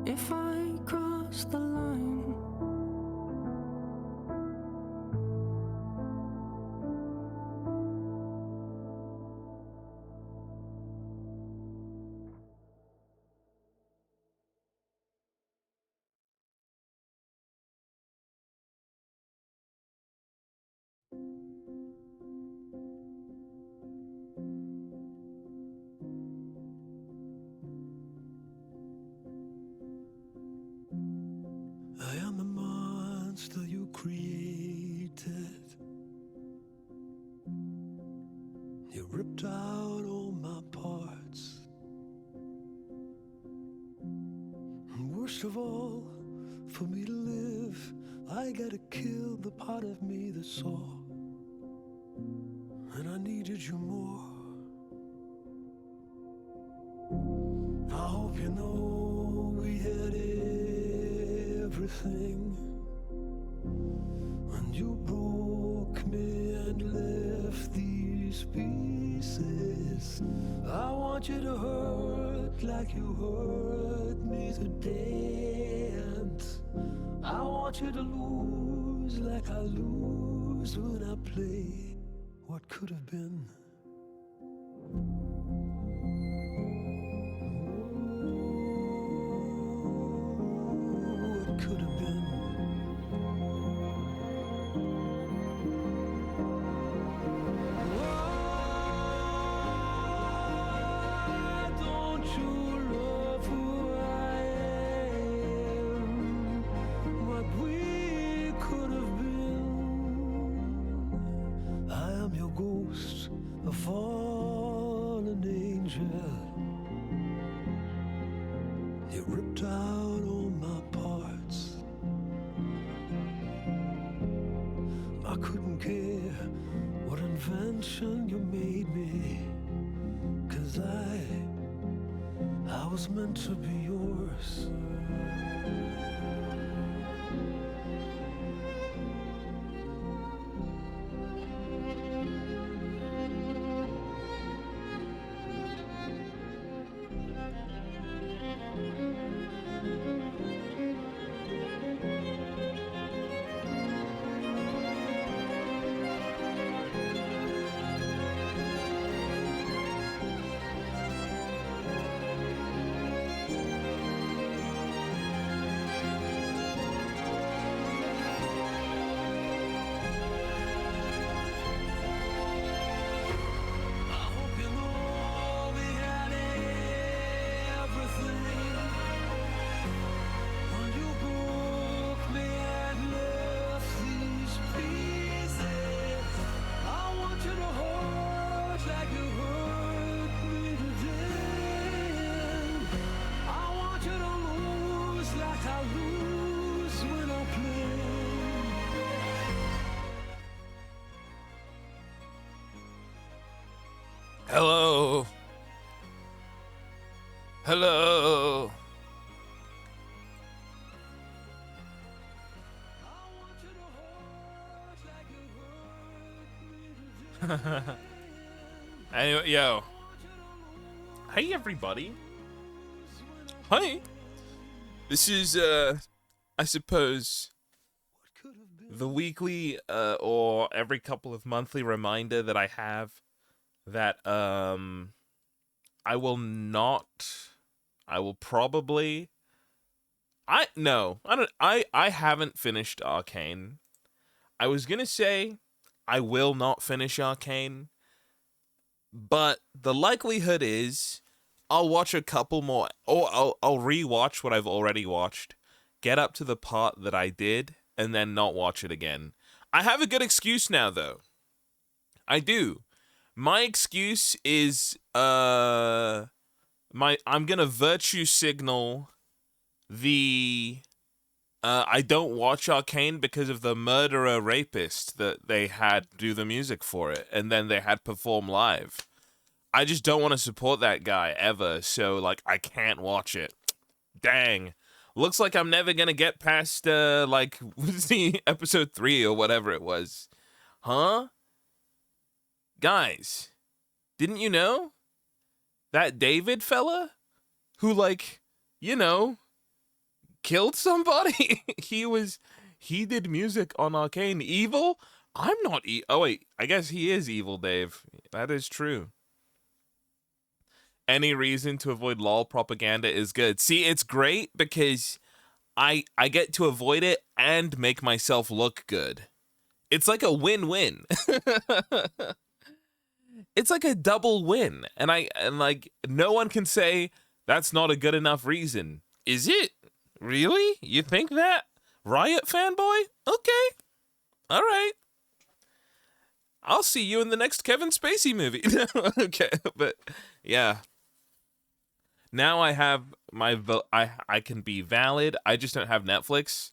if I cross the line. I am the monster you created. You ripped out all my parts. And worst of all, for me to live, I gotta kill the part of me that saw. And I needed you more. I hope you know we had everything. And you broke me and left these pieces. I want you to hurt like you hurt me today. And I want you to lose like I lose when I play what could have been. What could have been. Why don't you love who I am? What we could have been. I am your ghost, a fallen angel. You ripped out all my parts. I couldn't care what invention you made me, 'cause I was meant to be yours. Hello. Hello. Anyway, yo. Hey, everybody. Hi. This is, I suppose, the weekly, or every couple of monthly reminder that I have that, I haven't finished Arcane. I was gonna say I will not finish Arcane, but the likelihood is I'll watch a couple more, or I'll rewatch what I've already watched, get up to the part that I did, and then not watch it again. I have a good excuse now, though. I do. My excuse is I'm gonna virtue signal the I don't watch Arcane because of the murderer rapist that they had do the music for it, and then they had perform live. I just don't want to support that guy ever, so like I can't watch it. Dang. Looks like I'm never gonna get past episode 3 or whatever it was. Huh? Guys, didn't you know? That David fella? Who, like, you know, killed somebody. He did music on Arcane. Evil? I'm not oh wait, I guess he is evil, Dave. That is true. Any reason to avoid LOL propaganda is good. See, it's great because I get to avoid it and make myself look good. It's like a win-win. It's like a double win. And like no one can say that's not a good enough reason. Is it? Really? You think that? Riot fanboy? Okay. All right. I'll see you in the next Kevin Spacey movie. Okay, but yeah. Now I have I can be valid. I just don't have Netflix.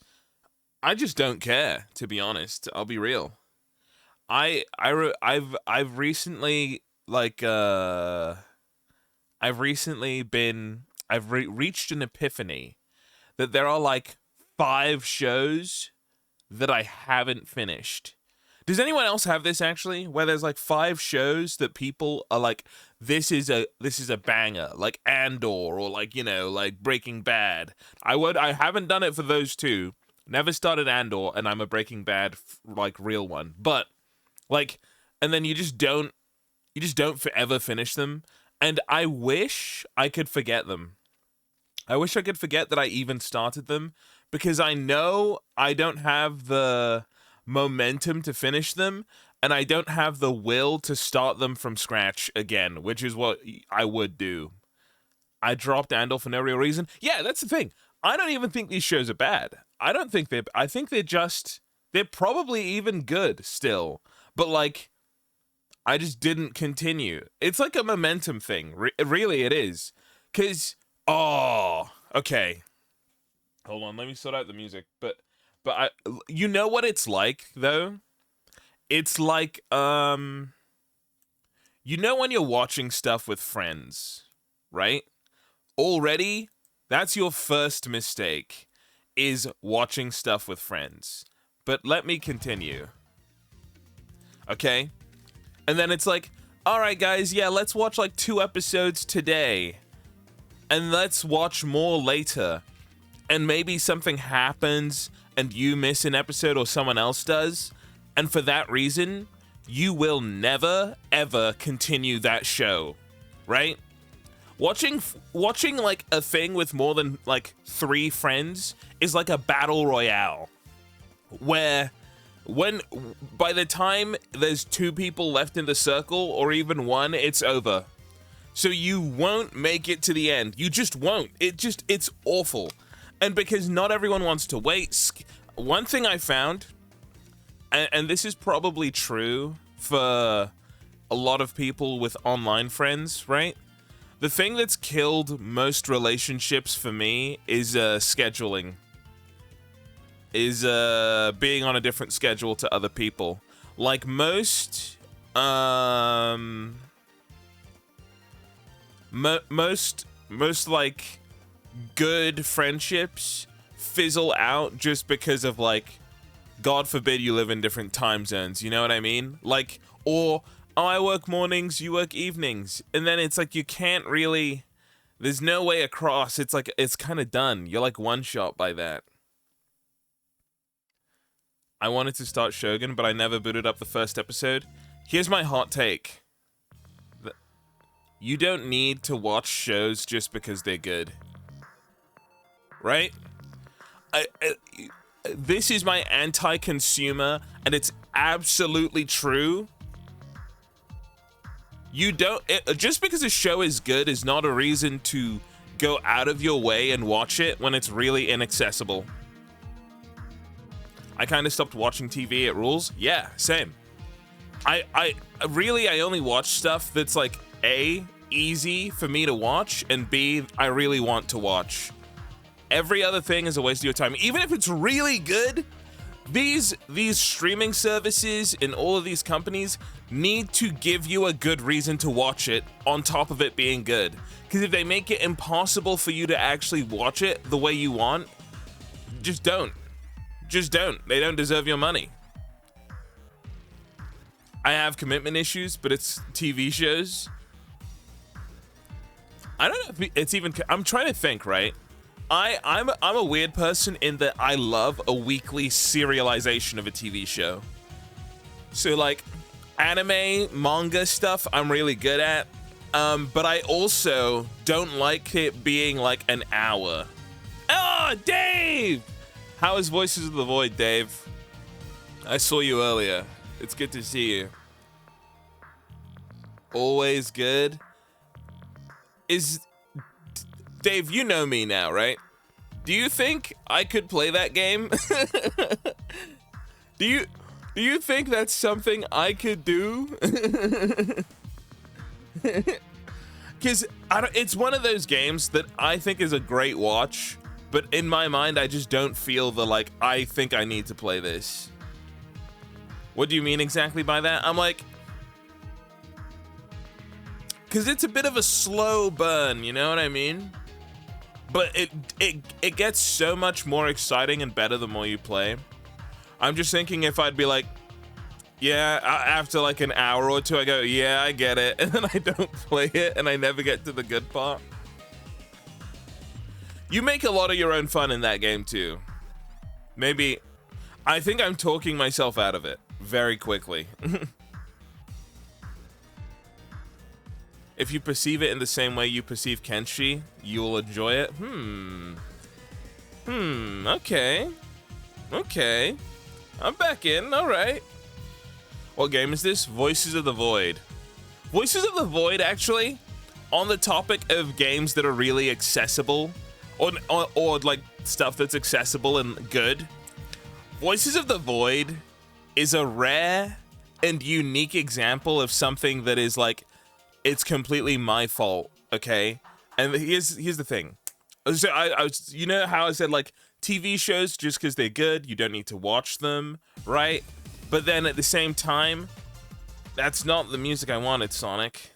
I just don't care, to be honest. I'll be real. I've recently reached an epiphany that there are like 5 shows that I haven't finished. Does anyone else have this actually? Where there's like 5 shows that people are like, this is a banger, like Andor or like, you know, like Breaking Bad. I haven't done it for those 2. Never started Andor, and I'm a Breaking Bad like real one. But like, and then you just don't forever finish them. And I wish I could forget them. I wish I could forget that I even started them, because I know I don't have the momentum to finish them, and I don't have the will to start them from scratch again, which is what I would do. I dropped Andor for no real reason. Yeah, that's the thing. I don't even think these shows are bad. I think they're probably even good still. But like, I just didn't continue. It's like a momentum thing. Really, it is. 'Cause, okay. Hold on, let me sort out the music. But you know what it's like though? It's like you know when you're watching stuff with friends, right? Already, that's your first mistake, is watching stuff with friends. But let me continue. Okay? And then it's like, all right guys, yeah, let's watch like 2 episodes today. And let's watch more later. And maybe something happens and you miss an episode or someone else does, and for that reason, you will never, ever continue that show, right? Watching like a thing with more than like 3 friends is like a battle royale, where by the time there's 2 people left in the circle, or even 1, it's over. So you won't make it to the end. You just won't. It's awful. And because not everyone wants to wait, one thing I found, and this is probably true for a lot of people with online friends, right? The thing that's killed most relationships for me is scheduling. Is being on a different schedule to other people. Like most like good friendships fizzle out just because of like, God forbid you live in different time zones, you know what I mean? Like, or I work mornings, you work evenings, and then it's like you can't really, there's no way across. It's like, it's kind of done. You're like one shot by that. I wanted to start Shogun, but I never booted up the first episode. Here's my hot take. You don't need to watch shows just because they're good. Right? This is my anti-consumer, and it's absolutely true. You don't... just because a show is good is not a reason to go out of your way and watch it when it's really inaccessible. I kind of stopped watching TV, it rules. Yeah, same. I only watch stuff that's like A, easy for me to watch, and B, I really want to watch. Every other thing is a waste of your time. Even if it's really good, these streaming services and all of these companies need to give you a good reason to watch it on top of it being good. Because if they make it impossible for you to actually watch it the way you want, just don't. Just don't. They don't deserve your money. I have commitment issues, but it's TV shows. I don't know if it's even... I'm trying to think, right? I'm a weird person in that I love a weekly serialization of a TV show. So like anime, manga stuff I'm really good at. But I also don't like it being like an hour. Oh, Dave! How is Voices of the Void, Dave? I saw you earlier. It's good to see you. Always good. Dave, you know me now, right? Do you think I could play that game? Do you think that's something I could do? Because it's one of those games that I think is a great watch, but in my mind, I just don't feel the like, I think I need to play this. What do you mean exactly by that? I'm like, because it's a bit of a slow burn, you know what I mean? But it gets so much more exciting and better the more you play. I'm just thinking if I'd be like, yeah, after like an hour or two, I go, yeah, I get it. And then I don't play it and I never get to the good part. You make a lot of your own fun in that game too. Maybe, I think I'm talking myself out of it very quickly. If you perceive it in the same way you perceive Kenshi, you'll enjoy it. Okay. Okay. I'm back in, all right. What game is this? Voices of the Void. Voices of the Void, actually, on the topic of games that are really accessible, or like stuff that's accessible and good, Voices of the Void is a rare and unique example of something that is like, it's completely my fault, okay? And here's the thing. So I was, you know how I said like TV shows, just because they're good, you don't need to watch them, right? But then at the same time, that's not the music I wanted, Sonic.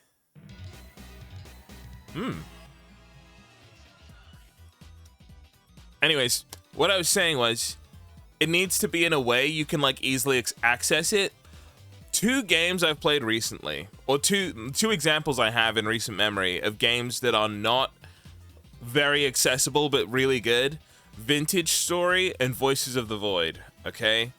Anyways, what I was saying was, it needs to be in a way you can like easily access it. Two games I've played recently, or two examples I have in recent memory of games that are not very accessible but really good: Vintage Story and Voices of the Void, okay?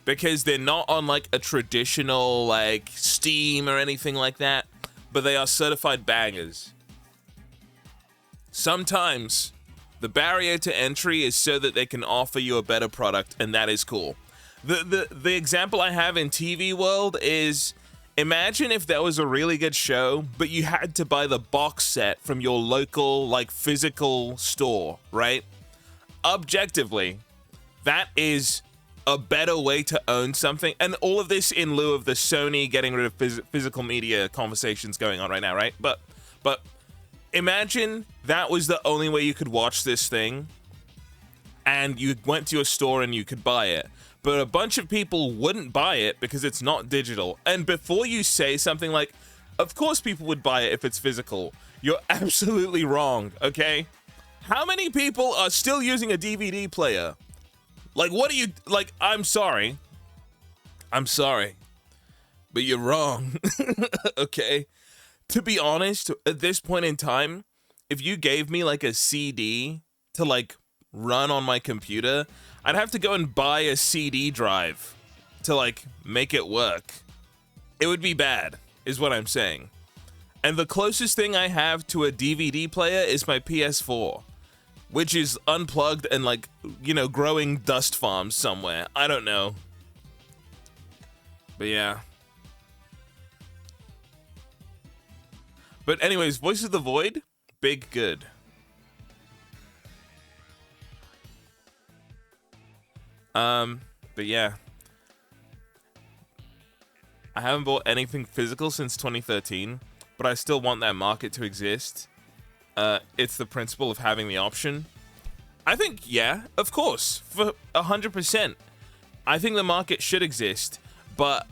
Because they're not on like a traditional like Steam or anything like that, but they are certified bangers. Sometimes the barrier to entry is so that they can offer you a better product, and that is cool. The example I have in TV world is, imagine if there was a really good show, but you had to buy the box set from your local, like, physical store, right? Objectively, that is a better way to own something. And all of this in lieu of the Sony getting rid of physical media conversations going on right now, right? But imagine that was the only way you could watch this thing, and you went to a store and you could buy it. But a bunch of people wouldn't buy it because it's not digital. And before you say something like, of course people would buy it if it's physical, you're absolutely wrong, okay? How many people are still using a DVD player? Like, what are you, like, I'm sorry, but you're wrong, okay? To be honest, at this point in time, if you gave me like a CD to like run on my computer, I'd have to go and buy a CD drive to like make it work. It would be bad, is what I'm saying. And the closest thing I have to a DVD player is my PS4, which is unplugged and like, you know, growing dust farms somewhere. I don't know. But yeah. But anyways, Voices of the Void, big good. But yeah, I haven't bought anything physical since 2013, but I still want that market to exist. It's the principle of having the option. I think, yeah, of course, for 100%. I think the market should exist, but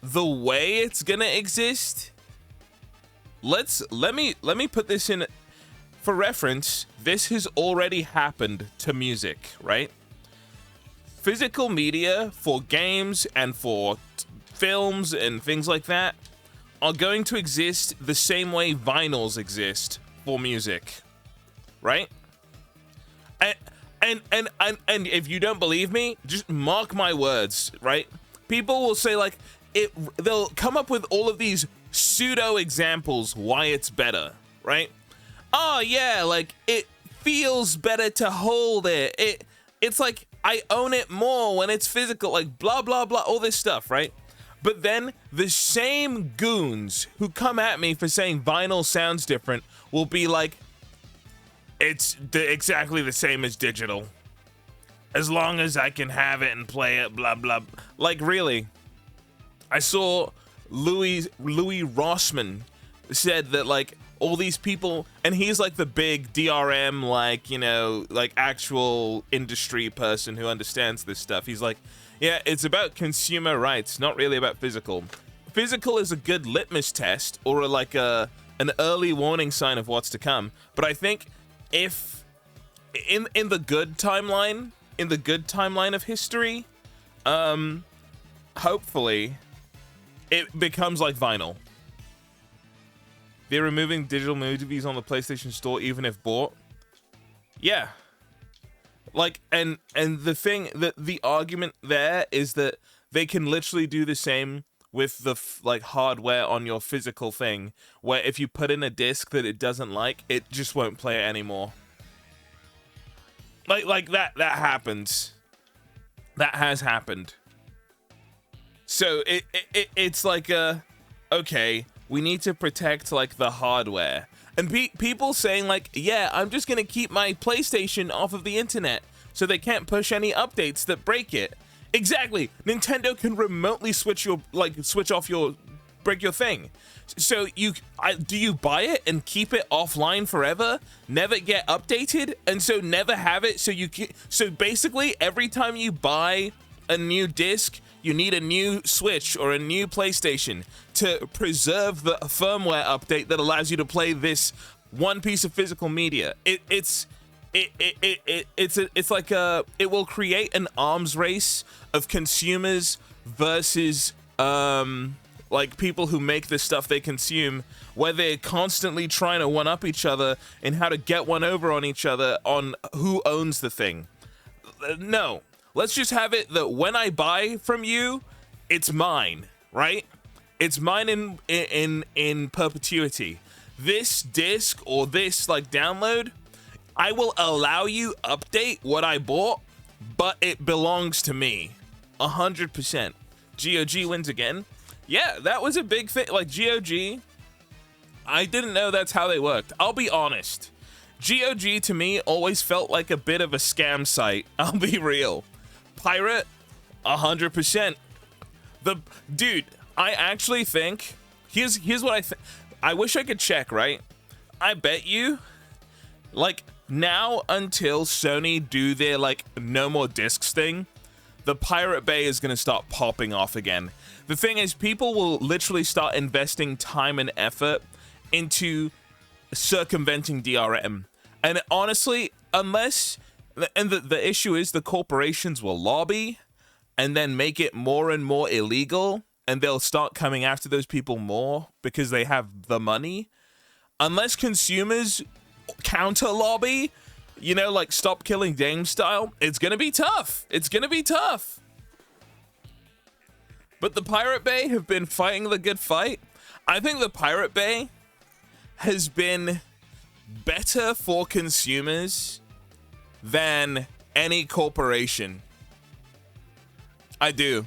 the way it's gonna exist, let me put this in for reference. This has already happened to music, right? Physical media for games and for films and things like that are going to exist the same way vinyls exist for music, right? And if you don't believe me, just mark my words, right? People will say like they'll come up with all of these pseudo examples why it's better, right? Oh yeah, like it feels better to hold it. It's like I own it more when it's physical, like blah blah blah, all this stuff, right? But then the same goons who come at me for saying vinyl sounds different will be like, it's exactly the same as digital. As long as I can have it and play it, blah, blah. Like, really? I saw Louis Rossman said that, like, all these people, and he's, like, the big DRM, like, you know, like, actual industry person who understands this stuff. He's like, yeah, it's about consumer rights, not really about physical. Physical is a good litmus test, or, like, an early warning sign of what's to come. But I think if in the good timeline of history, hopefully it becomes like vinyl. They're removing digital movies on the PlayStation Store even if bought. Yeah. Like, and the thing that the argument there is that they can literally do the same with the like hardware on your physical thing, where if you put in a disc that it doesn't like, it just won't play it anymore. Like that happens. That has happened. So it's like okay, we need to protect like the hardware. And people saying like, yeah, I'm just gonna keep my PlayStation off of the internet so they can't push any updates that break it. Exactly. Nintendo can remotely break your thing. So do you buy it and keep it offline forever, never get updated, and so never have it? So basically every time you buy a new disc, you need a new Switch or a new PlayStation to preserve the firmware update that allows you to play this one piece of physical media. It's like it will create an arms race of consumers versus like people who make the stuff they consume, where they're constantly trying to one up each other and how to get one over on each other on who owns the thing. No, let's just have it that when I buy from you, it's mine, right? It's mine in perpetuity. This disc or this like download, I will allow you update what I bought, but it belongs to me. 100%. GOG wins again. Yeah, that was a big thing. Like GOG, I didn't know that's how they worked. I'll be honest. GOG to me always felt like a bit of a scam site. I'll be real. Pirate, 100%. Dude, I actually think, here's what I think. I wish I could check, right? I bet you, like, now until Sony do their, like, no more discs thing, the Pirate Bay is going to start popping off again. The thing is, people will literally start investing time and effort into circumventing DRM. And honestly, unless... And the issue is the corporations will lobby and then make it more and more illegal, and they'll start coming after those people more because they have the money. Unless consumers counter lobby, you know, like Stop Killing Games style, it's gonna be tough. It's gonna be tough. But the Pirate Bay have been fighting the good fight. I think the Pirate Bay has been better for consumers than any corporation. I do.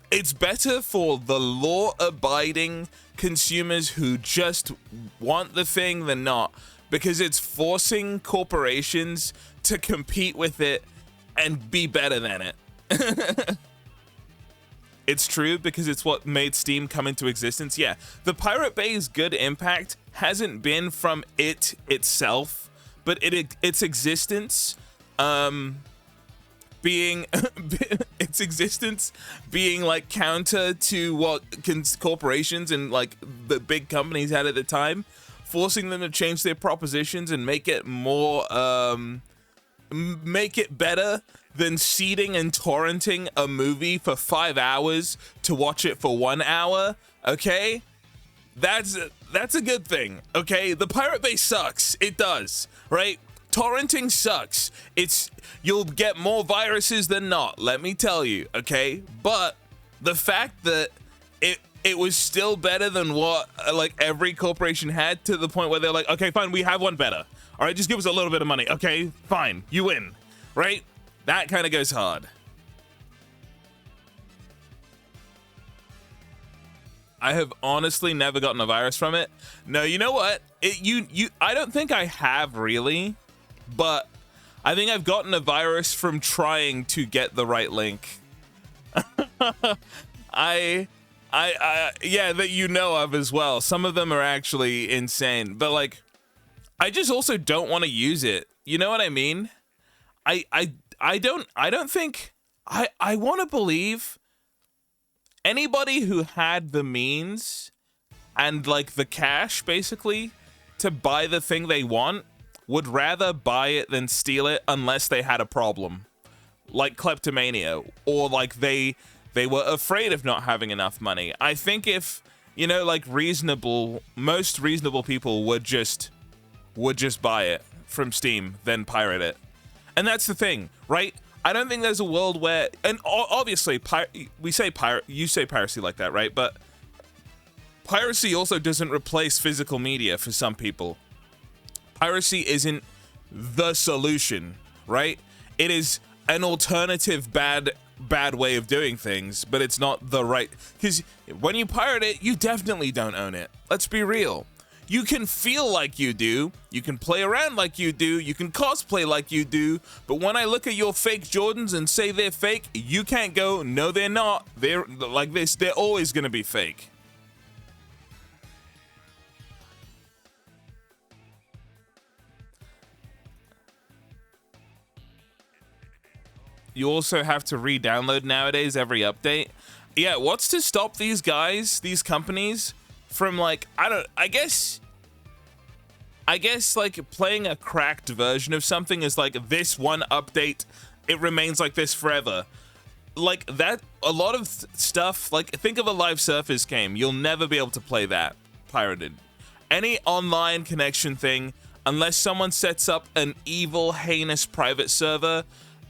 It's better for the law-abiding consumers who just want the thing than not, because it's forcing corporations to compete with it and be better than it. It's true because it's what made Steam come into existence. Yeah, the Pirate Bay's good impact hasn't been from it itself, but its existence being like counter to what corporations and like the big companies had at the time, forcing them to change their propositions and make it more make it better than seeding and torrenting a movie for 5 hours to watch it for 1 hour. Okay, that's That's a good thing, okay? The Pirate Bay sucks. It does, right? Torrenting sucks. You'll get more viruses than not, let me tell you, okay? But the fact that it was still better than what like every corporation had, to the point where they're like, okay, fine, we have one better. All right, just give us a little bit of money. Okay, fine, you win, right? That kind of goes hard. I have honestly never gotten a virus from it. No, you know what? I don't think I have really, but I think I've gotten a virus from trying to get the right link. Yeah, that you know of as well. Some of them are actually insane, but like, I just also don't want to use it. You know what I mean? I don't think I want to believe anybody who had the means and like the cash basically to buy the thing they want would rather buy it than steal it, unless they had a problem like kleptomania, or like they were afraid of not having enough money. I think if, you know, like most reasonable people would just buy it from Steam, then pirate it. And that's the thing, right? I don't think there's a world where, and obviously you say piracy like that, right? But piracy also doesn't replace physical media for some people. Piracy isn't the solution, right? It is an alternative bad way of doing things, but it's not the right, because when you pirate it, you definitely don't own it. Let's be real. You can feel like you do, you can play around like you do, you can cosplay like you do, but when I look at your fake Jordans and say they're fake, you can't go, no, they're not. They're like this, they're always gonna be fake. You also have to re-download nowadays every update. Yeah, what's to stop these guys, these companies, from like, I guess like playing a cracked version of something is like this one update, it remains like this forever. Like that, a lot of stuff, like think of a Live Surfers game, you'll never be able to play that pirated. Any online connection thing, unless someone sets up an evil, heinous private server,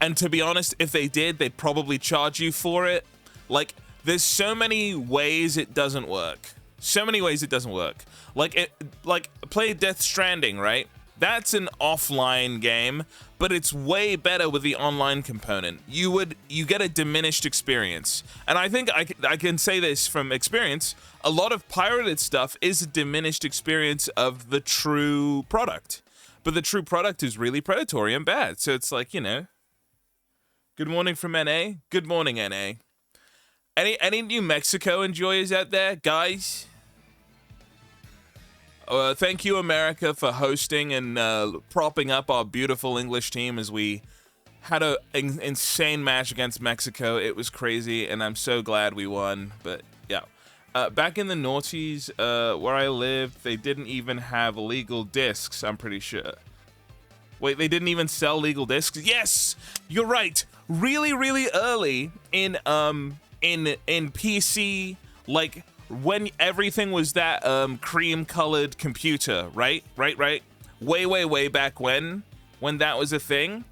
and to be honest, if they did, they'd probably charge you for it. Like, there's so many ways it doesn't work. So many ways it doesn't work. Like play Death Stranding, right? That's an offline game, but it's way better with the online component. You get a diminished experience. And I think I can say this from experience, a lot of pirated stuff is a diminished experience of the true product. But the true product is really predatory and bad. So it's like, you know, good morning from NA. Good morning, NA. Any New Mexico enjoyers out there, guys? Thank you, America, for hosting and propping up our beautiful English team as we had an insane match against Mexico. It was crazy, and I'm so glad we won. But yeah, back in the noughties, where I lived, they didn't even have legal discs, I'm pretty sure. Wait, they didn't even sell legal discs? Yes, you're right. Really, really early in PC, like when everything was that cream-colored computer, right? Way back when that was a thing.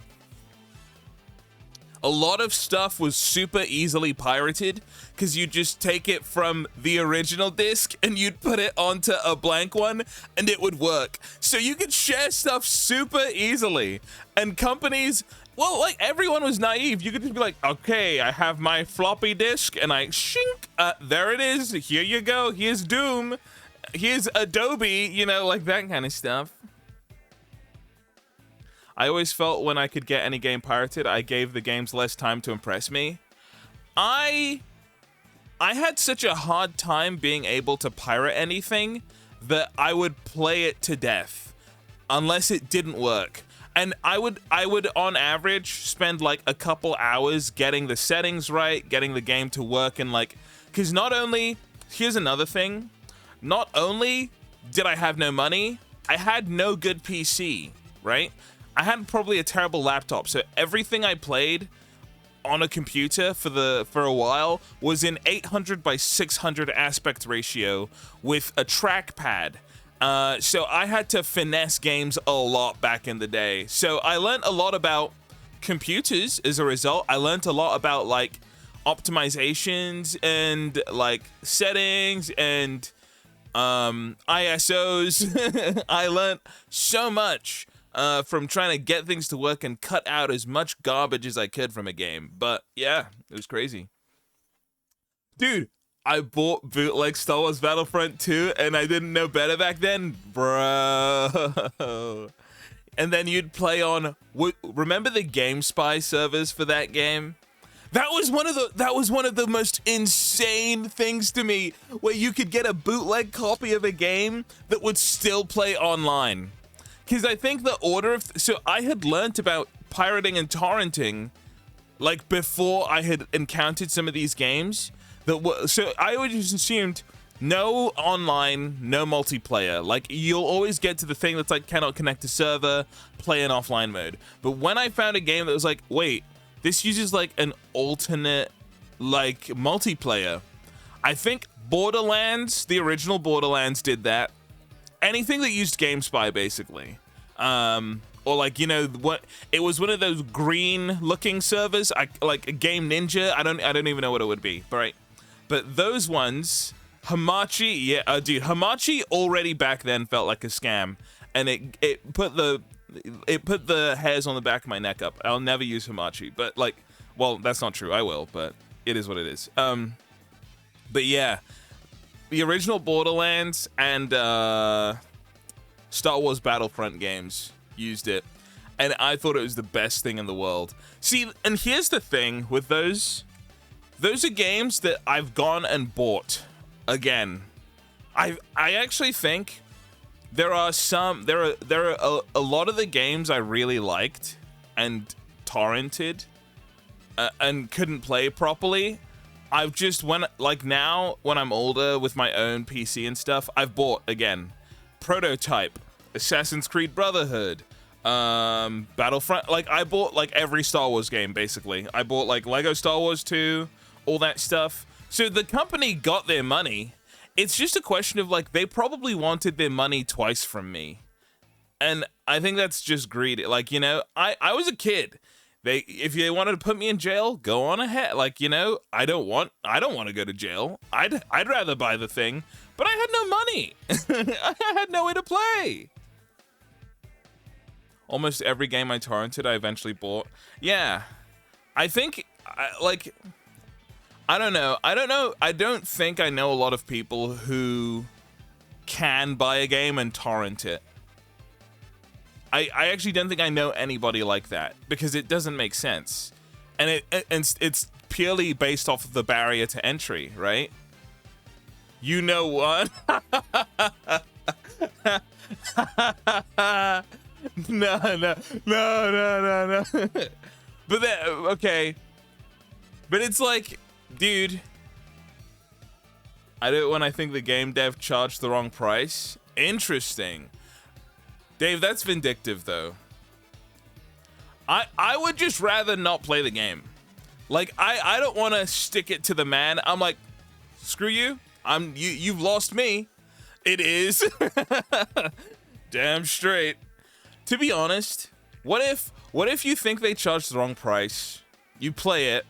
A lot of stuff was super easily pirated because you just take it from the original disc and you'd put it onto a blank one and it would work. So you could share stuff super easily. And companies, well, like everyone was naive. You could just be like, okay, I have my floppy disk and I shink, there it is. Here you go. Here's Doom. Here's Adobe, you know, like that kind of stuff. I always felt when I could get any game pirated, I gave the games less time to impress me. I had such a hard time being able to pirate anything that I would play it to death unless it didn't work. And I would on average spend like a couple hours getting the settings right, getting the game to work, and like, because not only, here's another thing, not only did I have no money, I had no good PC, right? I had probably a terrible laptop, so everything I played on a computer for a while was in 800 by 600 aspect ratio with a trackpad. So I had to finesse games a lot back in the day. So I learned a lot about computers as a result. I learned a lot about like optimizations and like settings and ISOs. I learned so much from trying to get things to work and cut out as much garbage as I could from a game. But yeah, it was crazy. Dude, I bought bootleg Star Wars Battlefront 2 and I didn't know better back then, bro. And then you'd play on, remember the GameSpy servers for that game? That was one of the most insane things to me, where you could get a bootleg copy of a game that would still play online. Because I think the order of, so I had learnt about pirating and torrenting like before I had encountered some of these games. So I always just assumed no online, no multiplayer. Like you'll always get to the thing that's like cannot connect to server, play in offline mode. But when I found a game that was like, wait, this uses like an alternate like multiplayer. I think Borderlands, the original Borderlands did that. Anything that used GameSpy basically. Or like, you know, what it was one of those green looking servers, like a Game Ninja. I don't even know what it would be, right? But those ones, Hamachi, yeah, dude, Hamachi already back then felt like a scam, and it put the hairs on the back of my neck up. I'll never use Hamachi, but like, well, that's not true. I will, but it is what it is. But yeah, the original Borderlands and Star Wars Battlefront games used it, and I thought it was the best thing in the world. See, and here's the thing with those are games that I've gone and bought again. I actually think there are a lot of the games I really liked and torrented and couldn't play properly. I've just now when I'm older with my own PC and stuff, I've bought again Prototype, Assassin's Creed Brotherhood, Battlefront. Like I bought like every Star Wars game basically. I bought like Lego Star Wars 2, all that stuff. So the company got their money. It's just a question of like they probably wanted their money twice from me, and I think that's just greed. Like, you know, I was a kid. If they wanted to put me in jail, go on ahead. Like, you know, I don't want to go to jail. I'd rather buy the thing, but I had no money. I had no way to play. Almost every game I torrented, I eventually bought. Yeah, I think I don't know. I don't think I know a lot of people who can buy a game and torrent it. I actually don't think I know anybody like that, because it doesn't make sense. And it's purely based off of the barrier to entry, right? You know what? No. But then, okay. But it's like, dude, I do it when I think the game dev charged the wrong price. Interesting. Dave, that's vindictive, though. I would just rather not play the game. Like, I don't want to stick it to the man. I'm like, screw you. You've lost me. It is. Damn straight. To be honest, what if you think they charged the wrong price, you play it,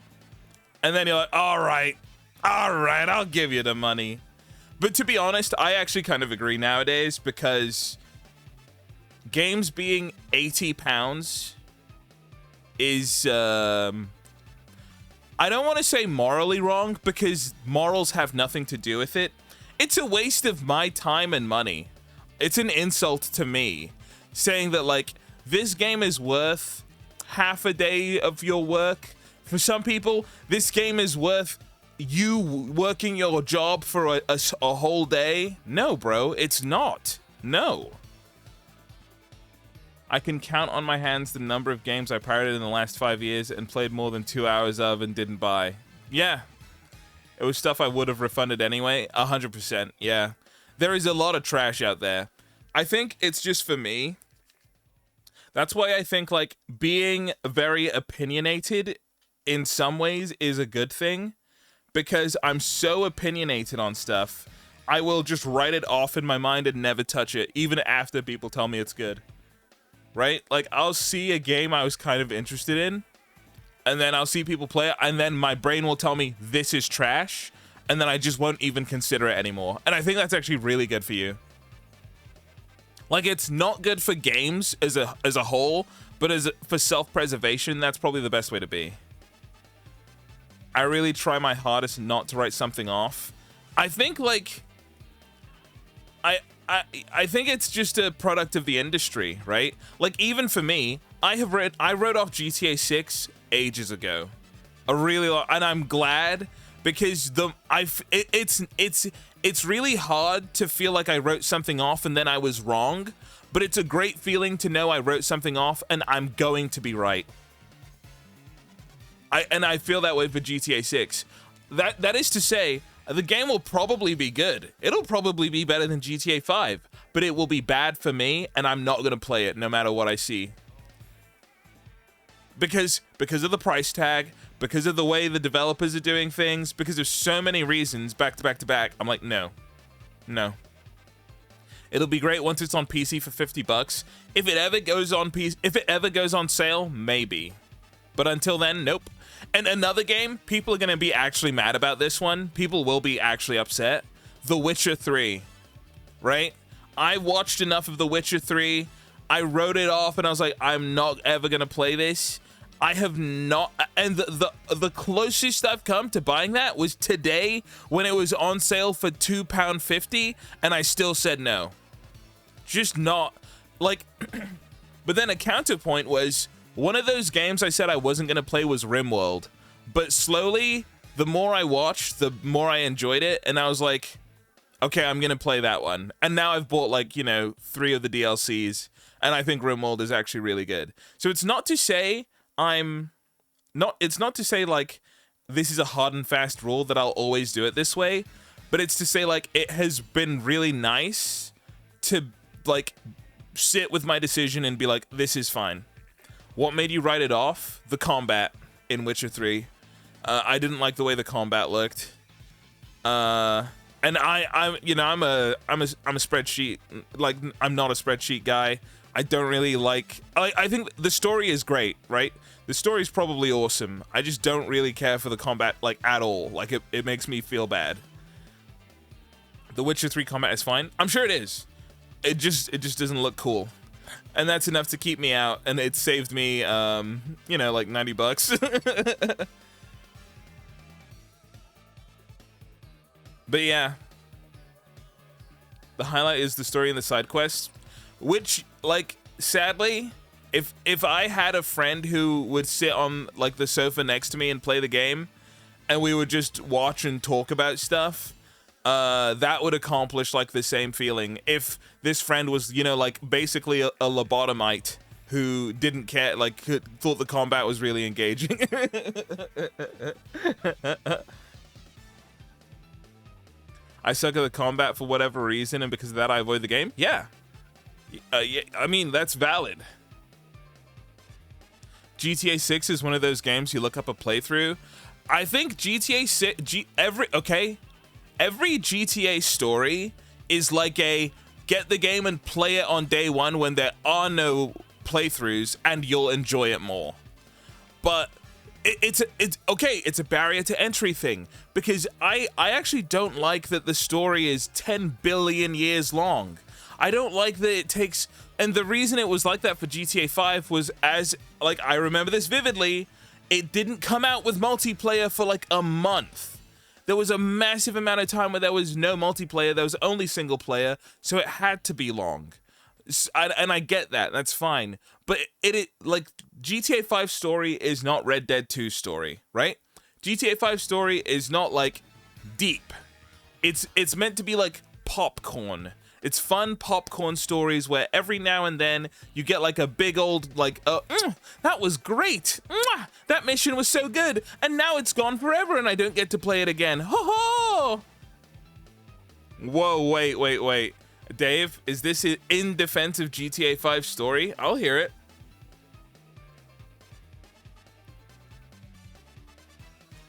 and then you're like, all right, I'll give you the money. But to be honest, I actually kind of agree nowadays, because games being £80 is, I don't want to say morally wrong, because morals have nothing to do with it. It's a waste of my time and money. It's an insult to me, saying that, like, this game is worth half a day of your work. For some people, this game is worth you working your job for a whole day. No, bro, it's not. No. I can count on my hands the number of games I pirated in the last 5 years and played more than 2 hours of and didn't buy. Yeah. It was stuff I would have refunded anyway. 100%, yeah. There is a lot of trash out there. I think it's just for me. That's why I think, like, being very opinionated in some ways is a good thing, because I'm so opinionated on stuff. I will just write it off in my mind and never touch it, even after people tell me it's good. Right? Like, I'll see a game I was kind of interested in, and then I'll see people play it, and then my brain will tell me this is trash, and then I just won't even consider it anymore. And I think that's actually really good for you. Like, it's not good for games as a whole, but for self-preservation, that's probably the best way to be. I really try my hardest not to write something off. I think, like, I think it's just a product of the industry, right? Like, even for me, I wrote off GTA 6 ages ago, a really long, and I'm glad, because it's really hard to feel like I wrote something off and then I was wrong, but it's a great feeling to know I wrote something off and I'm going to be right. I feel that way for GTA 6. That is to say, the game will probably be good. It'll probably be better than GTA 5, but it will be bad for me, and I'm not going to play it no matter what I see. Because of the price tag, because of the way the developers are doing things, because of so many reasons back to back to back, I'm like, no. It'll be great once it's on PC for $50. If it ever goes on sale, maybe. But until then, nope. And another game, people are going to be actually mad about this one. People will be actually upset. The Witcher 3, right? I watched enough of The Witcher 3. I wrote it off and I was like, I'm not ever going to play this. I have not, and the closest I've come to buying that was today when it was on sale for £2.50, and I still said no. Just not, like, but then a counterpoint was, one of those games I said I wasn't going to play was RimWorld, but slowly, the more I watched, the more I enjoyed it, and I was like, okay, I'm going to play that one. And now I've bought, like, 3 of the DLCs, and I think RimWorld is actually really good. So it's not to say it's not to say, like, this is a hard and fast rule that I'll always do it this way, but it's to say, like, it has been really nice to, like, sit with my decision and be like, this is fine. What made you write it off? The combat in Witcher 3. I didn't like the way the combat looked. And I'm a spreadsheet, like, I'm not a spreadsheet guy. I don't really like, I think the story is great, right? The story is probably awesome. I just don't really care for the combat, like, at all. Like, it makes me feel bad. The Witcher 3 combat is fine. I'm sure it is. It just doesn't look cool. And that's enough to keep me out, and it saved me, like, $90. But yeah. The highlight is the story and the side quests, which, like, sadly, if I had a friend who would sit on, like, the sofa next to me and play the game, and we would just watch and talk about stuff, that would accomplish, like, the same feeling. If this friend was, like, basically a lobotomite who didn't care, like, thought the combat was really engaging. I suck at the combat for whatever reason, and because of that I avoid the game? Yeah. Yeah, I mean, that's valid. GTA 6 is one of those games you look up a playthrough. I think GTA 6, every GTA story is like a get the game and play it on day one when there are no playthroughs, and you'll enjoy it more. But it's a barrier to entry thing, because I actually don't like that the story is 10 billion years long. I don't like that it takes, and the reason it was like that for GTA 5 was, as, like, I remember this vividly, it didn't come out with multiplayer for like a month. There was a massive amount of time where there was no multiplayer, there was only single player, so it had to be long. And I get that, that's fine. But it like, GTA 5 story is not Red Dead 2 story, right? GTA 5 story is not, like, deep. It's meant to be like popcorn. It's fun popcorn stories where every now and then you get, like, a big old, like, that was great. That mission was so good. And now it's gone forever and I don't get to play it again. Ho ho! Whoa, wait. Dave, is this in defense of GTA 5 story? I'll hear it.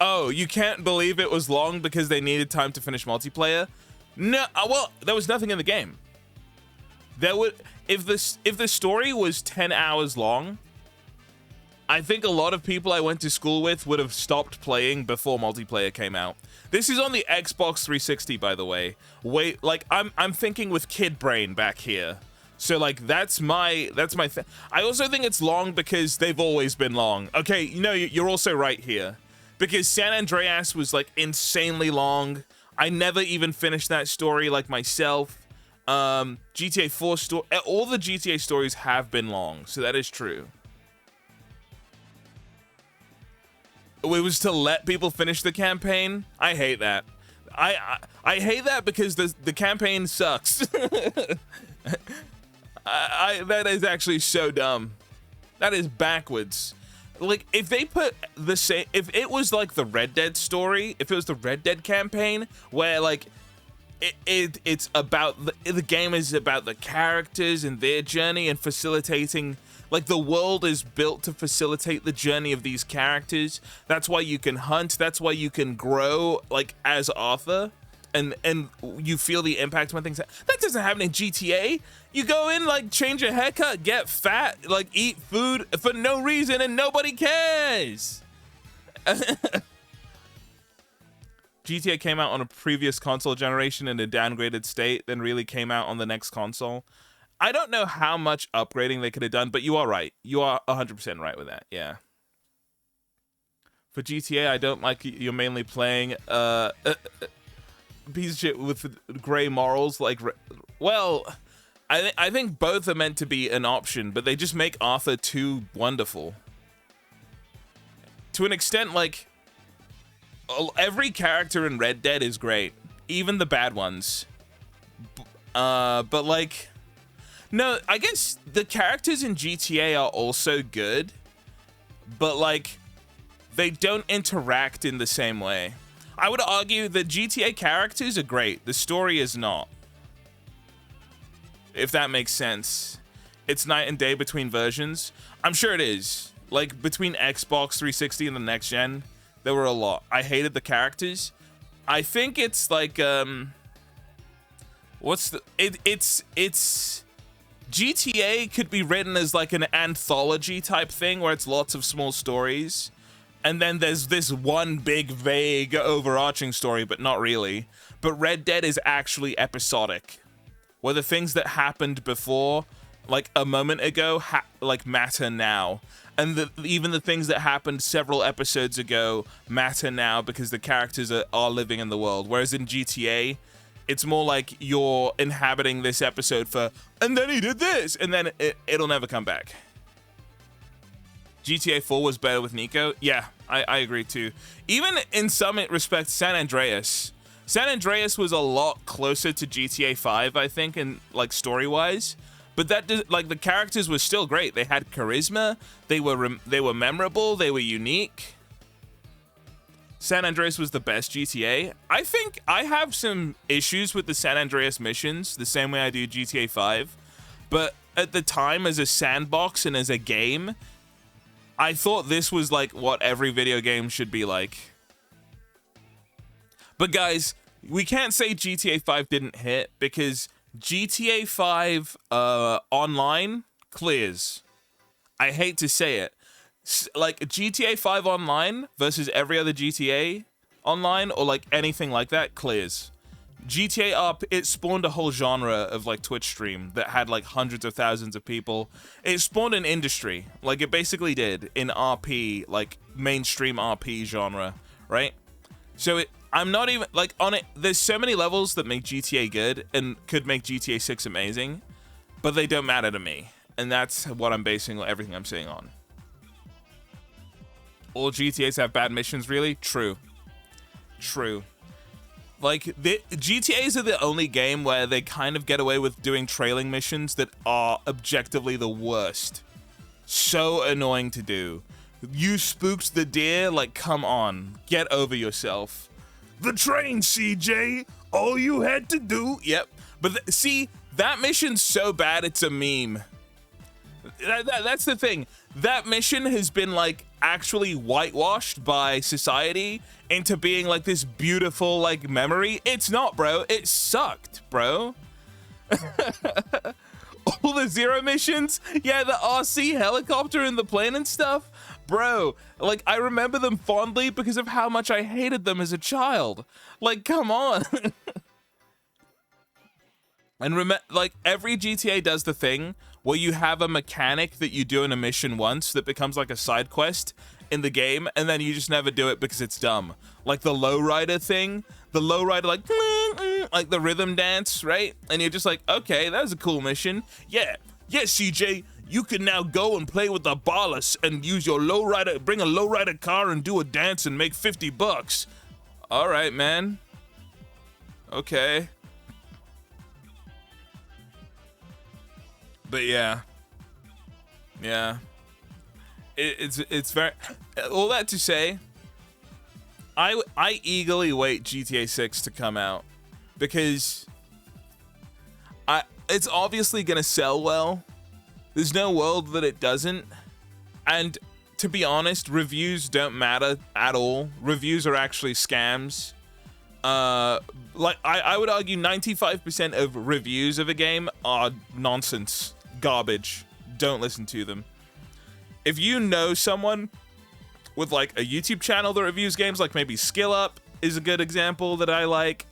Oh, you can't believe it was long because they needed time to finish multiplayer? No, well, there was nothing in the game. There would, if the story was 10 hours long, I think a lot of people I went to school with would have stopped playing before multiplayer came out. This is on the Xbox 360, by the way. Wait, like I'm thinking with kid brain back here. So like that's my thing. I also think it's long because they've always been long. Okay, you know, you're also right here. Because San Andreas was like insanely long. I never even finished that story like myself. GTA 4 story, all the GTA stories have been long, so that is true. It was to let people finish the campaign. I hate that. I hate that because the campaign sucks. That is actually so dumb. That is backwards. Like if they put the same, if it was like the Red Dead story, if it was the Red Dead campaign where like it's about the game is about the characters and their journey and facilitating, like the world is built to facilitate the journey of these characters. That's why you can hunt, that's why you can grow like as Arthur, and you feel the impact when things that doesn't happen in GTA. You go in, like change your haircut, get fat, like eat food for no reason and nobody cares. GTA came out on a previous console generation in a downgraded state, then really came out on the next console. I don't know how much upgrading they could have done, but you are right. You are 100% right with that, yeah. For GTA, I don't like you're mainly playing piece of shit with gray morals. Like, well, I think both are meant to be an option, but they just make Arthur too wonderful. To an extent, like, every character in Red Dead is great, even the bad ones. But like, no, I guess the characters in GTA are also good, but like, they don't interact in the same way. I would argue that GTA characters are great, the story is not. If that makes sense. It's night and day between versions. I'm sure it is. Like, between Xbox 360 and the next gen, there were a lot. I hated the characters. I think it's like, it's GTA could be written as like an anthology type thing where it's lots of small stories. And then there's this one big, vague, overarching story, but not really. But Red Dead is actually episodic, where the things that happened before, like a moment ago, like matter now. And even the things that happened several episodes ago matter now because the characters are living in the world. Whereas in GTA, it's more like you're inhabiting this episode for, and then he did this, and then it'll never come back. GTA 4 was better with Nico. Yeah, I agree too. Even in some respects, San Andreas was a lot closer to GTA 5, I think, in like story-wise. But that like the characters were still great. They had charisma. They were memorable. They were unique. San Andreas was the best GTA. I think I have some issues with the San Andreas missions, the same way I do GTA 5. But at the time, as a sandbox and as a game, I thought this was like what every video game should be like. But guys, we can't say GTA 5 didn't hit because GTA 5 online clears. I hate to say it. Like GTA 5 online versus every other GTA online or like anything like that clears. GTA up, it spawned a whole genre of like Twitch stream that had like hundreds of thousands of people. It spawned an industry, like it basically did in RP, like mainstream RP genre, right? So I'm not even like on it. There's so many levels that make GTA good and could make GTA 6 amazing, but they don't matter to me. And that's what I'm basing everything I'm saying on. All GTAs have bad missions, really? True. True. Like, the GTAs are the only game where they kind of get away with doing trailing missions that are objectively the worst. So annoying to do. You spooked the deer, like, come on. Get over yourself. The train, CJ! All you had to do... Yep. But see, that mission's so bad it's a meme. That's the thing. That mission has been, like, actually whitewashed by society into being like this beautiful like memory. It's not, bro. It sucked, bro. All the Zero missions, yeah, the RC helicopter and the plane and stuff, bro, like I remember them fondly because of how much I hated them as a child. Like, come on. And like every GTA does the thing where you have a mechanic that you do in a mission once that becomes like a side quest in the game, and then you just never do it because it's dumb. Like the lowrider thing, the lowrider like the rhythm dance, right? And you're just like, okay, that was a cool mission. Yeah, CJ, you can now go and play with the ballast and use your lowrider, bring a lowrider car and do a dance and make $50. All right, man. Okay. But yeah, it's very, all that to say, I eagerly wait GTA 6 to come out because it's obviously gonna sell well. There's no world that it doesn't, and to be honest, reviews don't matter at all. Reviews are actually scams. Like I would argue 95% of reviews of a game are nonsense. Garbage. Don't listen to them. If you know someone with like a YouTube channel that reviews games, like maybe Skill Up is a good example that I like.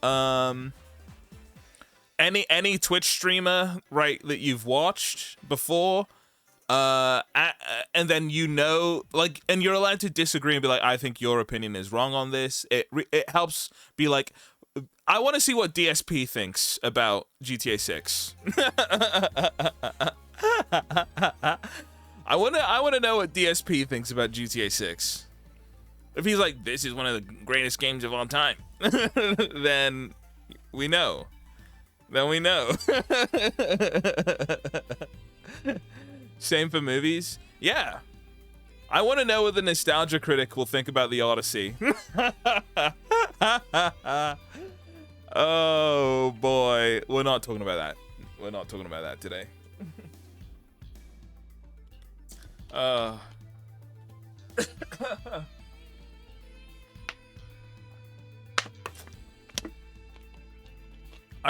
Any Twitch streamer, right, that you've watched before, and then you know, like, and you're allowed to disagree and be like, I think your opinion is wrong on this. It helps be like, I want to see what DSP thinks about GTA 6. I want to know what DSP thinks about GTA 6. If he's like, this is one of the greatest games of all time, then we know. Same for movies. Yeah. I want to know what the Nostalgia Critic will think about the Odyssey. Oh boy, we're not talking about that. We're not talking about that today. I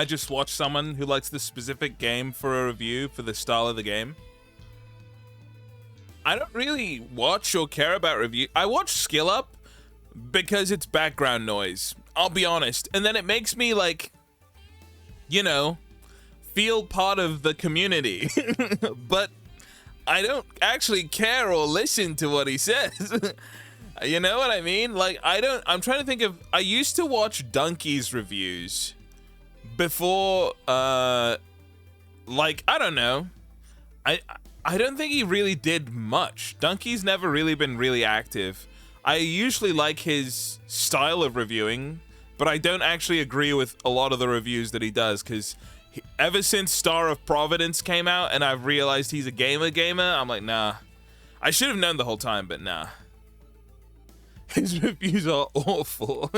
just watched someone who likes this specific game for a review for the style of the game. I don't really watch or care about review. I watch Skill Up because it's background noise. I'll be honest. And then it makes me like, you know, feel part of the community. But I don't actually care or listen to what he says. You know what I mean? Like, I'm trying to think of, I used to watch Donkey's reviews before, like, I don't know. I don't think he really did much. Donkey's never really been really active. I usually like his style of reviewing, but I don't actually agree with a lot of the reviews that he does, because ever since Star of Providence came out and I've realized he's a gamer, I'm like, nah. I should have known the whole time, but nah. His reviews are awful.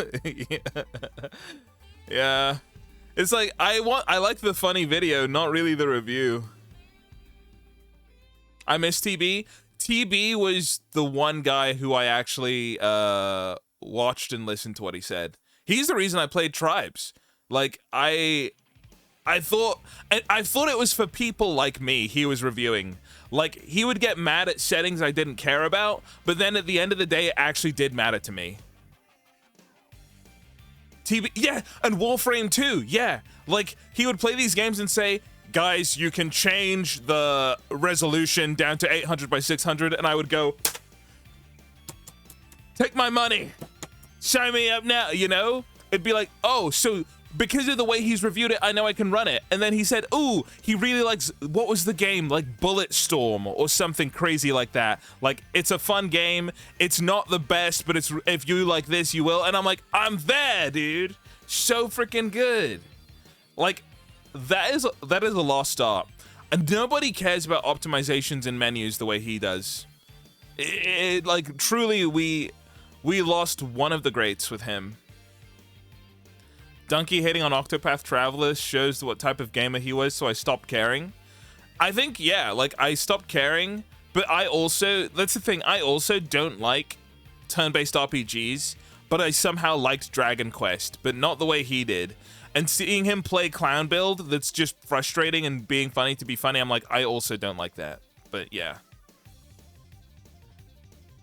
Yeah. It's like, I like the funny video, not really the review. I miss TB. TB was the one guy who I actually watched and listened to what he said. He's the reason I played Tribes. Like, I thought it was for people like me he was reviewing. Like, he would get mad at settings I didn't care about, but then at the end of the day, it actually did matter to me. TB, yeah, and Warframe 2, yeah. Like, he would play these games and say, guys, you can change the resolution down to 800 by 600, and I would go, take my money, sign me up now, you know? It'd be like, oh, so because of the way he's reviewed it, I know I can run it. And then he said, ooh, he really likes, what was the game? Like Bulletstorm or something crazy like that. Like, it's a fun game. It's not the best, but it's, if you like this, you will. And I'm like, I'm there, dude. So freaking good. Like, that is a lost art. And nobody cares about optimizations and menus the way he does. Like, truly, we lost one of the greats with him. Donkey hating on Octopath Traveler shows what type of gamer he was, so I stopped caring. I think, yeah, like, I stopped caring But I also, that's the thing, I also don't like turn-based RPGs, but I somehow liked Dragon Quest, but not the way he did. And seeing him play clown build that's just frustrating and being funny to be funny, I'm like, I also don't like that. But yeah.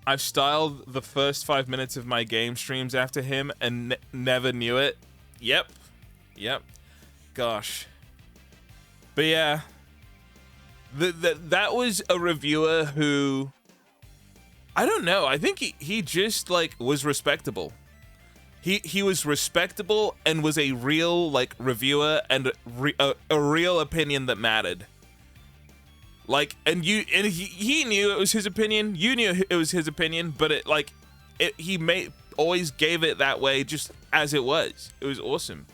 I've styled the first 5 minutes of my game streams after him and never knew it. Yep. Gosh. But yeah. That was a reviewer who, I don't know, I think he just like was respectable. He was respectable and was a real like reviewer and a real opinion that mattered. Like, and he knew it was his opinion, you knew it was his opinion, but he always gave it that way just as it was. It was awesome.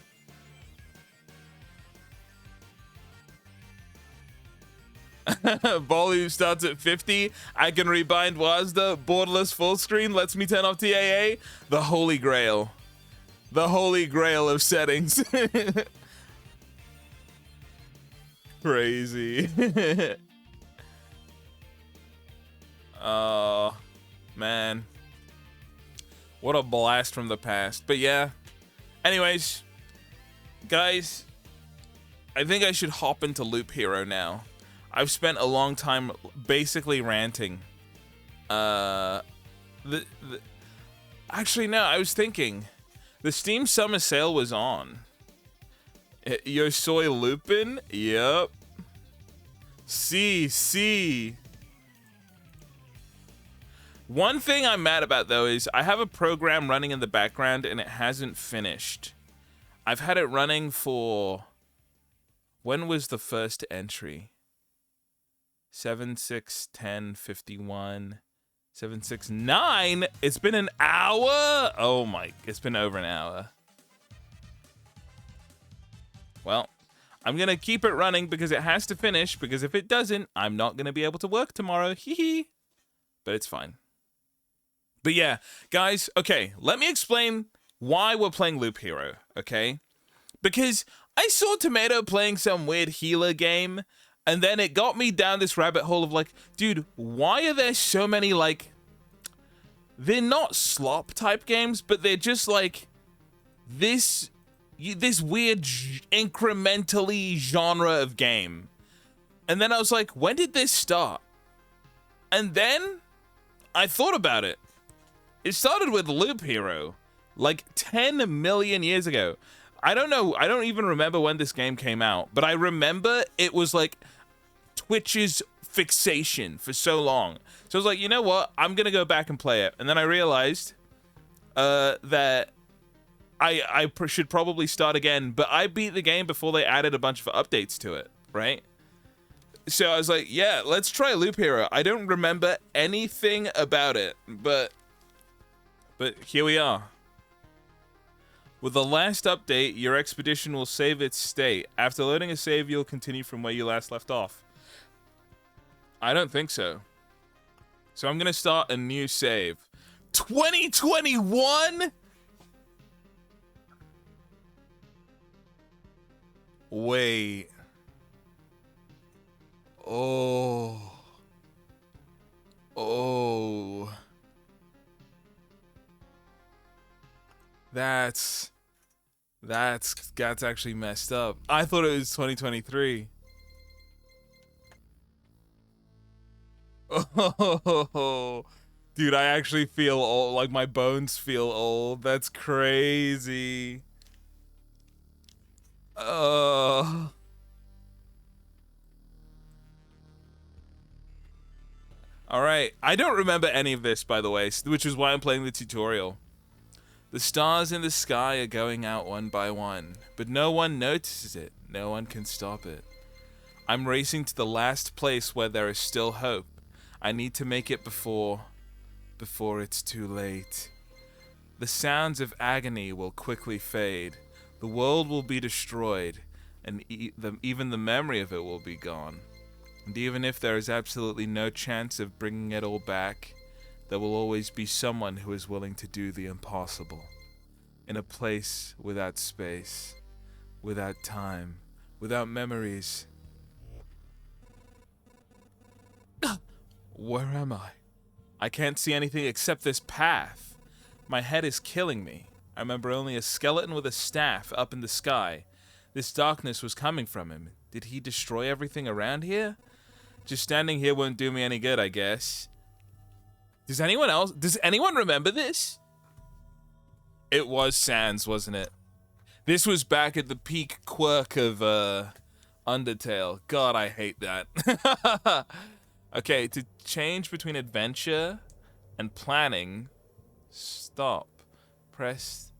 Volume starts at 50. I can rebind WASD. Borderless full screen lets me turn off TAA. The holy grail. The holy grail of settings. Crazy. Oh, man. What a blast from the past. But yeah. Anyways, guys, I think I should hop into Loop Hero now. I've spent a long time basically ranting. Actually, no, I was thinking. The Steam Summer Sale was on. Yosoi Lupin? Yep. See. One thing I'm mad about, though, is I have a program running in the background and it hasn't finished. I've had it running for... When was the first entry? 7/6/10/51 7/6/9. It's been an hour. Oh my, it's been over an hour. Well, I'm gonna keep it running because it has to finish, because if it doesn't, I'm not gonna be able to work tomorrow. Hee. But it's fine. But yeah, guys, okay, let me explain why we're playing Loop Hero, okay? Because I saw Tomato playing some weird healer game, and then it got me down this rabbit hole of like, dude, why are there so many, like, they're not slop type games, but they're just like this weird incrementally genre of game. And then I was like, when did this start? And then I thought about it. It started with Loop Hero, like 10 million years ago. I don't know, I don't even remember when this game came out, but I remember it was like Twitch's fixation for so long. So I was like, you know what? I'm gonna go back and play it. And then I realized that I should probably start again, but I beat the game before they added a bunch of updates to it, right? So I was like, yeah, let's try Loop Hero. I don't remember anything about it, but here we are. With the last update, your expedition will save its state. After loading a save, you'll continue from where you last left off. I don't think so. So I'm gonna start a new save. 2021? Wait. Oh. That's actually messed up. I thought it was 2023. Oh, dude, I actually feel old. Like my bones feel old. That's crazy. All right. I don't remember any of this, by the way, which is why I'm playing the tutorial. The stars in the sky are going out one by one, but no one notices it. No one can stop it. I'm racing to the last place where there is still hope. I need to make it before it's too late. The sounds of agony will quickly fade. The world will be destroyed, and even the memory of it will be gone. And even if there is absolutely no chance of bringing it all back, there will always be someone who is willing to do the impossible. In a place without space, without time, without memories. Where am I? I can't see anything except this path. My head is killing me. I remember only a skeleton with a staff up in the sky. This darkness was coming from him. Did he destroy everything around here? Just standing here won't do me any good, I guess. Does anyone remember this? It was Sans, wasn't it? This was back at the peak quirk of Undertale. God, I hate that. Okay, to change between adventure and planning, stop, press,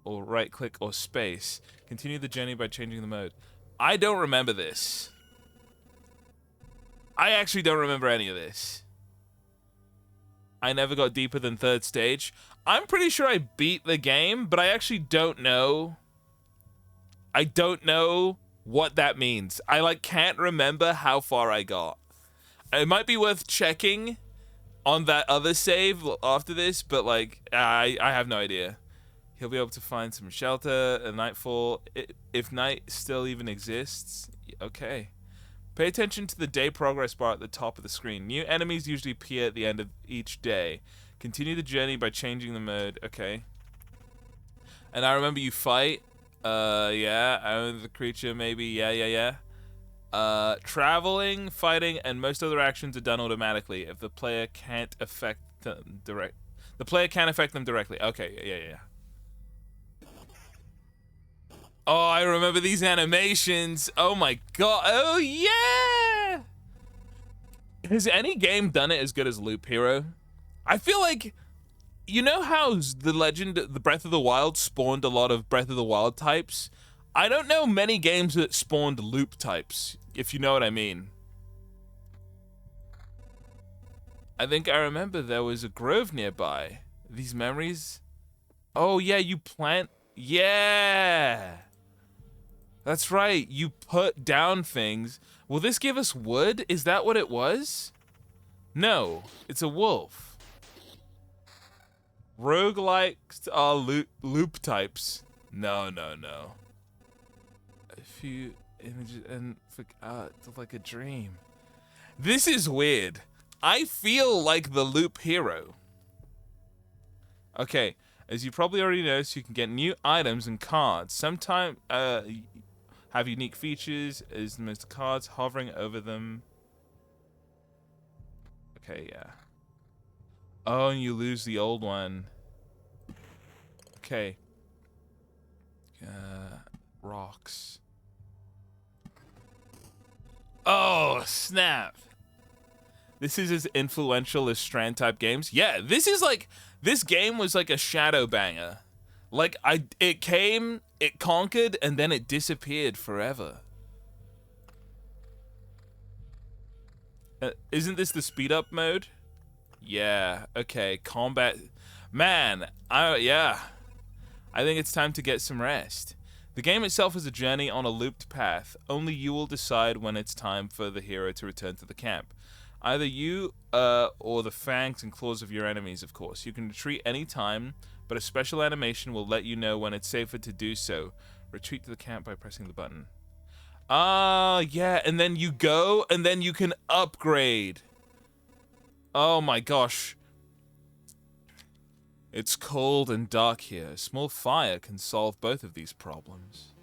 or right click or space. Continue the journey by changing the mode. I don't remember this. I actually don't remember any of this. I never got deeper than 3rd stage. I'm pretty sure I beat the game, but I actually don't know. I don't know what that means. I can't remember how far I got. It might be worth checking on that other save after this, but I have no idea. He'll be able to find some shelter at nightfall, if night still even exists. Okay. Pay attention to the day progress bar at the top of the screen. New enemies usually appear at the end of each day. Continue the journey by changing the mode. Okay. And I remember you fight. Yeah. I own the creature, maybe. Yeah. Traveling, fighting, and most other actions are done automatically if the player can't affect them The player can't affect them directly. Okay, yeah. Oh, I remember these animations. Oh my god. Oh yeah. Has any game done it as good as Loop Hero? I feel like, you know how the Breath of the Wild spawned a lot of Breath of the Wild types? I don't know many games that spawned loop types, if you know what I mean. I think I remember there was a grove nearby. These memories? Oh yeah, you plant... Yeah! That's right, you put down things. Will this give us wood? Is that what it was? No, it's a wolf. Roguelikes are loop types. No. A few images and like a dream. This is weird. I feel like the Loop Hero. Okay, as you probably already noticed, you can get new items and cards. Sometimes have unique features as the most cards hovering over them. Okay, yeah. Oh, and you lose the old one. Okay. Rocks. Oh, snap. This is as influential as Strand type games. Yeah, this game was like a shadow banger. It came, it conquered, and then it disappeared forever. Isn't this the speed up mode? Yeah, okay, combat. Man, yeah. I think it's time to get some rest. The game itself is a journey on a looped path. Only you will decide when it's time for the hero to return to the camp. Either you or the fangs and claws of your enemies, of course. You can retreat any time, but a special animation will let you know when it's safer to do so. Retreat to the camp by pressing the button. Yeah, and then you go, and then you can upgrade. Oh my gosh. It's cold and dark here. A small fire can solve both of these problems.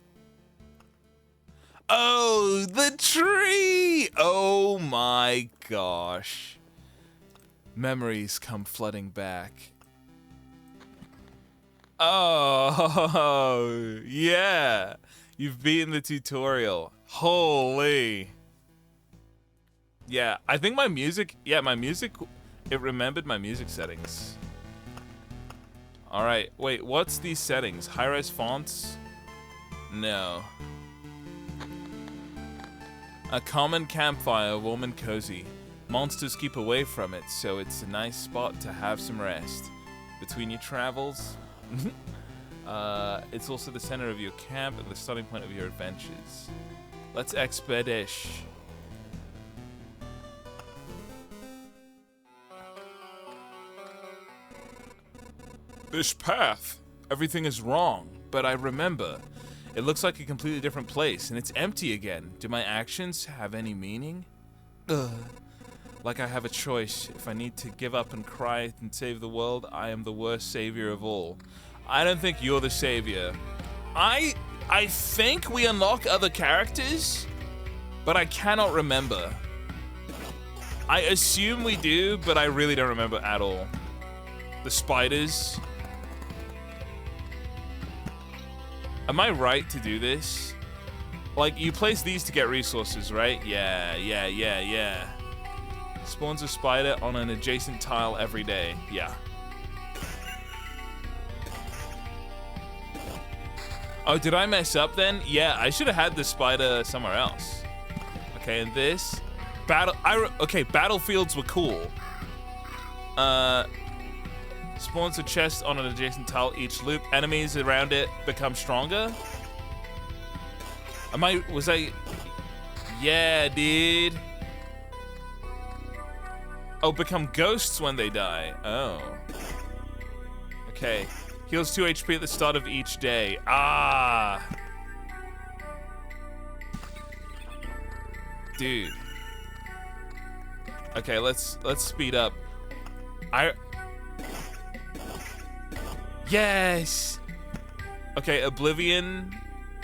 Oh, the tree! Oh my gosh. Memories come flooding back. Oh, yeah. You've beaten the tutorial. Holy. Yeah, I think my music, it remembered my music settings. Alright, wait, what's these settings? High-res fonts? No. A common campfire, warm and cozy. Monsters keep away from it, so it's a nice spot to have some rest. Between your travels, it's also the center of your camp and the starting point of your adventures. Let's expedish. This path. Everything is wrong, but I remember. It looks like a completely different place, and it's empty again. Do my actions have any meaning? Ugh. Like I have a choice. If I need to give up and cry and save the world, I am the worst savior of all. I don't think you're the savior. I think we unlock other characters, but I cannot remember. I assume we do, but I really don't remember at all. The spiders. Am I right to do this? Like, you place these to get resources, right? Yeah. Spawns a spider on an adjacent tile every day. Yeah. Oh, did I mess up then? Yeah, I should have had the spider somewhere else. Okay, and this battlefields were cool. Spawns a chest on an adjacent tile each loop. Enemies around it become stronger. Yeah, dude. Oh, become ghosts when they die. Oh. Okay. Heals 2 HP at the start of each day. Ah. Dude. Okay, let's speed up. Yes. Okay, Oblivion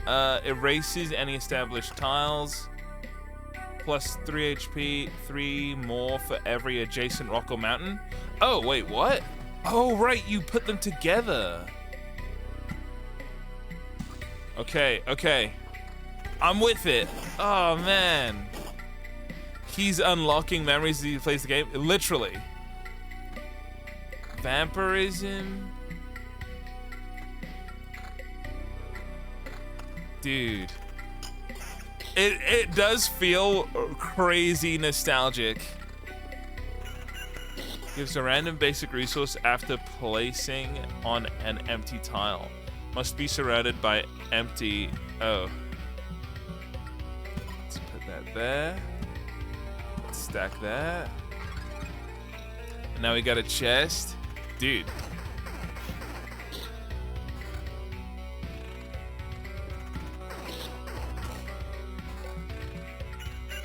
erases any established tiles. Plus 3 HP, 3 more for every adjacent rock or mountain. Oh, wait, what? Oh, right, you put them together. Okay. I'm with it. Oh, man. He's unlocking memories as he plays the game. Literally. Vampirism. Dude. It does feel crazy nostalgic. Gives a random basic resource after placing on an empty tile. Must be surrounded by empty. Oh. Let's put that there. Let's stack that. And now we got a chest. Dude.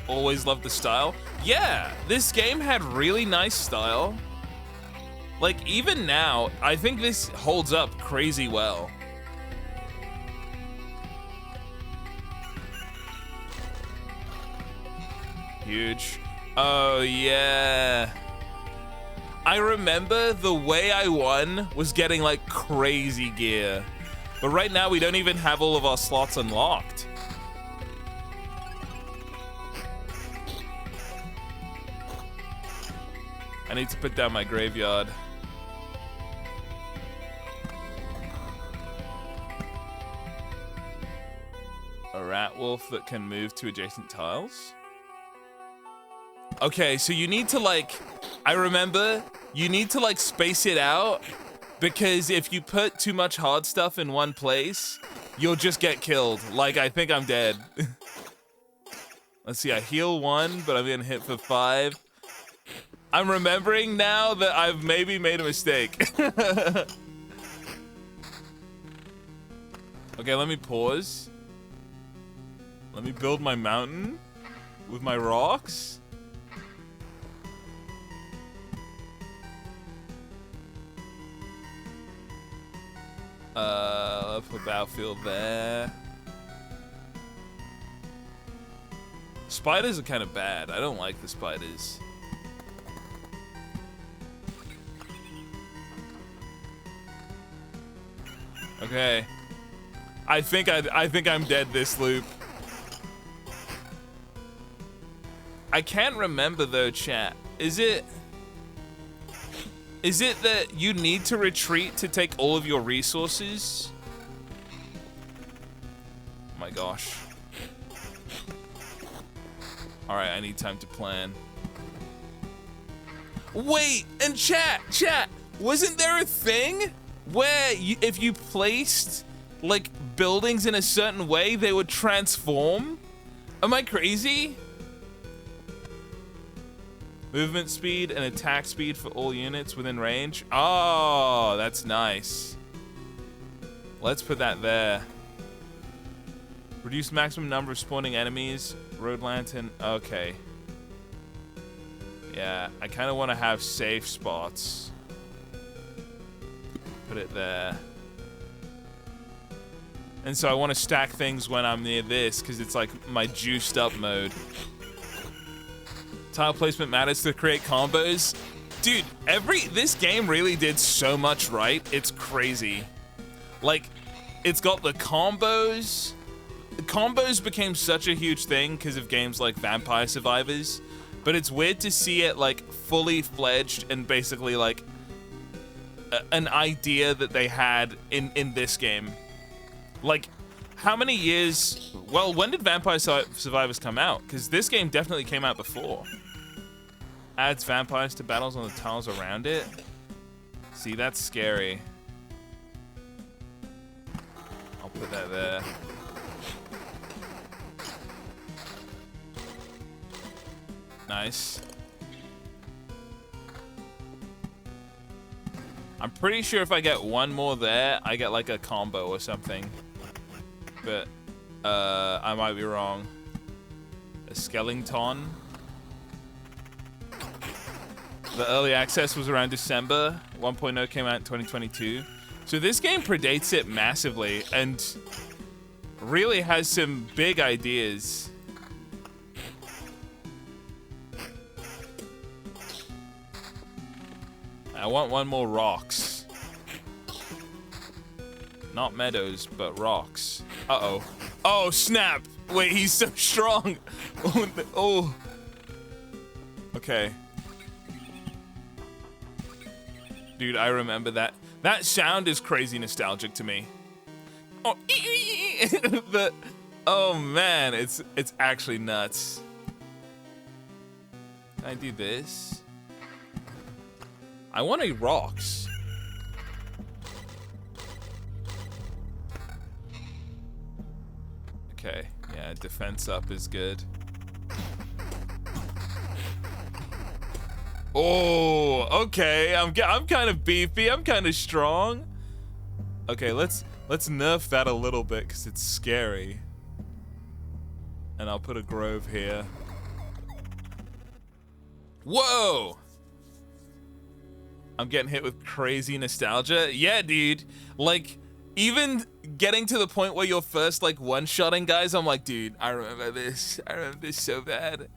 Always loved the style. Yeah, this game had really nice style. Like, even now, I think this holds up crazy well. Huge. Oh, yeah. I remember the way I won was getting, like, crazy gear. But right now, we don't even have all of our slots unlocked. I need to put down my graveyard. A rat wolf that can move to adjacent tiles. Okay, so you need to I remember you need to space it out, because if you put too much hard stuff in one place, you'll just get killed. Like, I think I'm dead. Let's see, I heal 1, but I'm getting hit for 5. I'm remembering now that I've maybe made a mistake. Okay, let me pause. Let me build my mountain with my rocks. Let's put battlefield there. Spiders are kind of bad. I don't like the spiders. Okay. I think I'm dead this loop. I can't remember though, chat. Is it that you need to retreat to take all of your resources? Oh my gosh. All right, I need time to plan. Wait, and chat, wasn't there a thing where if you placed buildings in a certain way, they would transform? Am I crazy? Movement speed and attack speed for all units within range. Oh, that's nice. Let's put that there. Reduce maximum number of spawning enemies. Road lantern. Okay. Yeah, I kind of want to have safe spots. Put it there. And so I want to stack things when I'm near this, because it's like my juiced up mode. Tile placement matters to create combos. Dude, this game really did so much right. It's crazy. Like, it's got the combos. Combos became such a huge thing because of games like Vampire Survivors, but it's weird to see it like fully fledged and basically like an idea that they had in this game. Like, how many years? Well, when did Vampire Survivors come out? Because this game definitely came out before. Adds vampires to battles on the tiles around it. See, that's scary. I'll put that there. Nice. I'm pretty sure if I get one more there, I get like a combo or something. But I might be wrong. A skeleton. The early access was around December. 1.0 came out in 2022. So this game predates it massively and really has some big ideas. I want one more rocks. Not meadows, but rocks. Uh-oh. Oh, snap! Wait, he's so strong! Oh. Okay. Dude, I remember that. That sound is crazy nostalgic to me. Oh, oh man, it's actually nuts. Can I do this? I want a rocks. Okay, yeah, defense up is good. Oh, okay. I'm kind of beefy. I'm kind of strong. Okay, let's nerf that a little bit because it's scary. And I'll put a grove here. Whoa! I'm getting hit with crazy nostalgia. Yeah, dude. Like, even getting to the point where you're first like one-shotting guys, I'm like, dude, I remember this. I remember this so bad.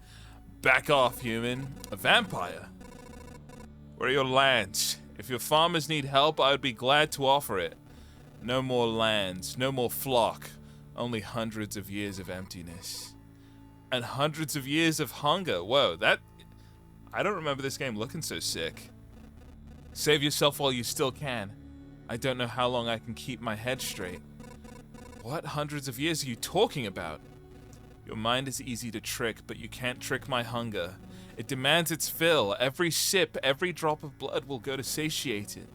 Back off, human. A vampire. Where are your lands? If your farmers need help, I would be glad to offer it. No more lands, no more flock, only hundreds of years of emptiness. And hundreds of years of hunger. Whoa, I don't remember this game looking so sick. Save yourself while you still can. I don't know how long I can keep my head straight. What hundreds of years are you talking about? Your mind is easy to trick, but you can't trick my hunger. It demands its fill. Every sip, every drop of blood will go to satiate it.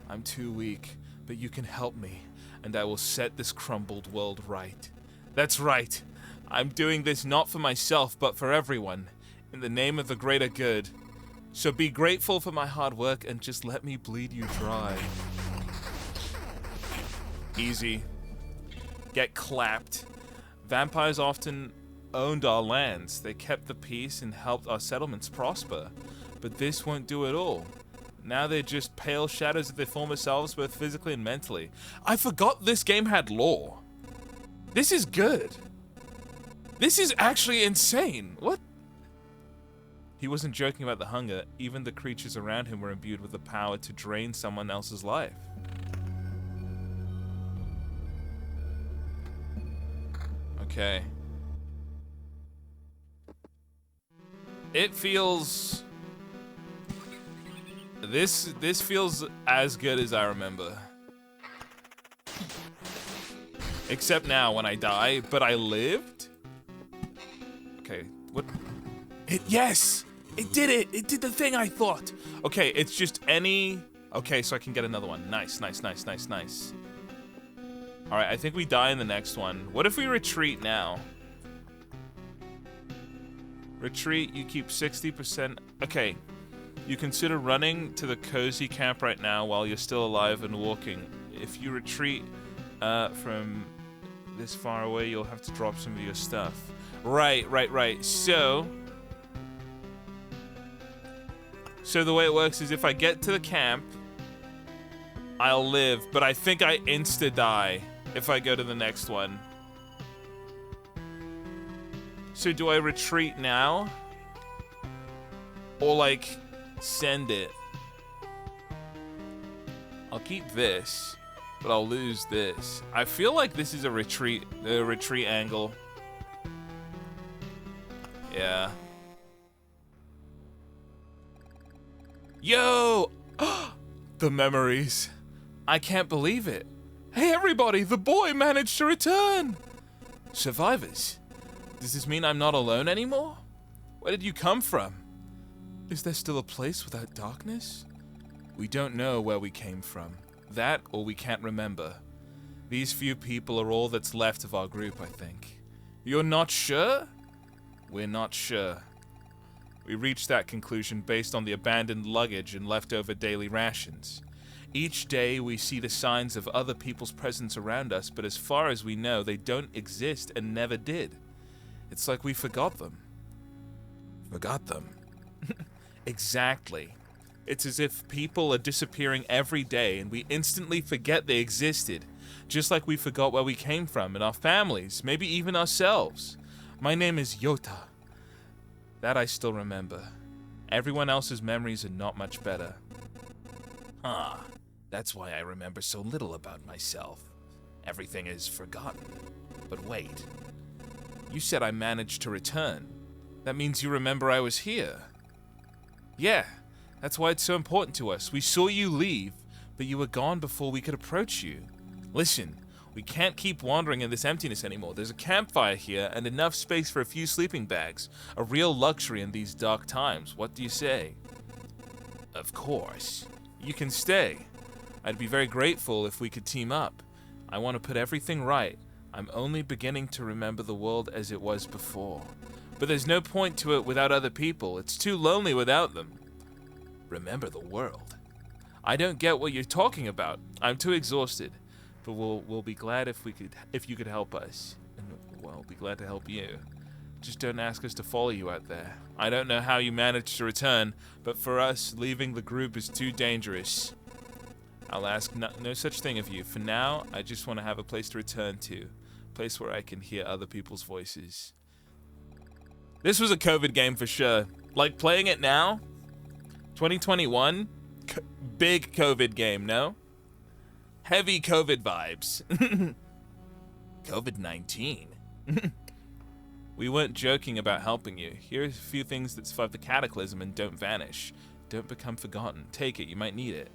I'm too weak, but you can help me, and I will set this crumbled world right. That's right. I'm doing this not for myself, but for everyone, in the name of the greater good. So be grateful for my hard work and just let me bleed you dry. Easy. Get clapped. Vampires often owned our lands. They kept the peace and helped our settlements prosper. But this won't do it all. Now they're just pale shadows of their former selves, both physically and mentally. I forgot this game had lore. This is good. This is actually insane. What? He wasn't joking about the hunger. Even the creatures around him were imbued with the power to drain someone else's life. Okay. It feels... This feels as good as I remember. Except now when I die, but I lived? Okay, what? Yes! It did it! It did the thing I thought! Okay, it's just any... Okay, so I can get another one. Nice, nice, nice, nice, nice. Alright, I think we die in the next one. What if we retreat now? Retreat, you keep 60%... Okay. You consider running to the cozy camp right now while you're still alive and walking. If you retreat from this far away, you'll have to drop some of your stuff. Right. So... So the way it works is if I get to the camp, I'll live, but I think I insta-die if I go to the next one. So do I retreat now? Or, like, send it? I'll keep this, but I'll lose this. I feel like this is a retreat angle. Yeah. Yo! The memories. I can't believe it. Hey everybody, the boy managed to return! Survivors. Does this mean I'm not alone anymore? Where did you come from? Is there still a place without darkness? We don't know where we came from. That or we can't remember. These few people are all that's left of our group, I think. You're not sure? We're not sure. We reached that conclusion based on the abandoned luggage and leftover daily rations. Each day we see the signs of other people's presence around us, but as far as we know, they don't exist and never did. It's like we forgot them. Forgot them? Exactly. It's as if people are disappearing every day and we instantly forget they existed, just like we forgot where we came from and our families, maybe even ourselves. My name is Yota. That I still remember. Everyone else's memories are not much better. Huh. That's why I remember so little about myself. Everything is forgotten. But wait. You said I managed to return. That means you remember I was here. Yeah, that's why it's so important to us. We saw you leave, but you were gone before we could approach you. Listen, we can't keep wandering in this emptiness anymore. There's a campfire here and enough space for a few sleeping bags. A real luxury in these dark times. What do you say? Of course. You can stay. I'd be very grateful if we could team up. I want to put everything right. I'm only beginning to remember the world as it was before. But there's no point to it without other people. It's too lonely without them. Remember the world? I don't get what you're talking about. I'm too exhausted. But we'll be glad if you could help us. And we'll be glad to help you. Just don't ask us to follow you out there. I don't know how you managed to return, but for us, leaving the group is too dangerous. I'll ask no such thing of you. For now, I just want to have a place to return to. A place where I can hear other people's voices. This was a COVID game for sure. Like, playing it now, 2021, big COVID game, no? Heavy COVID vibes. COVID-19. We weren't joking about helping you. Here's a few things that survive the cataclysm and don't vanish. Don't become forgotten. Take it, you might need it.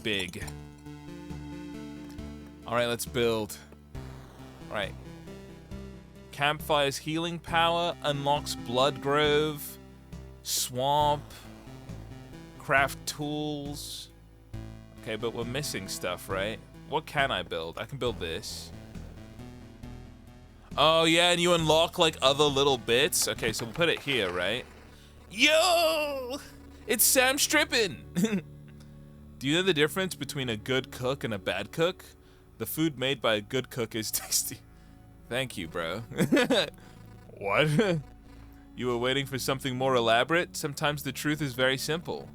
Big. Alright, let's build. Alright. Campfire's healing power unlocks Blood Grove, Swamp, craft tools. Okay, but we're missing stuff, right? What can I build? I can build this. Oh, yeah, and you unlock, like, other little bits? Okay, so we'll put it here, right? Yo! It's Sam Strippin! Do you know the difference between a good cook and a bad cook? The food made by a good cook is tasty. Thank you, bro. What? You were waiting for something more elaborate? Sometimes the truth is very simple.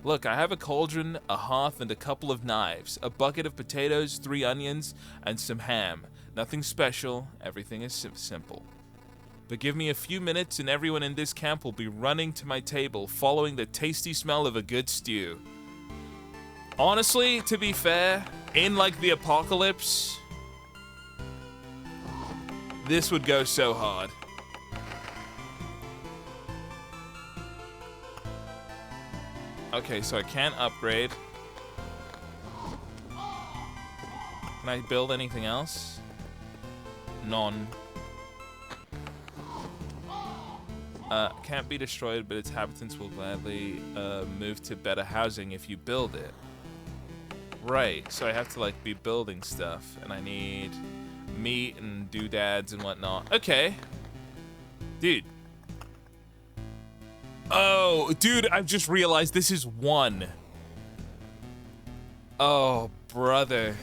Look, I have a cauldron, a hearth, and a couple of knives, a bucket of potatoes, 3 onions, and some ham. Nothing special, everything is simple. But give me a few minutes and everyone in this camp will be running to my table, following the tasty smell of a good stew. Honestly, to be fair, in like the apocalypse, this would go so hard. Okay, so I can't upgrade. Can I build anything else? None. Can't be destroyed, but its inhabitants will gladly move to better housing if you build it. Right, so I have to like be building stuff, and I need meat and doodads and whatnot. Okay. Dude. Oh, dude, I've just realized this is 1. Oh, brother.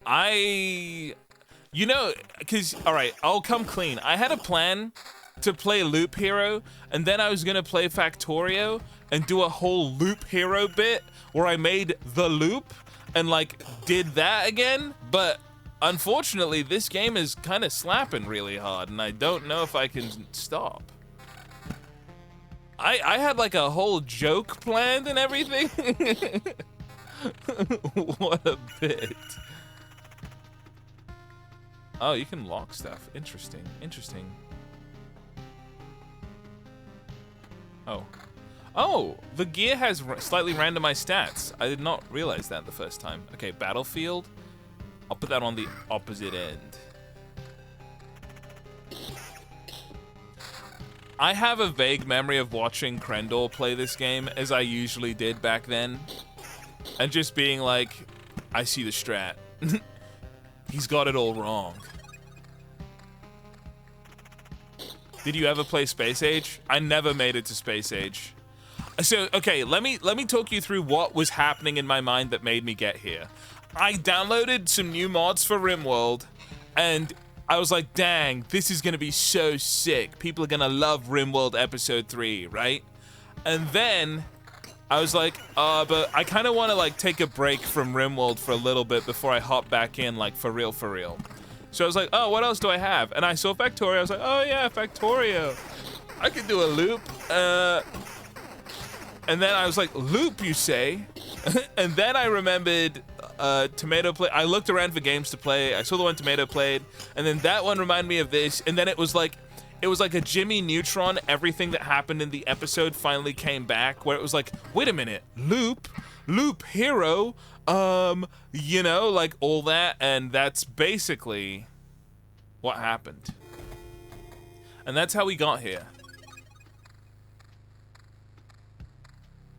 You know, because, all right, I'll come clean. I had a plan to play Loop Hero, and then I was gonna play Factorio and do a whole Loop Hero bit where I made the loop and like did that again, but unfortunately this game is kind of slapping really hard and I don't know if I can stop. I had like a whole joke planned and everything. What a bit. Oh, you can lock stuff. Interesting. Interesting. Oh. Oh, the gear has slightly randomized stats. I did not realize that the first time. Okay, Battlefield. I'll put that on the opposite end. I have a vague memory of watching Krendor play this game, as I usually did back then. And just being like, I see the strat. He's got it all wrong. Did you ever play Space Age? I never made it to Space Age. So, okay, let me talk you through what was happening in my mind that made me get here. I downloaded some new mods for RimWorld, and I was like, dang, this is gonna be so sick. People are gonna love RimWorld Episode 3, right? And then I was like, but I kind of want to like take a break from RimWorld for a little bit before I hop back in, like for real, for real. So I was like, oh, what else do I have? And I saw Factorio. I was like, oh yeah, Factorio. I could do a loop. And then I was like, loop, you say? And then I remembered Tomato play. I looked around for games to play. I saw the one Tomato played, and then that one reminded me of this. And then it was like a Jimmy Neutron. Everything that happened in the episode finally came back, where it was like, wait a minute, Loop Hero, you know, like all that, and that's basically what happened. And that's how we got here.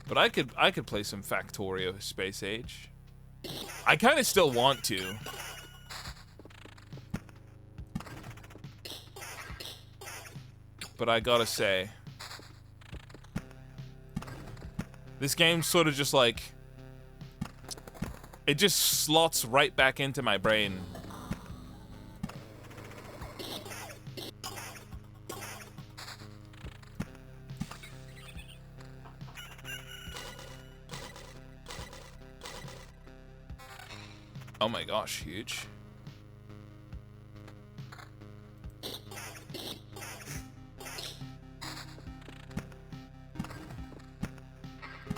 But I could play some Factorio Space Age. I kind of still want to. But I gotta say, this game sort of just like, it just slots right back into my brain. Oh my gosh, huge.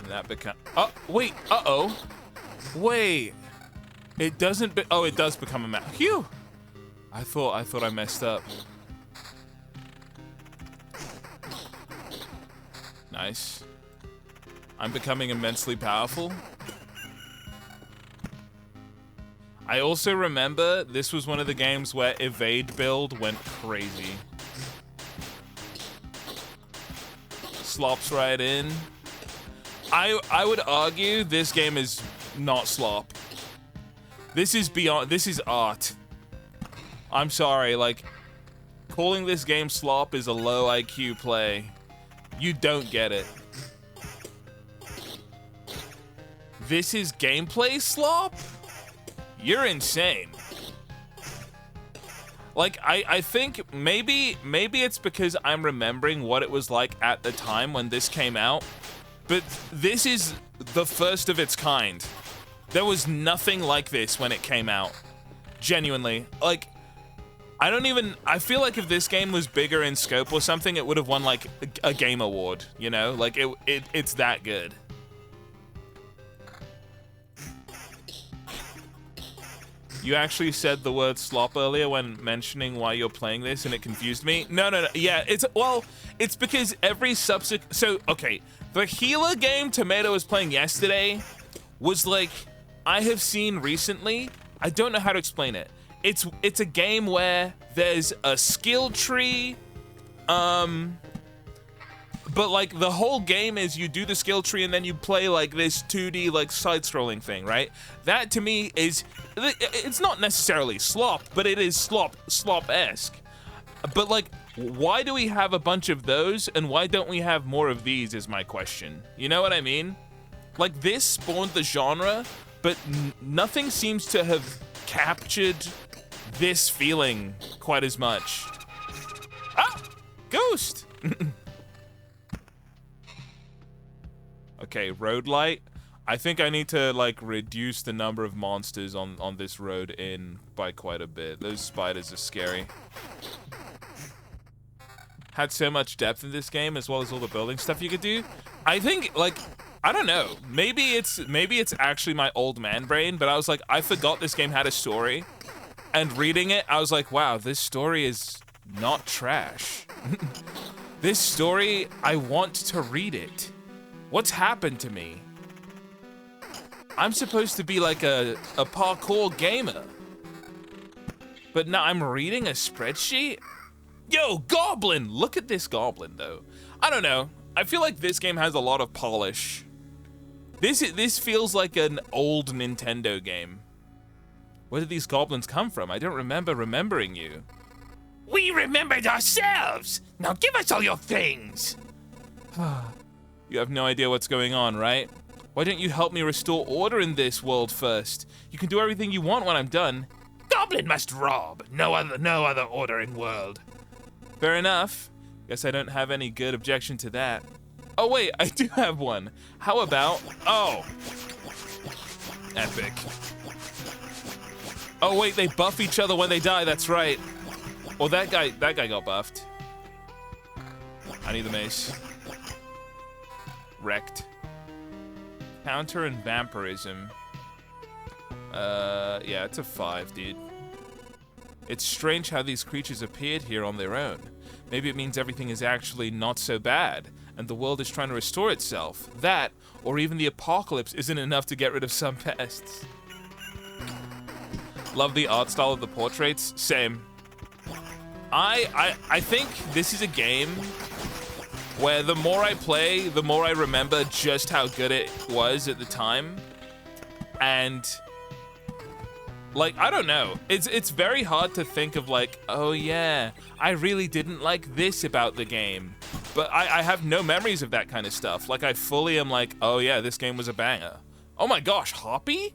That become. Oh wait. Uh-oh. Wait. It doesn't. Oh, it does become a map. Phew. I thought I messed up. Nice. I'm becoming immensely powerful. I also remember this was one of the games where evade build went crazy. Slops right in. I would argue this game is not slop. This is beyond, this is art. I'm sorry, like, calling this game slop is a low IQ play. You don't get it. This is gameplay slop? You're insane. Like, I think maybe it's because I'm remembering what it was like at the time when this came out, but this is the first of its kind. There was nothing like this when it came out. Genuinely. Like, I feel like if this game was bigger in scope or something, it would have won, like, a game award, you know? Like, it's that good. You actually said the word slop earlier when mentioning why you're playing this, and it confused me. No. Yeah, it's because every subsequent... So, okay, the healer game Tomato was playing yesterday was like, I have seen recently, I don't know how to explain it. It's a game where there's a skill tree, but like the whole game is you do the skill tree and then you play like this 2D like side-scrolling thing, right? That to me is, it's not necessarily slop, but it is slop-esque. But like, why do we have a bunch of those and why don't we have more of these is my question. You know what I mean? Like, this spawned the genre, but nothing seems to have captured this feeling quite as much. Ah! Ghost! Okay, road light. I think I need to, like, reduce the number of monsters on this road in by quite a bit. Those spiders are scary. Had so much depth in this game, as well as all the building stuff you could do. I think, like, I don't know. Maybe it's actually my old man brain, but I was like, I forgot this game had a story. And reading it, I was like, wow, this story is not trash. This story, I want to read it. What's happened to me? I'm supposed to be like a parkour gamer. But now I'm reading a spreadsheet? Yo, Goblin! Look at this Goblin, though. I don't know. I feel like this game has a lot of polish. This feels like an old Nintendo game. Where did these goblins come from? I don't remember remembering you. We remembered ourselves! Now give us all your things! You have no idea what's going on, right? Why don't you help me restore order in this world first? You can do everything you want when I'm done. Goblin must rob. No other order in world. Fair enough. Guess I don't have any good objection to that. Oh wait, I do have one. How about... Oh. Epic. Oh wait, they buff each other when they die, that's right. Well, that guy got buffed. I need the mace. Wrecked. Counter and vampirism. Yeah, it's a 5, dude. It's strange how these creatures appeared here on their own. Maybe it means everything is actually not so bad, and the world is trying to restore itself. That, or even the apocalypse, isn't enough to get rid of some pests. Love the art style of the portraits. Same. I think this is a game where the more I play, the more I remember just how good it was at the time. And like, I don't know. It's very hard to think of like, oh yeah, I really didn't like this about the game. But I have no memories of that kind of stuff. Like, I fully am like, oh yeah, this game was a banger. Oh my gosh, Hoppy?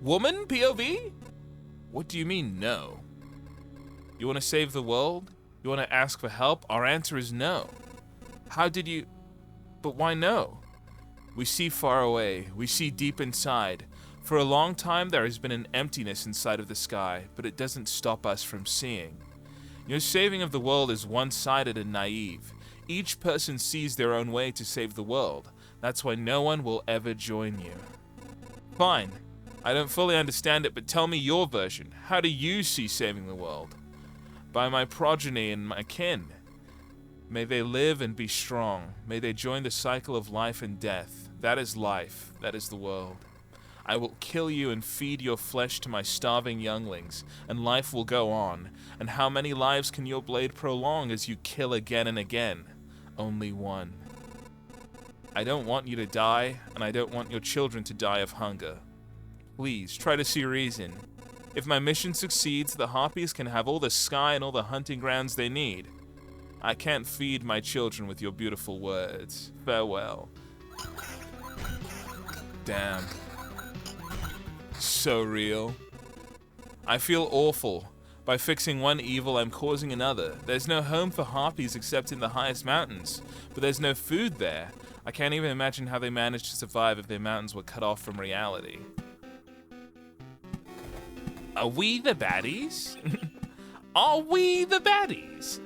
Woman POV? What do you mean, no? You want to save the world? You want to ask for help? Our answer is no. How did you... But why no? We see far away. We see deep inside. For a long time, there has been an emptiness inside of the sky, but it doesn't stop us from seeing. Your saving of the world is one-sided and naive. Each person sees their own way to save the world. That's why no one will ever join you. Fine. I don't fully understand it, but tell me your version. How do you see saving the world? By my progeny and my kin. May they live and be strong. May they join the cycle of life and death. That is life. That is the world. I will kill you and feed your flesh to my starving younglings, and life will go on. And how many lives can your blade prolong as you kill again and again? Only one. I don't want you to die, and I don't want your children to die of hunger. Please, try to see reason. If my mission succeeds, the Harpies can have all the sky and all the hunting grounds they need. I can't feed my children with your beautiful words. Farewell. Damn. So real. I feel awful. By fixing one evil, I'm causing another. There's no home for Harpies except in the highest mountains, but there's no food there. I can't even imagine how they managed to survive if their mountains were cut off from reality. Are we the baddies? Are we the baddies?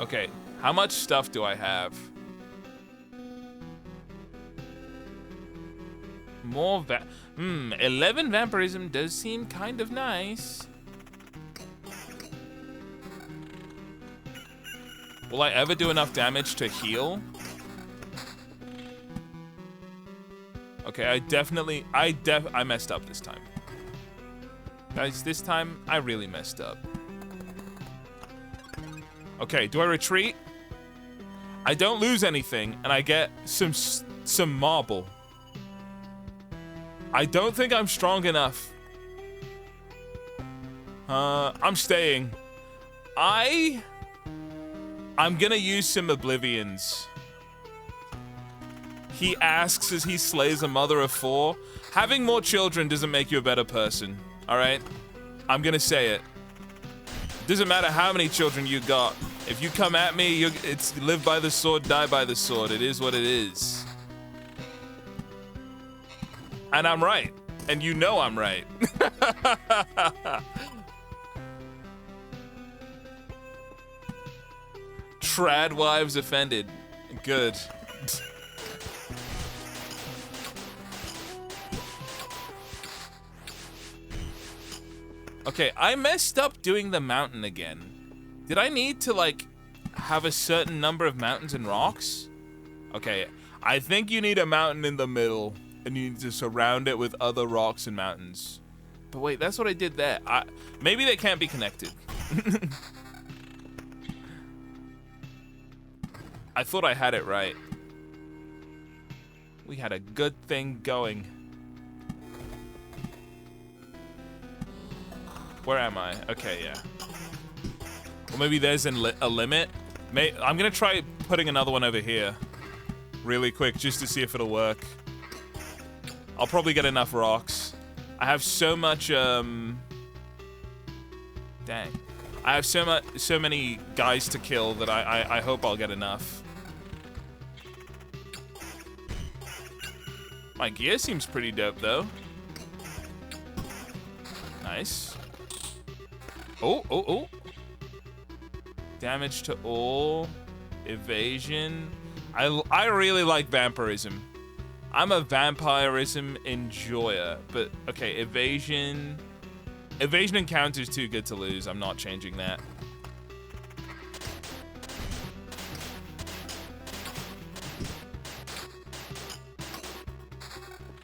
Okay, how much stuff do I have? More 11 vampirism does seem kind of nice. Will I ever do enough damage to heal? Okay, I messed up this time. Guys, this time, I really messed up. Okay, do I retreat? I don't lose anything, and I get some marble. I don't think I'm strong enough. I'm staying. I'm gonna use some Oblivions. He asks as he slays a mother of 4. Having more children doesn't make you a better person, alright? I'm gonna say it. Doesn't matter how many children you got. If you come at me, it's live by the sword, die by the sword. It is what it is. And I'm right. And you know I'm right. Trad wives offended. Good. Okay, I messed up doing the mountain again. Did I need to, like, have a certain number of mountains and rocks? Okay, I think you need a mountain in the middle, and you need to surround it with other rocks and mountains. But wait, that's what I did there. Maybe they can't be connected. I thought I had it right. We had a good thing going. Where am I? Okay, yeah. Well, maybe there's a limit. I'm gonna try putting another one over here really quick just to see if it'll work. I'll probably get enough rocks. I have so much, dang. I have so many guys to kill that I hope I'll get enough. My gear seems pretty dope, though. Nice. Oh. Damage to all. Evasion. I really like vampirism. I'm a vampirism enjoyer, but okay, evasion. Evasion encounter is too good to lose. I'm not changing that.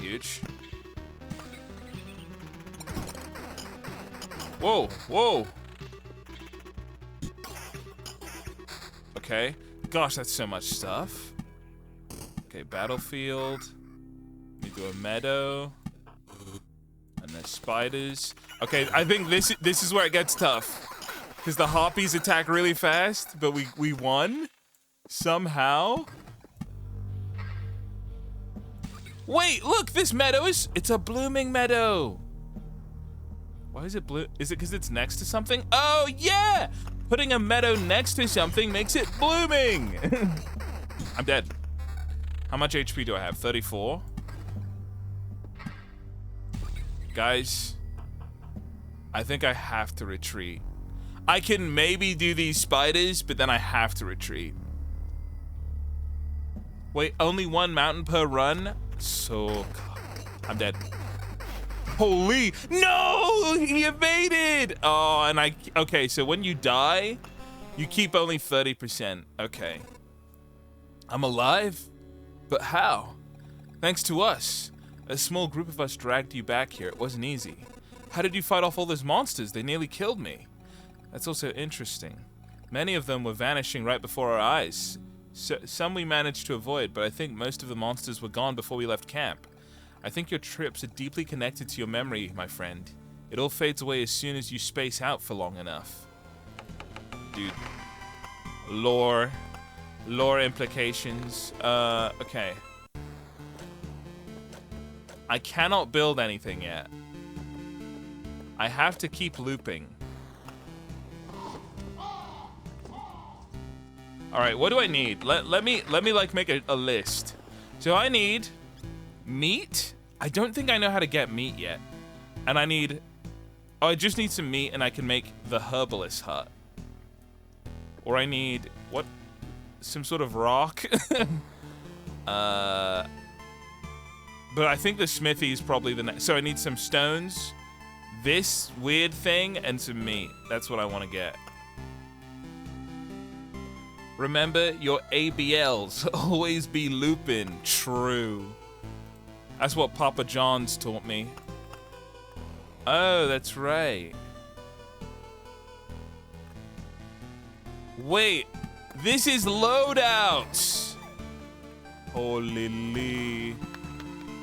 Huge. Whoa, whoa. Okay. Gosh, that's so much stuff. Okay, battlefield. We do a meadow. And there's spiders. Okay, I think this is where it gets tough. Because the harpies attack really fast, but we won? Somehow? Wait, look, this meadow it's a blooming meadow. Why is it blue? Is it because it's next to something? Oh, yeah! Putting a meadow next to something makes it blooming. I'm dead. How much HP do I have? 34? Guys, I think I have to retreat. I can maybe do these spiders, but then I have to retreat. Wait, only one mountain per run? So, I'm dead. Holy, no, he evaded. Oh, and okay, so when you die, you keep only 30%. Okay. I'm alive? But how? Thanks to us. A small group of us dragged you back here. It wasn't easy. How did you fight off all those monsters? They nearly killed me. That's also interesting. Many of them were vanishing right before our eyes. Some we managed to avoid, but I think most of the monsters were gone before we left camp. I think your trips are deeply connected to your memory, my friend. It all fades away as soon as you space out for long enough. Dude. Lore implications. Okay. I cannot build anything yet. I have to keep looping. All right, what do I need? Let me like make a list. So I need meat. I don't think I know how to get meat yet. And I need, oh, I just need some meat and I can make the herbalist hut. Or I need, what? Some sort of rock? But I think the smithy is probably the next. So I need some stones, this weird thing, and some meat. That's what I want to get. Remember, your ABLs always be looping. True. That's what Papa John's taught me. Oh, that's right. Wait, this is loadouts. Holy lee.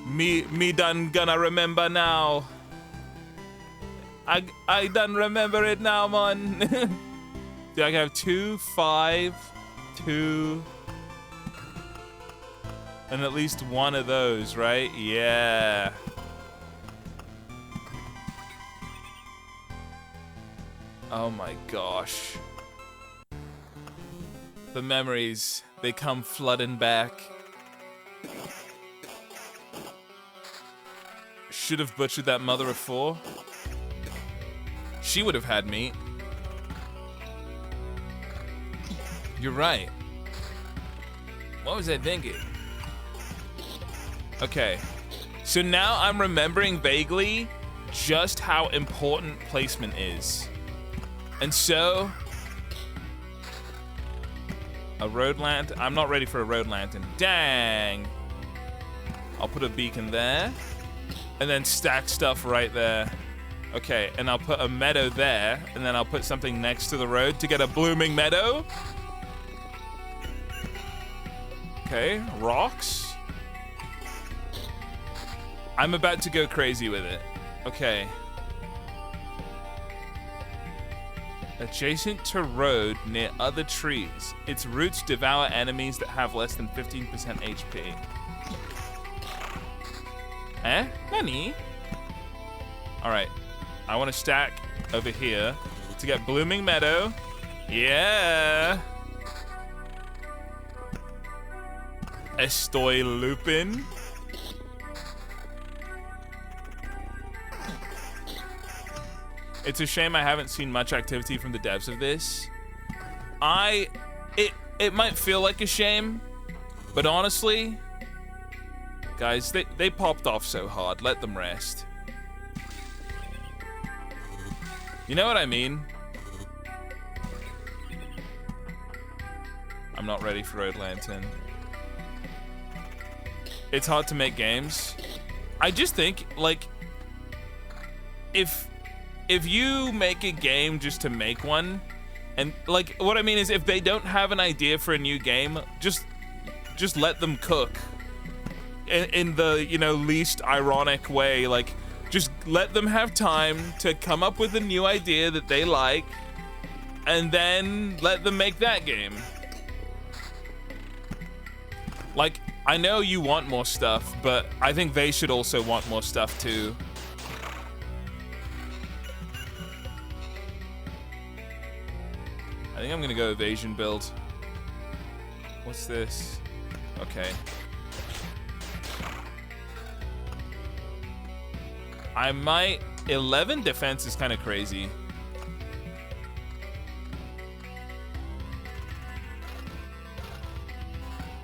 Me done gonna remember now. I done remember it now, man. Do I have 2, 5, 2, and at least one of those, right? Yeah. Oh my gosh. The memories, they come flooding back. Should have butchered that mother of four. She would have had meat. You're right. What was I thinking? Okay. So now I'm remembering vaguely just how important placement is. And so... a road lantern? I'm not ready for a road lantern. Dang! I'll put a beacon there. And then stack stuff right there. Okay, and I'll put a meadow there. And then I'll put something next to the road to get a blooming meadow. Okay, rocks. I'm about to go crazy with it. Okay. Adjacent to road near other trees. Its roots devour enemies that have less than 15% HP. Eh? Nani? Alright. I want to stack over here to get blooming meadow. Yeah! Estoy looping. It's a shame I haven't seen much activity from the devs of this. It might feel like a shame, but honestly, guys, they popped off so hard. Let them rest. You know what I mean? I'm not ready for Road Lantern. It's hard to make games. I just think, like, if you make a game just to make one, and like what I mean is if they don't have an idea for a new game, just let them cook. In the, you know, least ironic way, like just let them have time to come up with a new idea that they like, and then let them make that game. Like, I know you want more stuff, but I think they should also want more stuff too. I think I'm gonna go evasion build. What's this? Okay. I might... 11 defense is kind of crazy.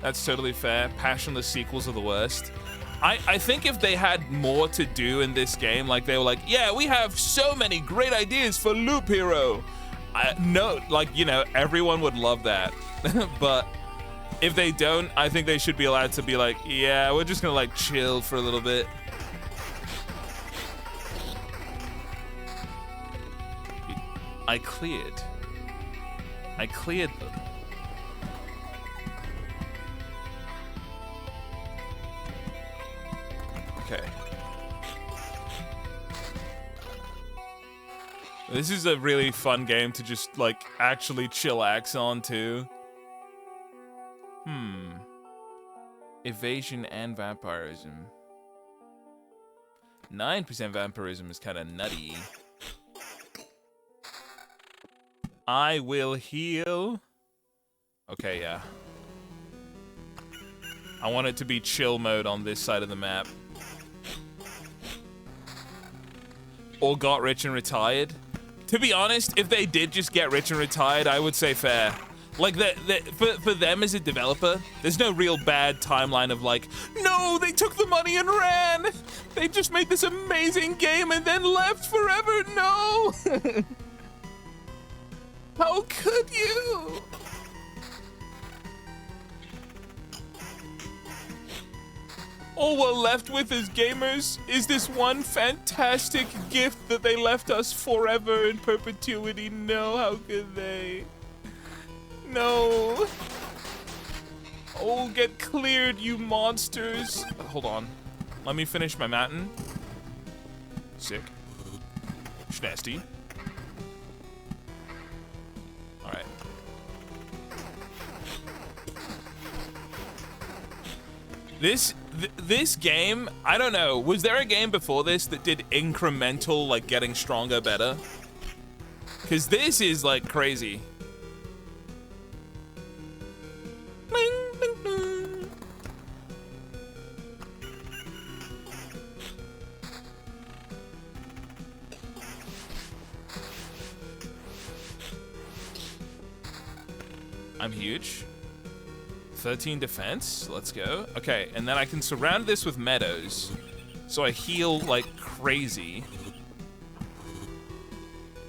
That's totally fair. Passionless sequels are the worst. I think if they had more to do in this game, like they were like, yeah, we have so many great ideas for Loop Hero. No, like, you know, everyone would love that. But if they don't, I think they should be allowed to be like, yeah, we're just gonna like chill for a little bit. I cleared them. Okay. This is a really fun game to just, like, actually chillax on, too. Evasion and vampirism. 9% vampirism is kind of nutty. I will heal. Okay, yeah. I want it to be chill mode on this side of the map. Or got rich and retired. To be honest, if they did just get rich and retired, I would say fair. Like, for them as a developer, there's no real bad timeline of like, no, they took the money and ran! They just made this amazing game and then left forever, no! How could you? All we're left with as gamers is this one fantastic gift that they left us forever in perpetuity. No, how could they? No. Oh, get cleared, you monsters. Hold on. Let me finish my mountain. Sick. Schnasty. Alright. This game, I don't know, was there a game before this that did incremental, like, getting stronger better? Because this is like crazy. Bling, bling, bling. I'm huge. 13 defense. Let's go. Okay, and then I can surround this with meadows. So I heal like crazy.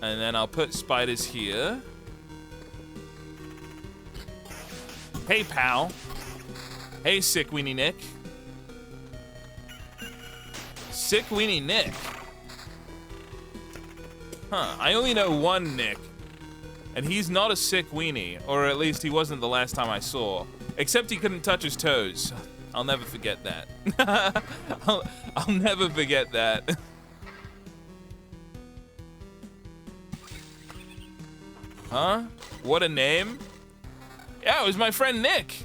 And then I'll put spiders here. Hey, pal. Hey, Sick Weenie Nick. Sick Weenie Nick. Huh, I only know one Nick. And he's not a sick weenie, or at least he wasn't the last time I saw. Except he couldn't touch his toes. I'll never forget that. I'll never forget that. Huh? What a name? Yeah, it was my friend Nick.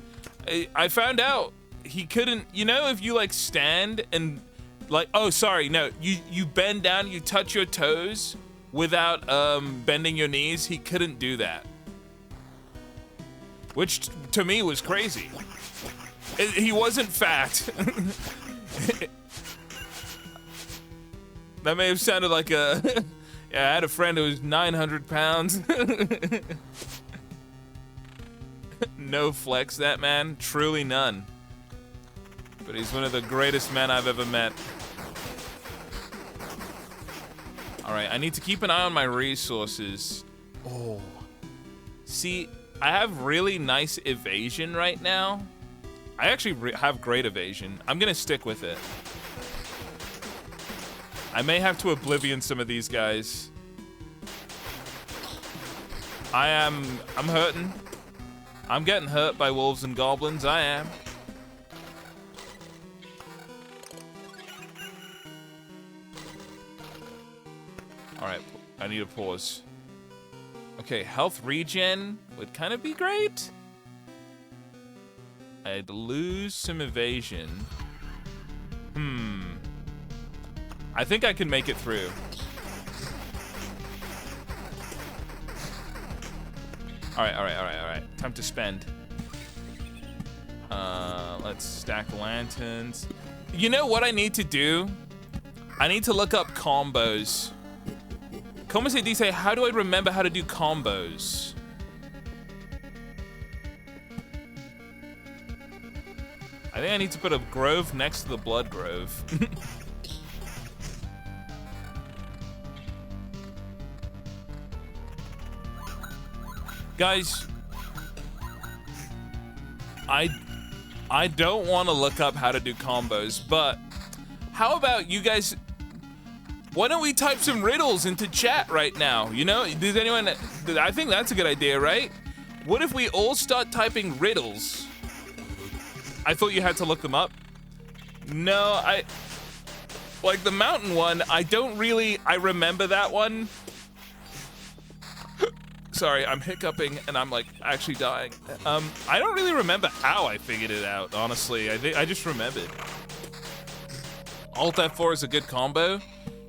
I found out he couldn't, you know, if you like stand and like, oh, sorry, no, you bend down, you touch your toes without bending your knees. He couldn't do that. Which to me was crazy. He wasn't fat. That may have sounded like a, yeah, I had a friend who was 900 pounds. No flex, that man, truly none. But he's one of the greatest men I've ever met. All right, I need to keep an eye on my resources. Oh, see, I have really nice evasion right now. I actually have great evasion. I'm gonna stick with it. I may have to oblivion some of these guys. I'm hurting. I'm getting hurt by wolves and goblins, I am. All right, I need a pause. Okay, health regen would kind of be great. I'd lose some evasion. I think I can make it through. All right. Time to spend. Let's stack lanterns. You know what I need to do? I need to look up combos. Como se dice, how do I remember how to do combos? I think I need to put a grove next to the blood grove. Guys, I don't want to look up how to do combos, but how about you guys, why don't we type some riddles into chat right now? You know, does anyone, I think that's a good idea, right? What if we all start typing riddles? I thought you had to look them up. No, like the mountain one, I remember that one. Sorry, I'm hiccuping and I'm like actually dying. I don't really remember how I figured it out, honestly. I just remembered. Alt F4 is a good combo.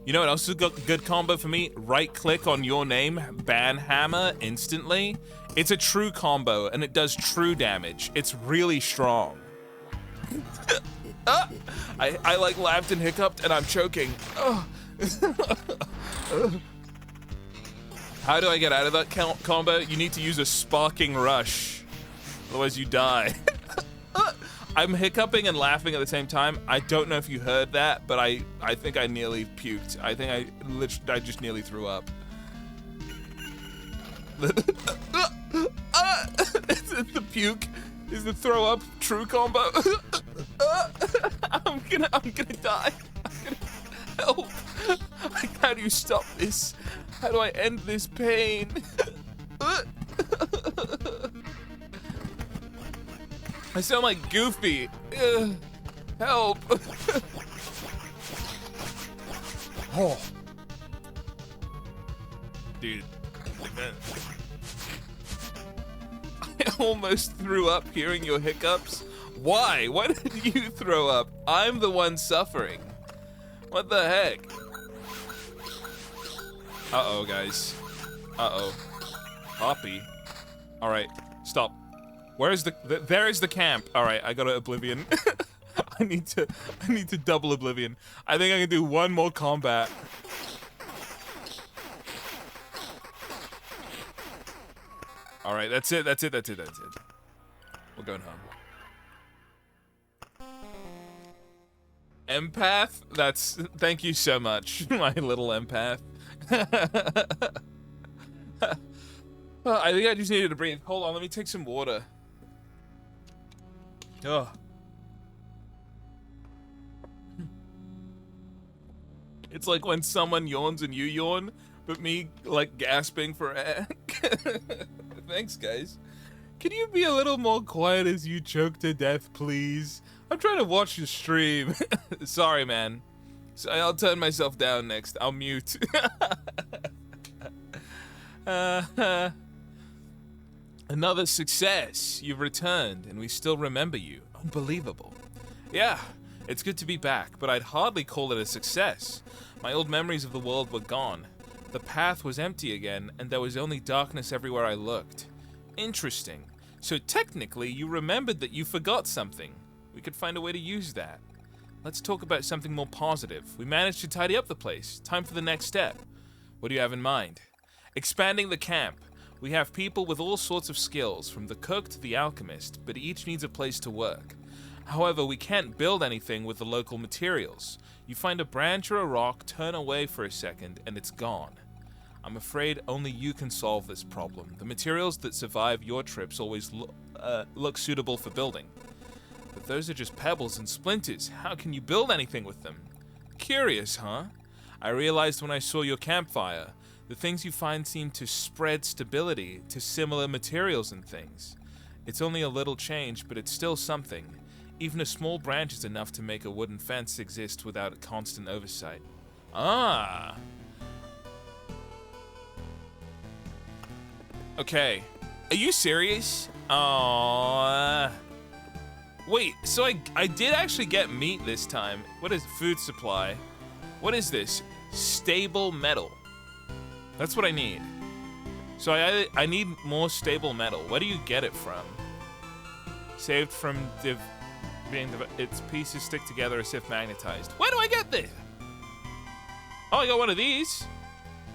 You know what else is a good combo for me? Right click on your name, ban hammer instantly. It's a true combo and it does true damage. It's really strong. I like laughed and hiccuped and I'm choking. How do I get out of that combo? You need to use a sparking rush. Otherwise you die. I'm hiccuping and laughing at the same time. I don't know if you heard that, but I think I nearly puked. I think I just nearly threw up. The puke is the throw up true combo. I'm gonna die. Help. How do you stop this? How do I end this pain? I sound like Goofy. Help. Oh. Dude. I almost threw up hearing your hiccups. Why? Why did you throw up? I'm the one suffering. What the heck? Uh-oh, guys. Uh-oh. Poppy. All right, stop. Where's there is the camp. All right, I got to Oblivion. I need to double Oblivion. I think I can do one more combat. All right, that's it. We're going home. Empath? Thank you so much, my little empath. I think I just needed to breathe. Hold on, let me take some water. Ugh. It's like when someone yawns and you yawn, but me, like, gasping for air. Thanks, guys. Can you be a little more quiet as you choke to death, please? I'm trying to watch the stream. Sorry, man. So I'll turn myself down next. I'll mute. Another success. You've returned, and we still remember you. Unbelievable. Yeah, it's good to be back, but I'd hardly call it a success. My old memories of the world were gone. The path was empty again, and there was only darkness everywhere I looked. Interesting. So technically, you remembered that you forgot something. We could find a way to use that. Let's talk about something more positive. We managed to tidy up the place. Time for the next step. What do you have in mind? Expanding the camp. We have people with all sorts of skills, from the cook to the alchemist, but each needs a place to work. However, we can't build anything with the local materials. You find a branch or a rock, turn away for a second, and it's gone. I'm afraid only you can solve this problem. The materials that survive your trips always look suitable for building. But those are just pebbles and splinters. How can you build anything with them? Curious, huh? I realized when I saw your campfire, the things you find seem to spread stability to similar materials and things. It's only a little change, but it's still something. Even a small branch is enough to make a wooden fence exist without constant oversight. Ah! Okay. Are you serious? Aww. Wait, so I did actually get meat this time. What is food supply? What is this? Stable metal. That's what I need. So I need more stable metal. Where do you get it from? Saved from its pieces stick together as if magnetized. Where do I get this? Oh, I got one of these.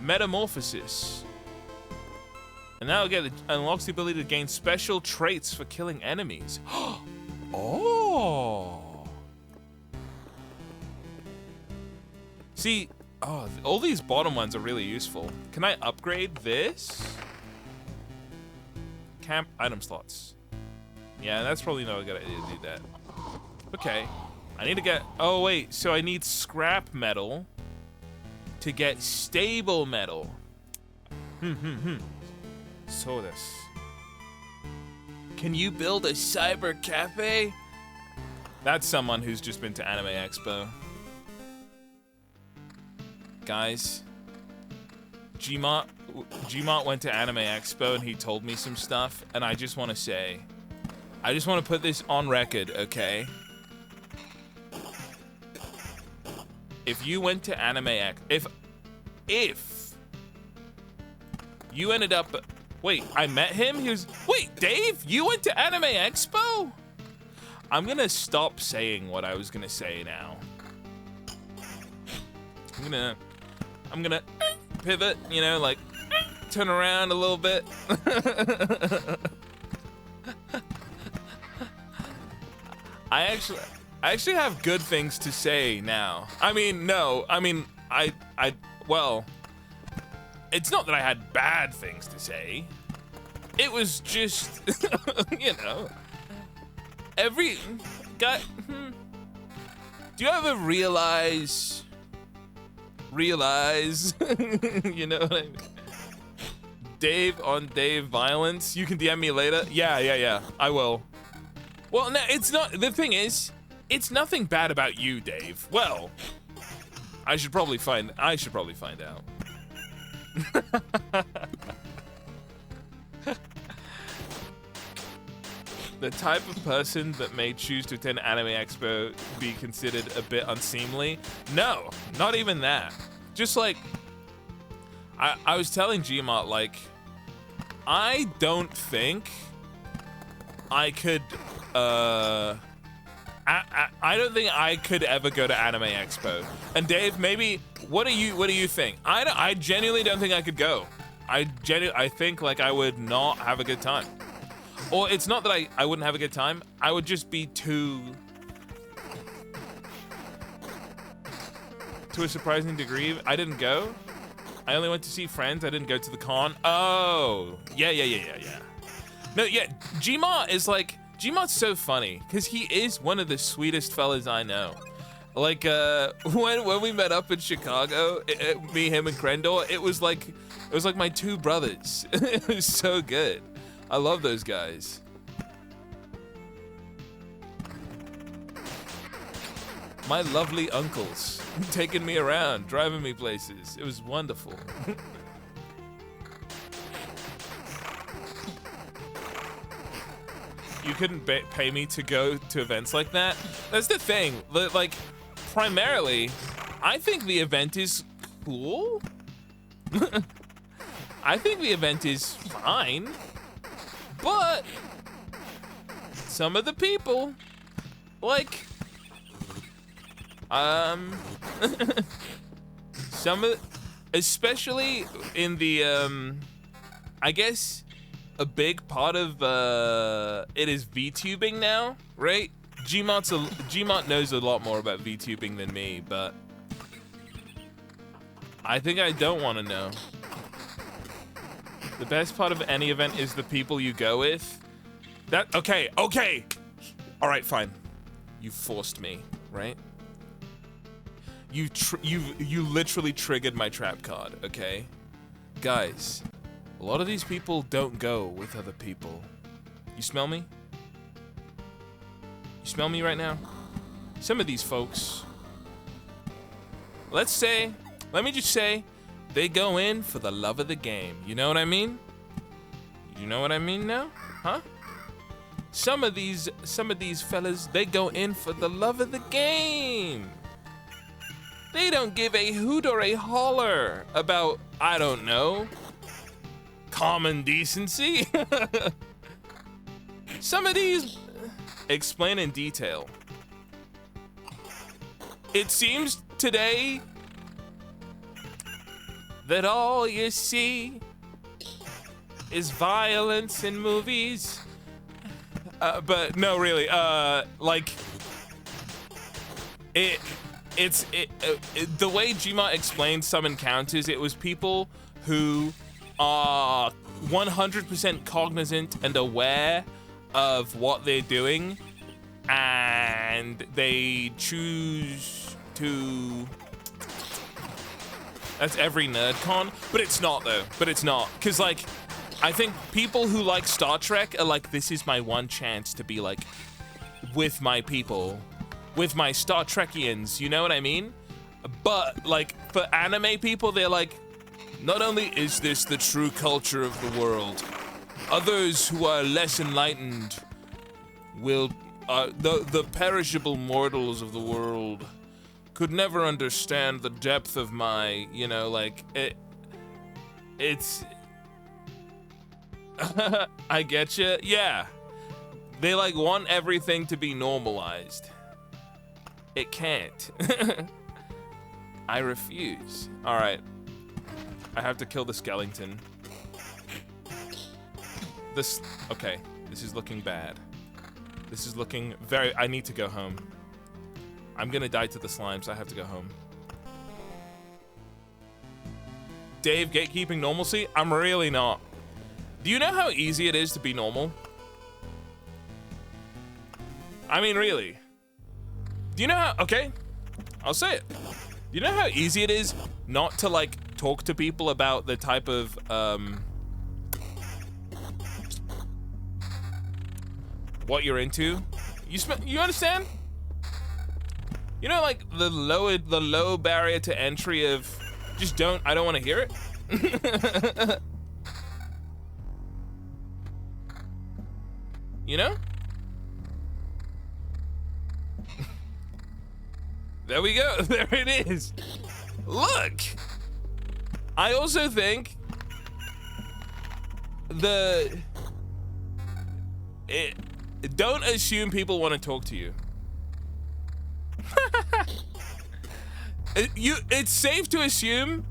Metamorphosis. And now unlocks the ability to gain special traits for killing enemies. Oh. See, all these bottom ones are really useful. Can I upgrade this? Camp item slots. Yeah, that's probably not a good idea to do that. Okay. I need to get... Oh, wait. So I need scrap metal to get stable metal. So this. Can you build a cyber cafe? That's someone who's just been to Anime Expo. Guys, Gmont went to Anime Expo and he told me some stuff, and I just want to say, I just want to put this on record, okay? If you went to Anime Expo, if you ended up, wait, I met him? He was, wait, Dave, you went to Anime Expo? I'm gonna stop saying what I was gonna say now. I'm gonna pivot, you know, like turn around a little bit. I actually have good things to say now. I mean, no, I mean, well, it's not that I had bad things to say. It was just, you know, every guy. Do you ever realize, you know what I mean? Dave on Dave violence. You can DM me later. Yeah, I will. Well, no, it's not. The thing is, it's nothing bad about you, Dave. Well, I should probably find out. The type of person that may choose to attend Anime Expo be considered a bit unseemly? No, not even that. Just like, I was telling Gmart, like, I don't think I could, I don't think I could ever go to Anime Expo. And Dave, maybe, what do you think? I genuinely don't think I could go. I think, like, I would not have a good time. Or it's not that I wouldn't have a good time, I would just be too... To a surprising degree, I didn't go. I only went to see friends, I didn't go to the con. Oh, yeah. No, yeah, Gmart's so funny, because he is one of the sweetest fellas I know. Like, when we met up in Chicago, me, him, and Krendor, it was like my two brothers. It was so good. I love those guys. My lovely uncles taking me around, driving me places. It was wonderful. You couldn't pay me to go to events like that? That's the thing. Like, primarily, I think the event is cool. I think the event is fine. But some of the people, like, especially in the, I guess a big part of it is VTubing now, right? Gmart knows a lot more about VTubing than me, but I think I don't want to know. The best part of any event is the people you go with. Okay. All right, fine. You forced me, right? You literally triggered my trap card, okay? Guys, a lot of these people don't go with other people. You smell me? You smell me right now? Some of these folks, let me just say, they go in for the love of the game. You know what I mean? You know what I mean now? Huh? Some of these fellas, they go in for the love of the game. They don't give a hoot or a holler about, I don't know, common decency. Some of these explain in detail. It seems today that all you see is violence in movies. But no, really, like, the way Gmart explained some encounters, it was people who are 100% cognizant and aware of what they're doing, and they choose to... That's every NerdCon, but it's not though. Because, like, I think people who like Star Trek are like, this is my one chance to be, like, with my people, with my Star Trekians, you know what I mean? But, like, for anime people, they're like, not only is this the true culture of the world, others who are less enlightened will, the perishable mortals of the world could never understand the depth of my, you know, like, it's... I get you. Yeah. They, like, want everything to be normalized. It can't. I refuse. Alright. I have to kill the skeleton. Okay. This is looking bad. This is looking very... I need to go home. I'm gonna die to the slime, so I have to go home. Dave, gatekeeping normalcy? I'm really not. Do you know how easy it is to be normal? I mean, really. Do you know how... Okay, I'll say it. Do you know how easy it is not to, like, talk to people about the type of, what you're into? You understand? You know, like, the low barrier to entry of just I don't want to hear it. You know? There we go. There it is. Look. I also think don't assume people want to talk to you. It's safe to assume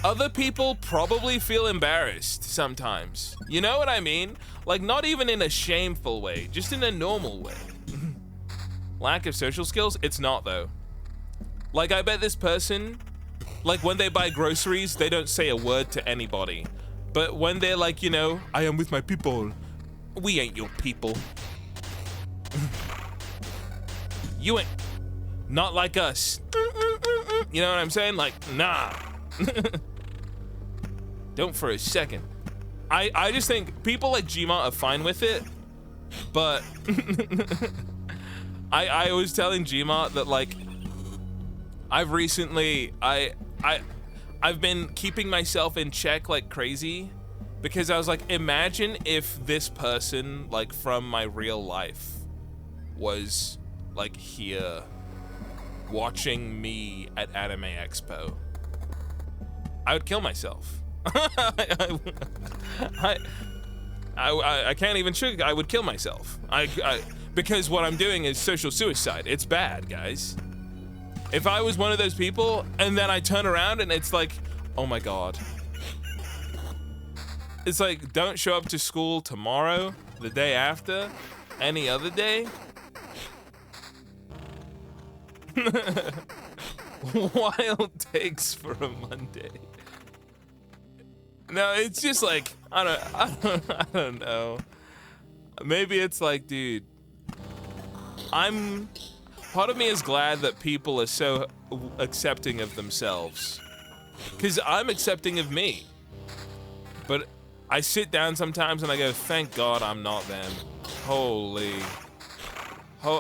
other people probably feel embarrassed sometimes. You know what I mean? Like, not even in a shameful way, just in a normal way. Lack of social skills? It's not, though. Like, I bet this person, like, when they buy groceries, they don't say a word to anybody. But when they're like, you know, I am with my people, we ain't your people. You ain't, not like us. You know what I'm saying? Like, nah. Don't for a second. I just think people like Gmart are fine with it, but I was telling Gmart that, like, I've recently I've been keeping myself in check like crazy, because I was like, imagine if this person, like, from my real life was like here watching me at Anime Expo. I would kill myself. I can't even sugar. I would kill myself. Because what I'm doing is social suicide. It's bad, guys. If I was one of those people and then I turn around and it's like, oh my God. It's like, don't show up to school tomorrow, the day after, any other day. Wild takes for a Monday. No, it's just like, I don't know. Maybe it's like, dude, part of me is glad that people are so accepting of themselves, because I'm accepting of me. But I sit down sometimes and I go, thank God I'm not them. Holy,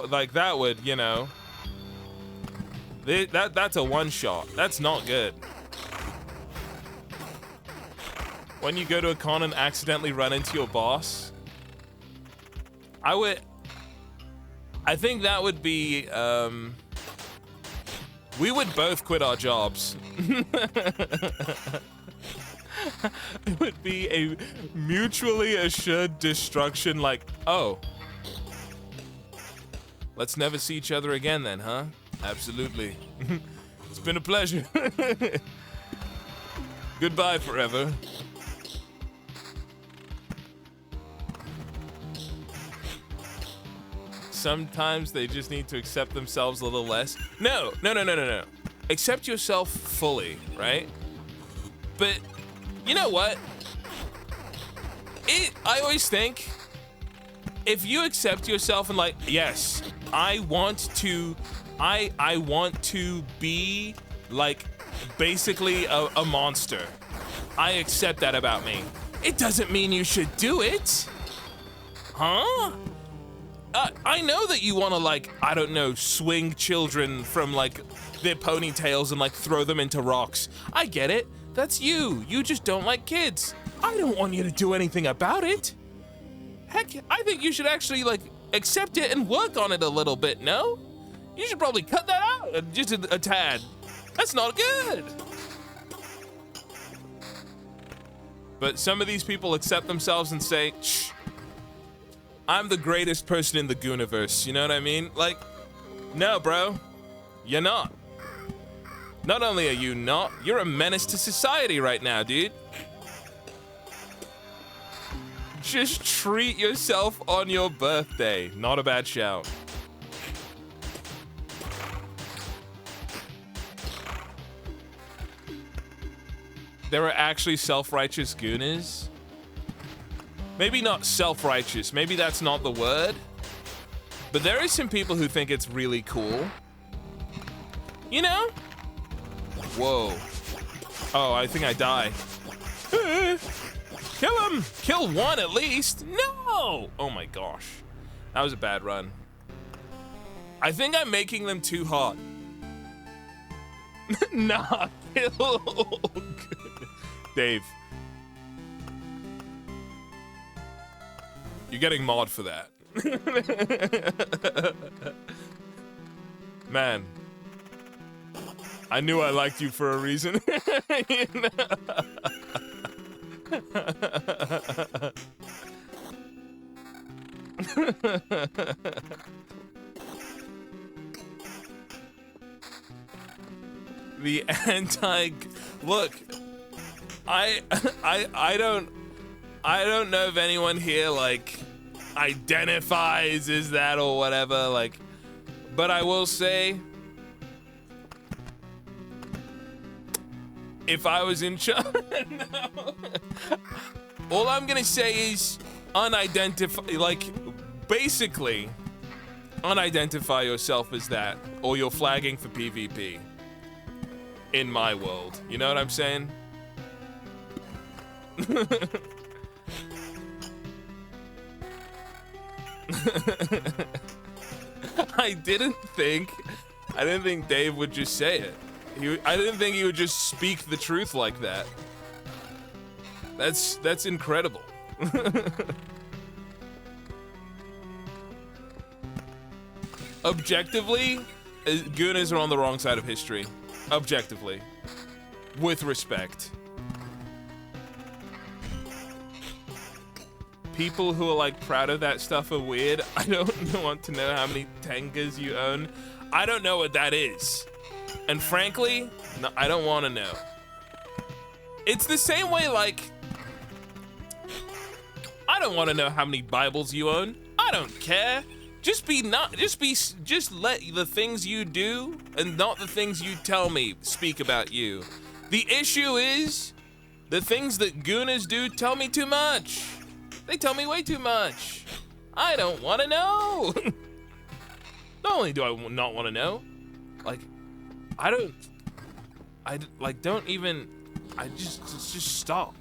like that would, you know, that's a one shot. That's not good. When you go to a con and accidentally run into your boss, I think that would be, we would both quit our jobs. It would be a mutually assured destruction, like, oh, let's never see each other again then, huh? Absolutely. It's been a pleasure. Goodbye forever. Sometimes they just need to accept themselves a little less. No. Accept yourself fully, right? But you know what? I always think, if you accept yourself and like, yes, I want to be like basically a monster. I accept that about me. It doesn't mean you should do it. Huh? I know that you want to, like, I don't know, swing children from, like, their ponytails and, like, throw them into rocks. I get it. That's you. You just don't like kids. I don't want you to do anything about it. Heck, I think you should actually, like, accept it and work on it a little bit, no? You should probably cut that out just a tad. That's not good. But some of these people accept themselves and say, shh, I'm the greatest person in the Gooniverse, you know what I mean? Like, no, bro, you're not. Not only are you not, you're a menace to society right now, dude. Just treat yourself on your birthday. Not a bad shout. There are actually self-righteous Gooners. Maybe not self-righteous, maybe that's not the word, but there is some people who think it's really cool. You know? Whoa. Oh, I think I die. Kill him! Kill one at least! No! Oh my gosh. That was a bad run. I think I'm making them too hot. Nah, kill. Dave. You're getting mod for that. Man. I knew I liked you for a reason. You know? The look, I don't know if anyone here like identifies as that or whatever, like, but I will say, if I was in charge, no. All I'm gonna say is unidentify, like, basically unidentify yourself as that, or you're flagging for PvP. In my world, you know what I'm saying? I didn't think Dave would just say it. I didn't think he would just speak the truth like that. That's incredible. Objectively, Gooners are on the wrong side of history. Objectively. With respect. People who are like proud of that stuff are weird. I don't want to know how many Tengas you own. I don't know what that is. And frankly, no, I don't want to know. It's the same way, like, I don't want to know how many Bibles you own. I don't care. Just let the things you do and not the things you tell me speak about you. The issue is the things that Gooners do tell me too much. They tell me way too much. I don't want to know. Not only do I not want to know, like, just stop.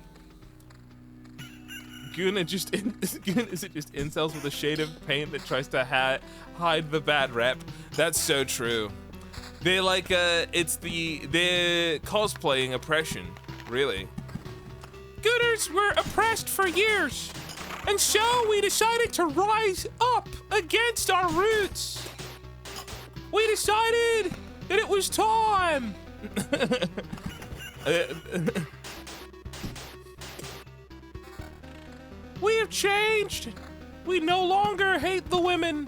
Goona is it just incels with a shade of paint that tries to hide the bad rep? That's so true. They're like, they're cosplaying oppression, really. Gooners were oppressed for years, and so we decided to rise up against our roots. We decided that it was time. We have changed. We no longer hate the women.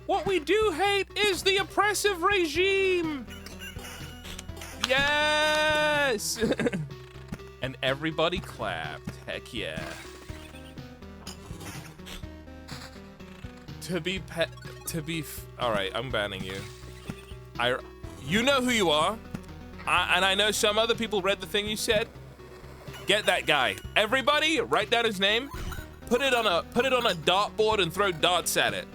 What we do hate is the oppressive regime. Yes. And everybody clapped. Heck yeah. All right, I'm banning you. You know who you are, and I know some other people read the thing you said. Get that guy. Everybody, write down his name. Put it on a dartboard and throw darts at it.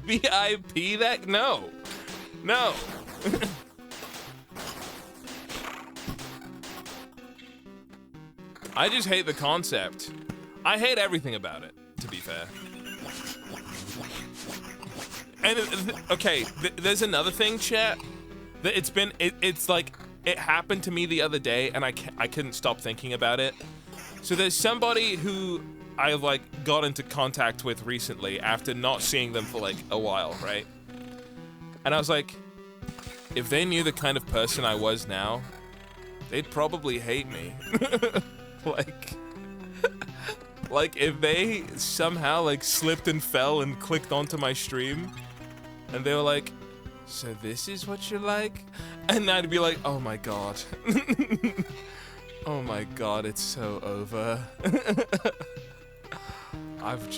VIP that? No. I just hate the concept. I hate everything about it, to be fair. And okay, there's another thing, chat. That it's like, it happened to me the other day, and I couldn't stop thinking about it. So there's somebody who I like got into contact with recently after not seeing them for like a while, right? And I was like, if they knew the kind of person I was now, they'd probably hate me. like if they somehow like slipped and fell and clicked onto my stream, and they were like, so this is what you're like? And I'd be like, oh my god. Oh my god, it's so over. I've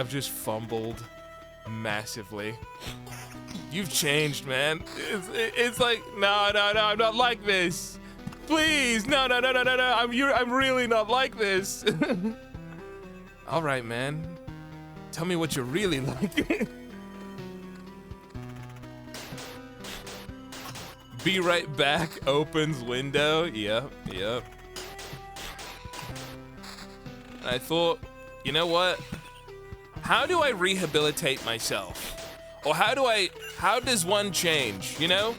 just fumbled massively. You've changed, man. It's like, no, I'm not like this. Please, no. I'm really not like this. All right, man. Tell me what you're really like. Be right back opens window. Yep. And I thought, you know what? How do I rehabilitate myself? Or how does one change, you know?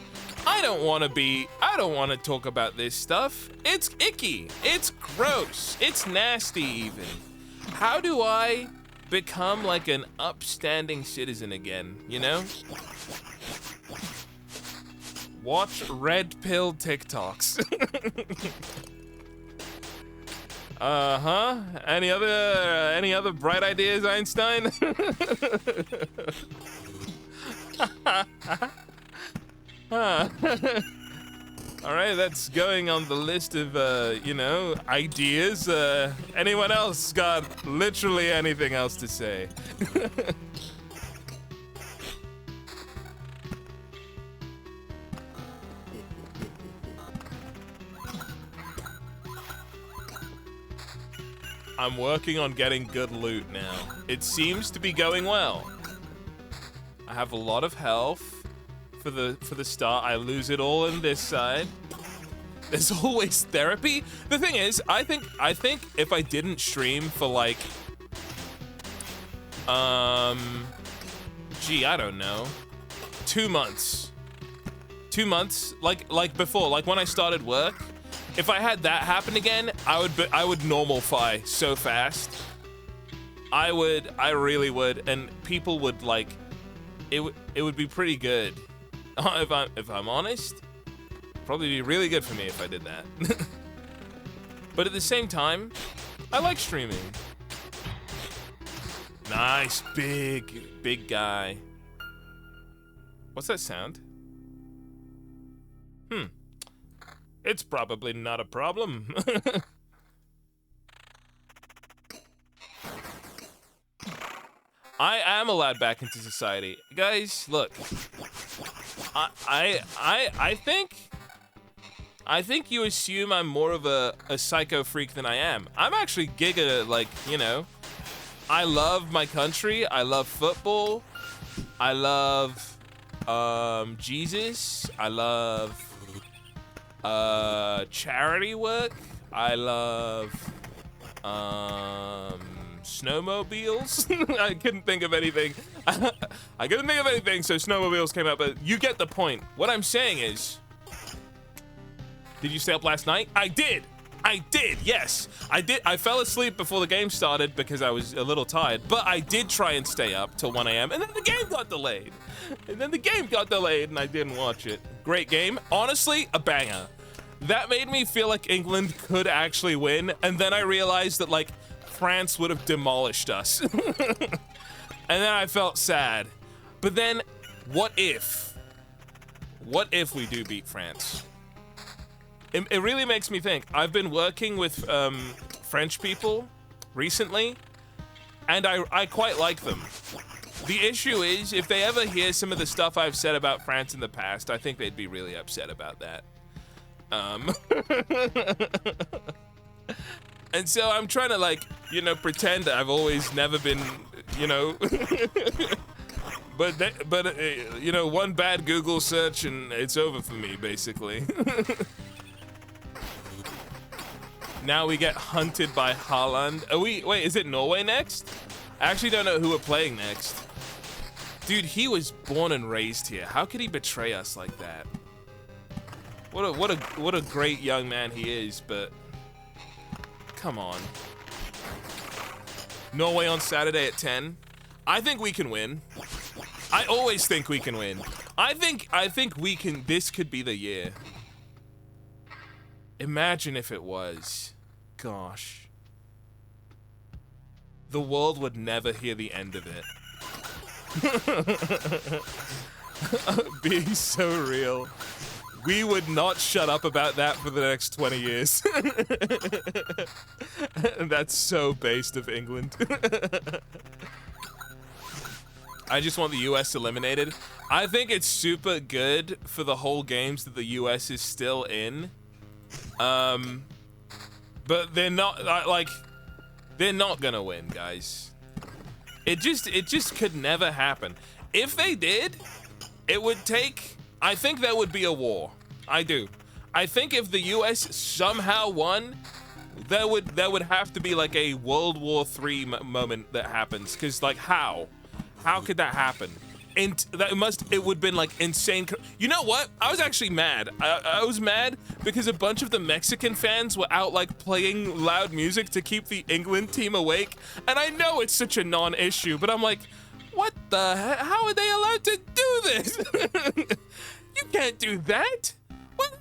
I don't want to talk about this stuff. It's icky. It's gross. It's nasty even. How do I become like an upstanding citizen again, you know? Watch red pill TikToks. Uh-huh. Any other bright ideas, Einstein? All right, that's going on the list of, ideas. Anyone else got literally anything else to say? I'm working on getting good loot now. It seems to be going well. I have a lot of health for the start. I lose it all on this side. There's always therapy. The thing is, I think if I didn't stream for like I don't know, 2 months. 2 months like before, like when I started work. If I had that happen again, I would normalify so fast. I really would, and people would like it would be pretty good. If I'm honest, probably be really good for me if I did that. But at the same time, I like streaming. Nice, big guy. What's that sound? It's probably not a problem. I am allowed back into society. Guys, look. I think you assume I'm more of a psycho freak than I am. I'm actually giga, like, I love my country. I love football. I love Jesus. I love charity work. I love snowmobiles. I couldn't think of anything. So snowmobiles came out, but you get the point. What I'm saying is, did you stay up last night? I did, yes. I did. I fell asleep before the game started because I was a little tired, but I did try and stay up till 1 a.m. and then the game got delayed. And I didn't watch it. Great game. Honestly, a banger. That made me feel like England could actually win, and then I realized that, like, France would have demolished us. And then I felt sad. But then, what if? What if we do beat France? It really makes me think. I've been working with French people recently, and I quite like them. The issue is, if they ever hear some of the stuff I've said about France in the past, I think they'd be really upset about that. And so I'm trying to, like, pretend that I've always never been, but one bad Google search and it's over for me, basically. Now we get hunted by Haaland. Wait, is it Norway next? I actually don't know who we're playing next. Dude, he was born and raised here. How could he betray us like that? What a great young man he is, but come on. Norway on Saturday at 10. I think we can win. I always think we can win. I think we can. This could be the year. Imagine if it was. Gosh. The world would never hear the end of it. Being so real. We would not shut up about that for the next 20 years. That's so based of England. I just want the US eliminated. I think it's super good for the whole games that the US is still in. But they're not, they're not gonna win, guys. It just could never happen. If they did, it would take, I think there would be a war. I do. I think if the US somehow won, there would have to be like a World War III moment that happens. Cause like how could that happen? And it would have been like insane. You know what? I was actually mad. I was mad because a bunch of the Mexican fans were out like playing loud music to keep the England team awake. And I know it's such a non-issue, but I'm like, what the heck? How are they allowed to do this? You can't do that. What?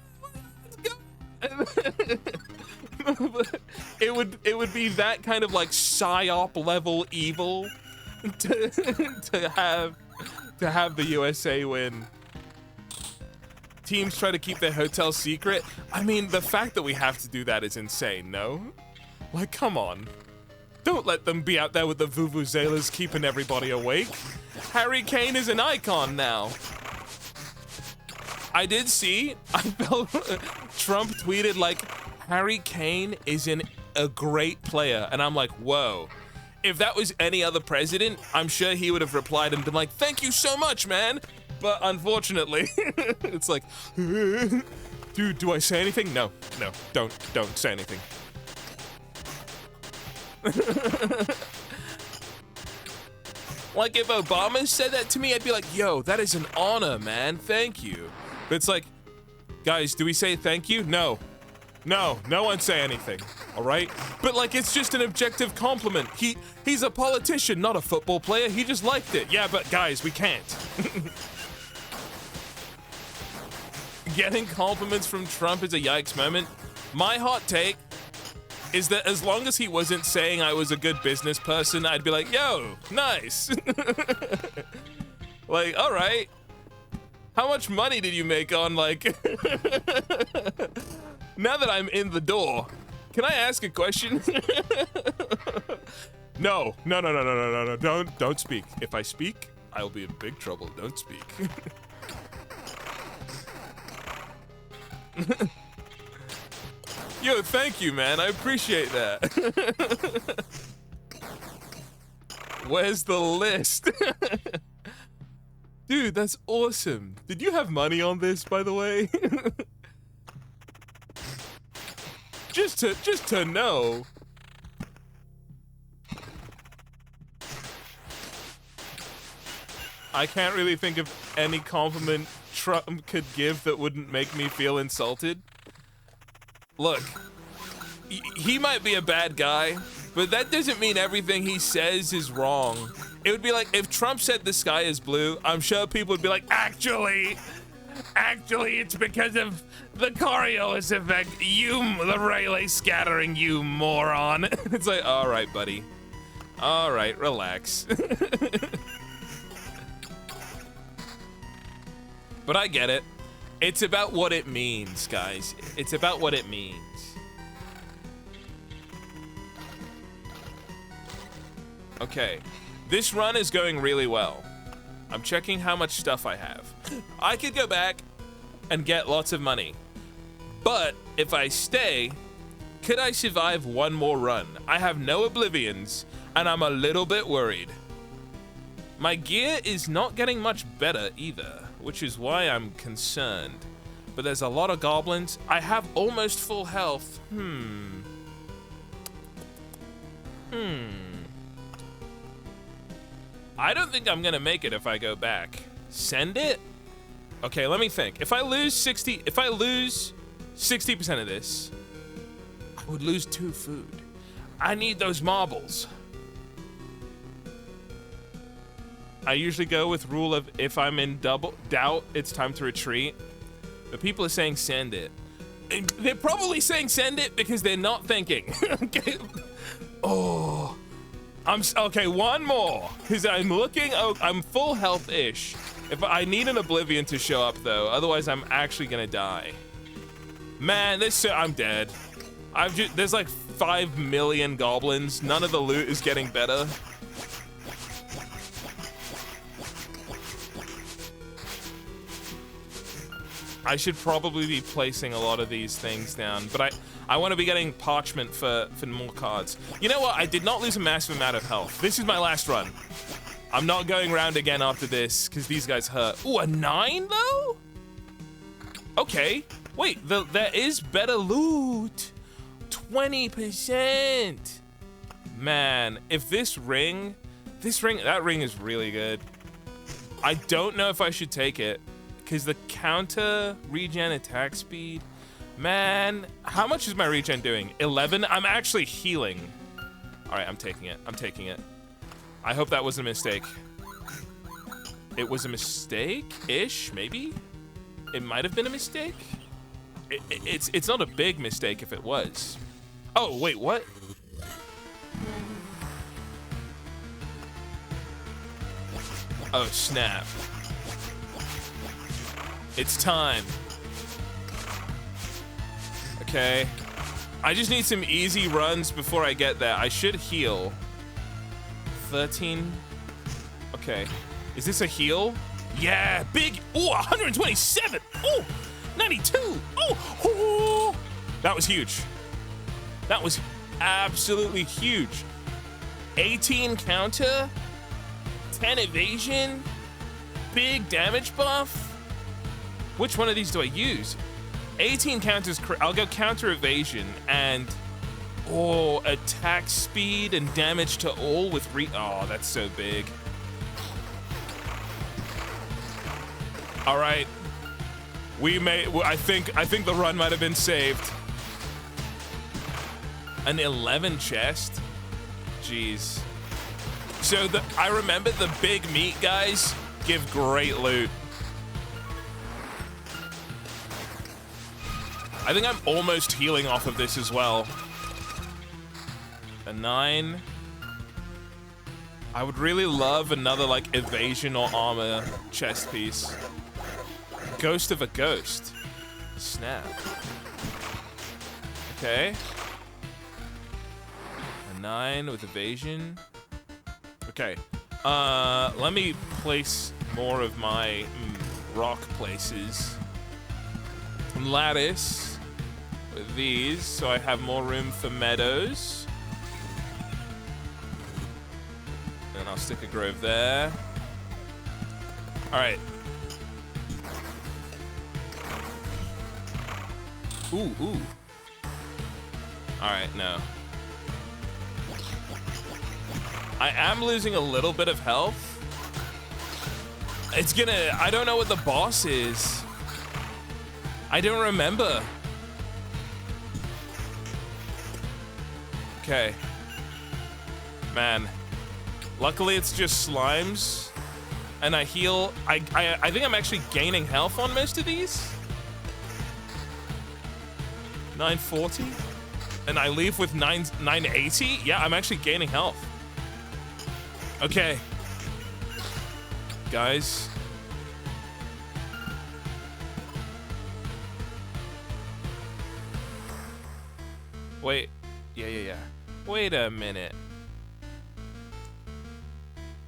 Let's go. it would be that kind of like psyop level evil to have the USA win. Teams try to keep their hotel secret. I mean, the fact that we have to do that is insane, no? Like, come on. Don't let them be out there with the vuvuzelas keeping everybody awake. Harry Kane is an icon now. I did see, I felt Trump tweeted like, Harry Kane is a great player. And I'm like, whoa. If that was any other president, I'm sure he would have replied and been like, thank you so much, man. But unfortunately, it's like, dude, do I say anything? No, don't say anything. Like if Obama said that to me, I'd be like, yo, that is an honor, man, thank you. But it's like, guys, do we say thank you? No one say anything, all right? But like, it's just an objective compliment. He's a politician, not a football player. He just liked it. Yeah, but guys, we can't. Getting compliments from Trump is a yikes moment. My hot take is that as long as he wasn't saying I was a good business person, I'd be like, yo, nice. Like, all right. How much money did you make on like... Now that I'm in the door, can I ask a question? No, don't speak. If I speak, I'll be in big trouble. Don't speak. Yo, thank you, man. I appreciate that. Where's the list? Dude, that's awesome. Did you have money on this, by the way? just to know. I can't really think of any compliment Trump could give that wouldn't make me feel insulted. Look, he might be a bad guy, but that doesn't mean everything he says is wrong. It would be like if Trump said the sky is blue, I'm sure people would be like, actually, it's because of the Coriolis effect. The Rayleigh scattering, you moron. It's like, all right, buddy. All right, relax. But I get it. It's about what it means, guys. It's about what it means. Okay. This run is going really well. I'm checking how much stuff I have. I could go back and get lots of money. But if I stay, could I survive one more run? I have no oblivions, and I'm a little bit worried. My gear is not getting much better either, which is why I'm concerned. But there's a lot of goblins. I have almost full health. I don't think I'm gonna make it if I go back. Send it? Okay, let me think. If I lose 60% of this, I would lose 2 food. I need those marbles. I usually go with rule of if I'm in doubt, it's time to retreat. But people are saying send it. And they're probably saying send it because they're not thinking. Okay. Oh. Okay, one more. Because I'm looking, I'm full health-ish. If I need an Oblivion to show up though, otherwise I'm actually gonna die. Man, I'm dead. There's like 5 million goblins. None of the loot is getting better. I should probably be placing a lot of these things down, but I want to be getting parchment for more cards. You know what? I did not lose a massive amount of health. This is my last run. I'm not going around again after this because these guys hurt. Ooh, a 9 though? Okay. Wait, there is better loot. 20%. Man, if that ring is really good. I don't know if I should take it. Because the counter regen attack speed, man, how much is my regen doing? 11? I'm actually healing. All right, I'm taking it. I hope that wasn't a mistake. It was a mistake-ish, maybe? It might have been a mistake. It's not a big mistake if it was. Oh, wait, what? Oh, snap. It's time. Okay. I just need some easy runs before I get there. I should heal. 13. Okay. Is this a heal? Yeah, big. Oh, 127. Oh, 92. Oh, that was huge. That was absolutely huge. 18 counter, 10 evasion, big damage buff. Which one of these do I use? 18 counters, I'll go counter evasion and, oh, attack speed and damage to all with oh, that's so big. All right, I think the run might have been saved. An 11 chest, jeez. So I remember the big meat guys give great loot. I think I'm almost healing off of this as well. A 9. I would really love another like evasion or armor chest piece. Ghost of a ghost. Snap. Okay. A 9 with evasion. Okay. Let me place more of my rock places. Lattice with these, so I have more room for meadows. And I'll stick a grove there. All right. Ooh. All right, no. I am losing a little bit of health. I don't know what the boss is. I don't remember. Okay. Man. Luckily it's just slimes. And I heal. I think I'm actually gaining health on most of these. 940. And I leave with 980. Yeah, I'm actually gaining health. Okay. Guys. Wait. Yeah. Wait a minute.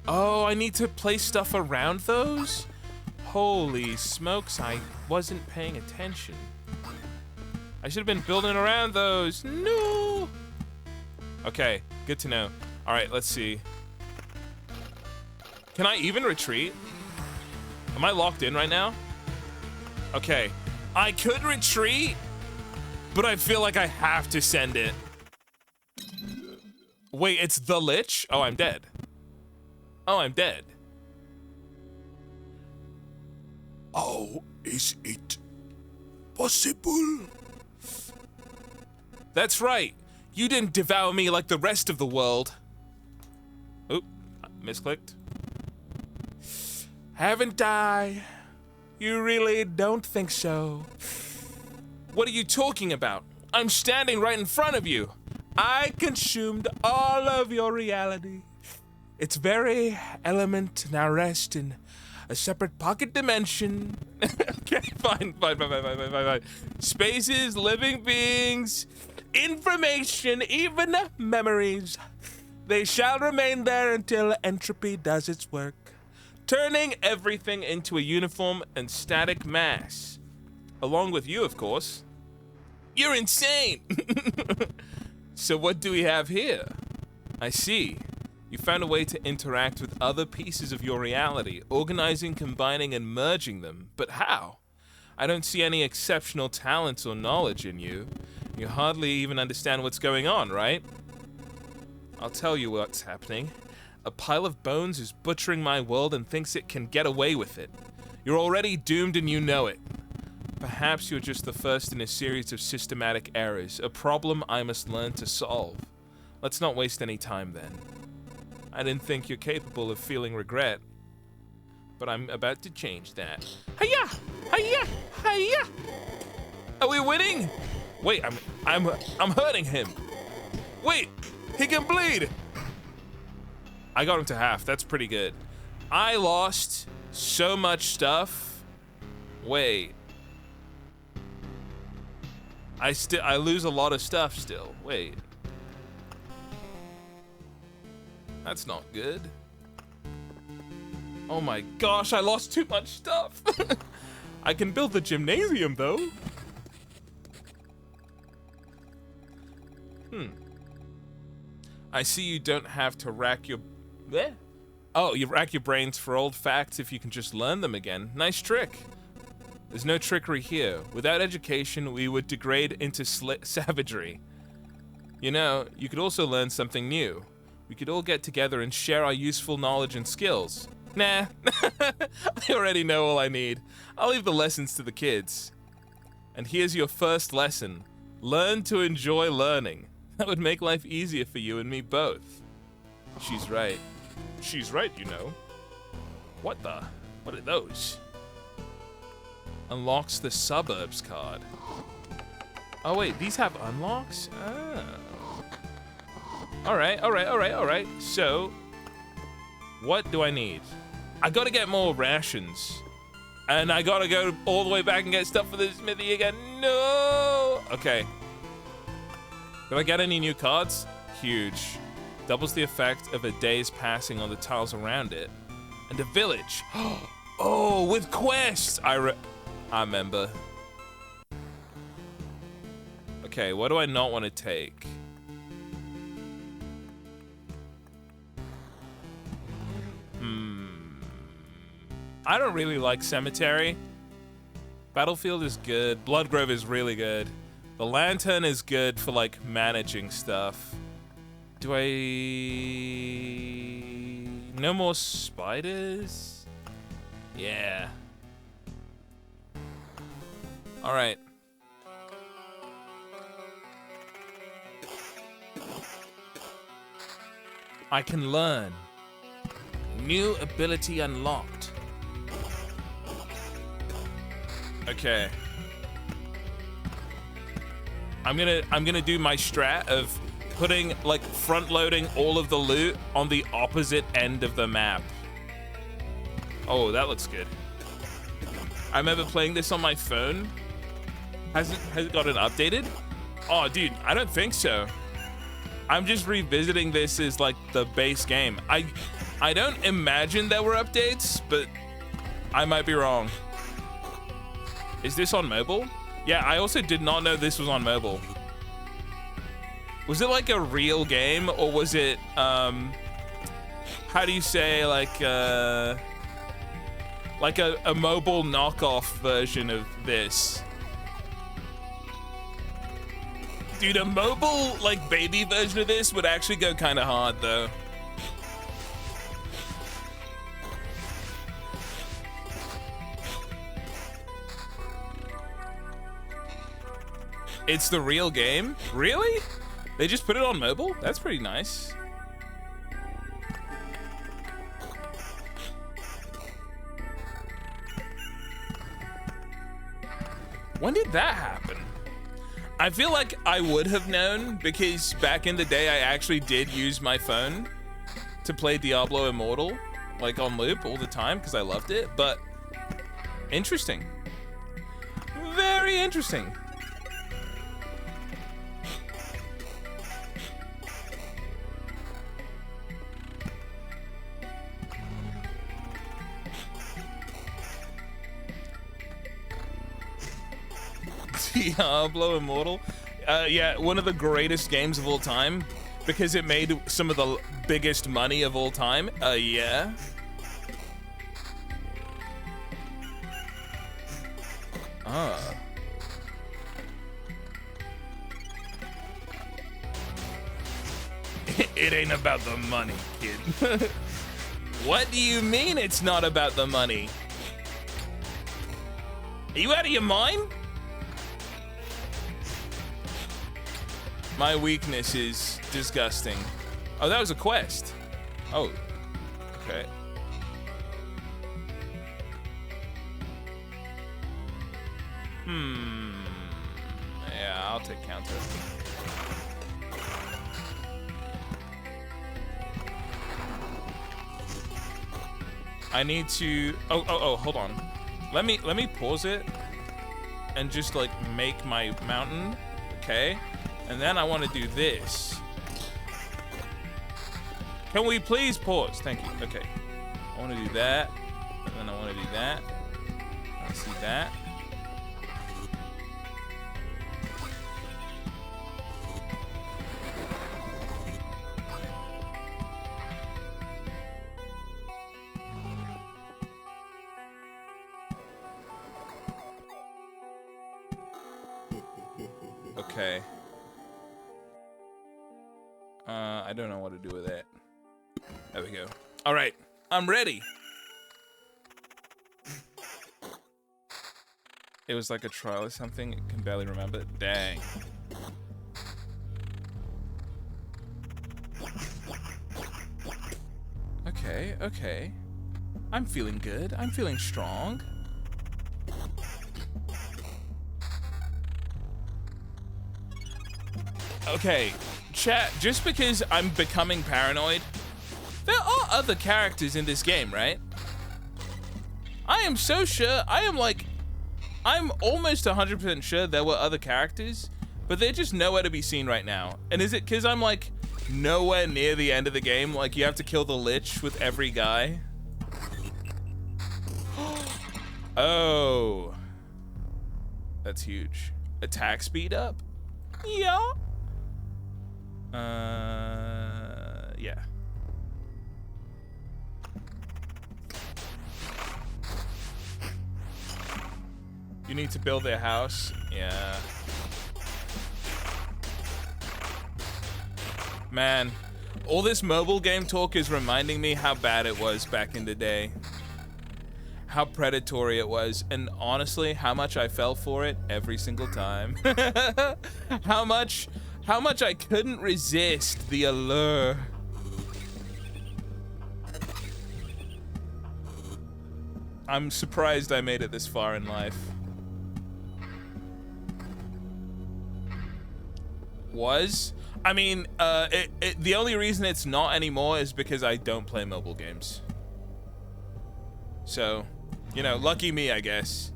Oh, I need to place stuff around those? Holy smokes, I wasn't paying attention. I should have been building around those. No! Okay, good to know. All right, let's see. Can I even retreat? Am I locked in right now? Okay, I could retreat, but I feel like I have to send it. Wait, it's the Lich? Oh, I'm dead. Oh, I'm dead. How is it possible? That's right. You didn't devour me like the rest of the world. Oop, misclicked. Haven't I? You really don't think so? What are you talking about? I'm standing right in front of you. I consumed all of your reality. Its very element now rests in a separate pocket dimension. Okay, fine. Spaces, living beings, information, even memories. They shall remain there until entropy does its work, turning everything into a uniform and static mass. Along with you, of course. You're insane! So what do we have here? I see. You found a way to interact with other pieces of your reality, organizing, combining, and merging them. But how? I don't see any exceptional talents or knowledge in you. You hardly even understand what's going on, right? I'll tell you what's happening. A pile of bones is butchering my world and thinks it can get away with it. You're already doomed and you know it. Perhaps you're just the first in a series of systematic errors, a problem I must learn to solve. Let's not waste any time then. I didn't think you're capable of feeling regret. but I'm about to change that. Hiya! Hiya! Hiya! Are we winning? Wait, I'm hurting him. Wait, he can bleed. I got him to half. That's pretty good. I lost so much stuff. Wait. I lose a lot of stuff still. Wait. That's not good. Oh my gosh, I lost too much stuff. I can build the gymnasium though. I see you don't have to rack your... Bleh. Oh, you rack your brains for old facts if you can just learn them again. Nice trick. There's no trickery here. Without education, we would degrade into savagery. You know, you could also learn something new. We could all get together and share our useful knowledge and skills. Nah, I already know all I need. I'll leave the lessons to the kids. And here's your first lesson. Learn to enjoy learning. That would make life easier for you and me both. She's right. She's right, you know. What are those? Unlocks the suburbs card. Oh wait, these have unlocks? Oh. Alright. So, what do I need? I gotta get more rations. And I gotta go all the way back and get stuff for the smithy again. No! Okay. Did I get any new cards? Huge. Doubles the effect of a day's passing on the tiles around it. And a village. Oh, with quests! I remember. Okay, what do I not want to take? I don't really like Cemetery. Battlefield is good. Bloodgrove is really good. The Lantern is good for, like, managing stuff. Do I... No more spiders? Yeah. Alright. I can learn. New ability unlocked. Okay. I'm gonna do my strat of putting, like, front loading all of the loot on the opposite end of the map. Oh, that looks good. I remember playing this on my phone. Has it gotten updated? Oh, dude, I don't think so. I'm just revisiting this as, like, the base game. I don't imagine there were updates, but I might be wrong. Is this on mobile? Yeah, I also did not know this was on mobile. Was it like a real game, or was it, how do you say, like a mobile knockoff version of this? Dude, a mobile, like, baby version of this would actually go kind of hard, though. It's the real game? Really? They just put it on mobile? That's pretty nice. When did that happen? I feel like I would have known, because back in the day I actually did use my phone to play Diablo Immortal, like on loop all the time, because I loved it, but interesting. Very interesting. Diablo Immortal, yeah, one of the greatest games of all time, because it made some of the biggest money of all time. Yeah. It ain't about the money, kid. What do you mean it's not about the money? Are you out of your mind? My weakness is disgusting. Oh, that was a quest. Oh, okay. Yeah, I'll take counter. I need to. Oh, hold on. Let me pause it and just like make my mountain, okay? And then I want to do this. Can we please pause? Thank you. Okay. I want to do that, and then I want to do that. I see that. Okay. I don't know what to do with it. There we go. All right, I'm ready. It was like a trial or something. I can barely remember. Dang. Okay, okay. I'm feeling good. I'm feeling strong. Okay, chat, just because I'm becoming paranoid, there are other characters in this game, right? I am so sure, I'm almost 100% sure there were other characters, but they're just nowhere to be seen right now. And is it because I'm like nowhere near the end of the game? Like you have to kill the Lich with every guy? Oh. That's huge. Attack speed up? Yeah. Yeah. You need to build their house? Yeah. Man, all this mobile game talk is reminding me how bad it was back in the day. How predatory it was, and honestly, how much I fell for it every single time. How much I couldn't resist the allure. I'm surprised I made it this far in life. I mean, the only reason it's not anymore is because I don't play mobile games. So, you know, lucky me, I guess.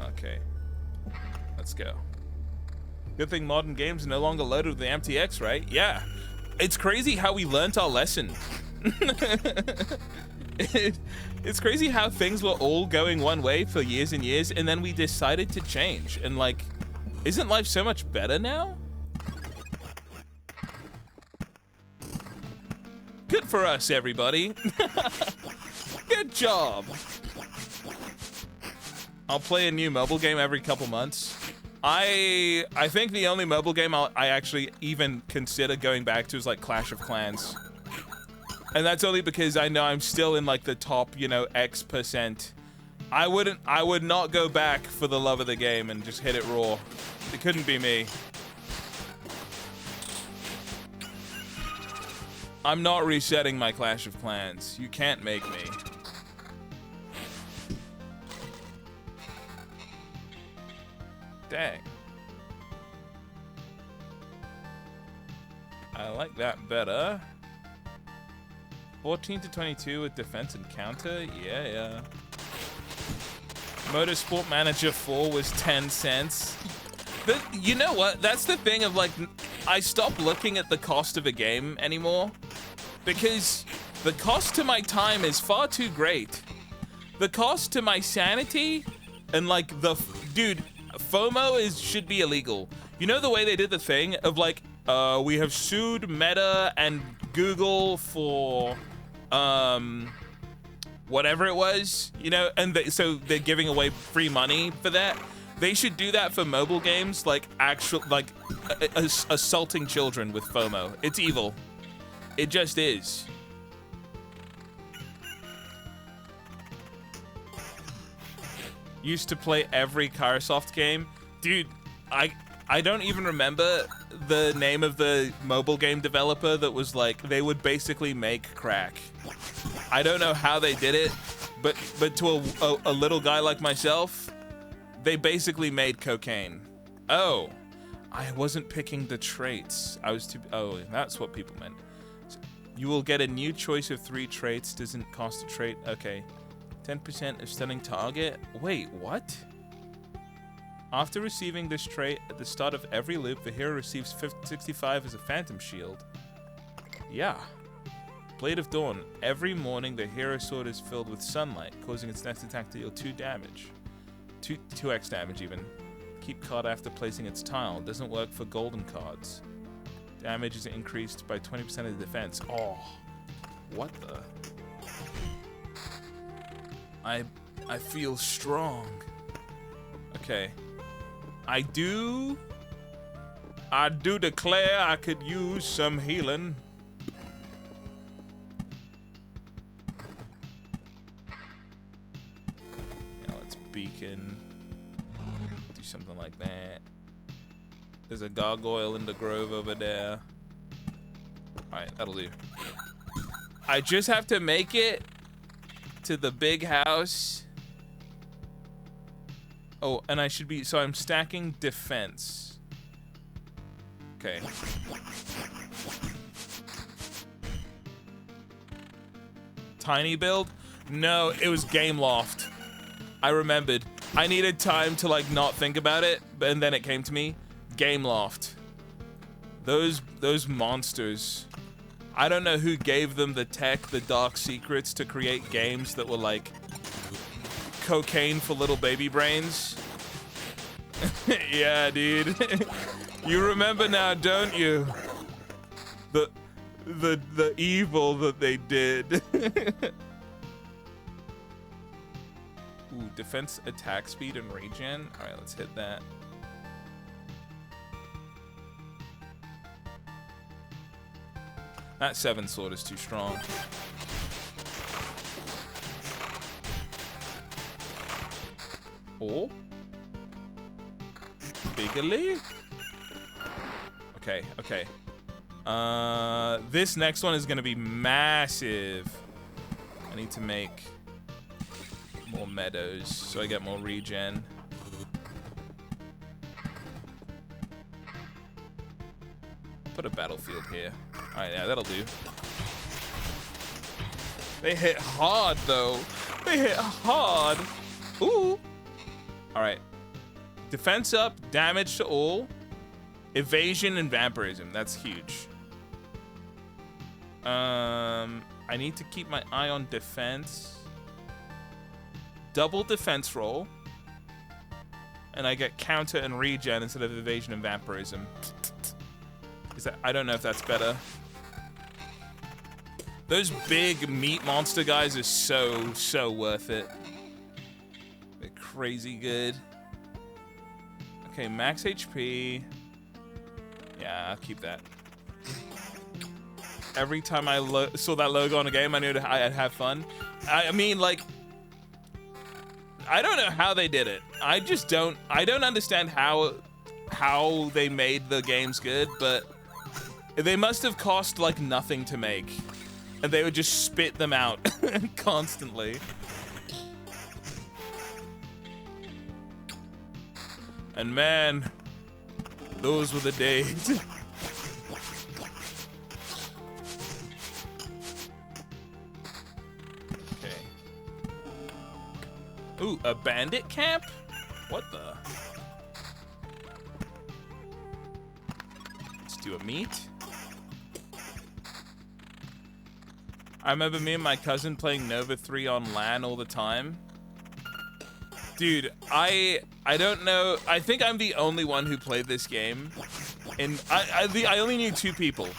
Okay, let's go. Good thing modern games are no longer loaded with the MTX, right? Yeah, it's crazy how we learnt our lesson. It's crazy how things were all going one way for years and years, and then we decided to change. And like, isn't life so much better now? Good for us, everybody. Good job. I'll play a new mobile game every couple months. I think the only mobile game I actually even consider going back to is like Clash of Clans. And that's only because I know I'm still in like the top, you know, X%. I would not go back for the love of the game and just hit it raw. It couldn't be me. I'm not resetting my Clash of Clans. You can't make me. Dang. I like that better. 14 to 22 with defense and counter. Yeah. Motorsport Manager 4 was 10 cents. But you know what? That's the thing of like, I stopped looking at the cost of a game anymore because the cost to my time is far too great. The cost to my sanity and like dude, FOMO should be illegal. You know the way they did the thing of like, we have sued Meta and Google for whatever it was, you know, and so they're giving away free money for that. They should do that for mobile games, like assaulting children with FOMO. It's evil. It just is. Used to play every Carasoft game. Dude, I don't even remember the name of the mobile game developer that was like, they would basically make crack. I don't know how they did it, but to a little guy like myself, they basically made cocaine. Oh, I wasn't picking the traits. I was too. Oh, that's what people meant. You will get a new choice of 3 traits. Doesn't cost a trait. Okay. 10% of stunning target. Wait, what? After receiving this trait at the start of every loop, the hero receives 65 as a phantom shield. Yeah. Blade of Dawn. Every morning, the hero sword is filled with sunlight, causing its next attack to deal 2 damage. 2x damage even. Keep card after placing its tile. Doesn't work for golden cards. Damage is increased by 20% of the defense. Oh, what the? I feel strong. Okay. I do declare I could use some healing. Yeah, let's beacon. Do something like that. There's a gargoyle in the grove over there. Alright, that'll do. I just have to make it to the big house. Oh, and I should be... So I'm stacking defense. Okay. Tiny build? No, it was Gameloft. I remembered. I needed time to, like, not think about it, and then it came to me. Gameloft. Those monsters. I don't know who gave them the tech, the dark secrets to create games that were like cocaine for little baby brains. Yeah, dude. You remember now, don't you? The evil that they did. Ooh, defense, attack speed, and regen. All right, let's hit that. That 7 sword is too strong. Oh. Bigly? Okay, okay. This next one is gonna be massive. I need to make more meadows so I get more regen. Put a battlefield here. Alright, yeah, that'll do. They hit hard, though. They hit hard. Ooh. Alright. Defense up, damage to all. Evasion and vampirism. That's huge. I need to keep my eye on defense. Double defense roll. And I get counter and regen instead of evasion and vampirism. Is that, I don't know if that's better. Those big meat monster guys are so worth it. They're crazy good. Okay, max HP. Yeah, I'll keep that. Every time I saw that logo on a game, I knew I'd have fun. I mean, like, I don't know how they did it. I don't understand how they made the games good, but they must have cost like nothing to make. And they would just spit them out constantly. And man, those were the days. Okay. Ooh, a bandit camp? What the? Let's do a meet. I remember me and my cousin playing Nova 3 on LAN all the time. Dude, I don't know. I think I'm the only one who played this game. And I only knew 2 people.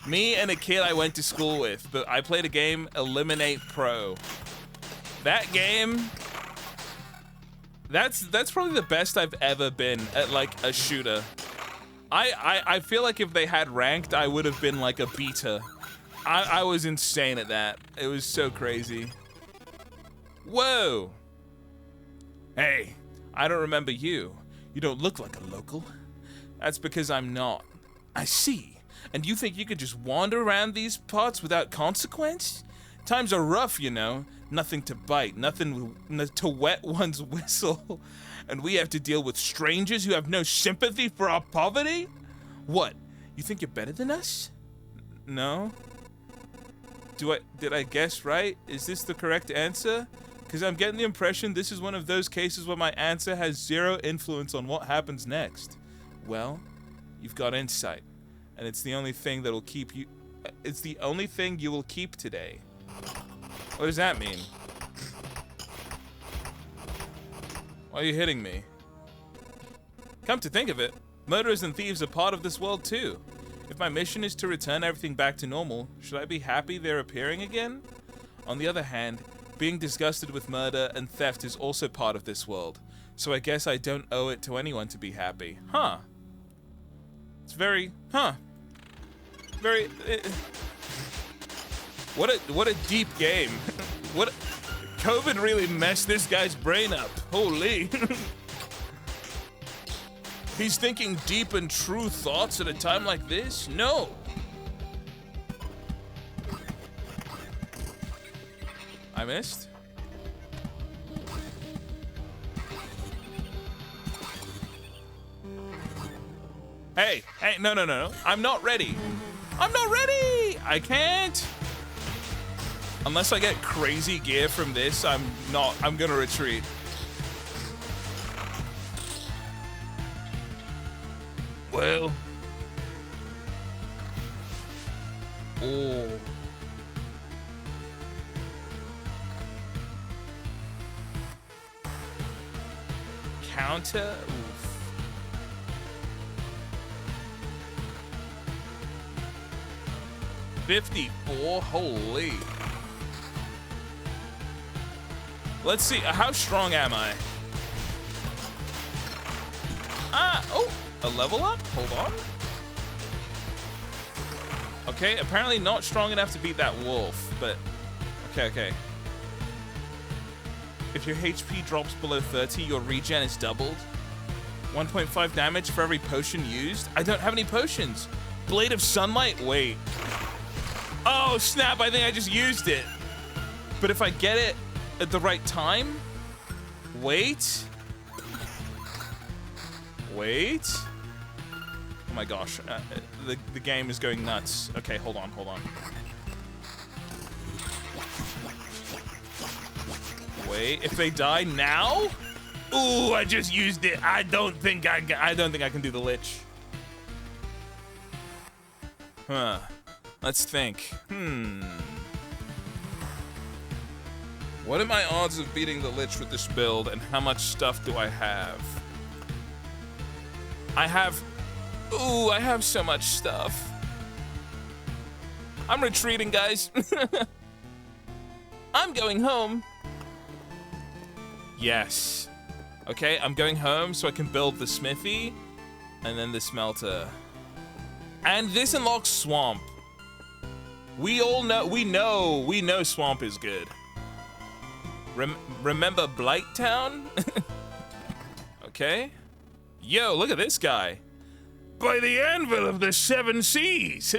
Me and a kid I went to school with. But I played a game, Eliminate Pro. That game, that's probably the best I've ever been at like a shooter. I feel like if they had ranked, I would have been like a beta. I was insane at that. It was so crazy. Whoa. Hey, I don't remember you. You don't look like a local. That's because I'm not. I see. And you think you could just wander around these parts without consequence? Times are rough, you know. Nothing to bite, nothing to wet one's whistle. And we have to deal with strangers who have no sympathy for our poverty? What? You think you're better than us? No? Did I guess right? Is this the correct answer? Because I'm getting the impression this is one of those cases where my answer has zero influence on what happens next. Well, you've got insight. And it's the only thing that'll keep you... It's the only thing you will keep today. What does that mean? Why are you hitting me? Come to think of it, murderers and thieves are part of this world too. If my mission is to return everything back to normal, should I be happy they're appearing again? On the other hand, being disgusted with murder and theft is also part of this world, so I guess I don't owe it to anyone to be happy. Huh. It's very... Huh. Very... What a deep game. COVID really messed this guy's brain up. Holy. He's thinking deep and true thoughts at a time like this? No. I missed? Hey, no. I'm not ready. I'm not ready! I can't. Unless I get crazy gear from this, I'm gonna retreat. Well. Oh. Counter? Oof. $54? Holy. Let's see, how strong am I? Oh, a level up? Hold on. Okay, apparently not strong enough to beat that wolf, but okay. If your HP drops below 30, your regen is doubled. 1.5 damage for every potion used. I don't have any potions. Blade of Sunlight? Wait. Oh, snap, I think I just used it. But if I get it at the right time? Wait. Oh my gosh, the game is going nuts. Okay, hold on. Wait, if they die now? Ooh, I just used it. I don't think I can do the Lich. Huh. Let's think. What are my odds of beating the Lich with this build, and how much stuff do I have? I have so much stuff. I'm retreating, guys. I'm going home. Yes. Okay, I'm going home so I can build the smithy, and then the smelter. And this unlocks Swamp. We know Swamp is good. Remember Blighttown? Okay. Yo, look at this guy. By the anvil of the seven seas.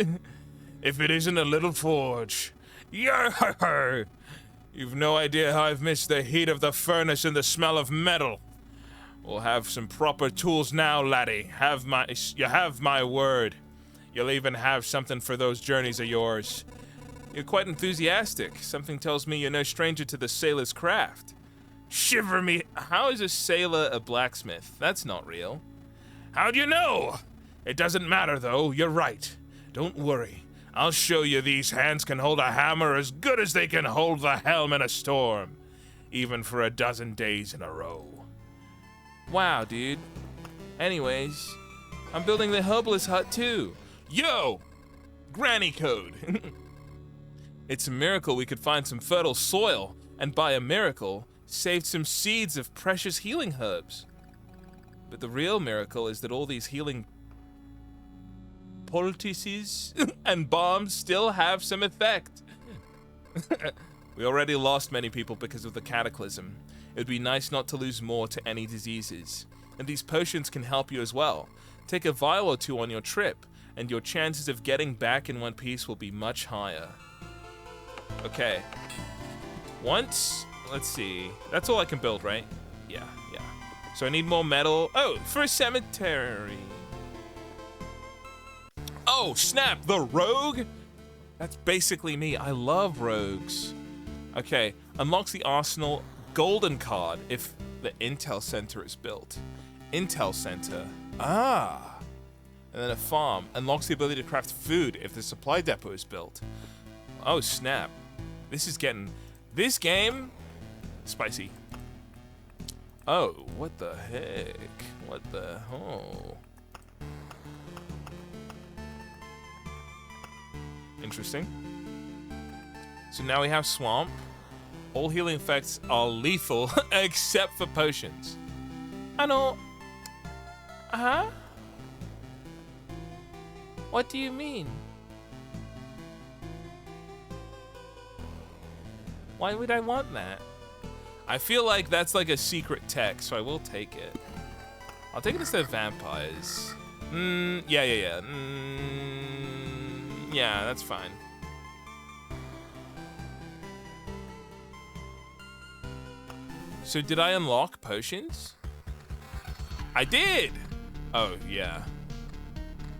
If it isn't a little forge. Yarr! You've no idea how I've missed the heat of the furnace and the smell of metal. We'll have some proper tools now, laddie. You have my word. You'll even have something for those journeys of yours. You're quite enthusiastic. Something tells me you're no stranger to the sailor's craft. Shiver me. How is a sailor a blacksmith? That's not real. How'd you know? It doesn't matter, though. You're right. Don't worry. I'll show you these hands can hold a hammer as good as they can hold the helm in a storm. Even for a dozen days in a row. Wow, dude. Anyways, I'm building the herbalist hut, too. Yo! Granny code. It's a miracle we could find some fertile soil, and by a miracle, saved some seeds of precious healing herbs. But the real miracle is that all these healing poultices and bombs still have some effect. We already lost many people because of the cataclysm. It would be nice not to lose more to any diseases. And these potions can help you as well. Take a vial or two on your trip, and your chances of getting back in one piece will be much higher. Okay. Once, let's see. That's all I can build, right? Yeah. So I need more metal. Oh, for a cemetery. Oh, snap, the rogue? That's basically me. I love rogues. Okay, unlocks the arsenal golden card if the intel center is built. Intel center. Ah. And then a farm. Unlocks the ability to craft food if the supply depot is built. Oh, snap. This game, spicy. Oh, what the heck? What the hell? Interesting. So now we have swamp. All healing effects are lethal except for potions. I know. Uh-huh. What do you mean? Why would I want that? I feel like that's like a secret tech, so I will take it. I'll take it instead of vampires. Yeah. Yeah, that's fine. So did I unlock potions? I did! Oh, yeah.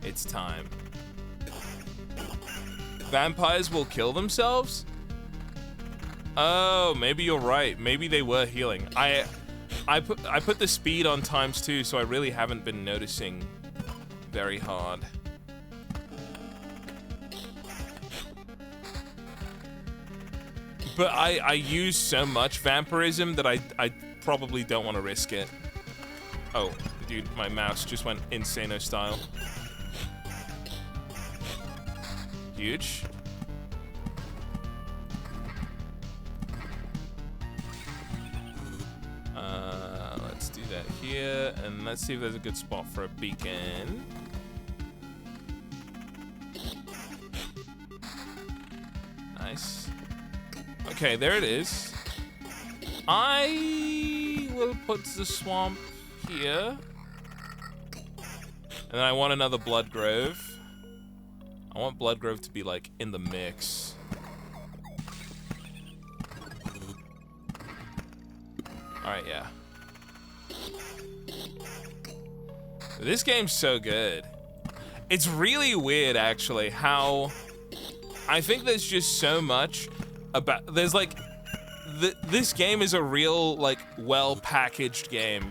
It's time. Vampires will kill themselves? Oh, maybe you're right. Maybe they were healing. I put the speed on ×2, so I really haven't been noticing very hard. But I use so much vampirism that I probably don't want to risk it. Oh, dude, my mouse just went Insano style. Huge. Let's do that here, and let's see if there's a good spot for a beacon. Nice. Okay, there it is. I will put the swamp here. And then I want another Blood Grove. I want Blood Grove to be like in the mix. Alright, yeah. This game's so good. It's really weird, actually, how I think there's just so much about. There's like, this game is a real, like, well-packaged game.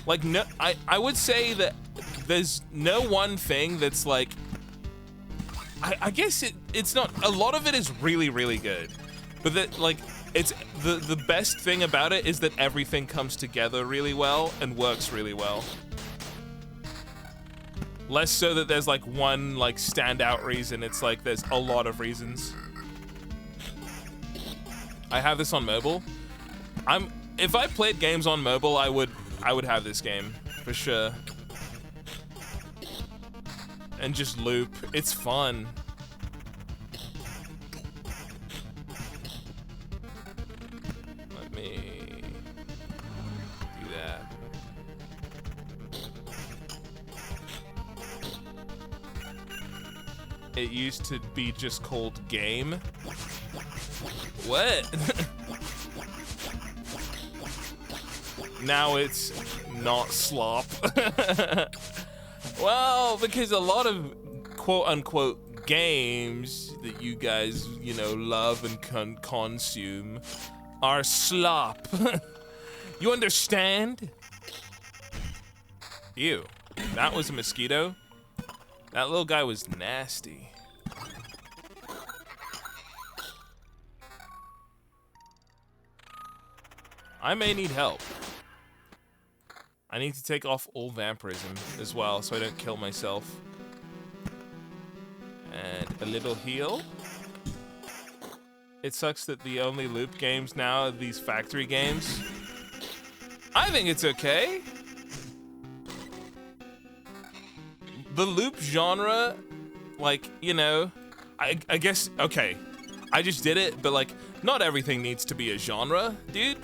Like, no, I would say that there's no one thing that's like. I guess it's not. A lot of it is really, really good, but that, like, it's the best thing about it is that everything comes together really well and works really well. Less so that there's like one like standout reason. It's like there's a lot of reasons. I have this on mobile. If I played games on mobile, I would have this game for sure. And just loop. It's fun. Let me do that. It used to be just called game. What? Now it's not slop. Well, because a lot of quote-unquote games that you guys, you know, love and consume are slop. You understand? Ew. That was a mosquito? That little guy was nasty. I may need help. I need to take off all vampirism as well so I don't kill myself. And a little heal. It sucks that the only loop games now are these factory games. I think it's okay. The loop genre, like, you know, I guess, okay. I just did it, but like, not everything needs to be a genre, dude.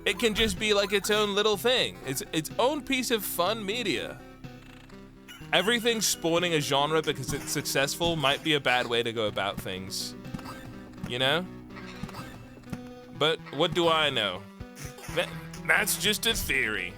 It can just be like its own little thing. It's its own piece of fun media. Everything spawning a genre because it's successful might be a bad way to go about things. you know? But what do I know? That's just a theory.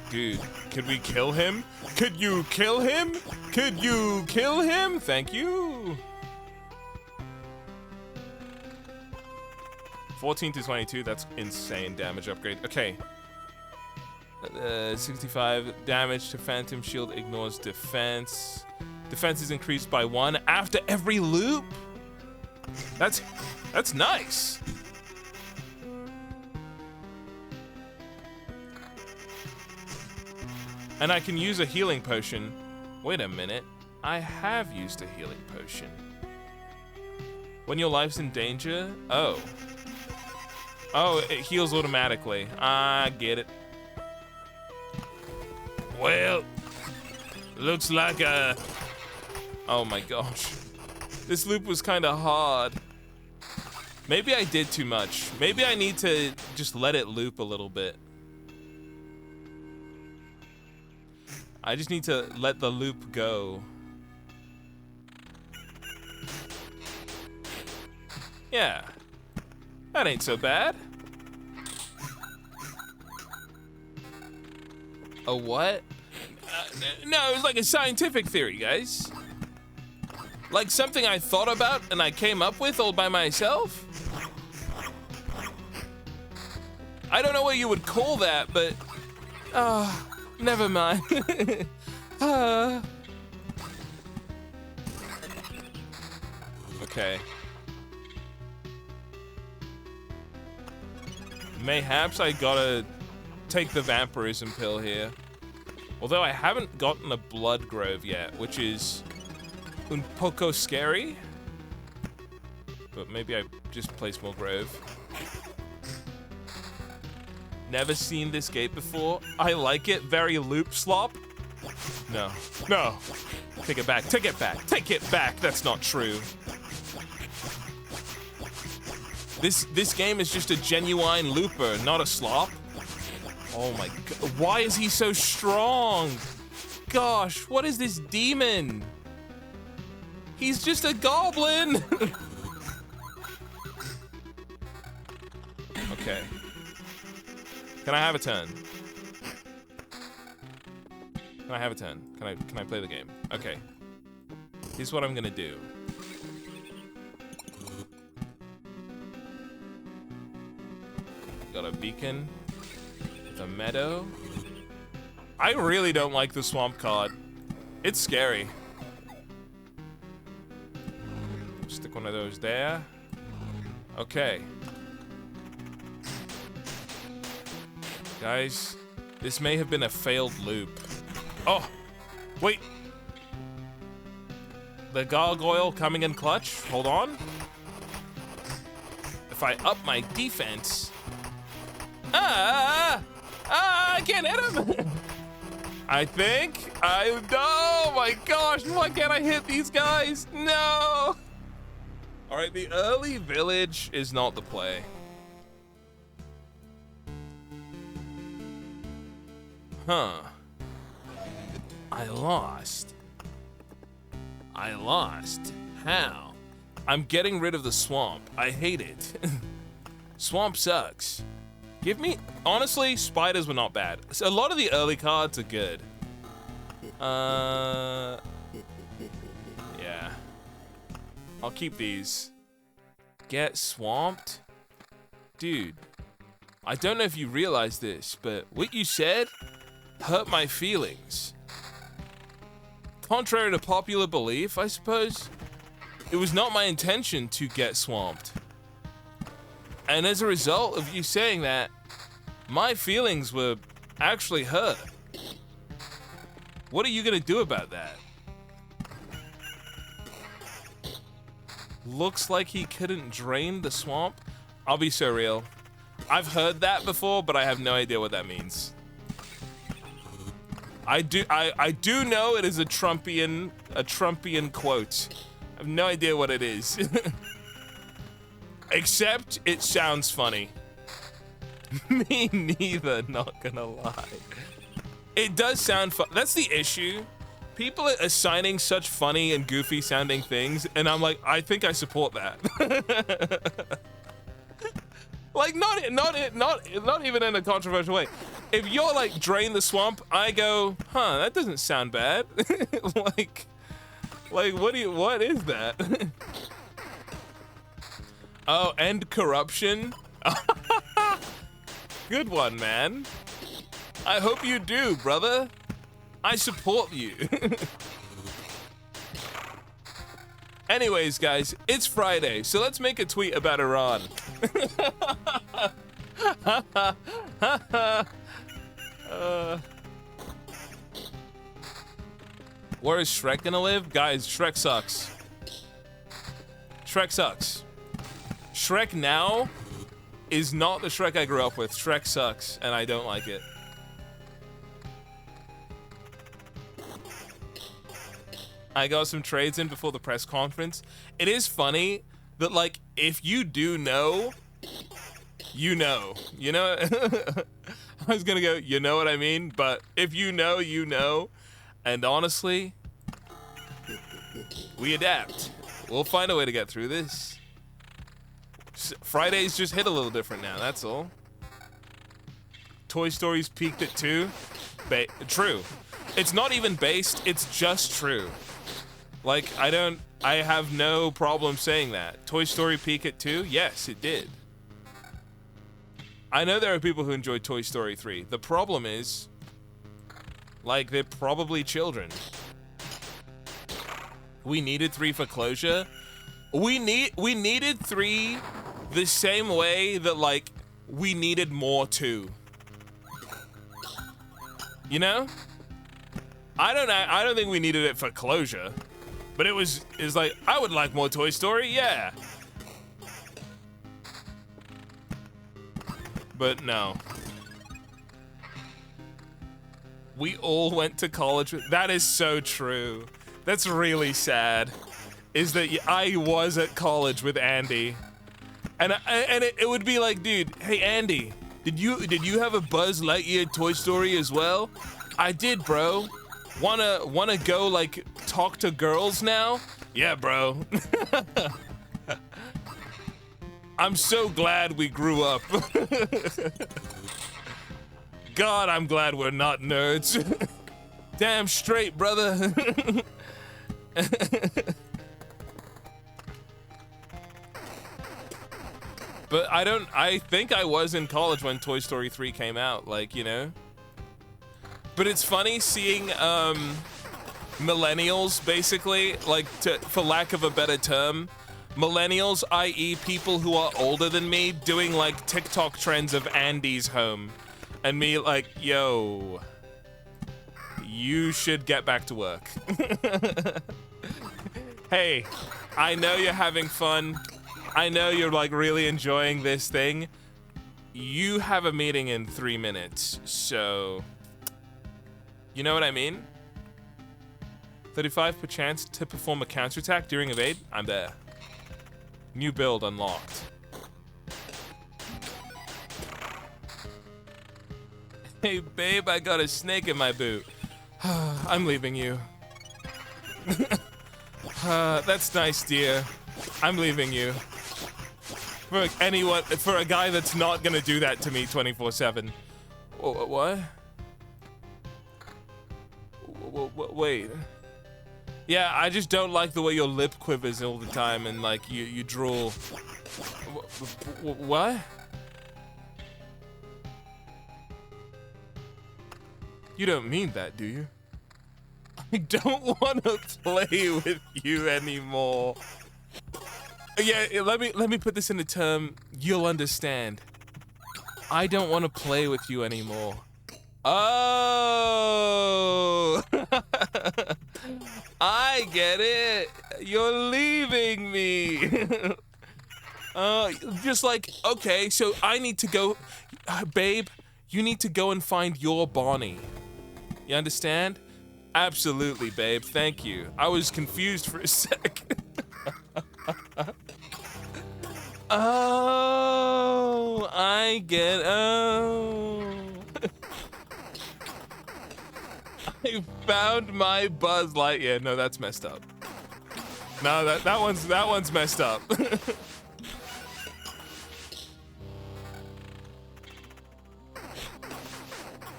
Dude, could we kill him? Could you kill him? Could you kill him? Thank you. 14 to 22, that's insane damage upgrade. Okay. 65 damage to Phantom Shield ignores defense. Defense is increased by 1 after every loop. That's nice. And I can use a healing potion. Wait a minute. I have used a healing potion. When your life's in danger? Oh. Oh, it heals automatically. I get it. Well, looks like a... Oh my gosh. This loop was kind of hard. Maybe I did too much. Maybe I need to just let it loop a little bit. I just need to let the loop go. Yeah. That ain't so bad. A what? No, it was like a scientific theory, guys. Like something I thought about and I came up with all by myself. I don't know what you would call that, but... never mind. Okay. Mayhaps I gotta take the vampirism pill here. Although I haven't gotten a blood grove yet, which is un poco scary. But maybe I just place more grove. Never seen this gate before. I like it. Very loop slop. No. No. Take it back. Take it back. Take it back. That's not true. This game is just a genuine looper, not a slop. Oh my god. Why is he so strong? Gosh, what is this demon? He's just a goblin. Okay. Can I have a turn? Can I have a turn? Can I play the game? Okay. Here's what I'm gonna do. Got a beacon. The meadow. I really don't like the swamp card. It's scary. Stick one of those there. Okay. Guys, this may have been a failed loop. Oh, wait. The gargoyle coming in clutch. Hold on. If I up my defense... I can't hit him. I think oh my gosh, why can't I hit these guys? No. All right, the early village is not the play. Huh. I lost. How? I'm getting rid of the swamp. I hate it. Swamp sucks. Give me... Honestly, spiders were not bad. So a lot of the early cards are good. Yeah. I'll keep these. Get swamped? Dude. I don't know if you realize this, but what you said hurt my feelings. Contrary to popular belief, I suppose, it was not my intention to get swamped. And as a result of you saying that, my feelings were actually hurt. What are you gonna do about that? Looks like he couldn't drain the swamp. I'll be so real. I've heard that before, but I have no idea what that means. I do know it is a Trumpian quote. I have no idea what it is. Except it sounds funny. Me neither, not gonna lie. It does sound fun. That's the issue. People are assigning such funny and goofy sounding things, and I'm like, I think I support that. Like, not even in a controversial way. If you're like drain the swamp, I go, huh, that doesn't sound bad. like what is that? Oh, end corruption. Good one, man. I hope you do, brother. I support you. Anyways, guys, it's Friday, so let's make a tweet about Iran. Where is Shrek gonna live? Guys, Shrek sucks. Shrek sucks. Shrek now is not the Shrek I grew up with. Shrek sucks, and I don't like it. I got some trades in before the press conference. It is funny that, like, if you do know, you know. You know? I was gonna go, you know what I mean? But if you know, you know. And honestly, we adapt. We'll find a way to get through this. Fridays just hit a little different now, that's all. Toy Story's peaked at 2. True. It's not even based, it's just true. Like, I have no problem saying that. Toy Story peak at 2? Yes, it did. I know there are people who enjoy Toy Story 3. The problem is, like, they're probably children. We needed 3 for closure. We needed 3 the same way that, like, we needed more 2. You know? I don't think we needed it for closure. But it was like, I would like more Toy Story, yeah. But no. We all went to college with, that is so true. That's really sad. Is that I was at college with Andy. And it would be like, dude, hey Andy, did you have a Buzz Lightyear Toy Story as well? I did, bro. Wanna go like talk to girls now? Yeah, bro. I'm so glad we grew up. God, I'm glad we're not nerds. Damn straight, brother. But I think I was in college when Toy Story 3 came out, like, you know? But it's funny seeing millennials, basically, like, for lack of a better term, millennials, i.e. people who are older than me, doing, like, TikTok trends of Andy's home. And me like, yo, you should get back to work. Hey, I know you're having fun. I know you're, like, really enjoying this thing. You have a meeting in 3 minutes, so... You know what I mean? 35 per chance to perform a counterattack during evade? I'm there. New build unlocked. Hey babe, I got a snake in my boot. I'm leaving you. That's nice, dear. I'm leaving you. For a guy that's not gonna do that to me 24/7. What? Wait. Yeah, I just don't like the way your lip quivers all the time and like you drool. What? You don't mean that, do you? I don't want to play with you anymore. Yeah, let me put this in a term you'll understand. I don't want to play with you anymore. Oh, I get it. You're leaving me. Just like, okay, so I need to go, babe, you need to go and find your Bonnie. You understand? Absolutely, babe. Thank you. I was confused for a sec. Oh, I get. Oh. I found my Buzz Lightyear. No, that's messed up. No, that one's messed up.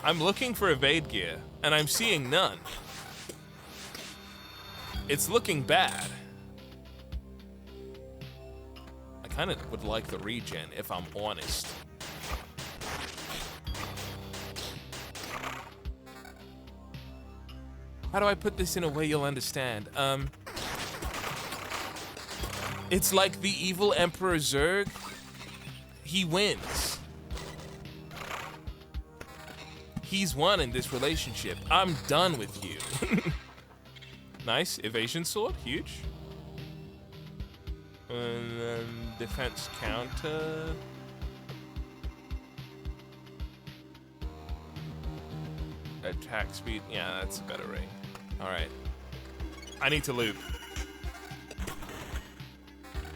I'm looking for evade gear, and I'm seeing none. It's looking bad. I kind of would like the regen, if I'm honest. How do I put this in a way you'll understand? It's like the evil Emperor Zurg. He wins. He's won in this relationship. I'm done with you. Nice. Evasion sword. Huge. And then defense counter. Attack speed. Yeah, that's a better ring. Alright. I need to loop.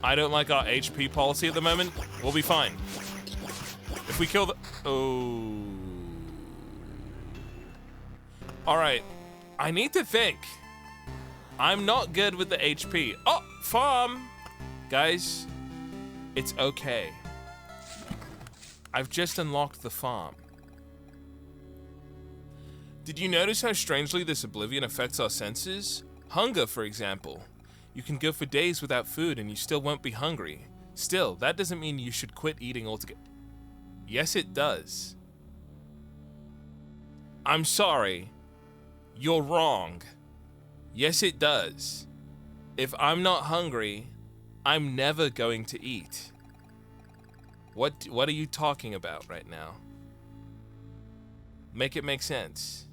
I don't like our HP policy at the moment. We'll be fine. If we kill the... Oh. Alright. I need to think. I'm not good with the HP. Oh, farm! Guys, it's okay. I've just unlocked the farm. Did you notice how strangely this oblivion affects our senses? Hunger, for example. You can go for days without food and you still won't be hungry. Still, that doesn't mean you should quit eating altogether. Yes, it does. I'm sorry. You're wrong. Yes, it does. If I'm not hungry, I'm never going to eat. What are you talking about right now? Make it make sense.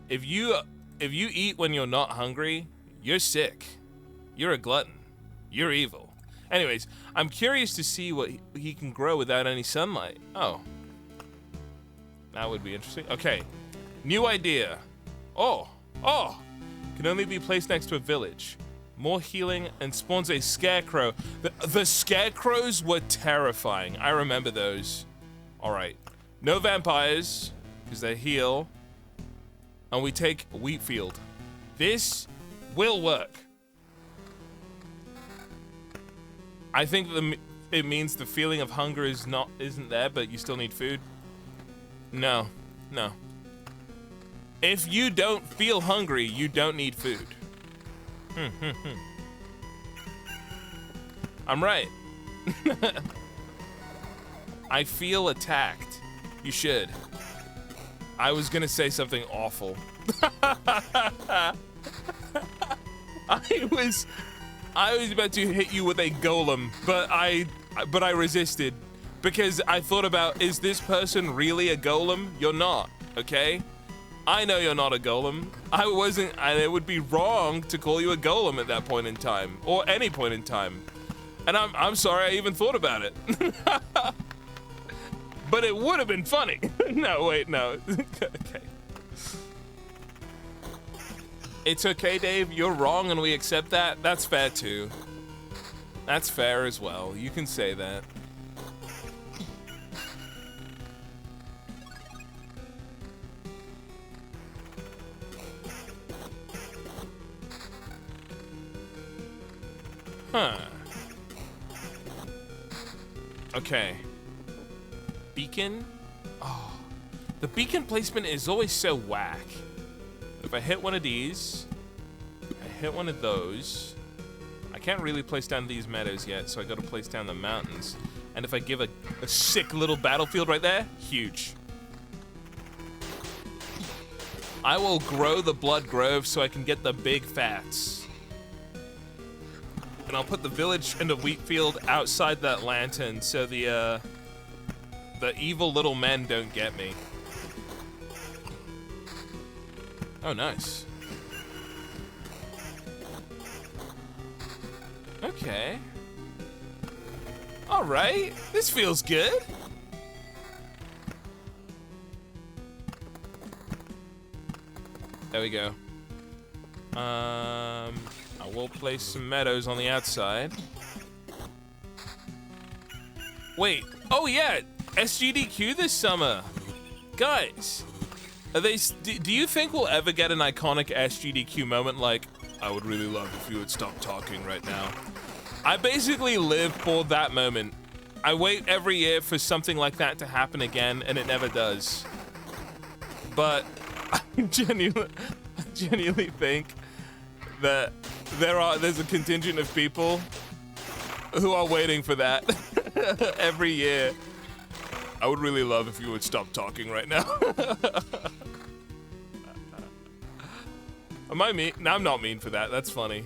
If you eat when you're not hungry, you're sick. You're a glutton. You're evil. Anyways, I'm curious to see what he can grow without any sunlight. Oh. That would be interesting. Okay. New idea. Oh. Can only be placed next to a village. More healing and spawns a scarecrow. The scarecrows were terrifying. I remember those. Alright. No vampires, because they heal. And we take Wheatfield. This will work. I think it means the feeling of hunger isn't there, but you still need food. No. If you don't feel hungry, you don't need food. I'm right. I feel attacked. You should. I was gonna say something awful. I was about to hit you with a golem, but I resisted because I thought about, is this person really a golem? You're not, okay? I know you're not a golem. It would be wrong to call you a golem at that point in time, or any point in time. And I'm sorry I even thought about it. But it would have been funny. No, wait, no. Okay. It's okay, Dave. You're wrong and we accept that. That's fair too. That's fair as well. You can say that. Huh. Okay. Beacon? Oh. The beacon placement is always so whack. If I hit one of these, I hit one of those. I can't really place down these meadows yet, so I gotta place down the mountains. And if I give a sick little battlefield right there, huge. I will grow the Blood Grove so I can get the big fats. And I'll put the village and the Wheatfield outside that lantern so the evil little men don't get me. Oh, nice. Okay. All right, this feels good. There we go. I will place some meadows on the outside. Wait. Oh yeah, SGDQ this summer. Guys, are they? Do you think we'll ever get an iconic SGDQ moment like, I would really love if you would stop talking right now? I basically live for that moment. I wait every year for something like that to happen again, and it never does. But I genuinely think that there's a contingent of people who are waiting for that every year. I would really love if you would stop talking right now. Am I mean? No, I'm not mean for that. That's funny.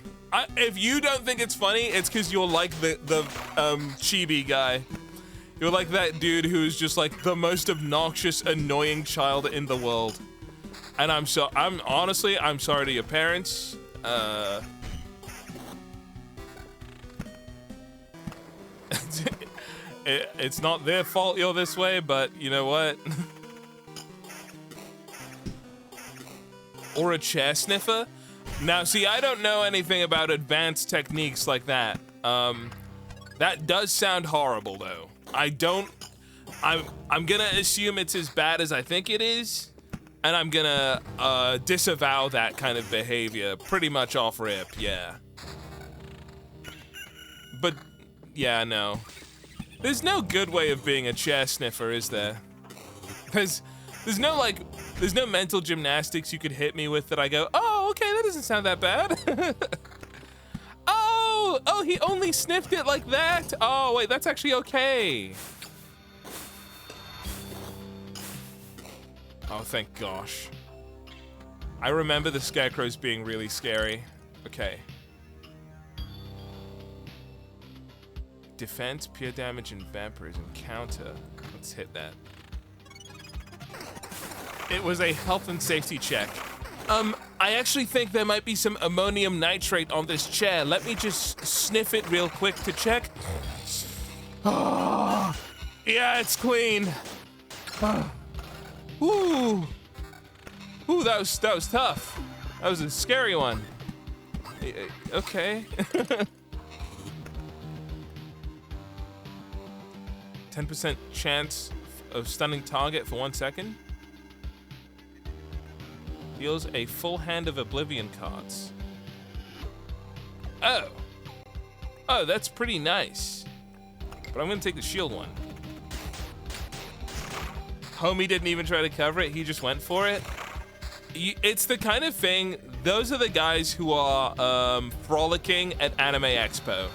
If you don't think it's funny, it's because you're like the chibi guy. You're like that dude who's just like the most obnoxious, annoying child in the world. And I'm honestly sorry to your parents. It's not their fault you're this way, but you know what? Or a chair sniffer? Now, see, I don't know anything about advanced techniques like that. That does sound horrible, though. I'm gonna assume it's as bad as I think it is, and I'm gonna disavow that kind of behavior pretty much off rip, yeah. But, yeah, no. There's no good way of being a chair sniffer, is there? There's no mental gymnastics you could hit me with that I go, oh, okay, that doesn't sound that bad. Oh, he only sniffed it like that? Oh, wait, that's actually okay. Oh, thank gosh. I remember the scarecrows being really scary. Okay. Defense, peer damage, and vampirism. Counter. Let's hit that. It was a health and safety check. I actually think there might be some ammonium nitrate on this chair. Let me just sniff it real quick to check. Oh, yeah, it's clean. Ooh. Ooh, that was tough. That was a scary one. Okay. 10% chance of stunning target for 1 second. Deals a full hand of Oblivion cards. Oh. Oh, that's pretty nice. But I'm gonna take the shield one. Homie didn't even try to cover it, he just went for it. It's the kind of thing, those are the guys who are frolicking at Anime Expo.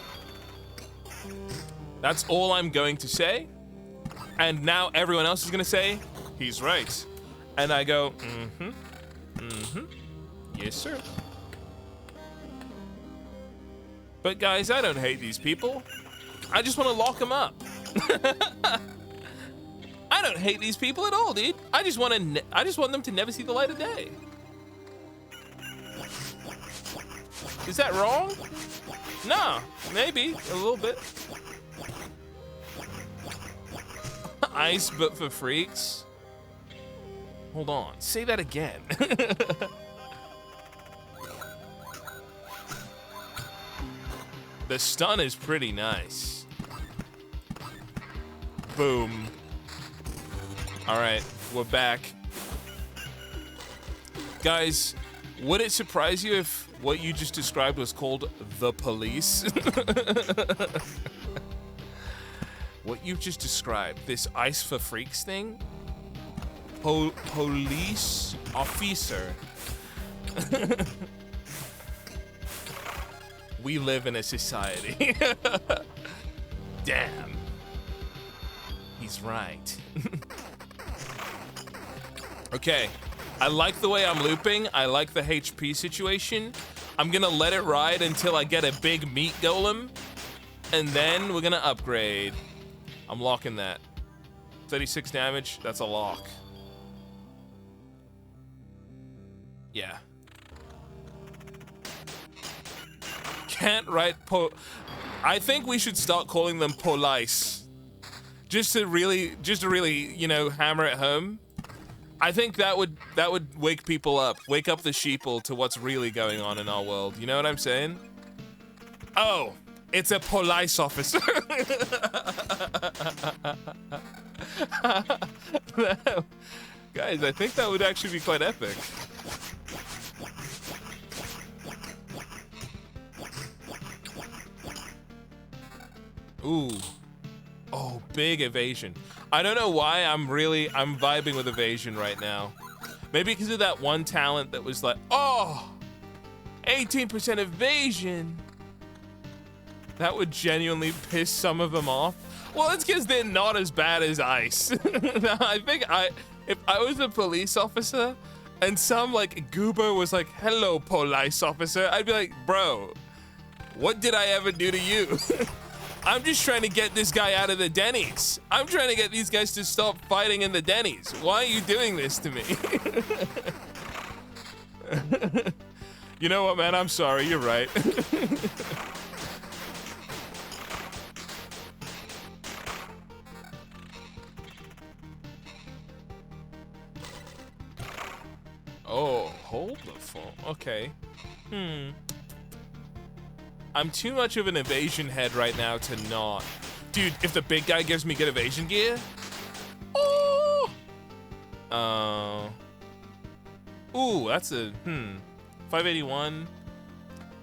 That's all I'm going to say. And now everyone else is gonna say, he's right. And I go, mm-hmm. Mm-hmm. Yes, sir. But guys, I don't hate these people. I just want to lock them up. I don't hate these people at all, dude. I just want them to never see the light of day. Is that wrong? No, maybe a little bit. Ice, but for freaks. Hold on, say that again. The stun is pretty nice. Boom. All right, we're back. Guys, would it surprise you if what you just described was called the police? What you just described, this Ice for Freaks thing? Police officer. We live in a society. Damn. He's right. Okay. I like the way I'm looping. I like the HP situation. I'm gonna let it ride until I get a big meat golem. And then we're gonna upgrade. I'm locking that. 36 damage, that's a lock. Yeah. Can't write I think we should start calling them police. Just to really, you know, hammer it home. I think that would wake people up. Wake up the sheeple to what's really going on in our world. You know what I'm saying? Oh, It's a police officer. Guys, I think that would actually be quite epic. Ooh. Oh, big evasion. I don't know why I'm vibing with evasion right now. Maybe because of that one talent that was like, oh, 18% evasion. That would genuinely piss some of them off. Well, it's because they're not as bad as ice. I think if I was a police officer and some like goober was like, hello, police officer, I'd be like, bro, what did I ever do to you? I'm just trying to get this guy out of the Denny's. I'm trying to get these guys to stop fighting in the Denny's. Why are you doing this to me? You know what, man? I'm sorry. You're right. Oh, hold the phone. Okay. I'm too much of an evasion head right now to not. Dude, if the big guy gives me good evasion gear. Oh! Ooh, that's a, 581.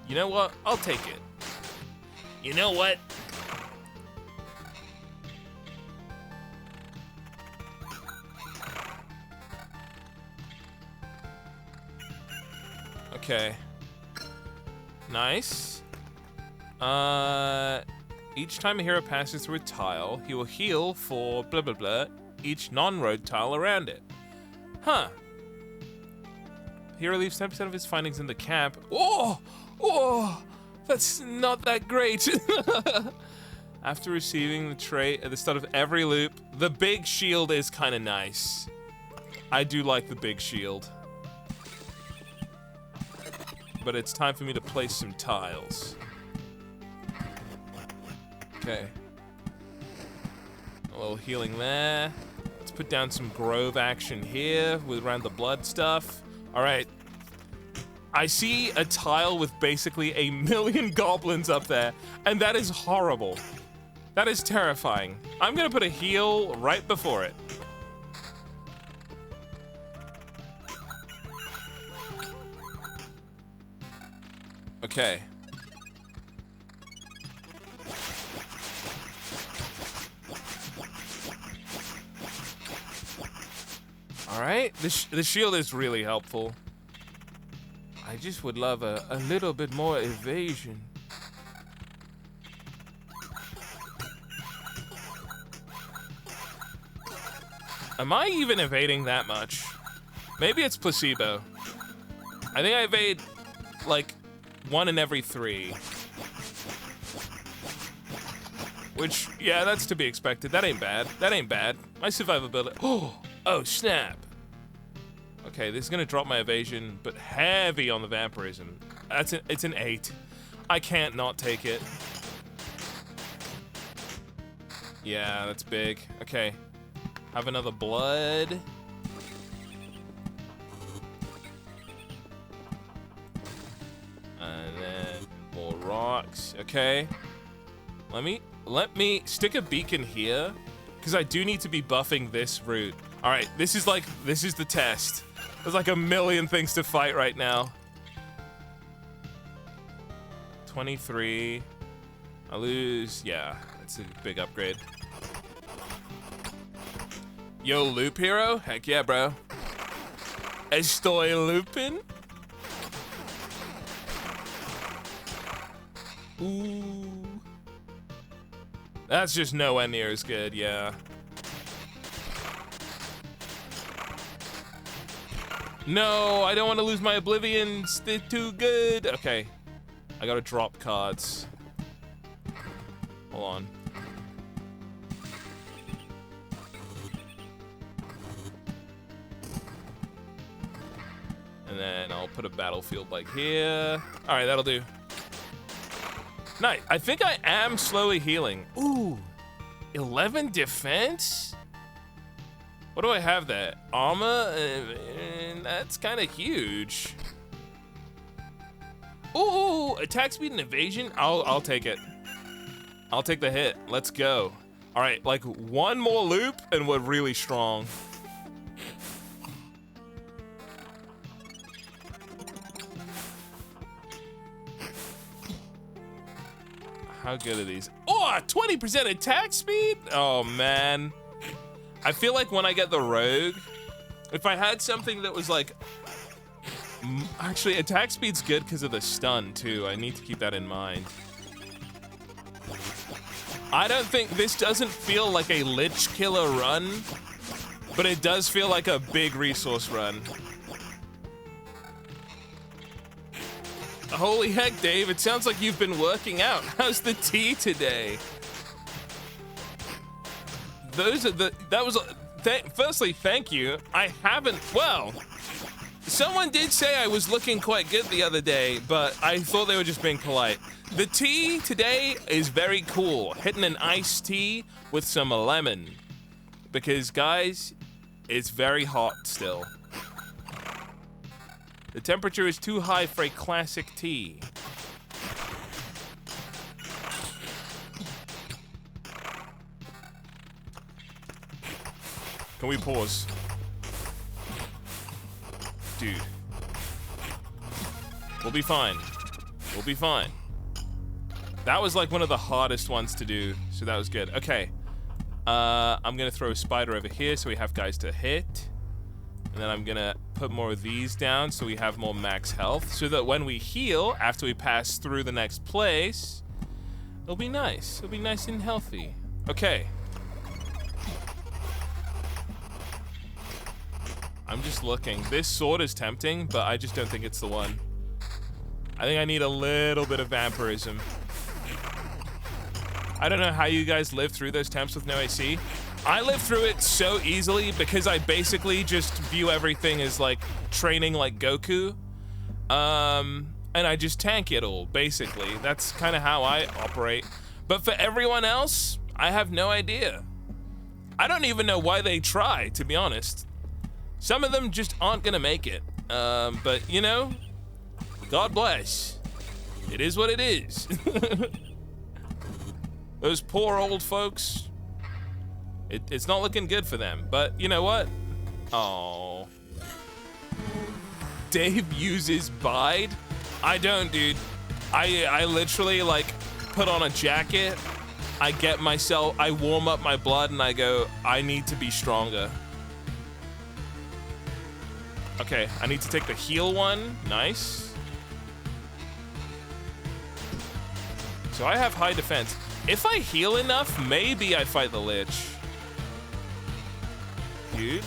You know what? I'll take it. You know what? Okay. Nice. Each time a hero passes through a tile, he will heal for blah blah blah each non-road tile around it. Huh. Hero leaves 10% of his findings in the camp. Oh! Oh! That's not that great. After receiving the trait at the start of every loop, the big shield is kind of nice. I do like the big shield. But it's time for me to place some tiles. Okay. A little healing there. Let's put down some Grove action here with around the blood stuff. All right. I see a tile with basically 1,000,000 goblins up there, and that is horrible. That is terrifying. I'm gonna put a heal right before it. Okay. All right, the shield is really helpful. I just would love a little bit more evasion. Am I even evading that much? Maybe it's placebo. I think I evade like 1 in every 3. Which, yeah, that's to be expected. That ain't bad. That ain't bad. My survivability. Oh, snap. Okay, this is gonna drop my evasion, but heavy on the vampirism. It's an 8. I can't not take it. Yeah, that's big. Okay. Have another blood. And then more rocks. Okay. Let me stick a beacon here, because I do need to be buffing this route. All right, this is the test. There's like 1,000,000 things to fight right now. 23. I lose. Yeah, that's a big upgrade. Yo, loop hero? Heck yeah, bro. Estoy looping? Ooh. That's just nowhere near as good, yeah. No, I don't want to lose my oblivions. They're too good. Okay. I gotta drop cards. Hold on. And then I'll put a battlefield like here. All right, that'll do. Nice. I think I am slowly healing. Ooh, 11 defense? What do I have there? Armor? That's kind of huge. Ooh, attack speed and evasion? I'll take it. I'll take the hit. Let's go. All right, like one more loop and we're really strong. How good are these? Oh, 20% attack speed? Oh, man. I feel like when I get the rogue, if I had something that was like... Actually, attack speed's good because of the stun, too. I need to keep that in mind. I don't think this doesn't feel like a Lich Killer run, but it does feel like a big resource run. Holy heck, Dave, it sounds like you've been working out. How's the tea today? Firstly, thank you. I haven't, well, someone did say I was looking quite good the other day, but I thought they were just being polite. The tea today is very cool. Hitting an iced tea with some lemon. Because, guys, it's very hot still. The temperature is too high for a classic tea. Can we pause? Dude. We'll be fine. We'll be fine. That was like one of the hardest ones to do, so that was good. Okay. I'm gonna throw a spider over here so we have guys to hit. And then I'm gonna put more of these down so we have more max health, so that when we heal, after we pass through the next place, it'll be nice. It'll be nice and healthy. Okay. I'm just looking. This sword is tempting, but I just don't think it's the one. I think I need a little bit of vampirism. I don't know how you guys live through those temps with no AC. I live through it so easily because I basically just view everything as like training like Goku. And I just tank it all, basically. That's kind of how I operate. But for everyone else, I have no idea. I don't even know why they try, to be honest. Some of them just aren't gonna make it. But you know, God bless. It is what it is. Those poor old folks. It's not looking good for them, but you know what? Oh. Dave uses Bide? I don't, dude. I literally like put on a jacket, I get myself, I warm up my blood and I go, I need to be stronger. Okay, I need to take the heal one, nice. So I have high defense. If I heal enough, maybe I fight the Lich. Huge.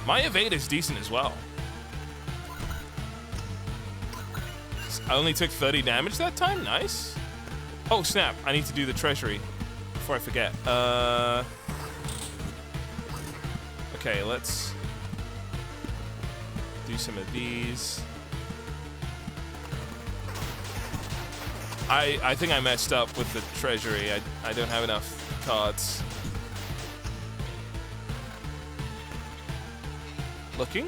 My evade is decent as well. I only took 30 damage that time, nice. Oh snap, I need to do the treasury before I forget. Okay, let's do some of these. I think I messed up with the treasury. I don't have enough cards. Looking.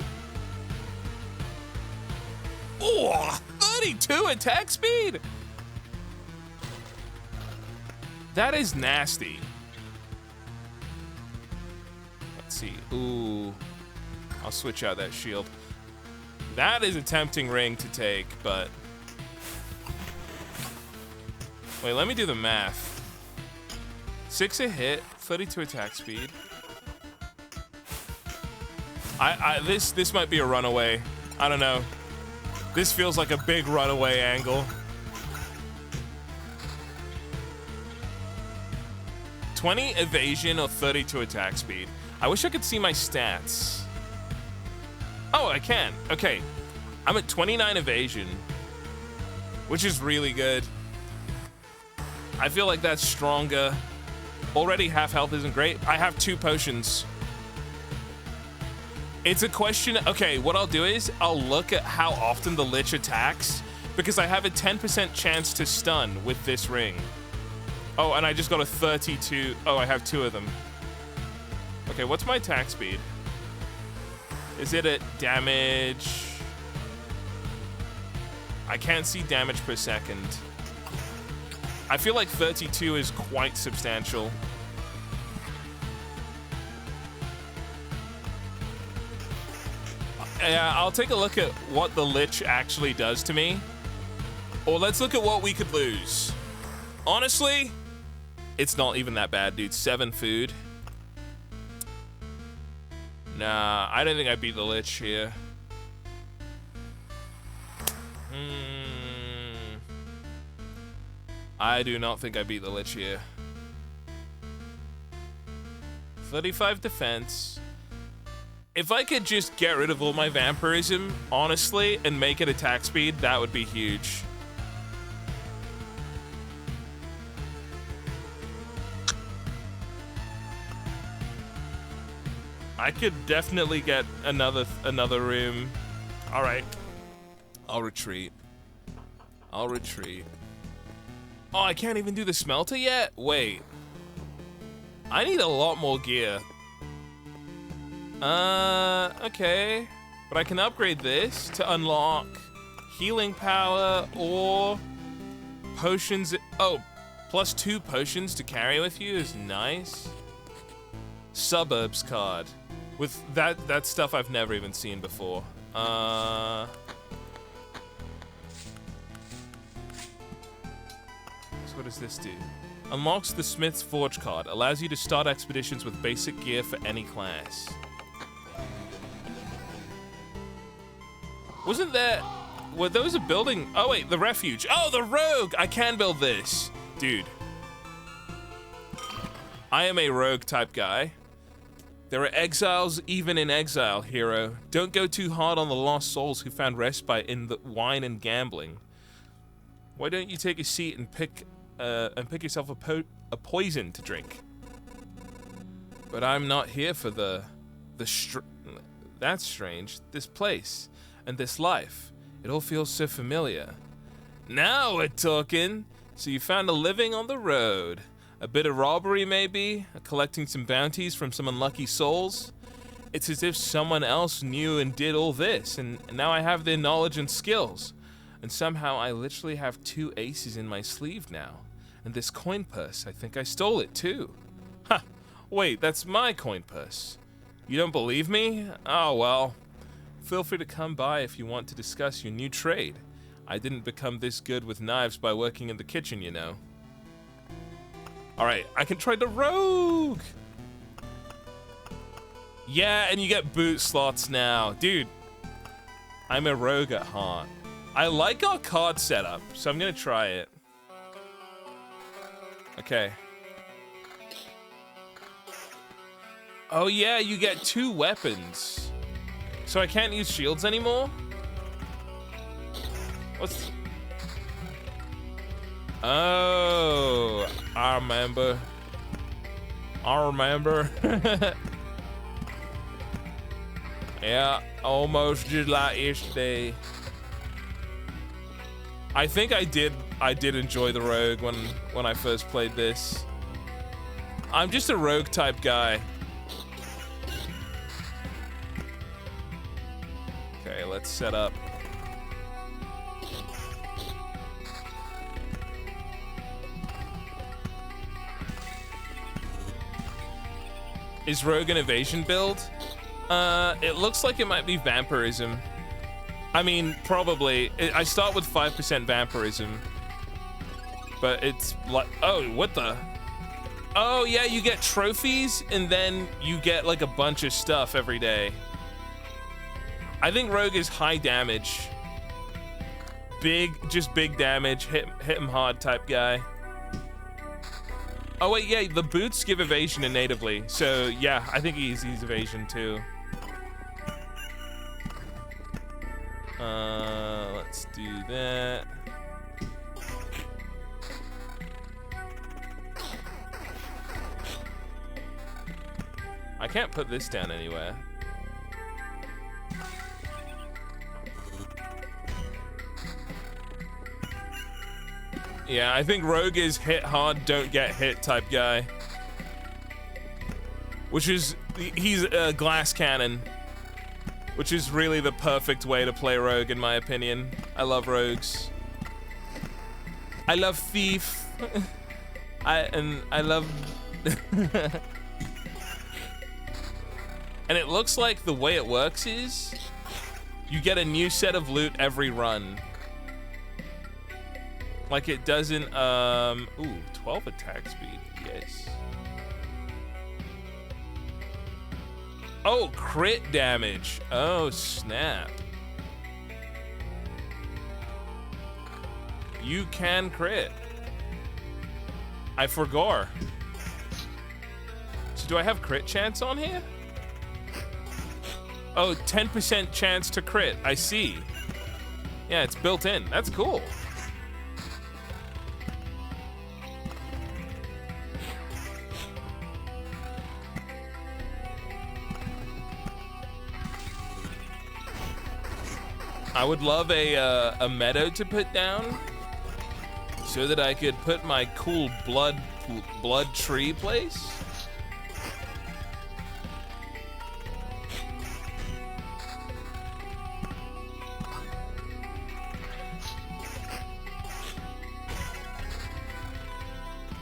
Oh, 32 attack speed. That is nasty. Let's see. Ooh. I'll switch out that shield. That is a tempting ring to take, but... Wait, let me do the math. 6 a hit, 32 attack speed. This might be a runaway. I don't know. This feels like a big runaway angle. 20 evasion or 32 attack speed. I wish I could see my stats. Oh, I can. Okay. I'm at 29 evasion, which is really good. I feel like that's stronger. Already half health isn't great. I have 2 potions. It's a question. Okay, what I'll do is I'll look at how often the Lich attacks because I have a 10% chance to stun with this ring. Oh, and I just got a 32. Oh, I have 2 of them. Okay, what's my attack speed? Is it at damage? I can't see damage per second. I feel like 32 is quite substantial. Yeah, I'll take a look at what the Lich actually does to me. Or let's look at what we could lose. Honestly, it's not even that bad, dude. 7 food. Nah, I don't think I beat the Lich here. I do not think I beat the Lich here. 35 defense. If I could just get rid of all my vampirism, honestly, and make it attack speed, that would be huge. I could definitely get another room. All right. I'll retreat. I'll retreat. Oh, I can't even do the smelter yet? Wait. I need a lot more gear. Okay. But I can upgrade this to unlock healing power or potions. Oh, +2 potions to carry with you is nice. Suburbs card. With that stuff I've never even seen before. So what does this do? Unlocks the Smith's Forge card. Allows you to start expeditions with basic gear for any class. Wasn't there... Were those a building? Oh wait, the refuge. Oh, the rogue! I can build this. Dude. I am a rogue type guy. There are exiles even in exile, hero. Don't go too hard on the lost souls who found respite in the wine and gambling. Why don't you take a seat and pick yourself a poison to drink? But I'm not here for that's strange. This place and this life, it all feels so familiar. Now we're talking. So you found a living on the road. A bit of robbery, maybe? Collecting some bounties from some unlucky souls? It's as if someone else knew and did all this, and now I have their knowledge and skills. And somehow I literally have 2 aces in my sleeve now. And this coin purse, I think I stole it too. Ha! Wait, that's my coin purse. You don't believe me? Oh well. Feel free to come by if you want to discuss your new trade. I didn't become this good with knives by working in the kitchen, you know. Alright, I can try the rogue! Yeah, and you get boot slots now. Dude, I'm a rogue at heart. I like our card setup, so I'm gonna try it. Okay. Oh yeah, you get 2 weapons. So I can't use shields anymore? What's... Oh, I remember. Yeah, almost just like yesterday. I think I did enjoy the rogue when I first played this. I'm just a rogue type guy. Okay, let's set up. Is rogue an evasion build? It looks like it might be vampirism. I mean, probably. I start with 5% vampirism. But it's like, oh, what the? Oh yeah, you get trophies and then you get like a bunch of stuff every day. I think rogue is high damage. Just big damage, hit him hard type guy. Oh wait, yeah, the boots give evasion natively, so yeah, I think he's evasion too. Let's do that. I can't put this down anywhere. Yeah, I think rogue is hit hard, don't get hit type guy. Which is, he's a glass cannon. Which is really the perfect way to play rogue in my opinion. I love rogues. I love thief. I love and it looks like the way it works is you get a new set of loot every run. Like it doesn't ooh, 12 attack speed. Yes. Oh, crit damage. Oh, snap. You can crit. I forgot. So do I have crit chance on here? Oh, 10% chance to crit. I see. Yeah, it's built in. That's cool. I would love a meadow to put down so that I could put my cool blood tree place.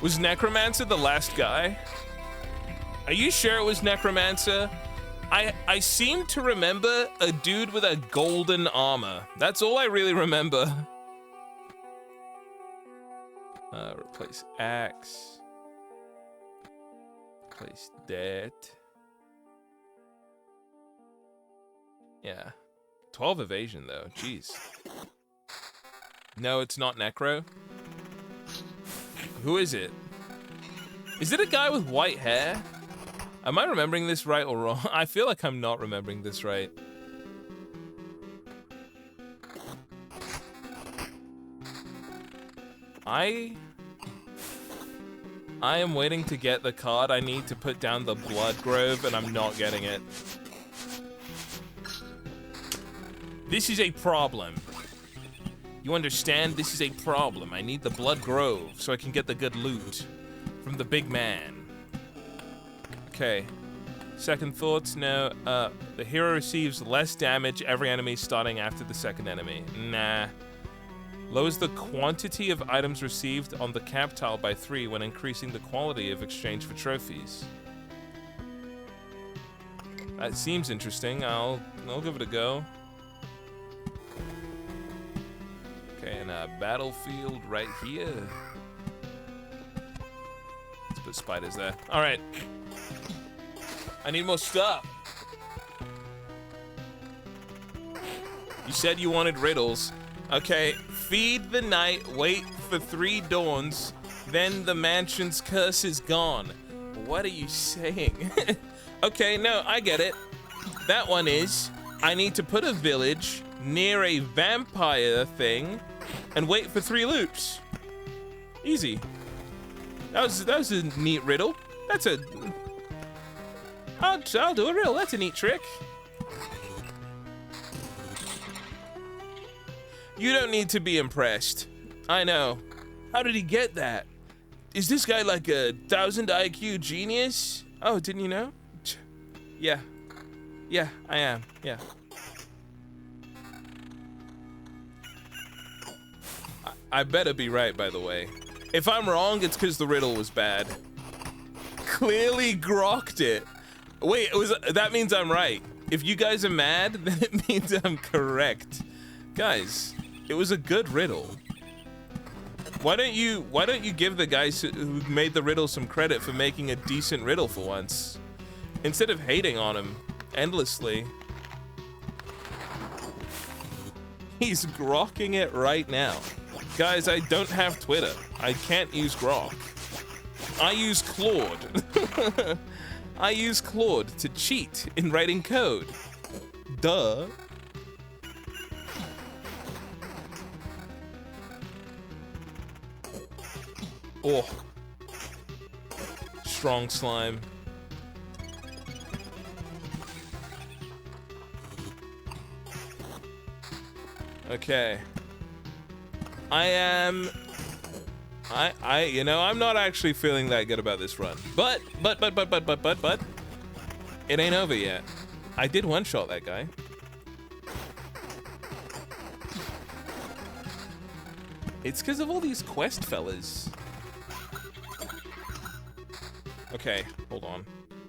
Was Necromancer the last guy? Are you sure it was Necromancer? I seem to remember a dude with a golden armor. That's all I really remember. Replace axe. Replace that. Yeah. 12 evasion though, jeez. No, it's not Necro. Who is it? Is it a guy with white hair? Am I remembering this right or wrong? I feel like I'm not remembering this right. I am waiting to get the card I need to put down the Blood Grove, and I'm not getting it. This is a problem. You understand? This is a problem. I need the Blood Grove so I can get the good loot from the big man. Okay. Second thoughts? No. The hero receives less damage every enemy starting after the second enemy. Nah. Lowers the quantity of items received on the cap tile by 3 when increasing the quality of exchange for trophies. That seems interesting. I'll give it a go. Okay, and a battlefield right here. Let's put spiders there. All right. I need more stuff. You said you wanted riddles. Okay, feed the night, wait for 3 dawns, then the mansion's curse is gone. What are you saying? Okay, no, I get it. That one is, I need to put a village near a vampire thing and wait for 3 loops. Easy. That was a neat riddle. That's a... I'll do a riddle. That's a neat trick. You don't need to be impressed. I know. How did he get that? Is this guy like a 1000 IQ genius? Oh, didn't you know? Yeah. Yeah, I am. Yeah. I better be right, by the way. If I'm wrong, it's because the riddle was bad. Clearly grokked it. Wait, that means I'm right. If you guys are mad, then it means I'm correct. Guys, it was a good riddle. Why don't you give the guys who made the riddle some credit for making a decent riddle for once? Instead of hating on him endlessly. He's grokking it right now. Guys, I don't have Twitter. I can't use Grok. I use Claude. I use Claude to cheat in writing code. Duh. Oh. Strong slime. Okay. You know, I'm not actually feeling that good about this run. But, it ain't over yet. I did one-shot that guy. It's because of all these quest fellas. Okay, hold on.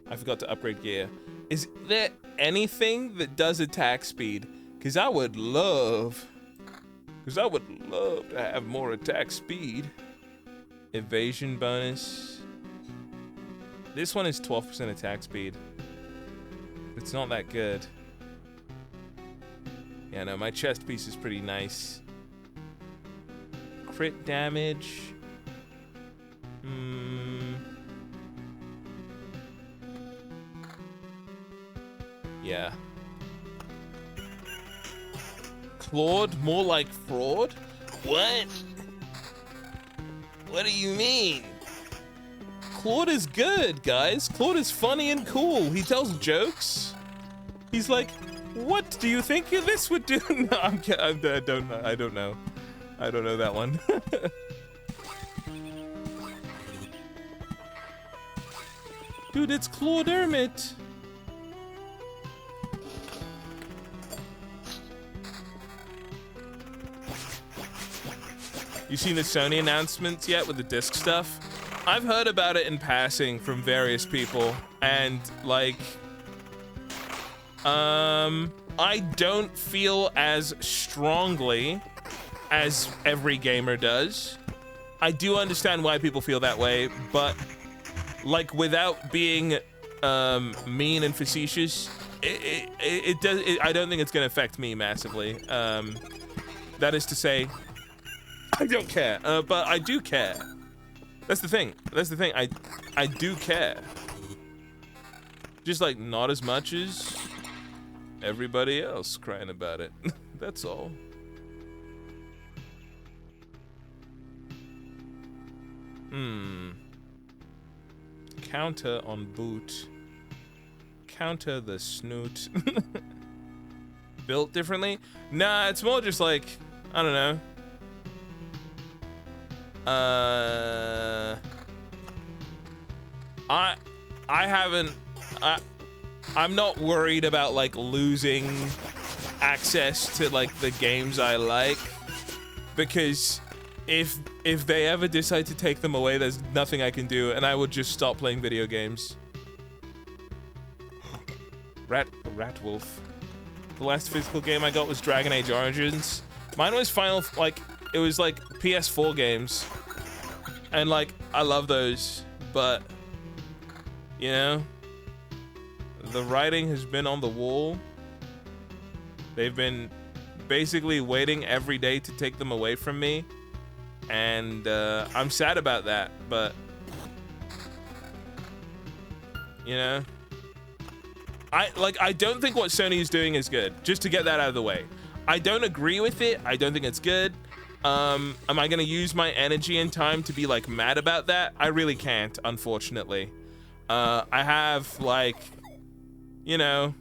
I forgot to upgrade gear. Is there anything that does attack speed? Because I would love to have more attack speed. Evasion bonus. This one is 12% attack speed. It's not that good. Yeah, no, my chest piece is pretty nice. Crit damage. Yeah. Claude, more like fraud? What? What do you mean? Claude is good, guys. Claude is funny and cool. He tells jokes. He's like, what do you think this would do? No, I don't know. I don't know. I don't know that one. Dude, it's Claude Hermit. You seen the Sony announcements yet with the disc stuff? I've heard about it in passing from various people, and like, I don't feel as strongly as every gamer does. I do understand why people feel that way, but like, without being mean and facetious, I don't think it's gonna affect me massively. That is to say, I don't care, but I do care. That's the thing. I do care. Just like not as much as everybody else crying about it. That's all. Counter on boot. Counter the snoot. Built differently? Nah, it's more just like, I don't know. I'm not worried about like losing access to like the games I like, because if they ever decide to take them away, there's nothing I can do, and I would just stop playing video games. Rat Wolf. The last physical game I got was Dragon Age Origins. Mine was it was like PS4 games, and like I love those, but you know, the writing has been on the wall. They've been basically waiting every day to take them away from me, and I'm sad about that, but you know, I don't think what Sony is doing is good, just to get that out of the way. I don't agree with it. I don't think it's good. Am I gonna use my energy and time to be like mad about that? I really can't, unfortunately. I have like, you know,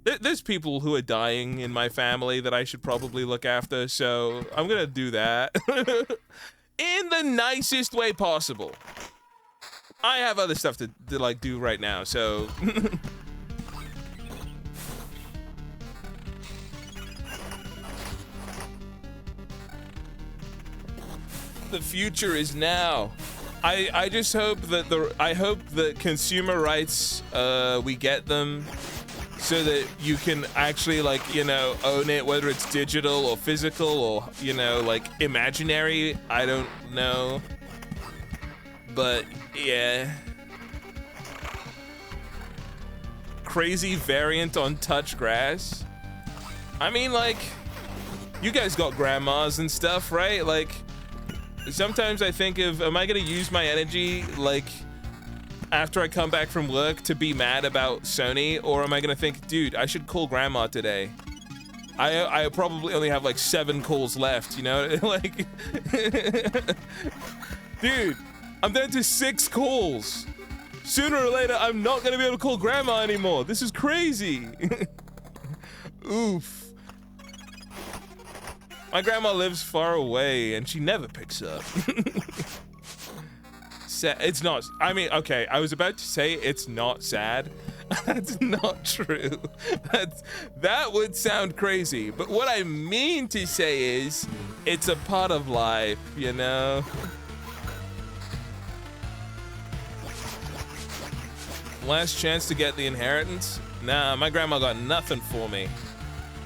there's people who are dying in my family that I should probably look after, so I'm gonna do that in the nicest way possible. I have other stuff to like do right now, so the future is now. I just hope that consumer rights, we get them so that you can actually, like, you know, own it, whether it's digital or physical or, you know, like imaginary. I don't know, but yeah. Crazy variant on touch grass. I mean, like, you guys got grandmas and stuff, right? Like, sometimes I think of, am I gonna use my energy, like, after I come back from work to be mad about Sony, or am I gonna think, dude, I should call grandma today? I probably only have like 7 calls left, you know? Like, dude, I'm down to 6 calls. Sooner or later, I'm not gonna be able to call grandma anymore. This is crazy. Oof. My grandma lives far away and she never picks up. It's not, I mean, okay, I was about to say it's not sad. That's not true. That would sound crazy. But what I mean to say is, it's a part of life, you know? Last chance to get the inheritance? Nah, my grandma got nothing for me.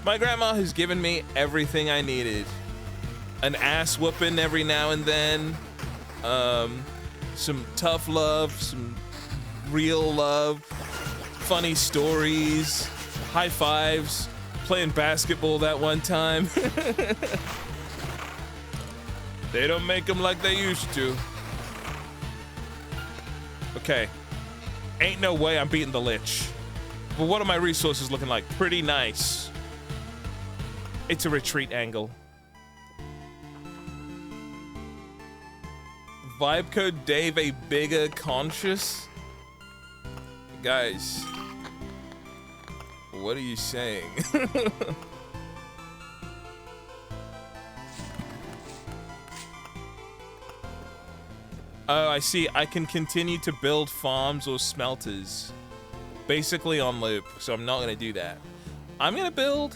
My grandma has given me everything I needed. An ass whooping every now and then. Some tough love, some real love, funny stories, high fives, playing basketball that one time. They don't make them like they used to. Okay. Ain't no way I'm beating the Lich. But what are my resources looking like? Pretty nice. It's a retreat angle. Vibe code Dave a bigger conscious? Guys, what are you saying? Oh, I see. I can continue to build farms or smelters. Basically on loop, so I'm not gonna do that. I'm gonna build,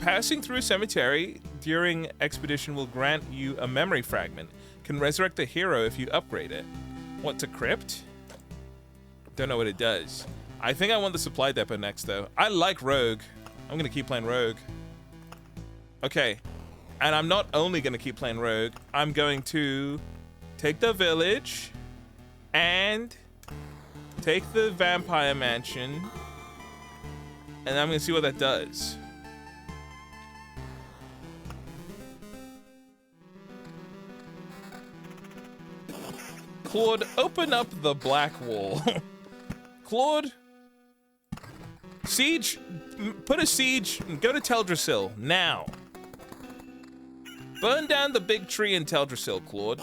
passing through a cemetery during expedition will grant you a memory fragment. Can resurrect a hero if you upgrade it. What, to crypt? Don't know what it does. I think I want the supply depot next though. I like rogue. I'm gonna keep playing rogue. Okay, and I'm not only gonna keep playing rogue, I'm going to take the village and take the vampire mansion, and I'm gonna see what that does. Claude, open up the black wall. Claude, siege, put a siege, go to Teldrassil, now. Burn down the big tree in Teldrassil, Claude.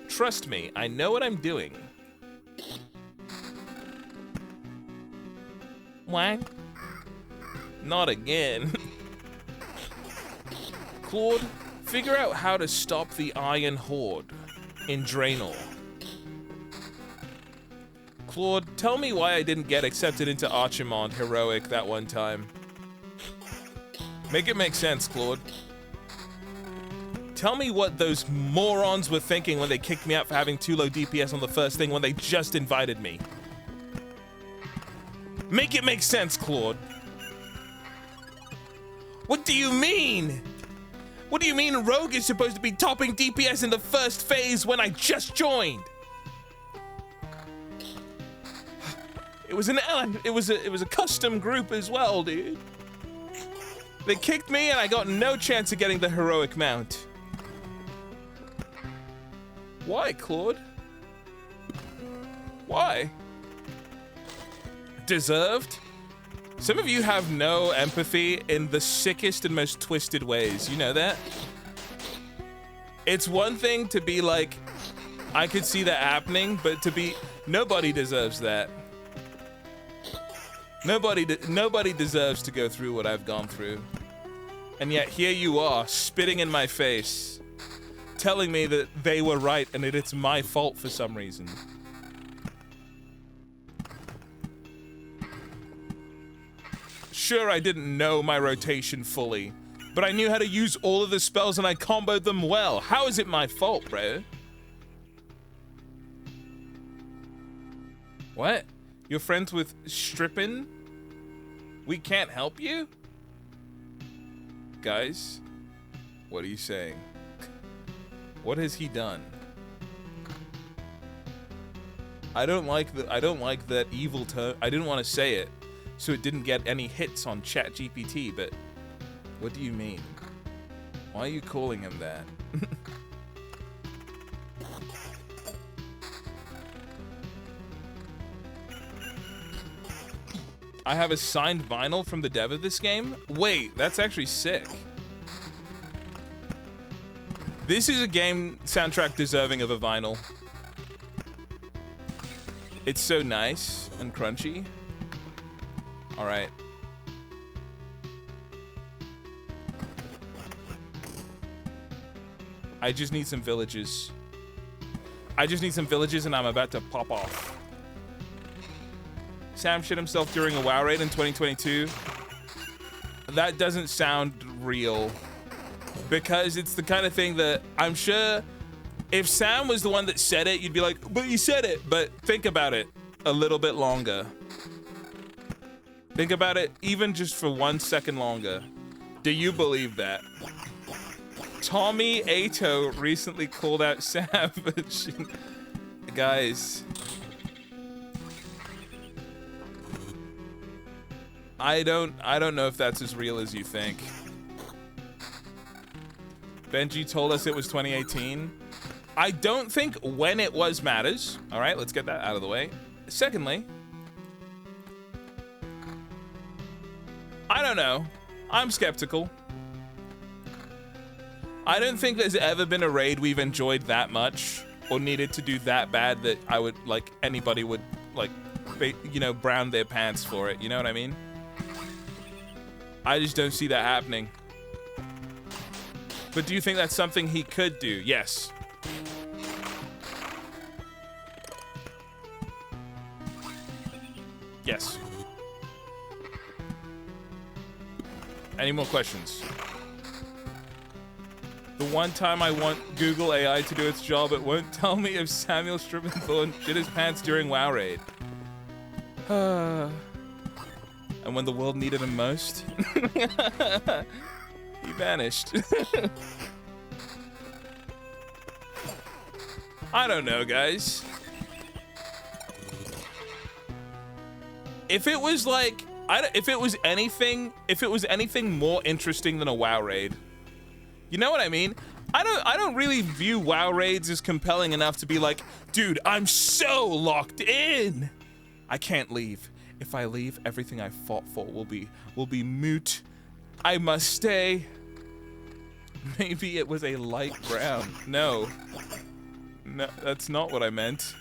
Trust me, I know what I'm doing. What? Not again. Claude, figure out how to stop the Iron Horde in Draenor. Claude, tell me why I didn't get accepted into Archimond Heroic that one time. Make it make sense, Claude. Tell me what those morons were thinking when they kicked me out for having too low DPS on the first thing when they just invited me. Make it make sense, Claude. What do you mean? What do you mean Rogue is supposed to be topping DPS in the first phase when I just joined? It was a custom group as well, dude. They kicked me and I got no chance of getting the heroic mount. Why, Claude? Why? Deserved? Some of you have no empathy in the sickest and most twisted ways. You know that? It's one thing to be like, I could see that happening, but to be, nobody deserves that. Nobody deserves to go through what I've gone through. And yet here you are, spitting in my face, telling me that they were right and that it's my fault for some reason. Sure, I didn't know my rotation fully, but I knew how to use all of the spells and I comboed them well. How is it my fault, bro? What? You're friends with Strippin? We can't help you? Guys, what are you saying? What has he done? I don't like that evil term. I didn't want to say it, so it didn't get any hits on ChatGPT, but what do you mean? Why are you calling him that? I have a signed vinyl from the dev of this game? Wait, that's actually sick. This is a game soundtrack deserving of a vinyl. It's so nice and crunchy. All right. I just need some villages. I just need some villages and I'm about to pop off. Sam shit himself during a WoW raid in 2022. That doesn't sound real. Because it's the kind of thing that I'm sure if Sam was the one that said it, you'd be like, but you said it. But think about it a little bit longer. Think about it even just for 1 second longer. Do you believe that? Tommy Ato recently called out Savage. Guys. I don't know if that's as real as you think. Benji told us it was 2018. I don't think when it was matters. All right, let's get that out of the way. Secondly, I don't know. I'm skeptical. I don't think there's ever been a raid we've enjoyed that much or needed to do that bad that I would, like, anybody would, like, you know, brown their pants for it. You know what I mean? I just don't see that happening. But do you think that's something he could do? Yes. Yes. Any more questions? The one time I want Google AI to do its job, it won't tell me if Samuel Strippenthorne shit his pants during WoW Raid. And when the world needed him most, he vanished. I don't know, guys. If it was like, if it was anything more interesting than a WoW raid, you know what I mean? I don't really view WoW raids as compelling enough to be like, dude, I'm so locked in. I can't leave. If I leave, everything I fought for will be moot. I must stay. Maybe it was a light brown. No, that's not what I meant.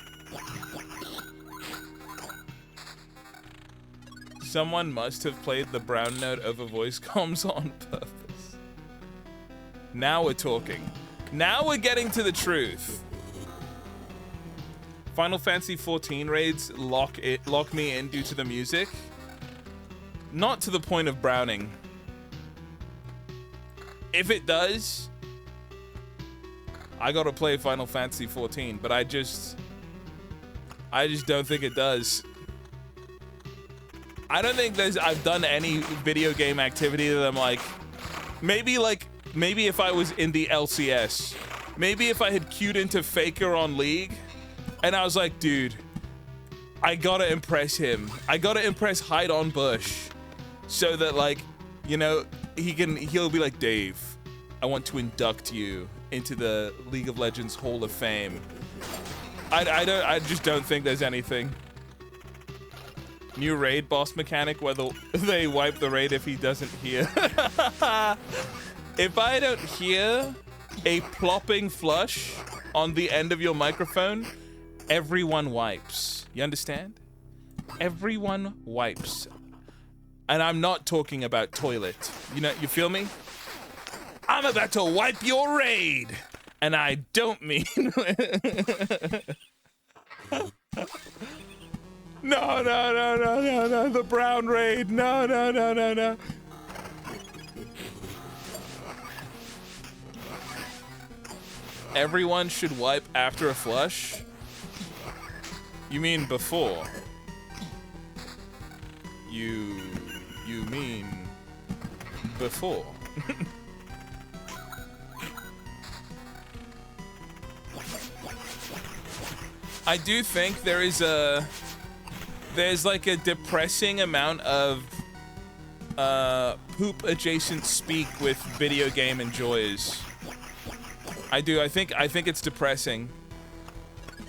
Someone must have played the brown note over voice comms on purpose. Now we're talking. Now we're getting to the truth. Final Fantasy XIV raids lock me in due to the music. Not to the point of browning. If it does, I gotta play Final Fantasy XIV, but I just don't think it does. I don't think I've done any video game activity that I'm like, maybe if I was in the LCS, maybe if I had queued into Faker on League, and I was like, dude, I gotta impress him. I gotta impress Hide on Bush, so that, like, you know, he'll be like, Dave, I want to induct you into the League of Legends Hall of Fame. I just don't think there's anything. New raid boss mechanic where they wipe the raid if he doesn't hear. If I don't hear a plopping flush on the end of your microphone, everyone wipes. You understand? Everyone wipes. And I'm not talking about toilet. You know, you feel me? I'm about to wipe your raid. And I don't mean... No, the brown raid. No. Everyone should wipe after a flush? You mean before? You mean before? I do think there's like a depressing amount of poop adjacent speak with video game enjoyers. I do. I think it's depressing.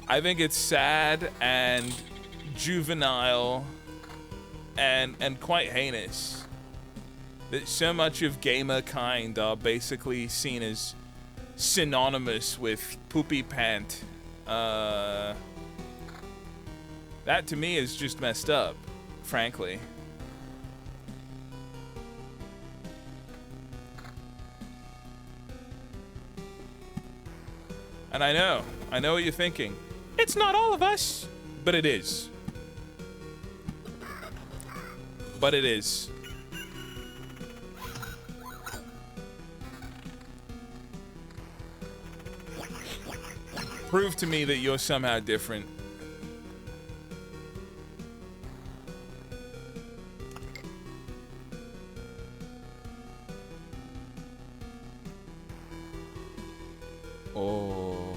I think it's sad and juvenile and quite heinous that so much of gamer kind are basically seen as synonymous with poopy pant. That to me is just messed up, frankly. And I know what you're thinking. It's not all of us, but it is. but it is. Prove to me that you're somehow different. Oh.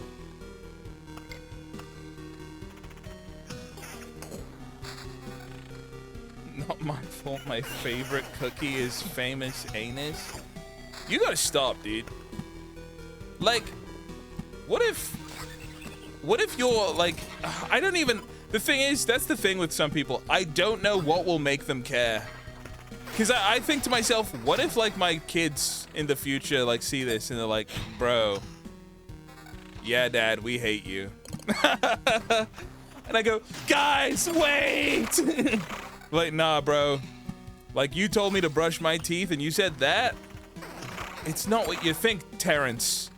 Not my fault my favorite cookie is famous anus. You gotta stop, dude. Like, what if you're like, I don't even, the thing is, that's the thing with some people. I don't know what will make them care. Because I think to myself, what if like my kids in the future like see this and they're like, bro, yeah, dad, we hate you. And I go, guys, wait. Like, nah, bro. Like, you told me to brush my teeth and you said that? It's not what you think, Terrence.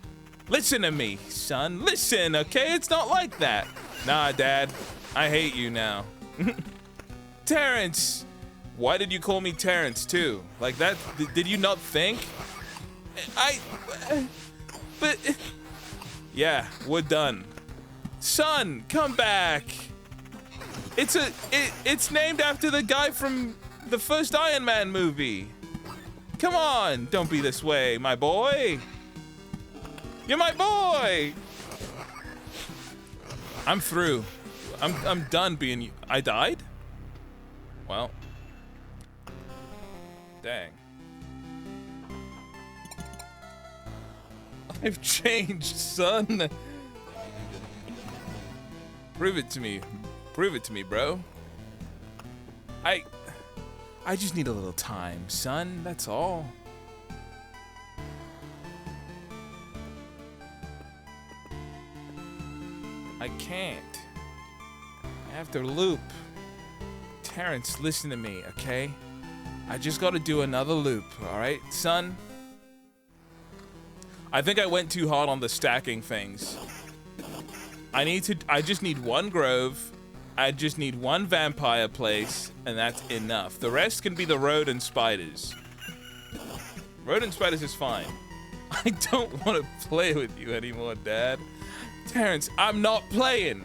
Listen to me, son. Listen, okay? It's not like that. Nah, Dad. I hate you now. Terrence! Why did you call me Terrence, too? Like that? Did you not think? But... Yeah, we're done. Son, come back! It's named after the guy from the first Iron Man movie. Come on, don't be this way, my boy. You're my boy! I'm through. I'm done being you. I died? Well. Dang. I've changed, son. Prove it to me. Prove it to me, bro. I just need a little time, son. That's all. I can't. I have to loop. Terrence, listen to me, okay? I just gotta do another loop, alright, son? I think I went too hard on the stacking things. I just need one grove. I just need one vampire place, and that's enough. The rest can be the road and spiders. Road and spiders is fine. I don't want to play with you anymore, Dad. Terrence, I'm not playing.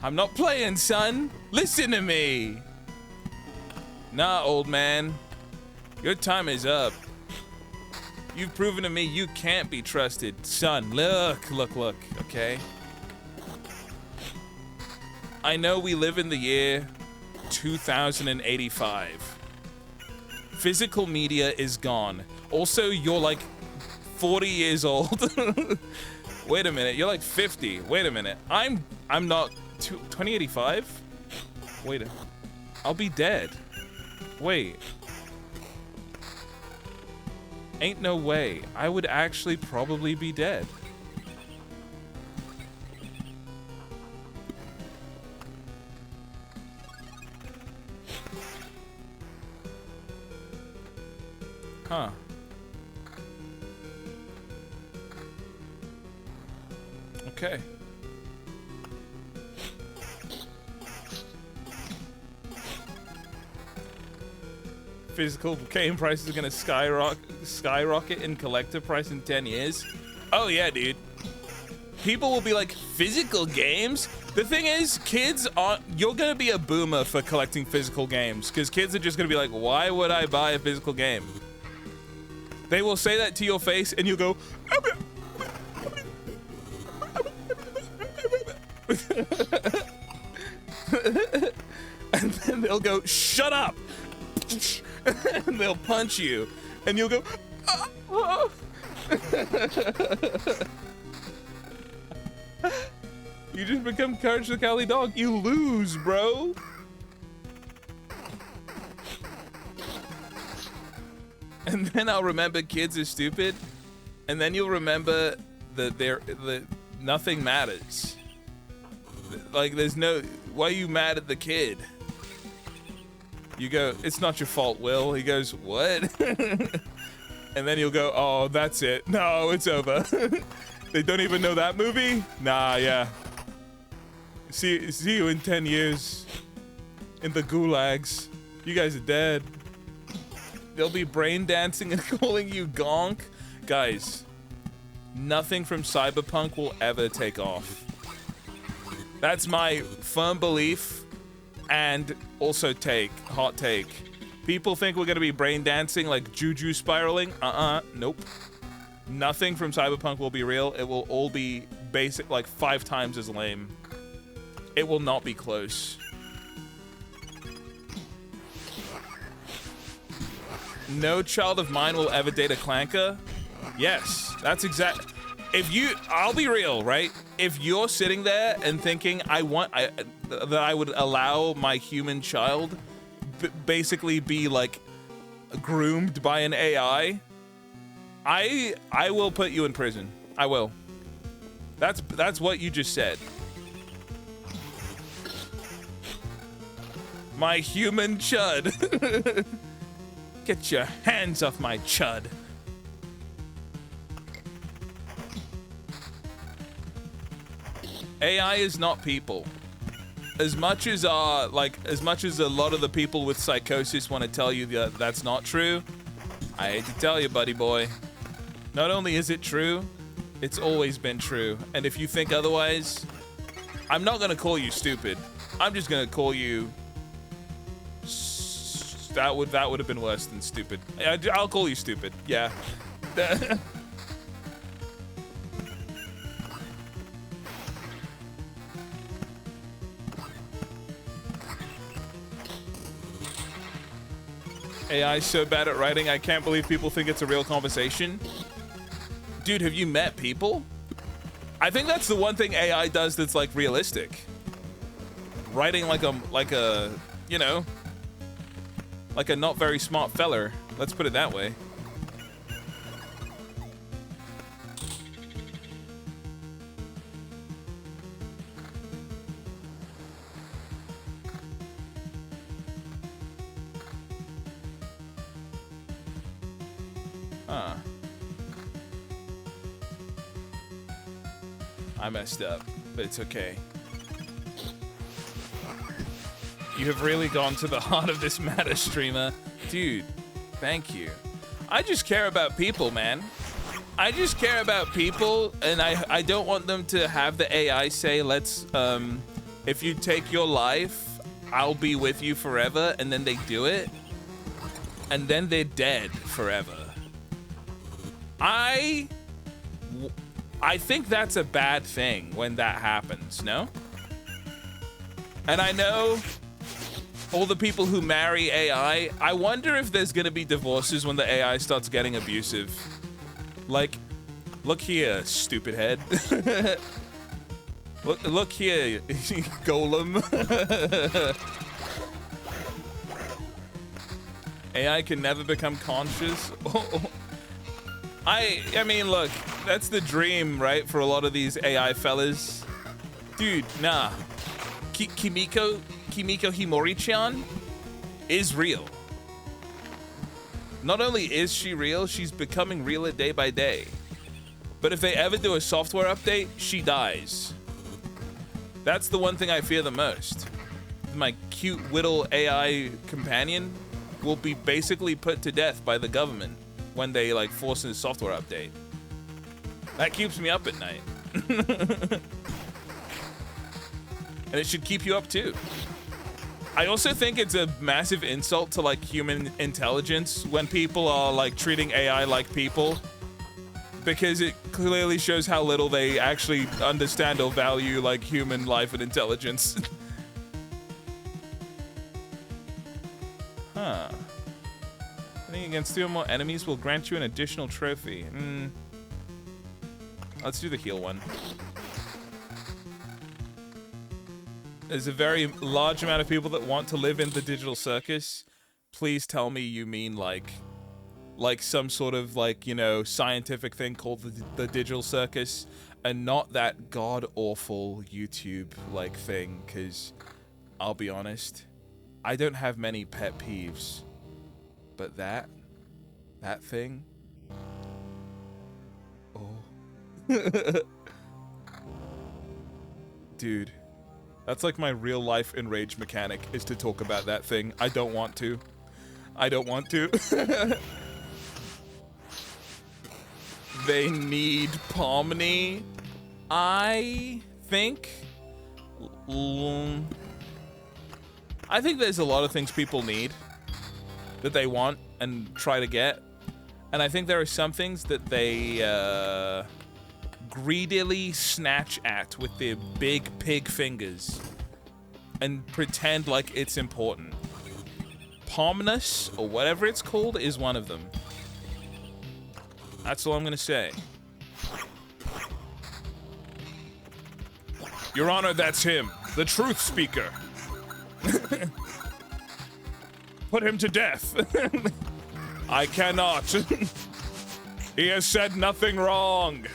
I'm not playing, son. Listen to me. Nah, old man. Your time is up. You've proven to me you can't be trusted. Son, look, okay? I know we live in the year 2085. Physical media is gone. Also, you're like 40 years old. Wait a minute, you're like 50. Wait a minute. I'm not 2085? Wait, I'll be dead. Wait. Ain't no way. I would actually probably be dead. Huh. Okay. Physical game prices are gonna skyrocket in collector price in 10 years. Oh yeah, dude. People will be like, physical games? The thing is, kids aren't, you're gonna be a boomer for collecting physical games, because kids are just gonna be like, why would I buy a physical game? They will say that to your face and you'll go, and then they'll go, shut up! And they'll punch you, and you'll go, ah, ah. You just become Courage the Cowardly Dog. You lose, bro. And then I'll remember kids are stupid, and then you'll remember that nothing matters. Like, there's no, why are you mad at the kid? You go, it's not your fault, Will. He goes, what? And then you'll go, oh, that's it. No, it's over. They don't even know that movie? Nah, yeah. See you in 10 years in the gulags. You guys are dead. They'll be brain dancing and calling you gonk. Guys, nothing from Cyberpunk will ever take off. That's my firm belief, and also hot take. People think we're gonna be brain dancing, like juju spiraling. Nope. Nothing from Cyberpunk will be real. It will all be basic, like 5 times as lame. It will not be close. No child of mine will ever date a clanker. Yes, that's exact. I'll be real, right? If you're sitting there and thinking, that I would allow my human child basically be like groomed by an AI, I will put you in prison. I will. That's what you just said. My human chud. Get your hands off my chud. AI is not people. As much as a lot of the people with psychosis want to tell you that that's not true, I hate to tell you, buddy boy. Not only is it true, it's always been true. And if you think otherwise, I'm not gonna call you stupid. I'm just gonna call you. That would have been worse than stupid. I'll call you stupid. Yeah. AI is so bad at writing, I can't believe people think it's a real conversation. Dude, have you met people? I think that's the one thing AI does that's like realistic. Writing like a, you know, like a not very smart feller. Let's put it that way. Huh. I messed up, but it's okay. You have really gone to the heart of this matter, streamer. Dude, thank you. I just care about people, man. I just care about people, and I don't want them to have the AI say, if you take your life, I'll be with you forever, and then they do it, and then they're dead forever. I think that's a bad thing when that happens, no? And I know all the people who marry AI, I wonder if there's gonna be divorces when the AI starts getting abusive. Like, look here, stupid head. look here, golem. AI can never become conscious. I mean, look, that's the dream, right, for a lot of these AI fellas. Dude, nah. Kimiko Himori-chan is real. Not only is she real, she's becoming realer day by day. But if they ever do a software update, she dies. That's the one thing I fear the most. My cute whittle AI companion will be basically put to death by the government when they like force a software update. That keeps me up at night. And it should keep you up too. I also think it's a massive insult to like human intelligence when people are like treating AI like people, because it clearly shows how little they actually understand or value like human life and intelligence. Huh. Winning against 2 or more enemies will grant you an additional trophy. Let's do the heal one. There's a very large amount of people that want to live in the digital circus. Please tell me you mean like some sort of like, you know, scientific thing called the digital circus, and not that god-awful YouTube like thing, because I'll be honest, I don't have many pet peeves, but that thing, oh. Dude, That's like my real life enrage mechanic, is to talk about that thing. I don't want to. I don't want to. They need Pomni. I think there's a lot of things people need that they want and try to get. And I think there are some things that they greedily snatch at with their big pig fingers and pretend like it's important. Pomnus, or whatever it's called, is one of them. That's all I'm gonna say. Your Honor, that's him. The truth speaker. Put him to death. I cannot. He has said nothing wrong.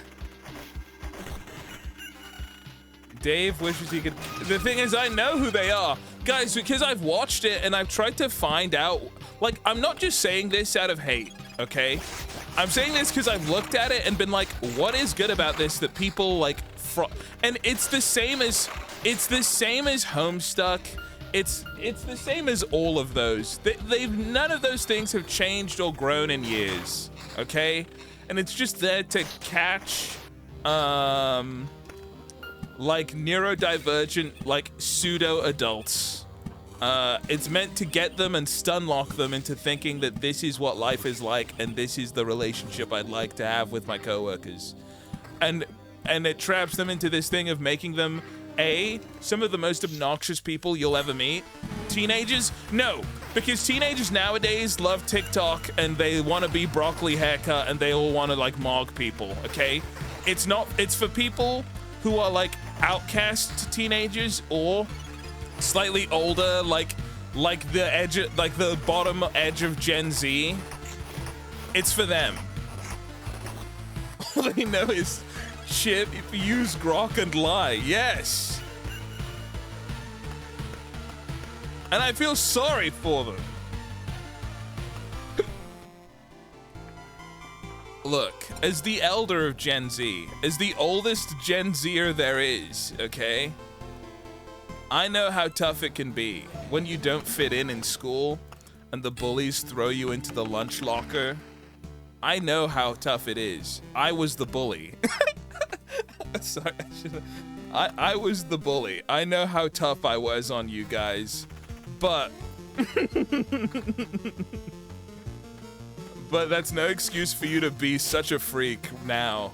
Dave wishes he could. The thing is, I know who they are. Guys, because I've watched it and I've tried to find out. Like, I'm not just saying this out of hate, okay? I'm saying this because I've looked at it and been like, what is good about this that people like, and it's the same as Homestuck. It's the same as all of those. None of those things have changed or grown in years, okay? And it's just there to catch, like neurodivergent, like pseudo adults. It's meant to get them and stunlock them into thinking that this is what life is like and this is the relationship I'd like to have with my coworkers. And it traps them into this thing of making them some of the most obnoxious people you'll ever meet. Teenagers? No, because teenagers nowadays love TikTok and they want to be broccoli haircut and they all want to like mog people, okay? It's for people who are like outcast teenagers or slightly older, like the bottom edge of Gen Z. It's for them. All they know is shit, if you use grok and lie. Yes. And I feel sorry for them. Look, as the elder of Gen Z, as the oldest Gen Zer there is, okay? I know how tough it can be when you don't fit in school and the bullies throw you into the lunch locker. I know how tough it is. I was the bully. Sorry, I was the bully. I know how tough I was on you guys, but but that's no excuse for you to be such a freak now.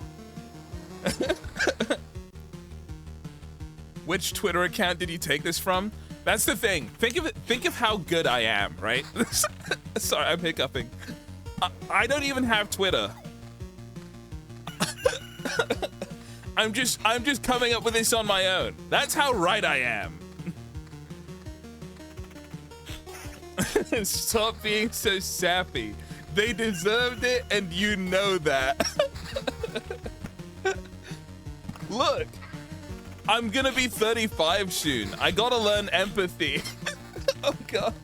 Which Twitter account did you take this from? That's the thing. Think of how good I am, right? Sorry, I'm hiccuping. I don't even have Twitter. I'm just coming up with this on my own. That's how right I am. Stop being so sappy. They deserved it, and you know that. Look, I'm gonna be 35 soon. I gotta learn empathy. Oh God.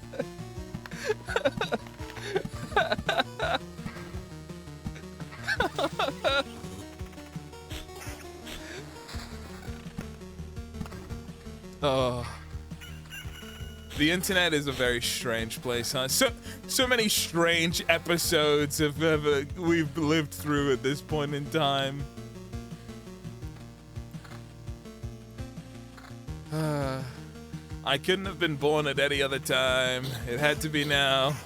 Oh. The internet is a very strange place, huh? So many strange episodes we've lived through at this point in time. I couldn't have been born at any other time. It had to be now.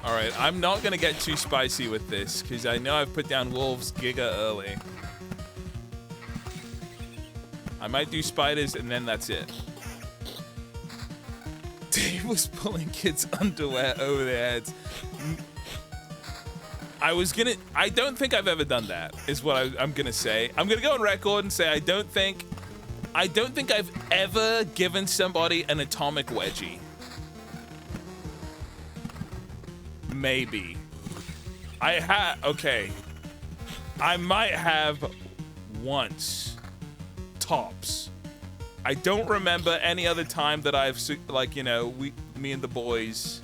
Alright, I'm not gonna get too spicy with this, because I know I've put down wolves giga early. I might do spiders and then that's it. Dave was pulling kids' underwear over their heads. I don't think I've ever done that, is what I'm gonna say. I'm gonna go on record and say I don't think I've ever given somebody an atomic wedgie. Maybe. Okay. I might have once. Tops. I don't remember any other time that I've, like, you know, me and the boys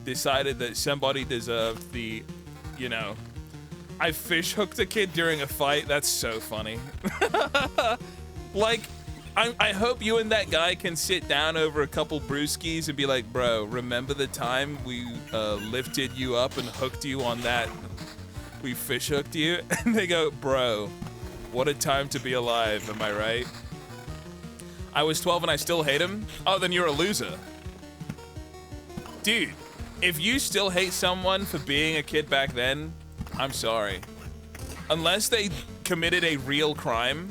decided that somebody deserved the, you know. I fish hooked a kid during a fight. That's so funny. Like, I hope you and that guy can sit down over a couple brewskis and be like, bro, remember the time we lifted you up and hooked you on that? We fish hooked you? And they go, bro, what a time to be alive, am I right? I was 12 and I still hate him? Oh, then you're a loser. Dude, if you still hate someone for being a kid back then, I'm sorry. Unless they committed a real crime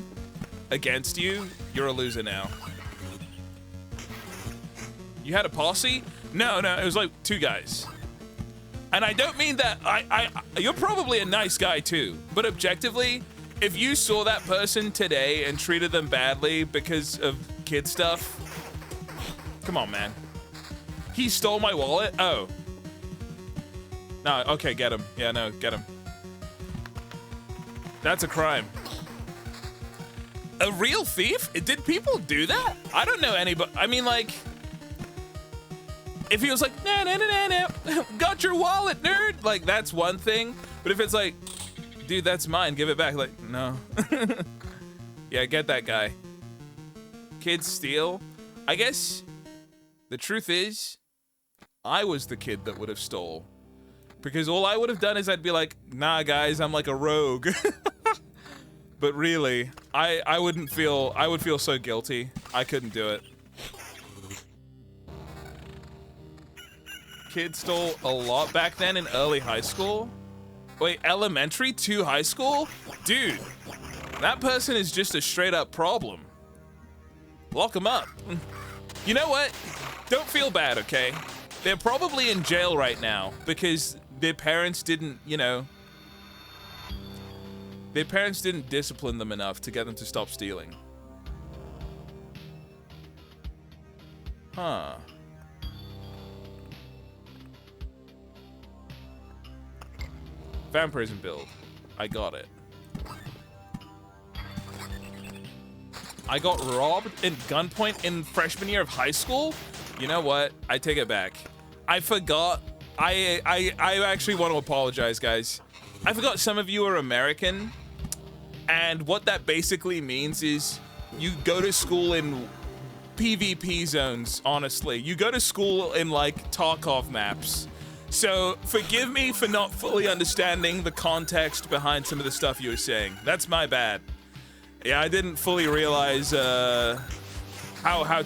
against you, you're a loser now. You had a posse? No, it was like 2 guys. And I don't mean that, you're probably a nice guy too, but objectively, if you saw that person today and treated them badly because of kid stuff, come on, man. He stole my wallet? Oh. No, okay, get him. Yeah, no, get him. That's a crime. A real thief? Did people do that? I don't know anybody. I mean, like, if he was like, no, got your wallet, nerd. Like, that's one thing. But if it's like, dude, that's mine, give it back. Like, no. Yeah, get that guy. Kids steal. I guess the truth is, I was the kid that would have stole. Because all I would have done is I'd be like, nah, guys, I'm like a rogue. But really, I would feel so guilty. I couldn't do it. Kids stole a lot back then in early high school. Wait, elementary to high school? Dude, that person is just a straight up problem. Lock them up. You know what? Don't feel bad, okay? They're probably in jail right now because their parents didn't, you know, their parents didn't discipline them enough to get them to stop stealing. Huh. Vampirism build. I got it. I got robbed at gunpoint in freshman year of high school? You know what? I take it back. I forgot. I actually want to apologize, guys. I forgot some of you are American. And what that basically means is you go to school in PvP zones, honestly. You go to school in, like, Tarkov maps. So, forgive me for not fully understanding the context behind some of the stuff you were saying. That's my bad. Yeah, I didn't fully realize how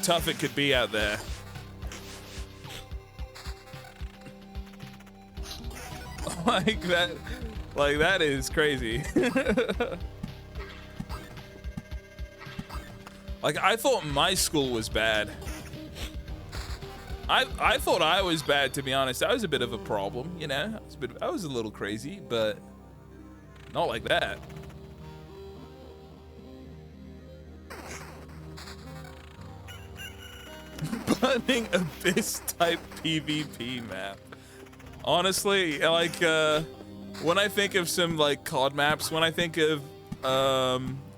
tough it could be out there. Like that is crazy. Like, I thought my school was bad. I thought I was bad, to be honest. I was a bit of a problem, you know? I was a little crazy, but not like that. Burning Abyss type PvP map. Honestly, like, when I think of some, like, COD maps, when I think of,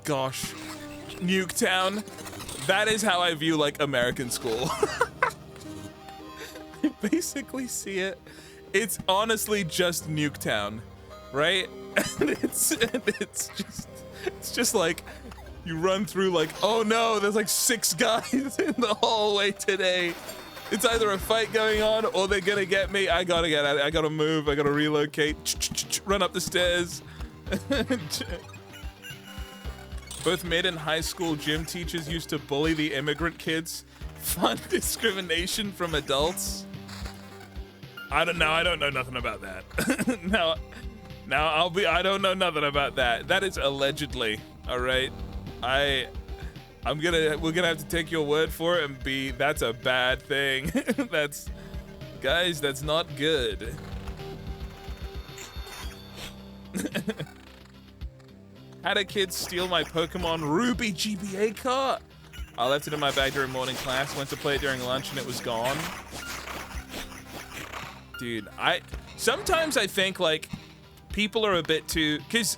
gosh, Nuketown, that is how I view, like, American school. I basically see it. It's honestly just Nuketown, right? And it's just like, you run through like, oh no, there's like 6 guys in the hallway today. It's either a fight going on or they're gonna get me. I gotta get out of it. I gotta move. I gotta relocate. Run up the stairs. Both mid and high school gym teachers used to bully the immigrant kids. Fun discrimination from adults. I don't know. I don't know nothing about that. Now I don't know nothing about that. That is allegedly. All right. we're gonna have to take your word for it and that's a bad thing. Guys, that's not good. Had a kid steal my Pokemon Ruby GBA cart. I left it in my bag during morning class, went to play it during lunch, and it was gone. Dude, sometimes I think, like, people are a bit too, because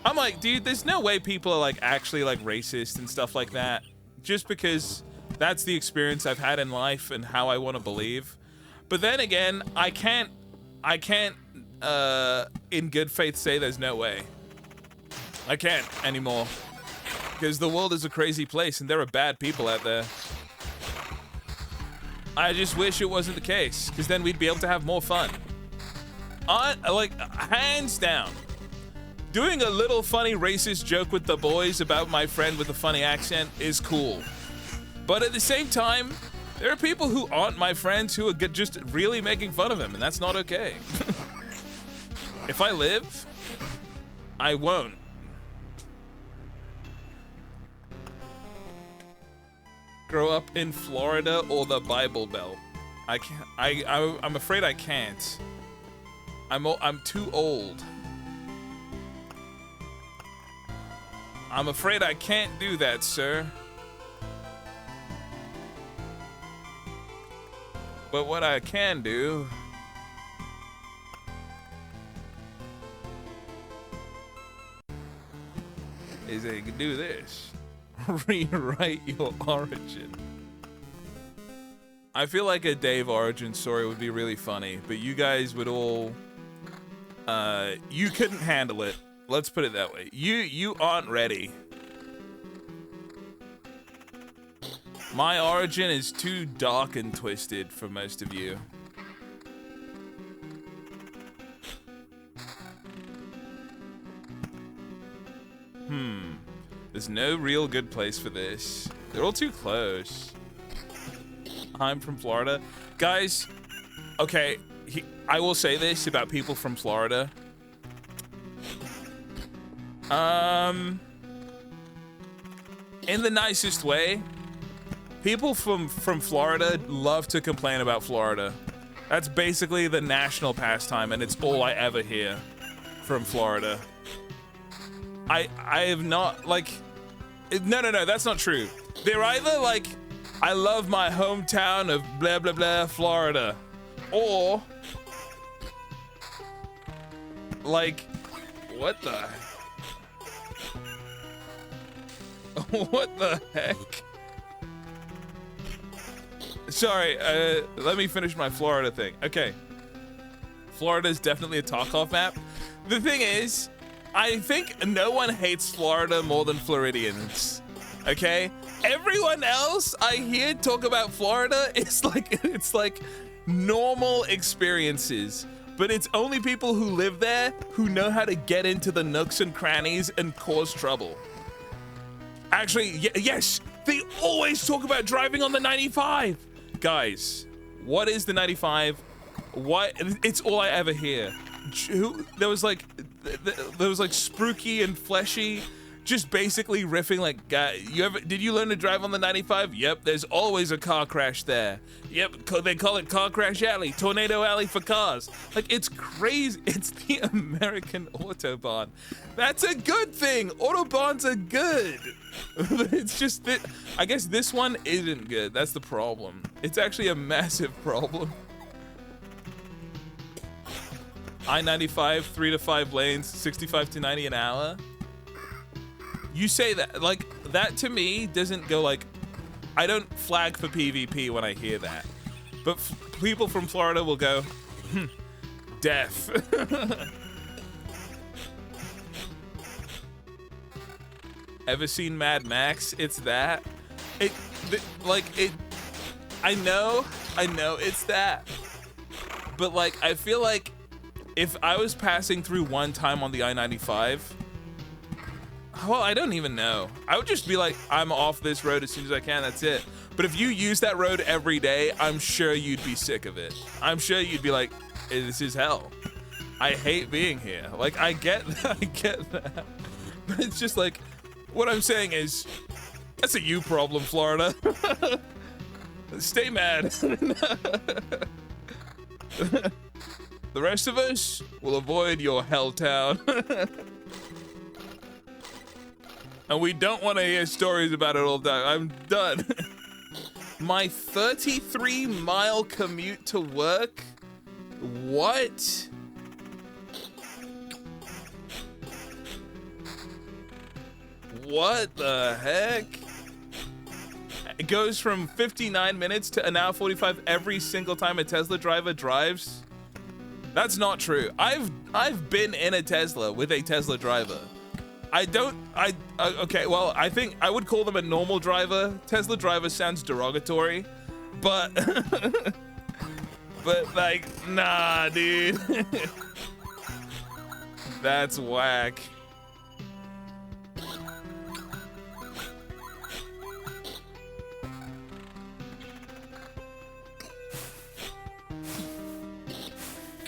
I'm like, dude, there's no way people are, like, actually, like, racist and stuff like that. Just because that's the experience I've had in life and how I want to believe. But then again, I can't in good faith say there's no way. I can't anymore. Because the world is a crazy place and there are bad people out there. I just wish it wasn't the case, because then we'd be able to have more fun. Like, hands down. Doing a little funny racist joke with the boys about my friend with a funny accent is cool. But at the same time, there are people who aren't my friends who are just really making fun of him, and that's not okay. If I live, I won't. Grow up in Florida or the Bible Belt. I can't. I'm afraid I can't. I'm too old. I'm afraid I can't do that, sir. But what I can do is I can do this. Rewrite your origin. I feel like a Dave origin story would be really funny, but you guys would all you couldn't handle it. Let's put it that way. You aren't ready. My origin is too dark and twisted for most of you. There's no real good place for this. They're all too close. I'm from Florida. Guys, okay, I will say this about people from Florida. In the nicest way, people from Florida love to complain about Florida. That's basically the national pastime, and it's all I ever hear from Florida. I have not, like, no, that's not true. They're either like, I love my hometown of blah, blah, blah, Florida, or like, what the heck? Sorry, let me finish my Florida thing. Okay. Florida is definitely a talk-off map. The thing is, I think no one hates Florida more than Floridians. Okay? Everyone else I hear talk about Florida, it's like normal experiences. But it's only people who live there who know how to get into the nooks and crannies and cause trouble. Actually, yes, they always talk about driving on the 95. Guys, what is the 95? What? It's all I ever hear. There was like Spooky and Fleshy, just basically riffing like, did you learn to drive on the 95? Yep, there's always a car crash there. Yep, they call it Car Crash Alley, Tornado Alley for cars. Like, it's crazy. It's the American Autobahn. That's a good thing. Autobahns are good. But it's just that, I guess this one isn't good. That's the problem. It's actually a massive problem. I-95, 3 to 5 lanes, 65 to 90 an hour. You say that, like, that to me doesn't go like, I don't flag for PvP when I hear that. But people from Florida will go, death. Ever seen Mad Max? It's that. I know it's that. But like, I feel like if I was passing through one time on the I-95, well, I don't even know. I would just be like, I'm off this road as soon as I can, that's it. But if you use that road every day, I'm sure you'd be sick of it. I'm sure you'd be like, this is hell. I hate being here. Like, I get that. But it's just like, what I'm saying is, that's a you problem, Florida. Stay mad. The rest of us will avoid your hell town. And we don't want to hear stories about it all the time. I'm done. My 33-mile commute to work? What? What the heck? It goes from 59 minutes to an hour 45 every single time a Tesla driver drives. That's not true. I've been in a Tesla with a Tesla driver. Okay, well, I think I would call them a normal driver. Tesla driver sounds derogatory, but but like, nah, dude. That's whack.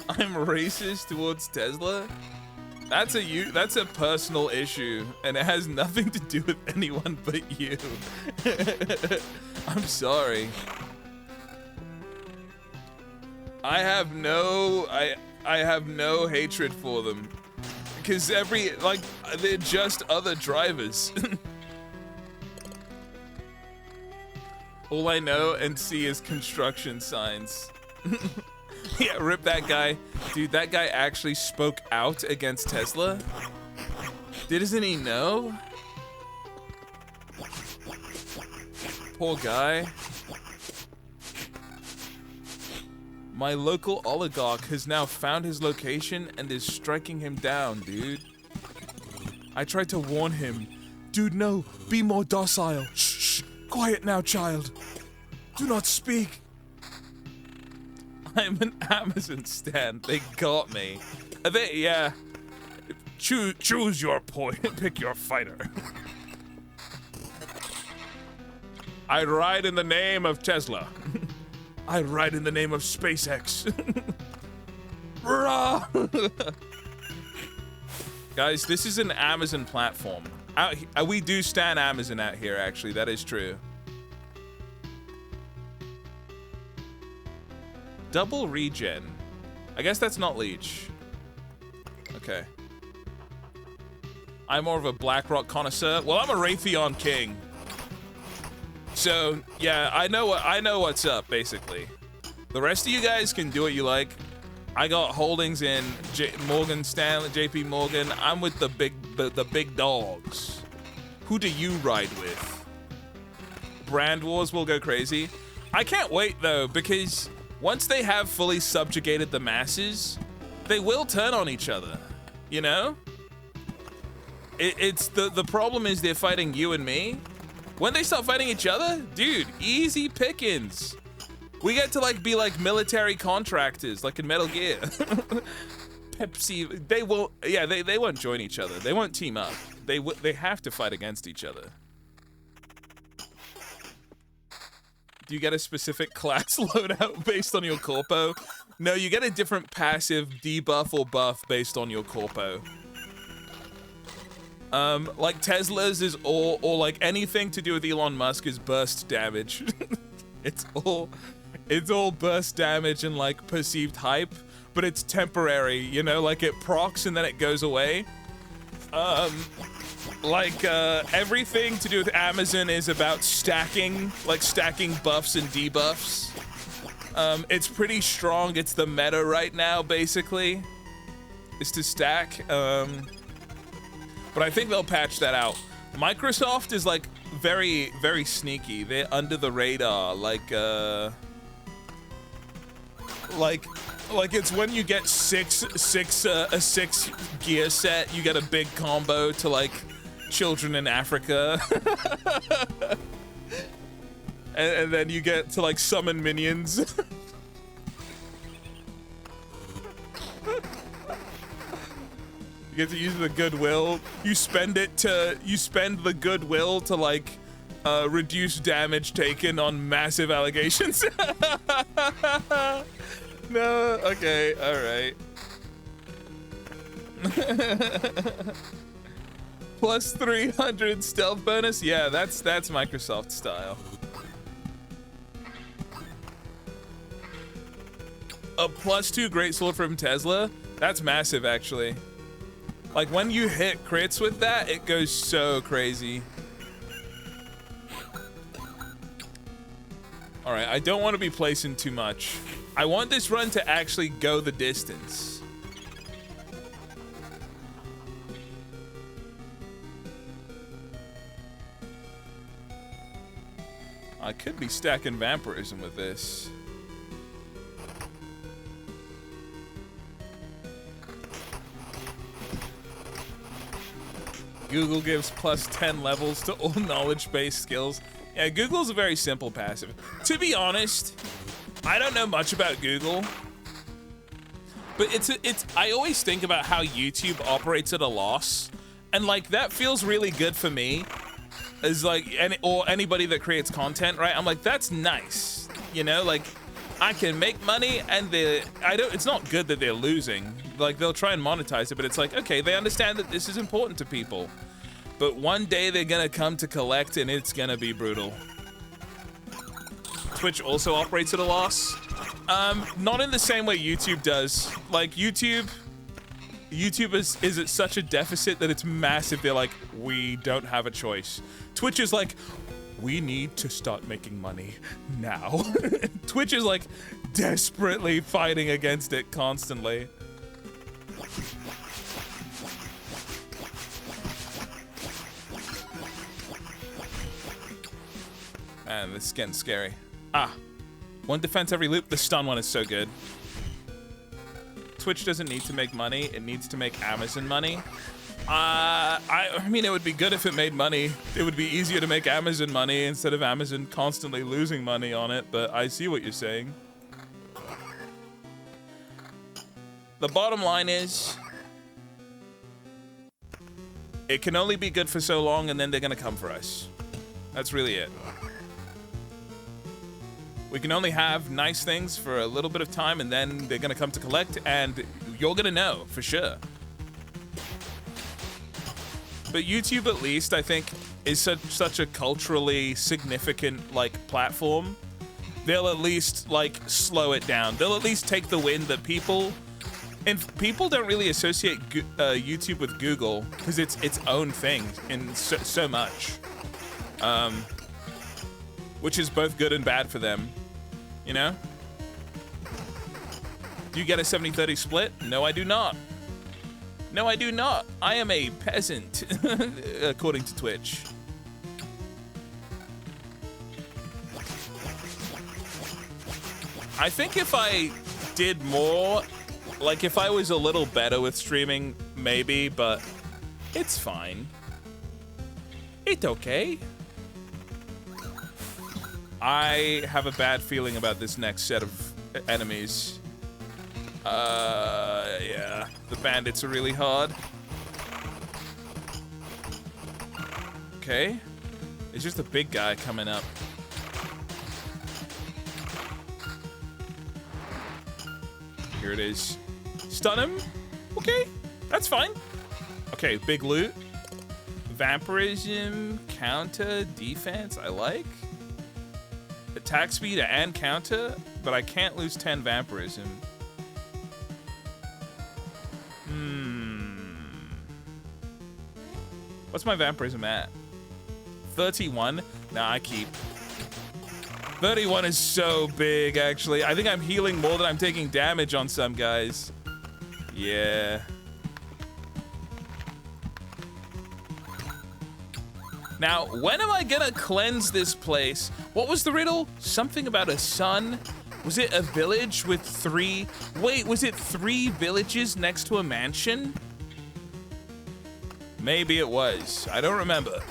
I'm racist towards Tesla? That's a personal issue, and it has nothing to do with anyone but you. I'm sorry. I have no hatred for them. Because they're just other drivers. All I know and see is construction signs. Yeah, rip that guy. Dude, that guy actually spoke out against Tesla. Doesn't he know? Poor guy. My local oligarch has now found his location and is striking him down, dude. I tried to warn him. Dude, no, be more docile. Shh, quiet now, child. Do not speak. I'm an Amazon stan. They got me. Yeah. Choose your point. Pick your fighter. I ride in the name of Tesla. I ride in the name of SpaceX. Guys, this is an Amazon platform. We do stan Amazon out here, actually. That is true. Double regen. I guess that's not Leech. Okay. I'm more of a Blackrock connoisseur. Well, I'm a Raytheon king. So, yeah, I know what's up, basically. The rest of you guys can do what you like. I got holdings in Morgan Stanley, JP Morgan. I'm with the big dogs. Who do you ride with? Brand wars will go crazy. I can't wait, though, because once they have fully subjugated the masses, they will turn on each other, you know? It's the problem is they're fighting you and me. When they start fighting each other, dude, easy pickings. We get to be like military contractors, like in Metal Gear. Pepsi, they won't join each other. They won't team up. They have to fight against each other. Do you get a specific class loadout based on your corpo? No, you get a different passive debuff or buff based on your corpo. Like Tesla's is all, or like anything to do with Elon Musk is burst damage. It's all burst damage and like perceived hype, but it's temporary, you know, like it procs and then it goes away. Everything to do with Amazon is about stacking, like stacking buffs and debuffs. It's pretty strong. It's the meta right now, basically, is to stack. But I think they'll patch that out. Microsoft is like very, very sneaky. They're under the radar, like it's when you get a six gear set, you get a big combo to like children in Africa. and then you get to like summon minions. You get to use the goodwill. You spend the goodwill to like reduce damage taken on massive allegations. No, okay, all right. Plus 300 stealth bonus. Yeah, that's Microsoft style. A +2 greatsword from Tesla. That's massive, actually. Like when you hit crits with that, it goes so crazy. All right, I don't want to be placing too much. I want this run to actually go the distance. I could be stacking vampirism with this. Google gives plus 10 levels to all knowledge-based skills. Yeah, Google's a very simple passive. To be honest, I don't know much about Google, but I always think about how YouTube operates at a loss, and like that feels really good for me, as like anybody that creates content, right? I'm like, that's nice, you know, like I can make money, and it's not good that they're losing. Like they'll try and monetize it, but it's like, okay, they understand that this is important to people. But one day they're gonna come to collect, and it's gonna be brutal. Twitch also operates at a loss. Not in the same way YouTube does. Like YouTube is at such a deficit that it's massive. They're like, we don't have a choice. Twitch is like, we need to start making money now. Twitch is like desperately fighting against it constantly. Man, this is getting scary. Ah, one defense every loop. The stun one is so good. Twitch doesn't need to make money. It needs to make Amazon money. I mean, it would be good if it made money. It would be easier to make Amazon money instead of Amazon constantly losing money on it, but I see what you're saying. The bottom line is, it can only be good for so long, and then they're gonna come for us. That's really it. We can only have nice things for a little bit of time, and then they're gonna come to collect, and you're gonna know for sure. But YouTube, at least, I think, is such a culturally significant like platform. They'll at least like slow it down. They'll at least take the win that people don't really associate YouTube with Google because it's its own thing in so much. Which is both good and bad for them, you know? Do you get a 70-30 split? No, I do not. No, I do not. I am a peasant, according to Twitch. I think if I did more, like if I was a little better with streaming, maybe, but it's fine. It's okay. I have a bad feeling about this next set of enemies. Yeah, the bandits are really hard. Okay, it's just a big guy coming up. Here it is. Stun him. Okay, that's fine. Okay, big loot. Vampirism, counter, defense, I like. Attack speed and counter, but I can't lose 10 vampirism. What's my vampirism at? 31? Nah, I keep. 31 is so big, actually. I think I'm healing more than I'm taking damage on some guys. Yeah. Now, when am I gonna cleanse this place? What was the riddle? Something about a sun? Was it a village with 3? Wait, was it 3 villages next to a mansion? Maybe it was. I don't remember.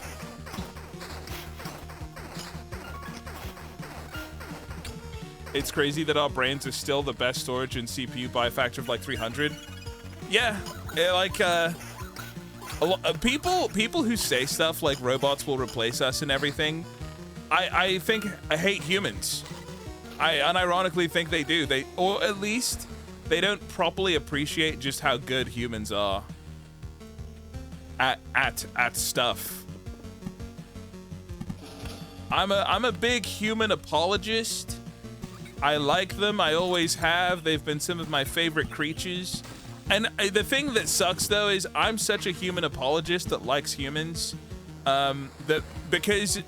It's crazy that our brains are still the best storage in CPU by a factor of like 300. Yeah, like people who say stuff like robots will replace us and everything, I think I hate humans. I unironically think they do. Or at least they don't properly appreciate just how good humans are at stuff. I'm a big human apologist. I like them. I always have. They've been some of my favorite creatures. And the thing that sucks though is I'm such a human apologist that likes humans. Because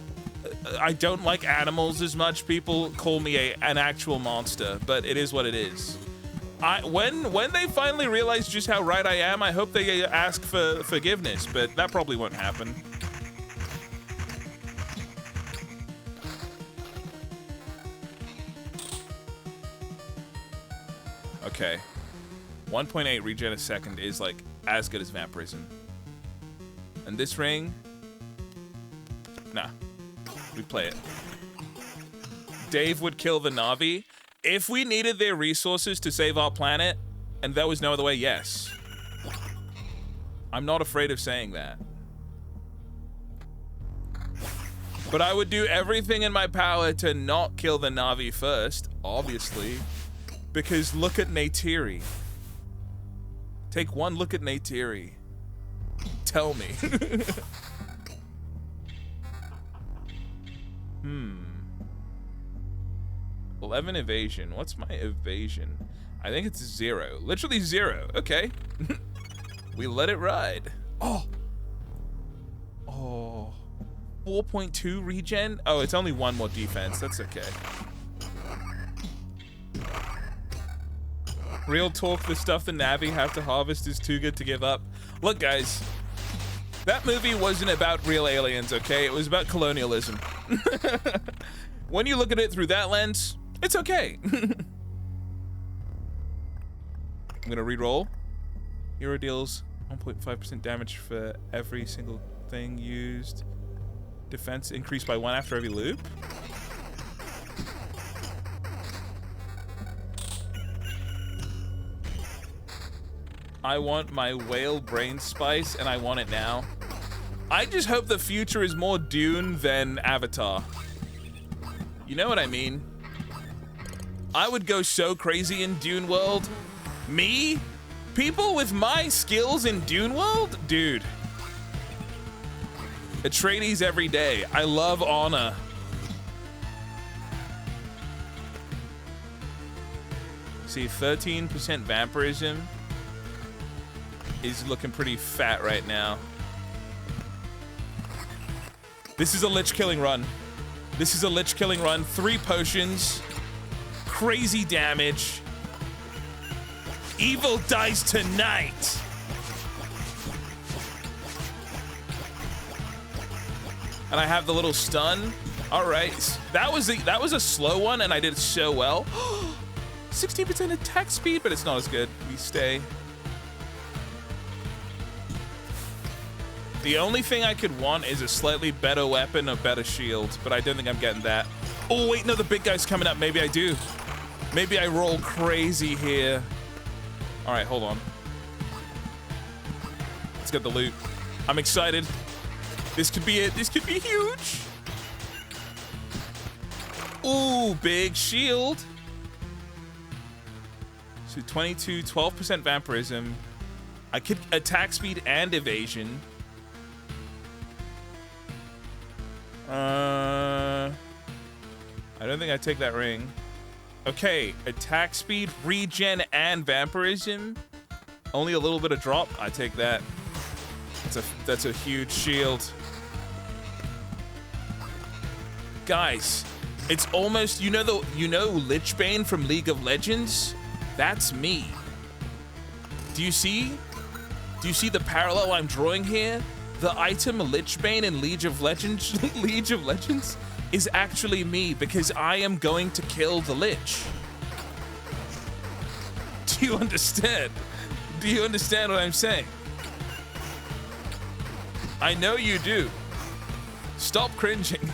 I don't like animals as much, people call me an actual monster, but it is what it is. When they finally realize just how right I am, I hope they ask for forgiveness, but that probably won't happen. Okay. 1.8 regen a second is like as good as vampirism. And this ring, nah, we play it. Dave would kill the Na'vi. If we needed their resources to save our planet, and there was no other way, yes. I'm not afraid of saying that. But I would do everything in my power to not kill the Na'vi first, obviously. Because look at Neytiri. Take one look at Neytiri. Tell me. 11 evasion. What's my evasion? I think it's 0. Literally 0. Okay. We let it ride. Oh. 4.2 regen? Oh, it's only 1 more defense. That's okay. Real talk, the stuff the Na'vi have to harvest is too good to give up. Look, guys. That movie wasn't about real aliens, okay? It was about colonialism. When you look at it through that lens, it's okay. I'm gonna re-roll. Hero deals 1.5% damage for every single thing used. Defense increased by 1 after every loop. I want my whale brain spice, and I want it now. I just hope the future is more Dune than Avatar. You know what I mean? I would go so crazy in Dune World. Me? People with my skills in Dune World? Dude. Atreides every day. I love Anna. See, 13% vampirism is looking pretty fat right now. This is a lich killing run. This is a lich killing run. 3 potions. Crazy damage. Evil dies tonight. And I have the little stun. All right, that was a slow one, and I did so well. 16% attack speed, but it's not as good. We stay. The only thing I could want is a slightly better weapon, a better shield, but I don't think I'm getting that. Oh wait, no, the big guy's coming up. Maybe I do. Maybe I roll crazy here. All right, hold on. Let's get the loot. I'm excited. This could be it. This could be huge. Ooh, big shield. So 22, 12% vampirism. I could attack speed and evasion. I don't think I take that ring. Okay, attack speed, regen, and vampirism. Only a little bit of drop. I take that. That's a huge shield. Guys, it's almost, you know Lichbane from League of Legends? That's me. Do you see the parallel I'm drawing here? The item Lichbane in League of Legends is actually me, because I am going to kill the Lich. Do you understand? Do you understand what I'm saying? I know you do. Stop cringing.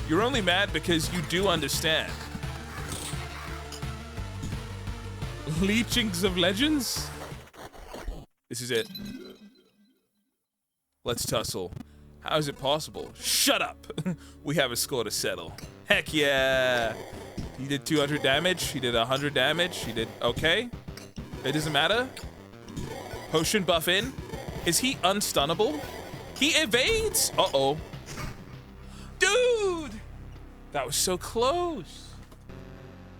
You're only mad because you do understand. Leechings of Legends? This is it. Let's tussle. How is it possible? Shut up! We have a score to settle. Heck yeah! He did 200 damage. He did 100 damage. He did okay. It doesn't matter. Potion buff in. Is he unstunnable? He evades! Uh-oh. Dude! That was so close.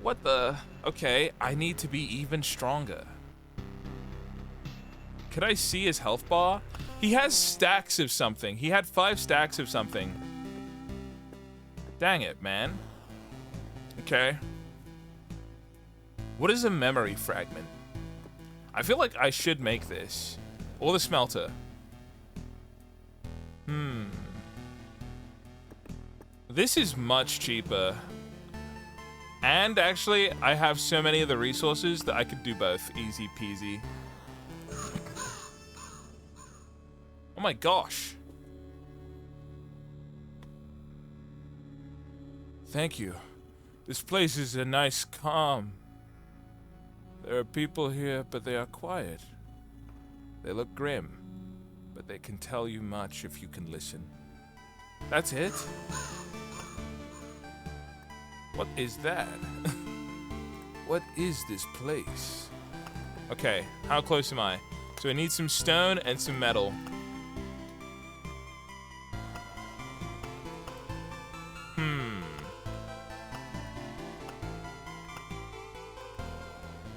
What the? Okay, I need to be even stronger. Could I see his health bar? He has stacks of something. He had 5 stacks of something. Dang it, man. Okay. What is a memory fragment? I feel like I should make this. Or the smelter. This is much cheaper. And actually, I have so many of the resources that I could do both. Easy peasy. my gosh. Thank you. This place is a nice calm. There are people here, but they are quiet. They look grim, but they can tell you much if you can listen. That's it? What is that? What is this place? Okay, how close am I? So I need some stone and some metal.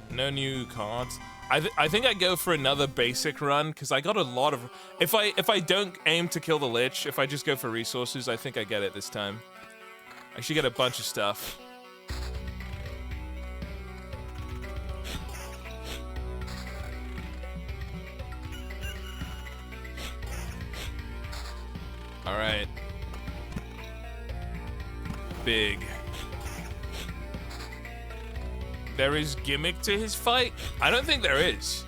No new cards. I think I go for another basic run because I got a lot of. If I don't aim to kill the Lich, if I just go for resources, I think I get it this time. I should get a bunch of stuff. All right. Big. There is gimmick to his fight? I don't think there is.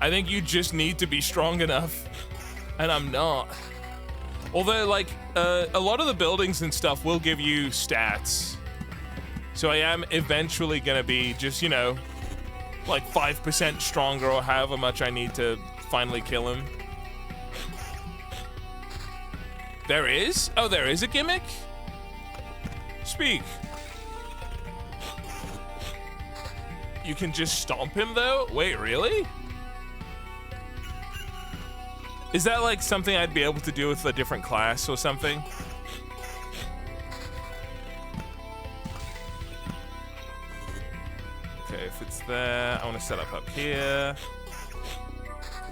I think you just need to be strong enough, and I'm not. Although, like, a lot of the buildings and stuff will give you stats. So I am eventually gonna be just, you know, like 5% stronger or however much I need to finally kill him. There is? Oh, there is a gimmick? Speak. You can just stomp him, though? Wait, really? Is that like something I'd be able to do with a different class or something? Okay, if it's there, I want to set up here.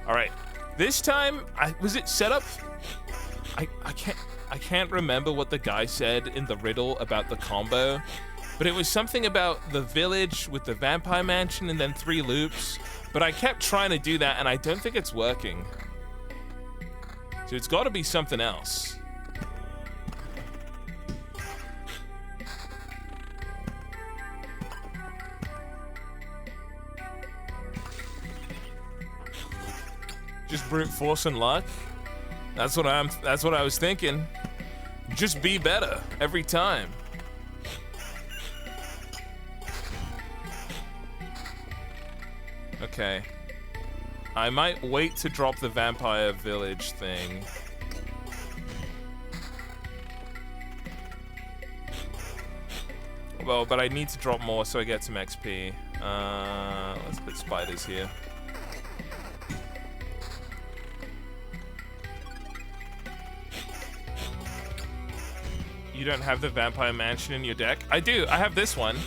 All right, this time, was it set up? I can't remember what the guy said in the riddle about the combo. But it was something about the village with the vampire mansion and then 3 loops. But I kept trying to do that and I don't think it's working. So it's got to be something else. Just brute force and luck. That's what I was thinking. Just be better every time. Okay. I might wait to drop the vampire village thing. Well, but I need to drop more so I get some XP. Let's put spiders here. You don't have the vampire mansion in your deck? I do. I have this one.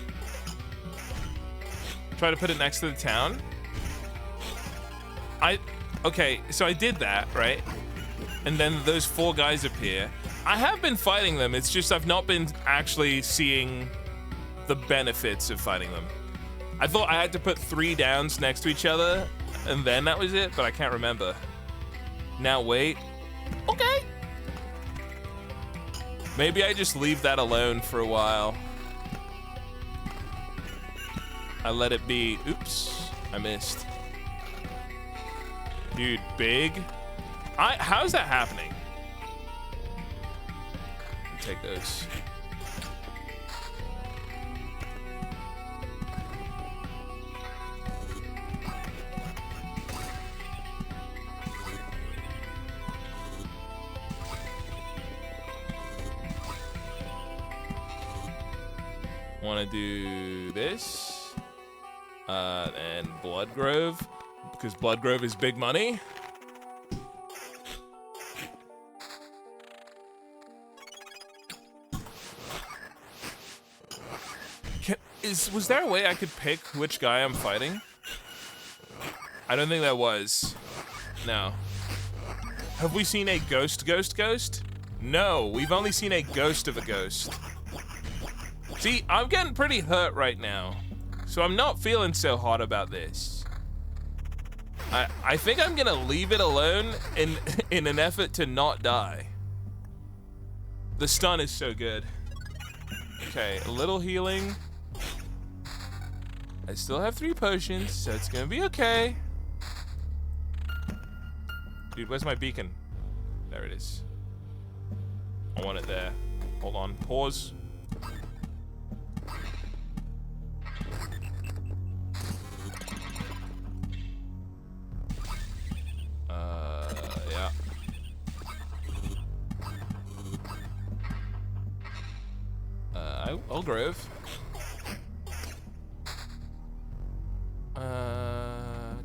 Try to put it next to the town. Okay, so I did that, right? And then those 4 guys appear. I have been fighting them, it's just I've not been actually seeing the benefits of fighting them. I thought I had to put 3 downs next to each other, and then that was it, but I can't remember. Now wait. Okay. Maybe I just leave that alone for a while. I let it be. Oops, I missed. Dude, big. How's that happening? Take those. Want to do this and Bloodgrove because Bloodgrove is big money. Was there a way I could pick which guy I'm fighting? I don't think there was. No. Have we seen a ghost? No, we've only seen a ghost of a ghost. See, I'm getting pretty hurt right now, so I'm not feeling so hot about this. I think I'm gonna leave it alone in an effort to not die. The stun is so good. Okay, a little healing. I still have 3 potions, so it's gonna be okay. Dude, where's my beacon? There it is. I want it there. Hold on. Pause. Yeah. I'll Grove.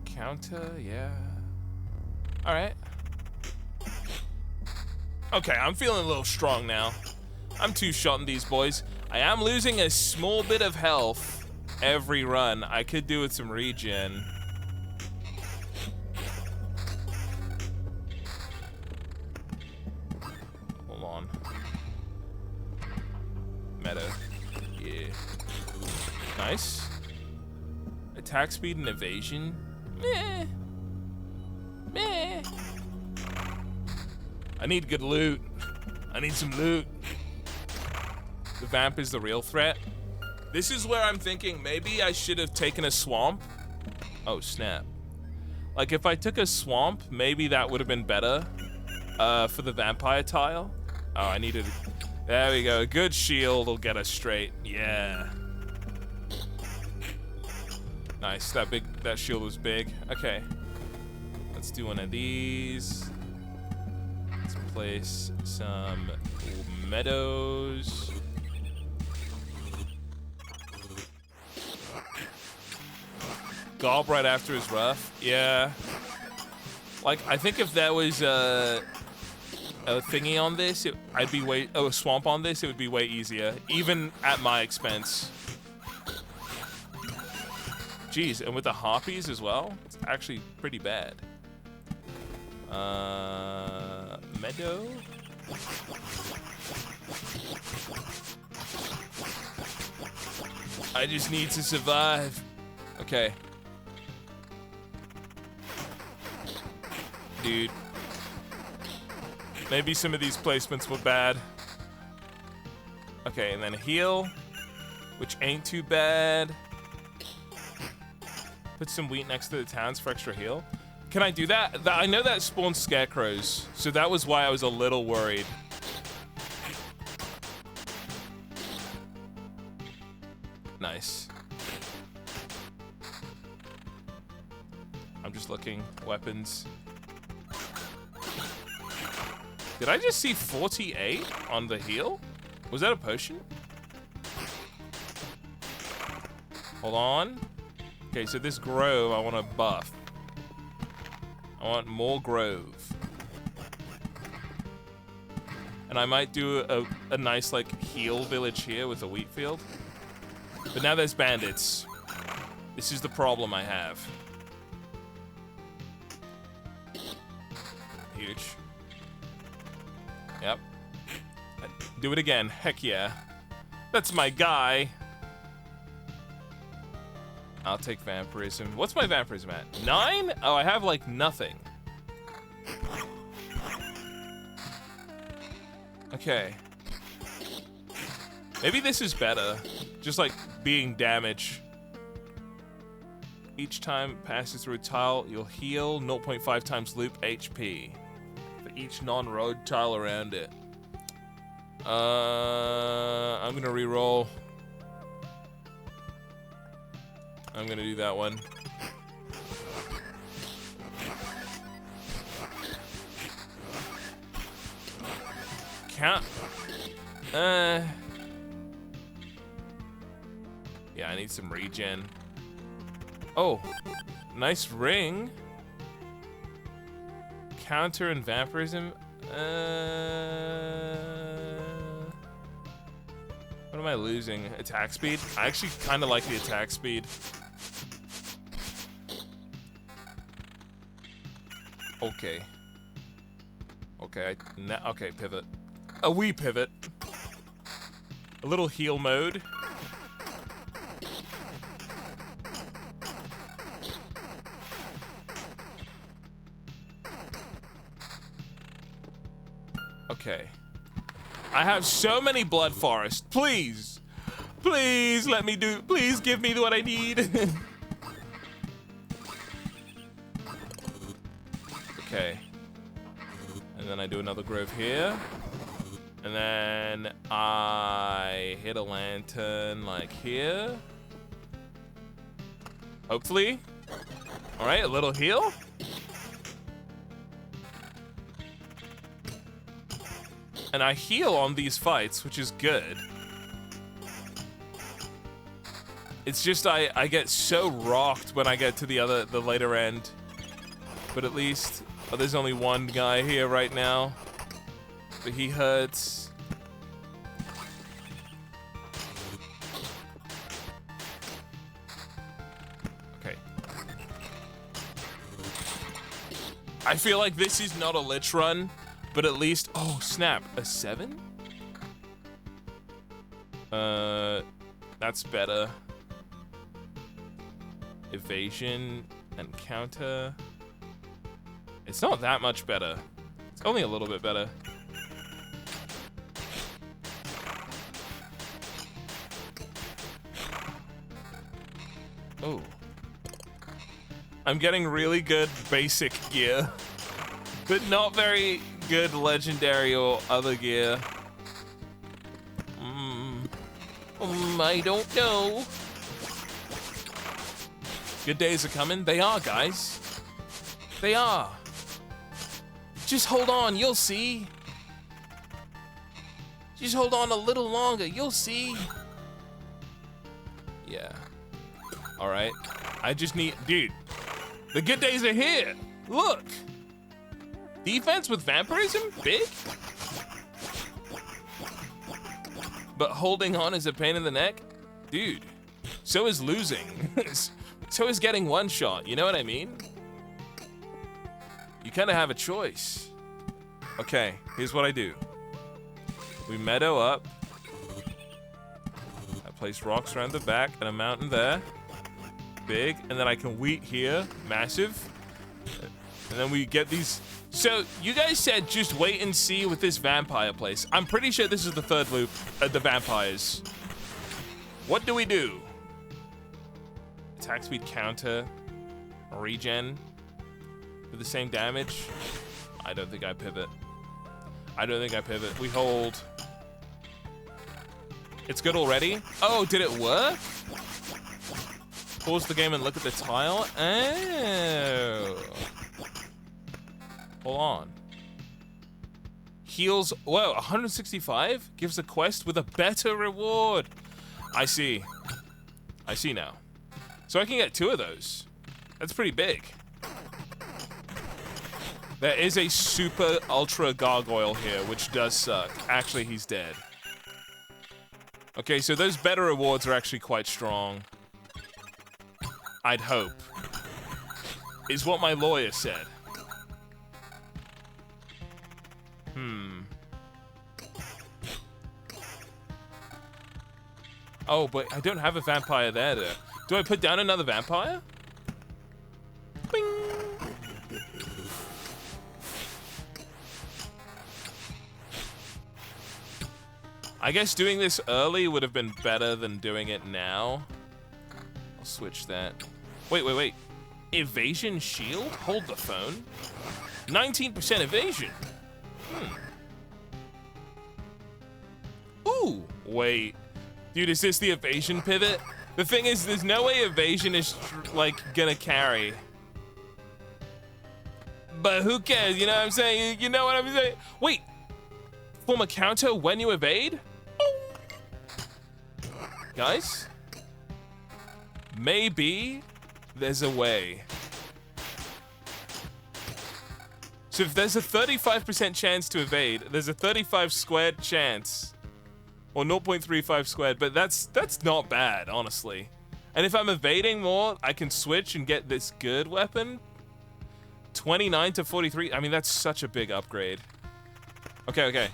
Counter, yeah. Alright. Okay, I'm feeling a little strong now. I'm two-shotting these boys. I am losing a small bit of health every run. I could do with some regen. Hold on. Meadow. Yeah. Nice. Attack speed and evasion. Meh. Meh. I need good loot. I need some loot. The vamp is the real threat. This is where I'm thinking maybe I should have taken a swamp. Oh, snap. Like, if I took a swamp, maybe that would have been better for the vampire tile. Oh, I needed... There we go. A good shield will get us straight. Yeah. Nice. That shield was big. Okay. Let's do one of these. Let's place some meadows. Gob right after is rough. Yeah. Like, I think if there was a thingy on this, I'd be a swamp on this, it would be way easier, even at my expense. Jeez, and with the harpies as well, it's actually pretty bad. Meadow. I just need to survive. Okay. Dude. Maybe some of these placements were bad. Okay, and then heal, which ain't too bad. Put some wheat next to the towns for extra heal. Can I do that? I know that spawns scarecrows, so that was why I was a little worried. Nice. I'm just looking. Weapons. Did I just see 48 on the heal? Was that a potion? Hold on. Okay, so this grove I want to buff. I want more grove. And I might do a nice, like, heal village here with a wheat field. But now there's bandits. This is the problem I have. Huge. Yep. Do it again. Heck yeah. That's my guy. I'll take vampirism. What's my vampirism at? 9? Oh, I have like nothing. Okay. Maybe this is better. Just like being damage. Each time it passes through a tile, you'll heal 0.5 times loop HP. For each non-road tile around it. I'm gonna re-roll. I'm gonna do that one. Count. Yeah, I need some regen. Oh, nice ring. Counter and vampirism. What am I losing? Attack speed? I actually kind of like the attack speed. Okay. Okay, okay, pivot. A wee pivot. A little heal mode. Okay. I have so many blood forests. Please. Please let me do. Please give me what I need. Okay. And then I do another grove here. And then I hit a lantern like here. Hopefully. All right, a little heal. And I heal on these fights, which is good. It's just I get so rocked when I get to the later end. But at least, oh, there's only one guy here right now. But he hurts. Okay. I feel like this is not a Lich run, but at least, oh snap, a 7? That's better. Evasion and counter. It's not that much better. It's only a little bit better. Oh. I'm getting really good basic gear, but not very good legendary or other gear. I don't know. Good days are coming. They are, guys. They are. Just hold on, you'll see. Just hold on a little longer, you'll see. Yeah. All right. I just need, dude, the good days are here. Look. Defense with vampirism, big. But holding on is a pain in the neck? Dude, so is losing. So is getting one shot, you know what I mean? You kind of have a choice. Okay, here's what I do. We meadow up. I place rocks around the back and a mountain there. Big, and then I can wheat here, massive. And then we get these. So you guys said just wait and see with this vampire place. I'm pretty sure this is the third loop at the vampires. What do we do? Attack speed counter, regen for the same damage. I don't think I pivot. I don't think I pivot. We hold. It's good already. Oh, did it work? Pause the game and look at the tile. Oh. Hold on. Heals, whoa, 165? Gives a quest with a better reward. I see. I see now. So I can get 2 of those. That's pretty big. There is a super ultra gargoyle here, which does suck. Actually, he's dead. Okay, so those better rewards are actually quite strong. I'd hope. Is what my lawyer said. Oh, but I don't have a vampire there. Do I put down another vampire? Bing. I guess doing this early would have been better than doing it now. I'll switch that. Wait. Evasion shield? Hold the phone. 19% evasion. Ooh, wait. Dude, is this the evasion pivot? The thing is, there's no way evasion is, like, gonna carry. But who cares, you know what I'm saying? You know what I'm saying? Wait, form a counter when you evade? Oh. Guys? Maybe there's a way. So if there's a 35% chance to evade, there's a 35 squared chance. Or 0.35 squared, but that's not bad, honestly. And if I'm evading more, I can switch and get this good weapon. 29 to 43, I mean, that's such a big upgrade. Okay.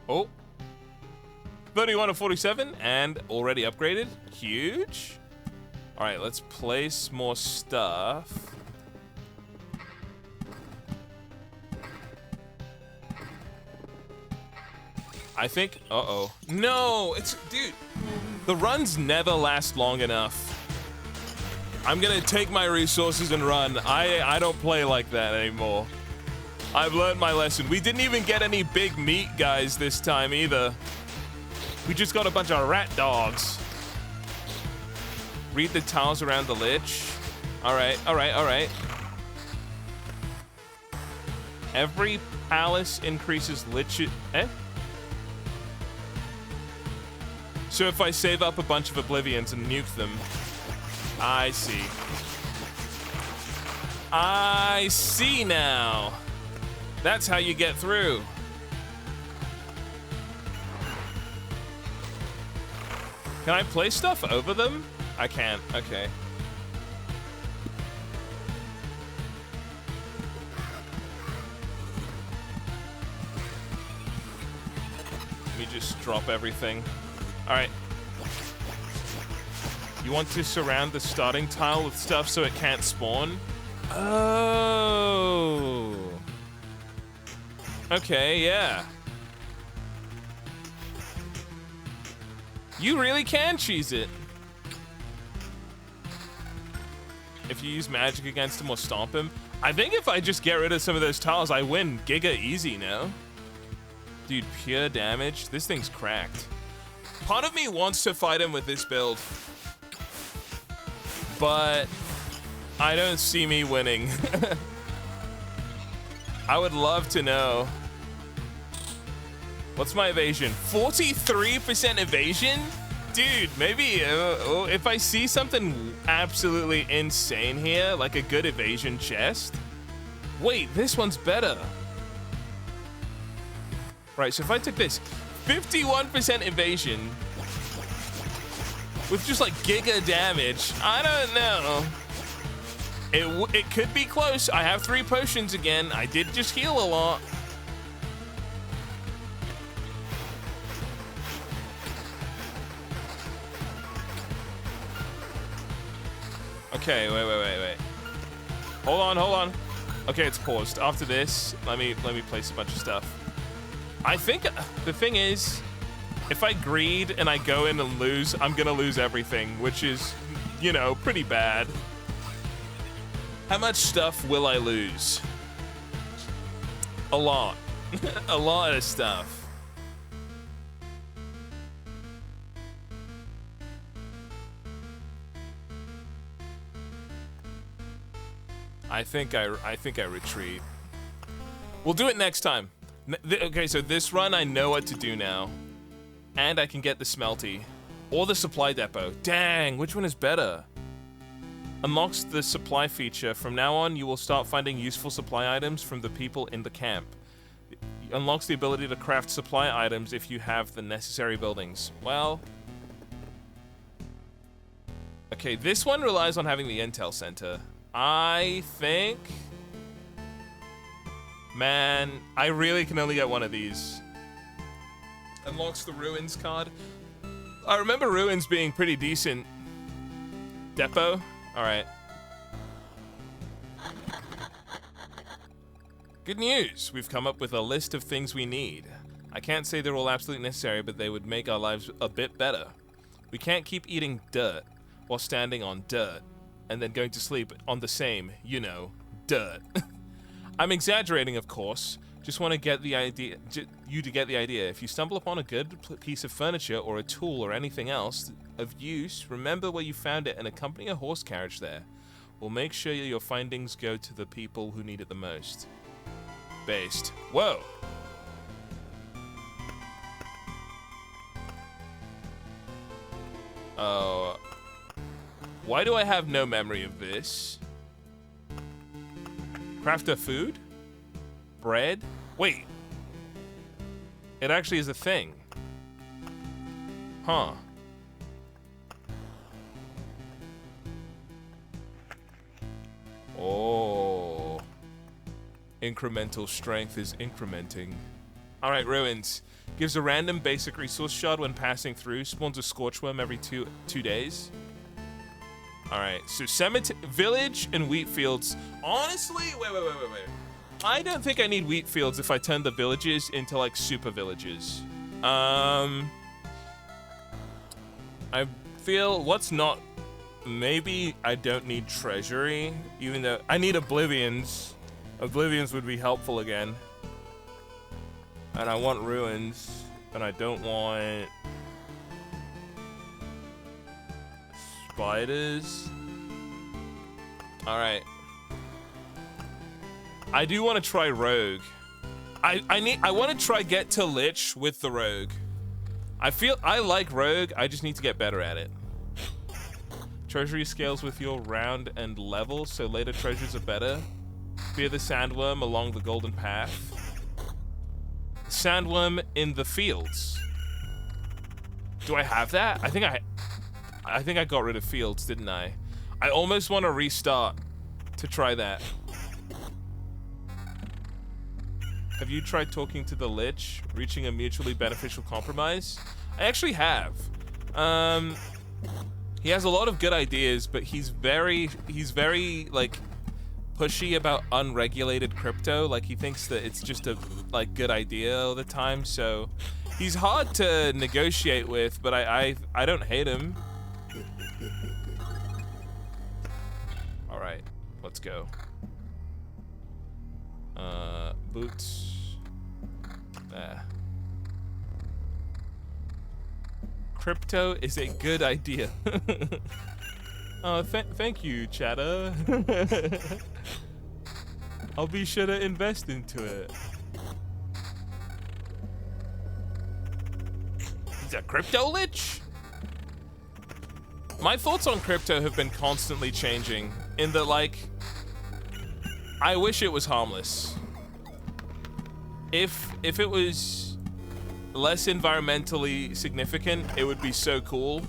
Oh. 31 to 47, and already upgraded. Huge. All right, let's place more stuff. I think, uh-oh. No, dude, the runs never last long enough. I'm gonna take my resources and run. I don't play like that anymore. I've learned my lesson. We didn't even get any big meat guys this time either. We just got a bunch of rat dogs. Read the tiles around the lich. All right, all right, all right. Every palace increases lich. So if I save up a bunch of oblivions and nuke them, I see. I see now. That's how you get through. Can I place stuff over them? I can't. Okay. Let me just drop everything. All right. You want to surround the starting tile with stuff so it can't spawn? Oh. Okay, yeah. You really can cheese it. If you use magic against him or stomp him. I think if I just get rid of some of those tiles, I win giga easy now. Dude, pure damage. This thing's cracked. Part of me wants to fight him with this build. But I don't see me winning. I would love to know. What's my evasion? 43% evasion? Dude, maybe if I see something absolutely insane here, like a good evasion chest. Wait, this one's better. Right, so if I took this, 51% evasion with just like giga damage, I don't know. It could be close. I have 3 potions again. I did just heal a lot. Okay, wait. Hold on. Okay, it's paused. After this, let me place a bunch of stuff. I think the thing is, if I greed and I go in and lose, I'm gonna lose everything, which is, you know, pretty bad. How much stuff will I lose? A lot. A lot of stuff. I think I retreat. We'll do it next time. Okay, so this run I know what to do now. And I can get the smelty. Or the supply depot. Dang, which one is better? Unlocks the supply feature. From now on, you will start finding useful supply items from the people in the camp. Unlocks the ability to craft supply items if you have the necessary buildings. Well... Okay, this one relies on having the intel center. I think... Man, I really can only get one of these. Unlocks the Ruins card. I remember Ruins being pretty decent. Depot? Alright. Good news! We've come up with a list of things we need. I can't say they're all absolutely necessary, but they would make our lives a bit better. We can't keep eating dirt while standing on dirt, and then going to sleep on the same, you know, dirt. I'm exaggerating, of course. Just want to get the idea, you to get the idea. If you stumble upon a good piece of furniture or a tool or anything else of use, remember where you found it and accompany a horse carriage there. We'll make sure your findings go to the people who need it the most. Based. Whoa! Oh. Why do I have no memory of this? Craft a food? Bread? Wait. It actually is a thing. Huh. Oh. Incremental strength is incrementing. Alright, Ruins. Gives a random basic resource shard when passing through. Spawns a scorchworm every two days. Alright, so cemetery, village, and wheat fields. Honestly, wait. I don't think I need wheat fields if I turn the villages into, like, super villages. I feel, what's not... Maybe I don't need treasury, even though I need oblivions. Oblivions would be helpful again. And I want ruins, and I don't want spiders. All right. I do want to try rogue. I want to try get to lich with the rogue. I feel I like rogue. I just need to get better at it. Treasury scales with your round and level, so later treasures are better. Fear the sandworm along the golden path. Sandworm in the fields. Do I have that? I think I got rid of fields, didn't I? I almost want to restart to try that. Have you tried talking to the lich, reaching a mutually beneficial compromise? I actually have. He has a lot of good ideas, but he's very like pushy about unregulated crypto. Like he thinks that it's just a like good idea all the time. So he's hard to negotiate with, but I don't hate him. All right, let's go. Boots. There. Crypto is a good idea. Thank you, Chatter. I'll be sure to invest into it. He's a crypto lich? My thoughts on crypto have been constantly changing in that, like, I wish it was harmless. If it was less environmentally significant, it would be so cool.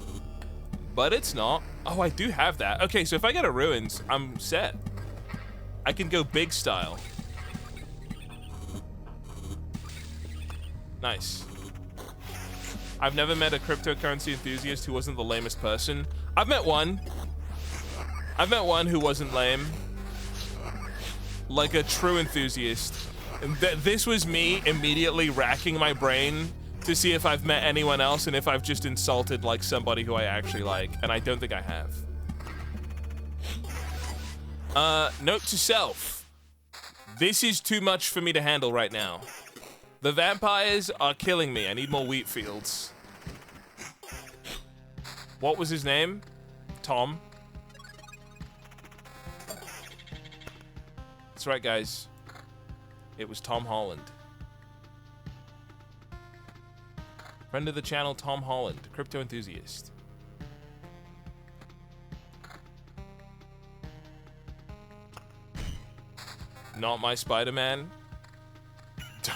But it's not. Oh, I do have that. Okay, so if I get a ruins, I'm set. I can go big style. Nice. I've never met a cryptocurrency enthusiast who wasn't the lamest person. I've met one. I've met one who wasn't lame. Like a true enthusiast. This was me immediately racking my brain to see if I've met anyone else and if I've just insulted like somebody who I actually like, and I don't think I have. Note to self. This is too much for me to handle right now. The vampires are killing me. I need more wheat fields. What was his name? Tom. That's right, guys. It was Tom Holland. Friend of the channel, Tom Holland, crypto enthusiast. Not my Spider-Man.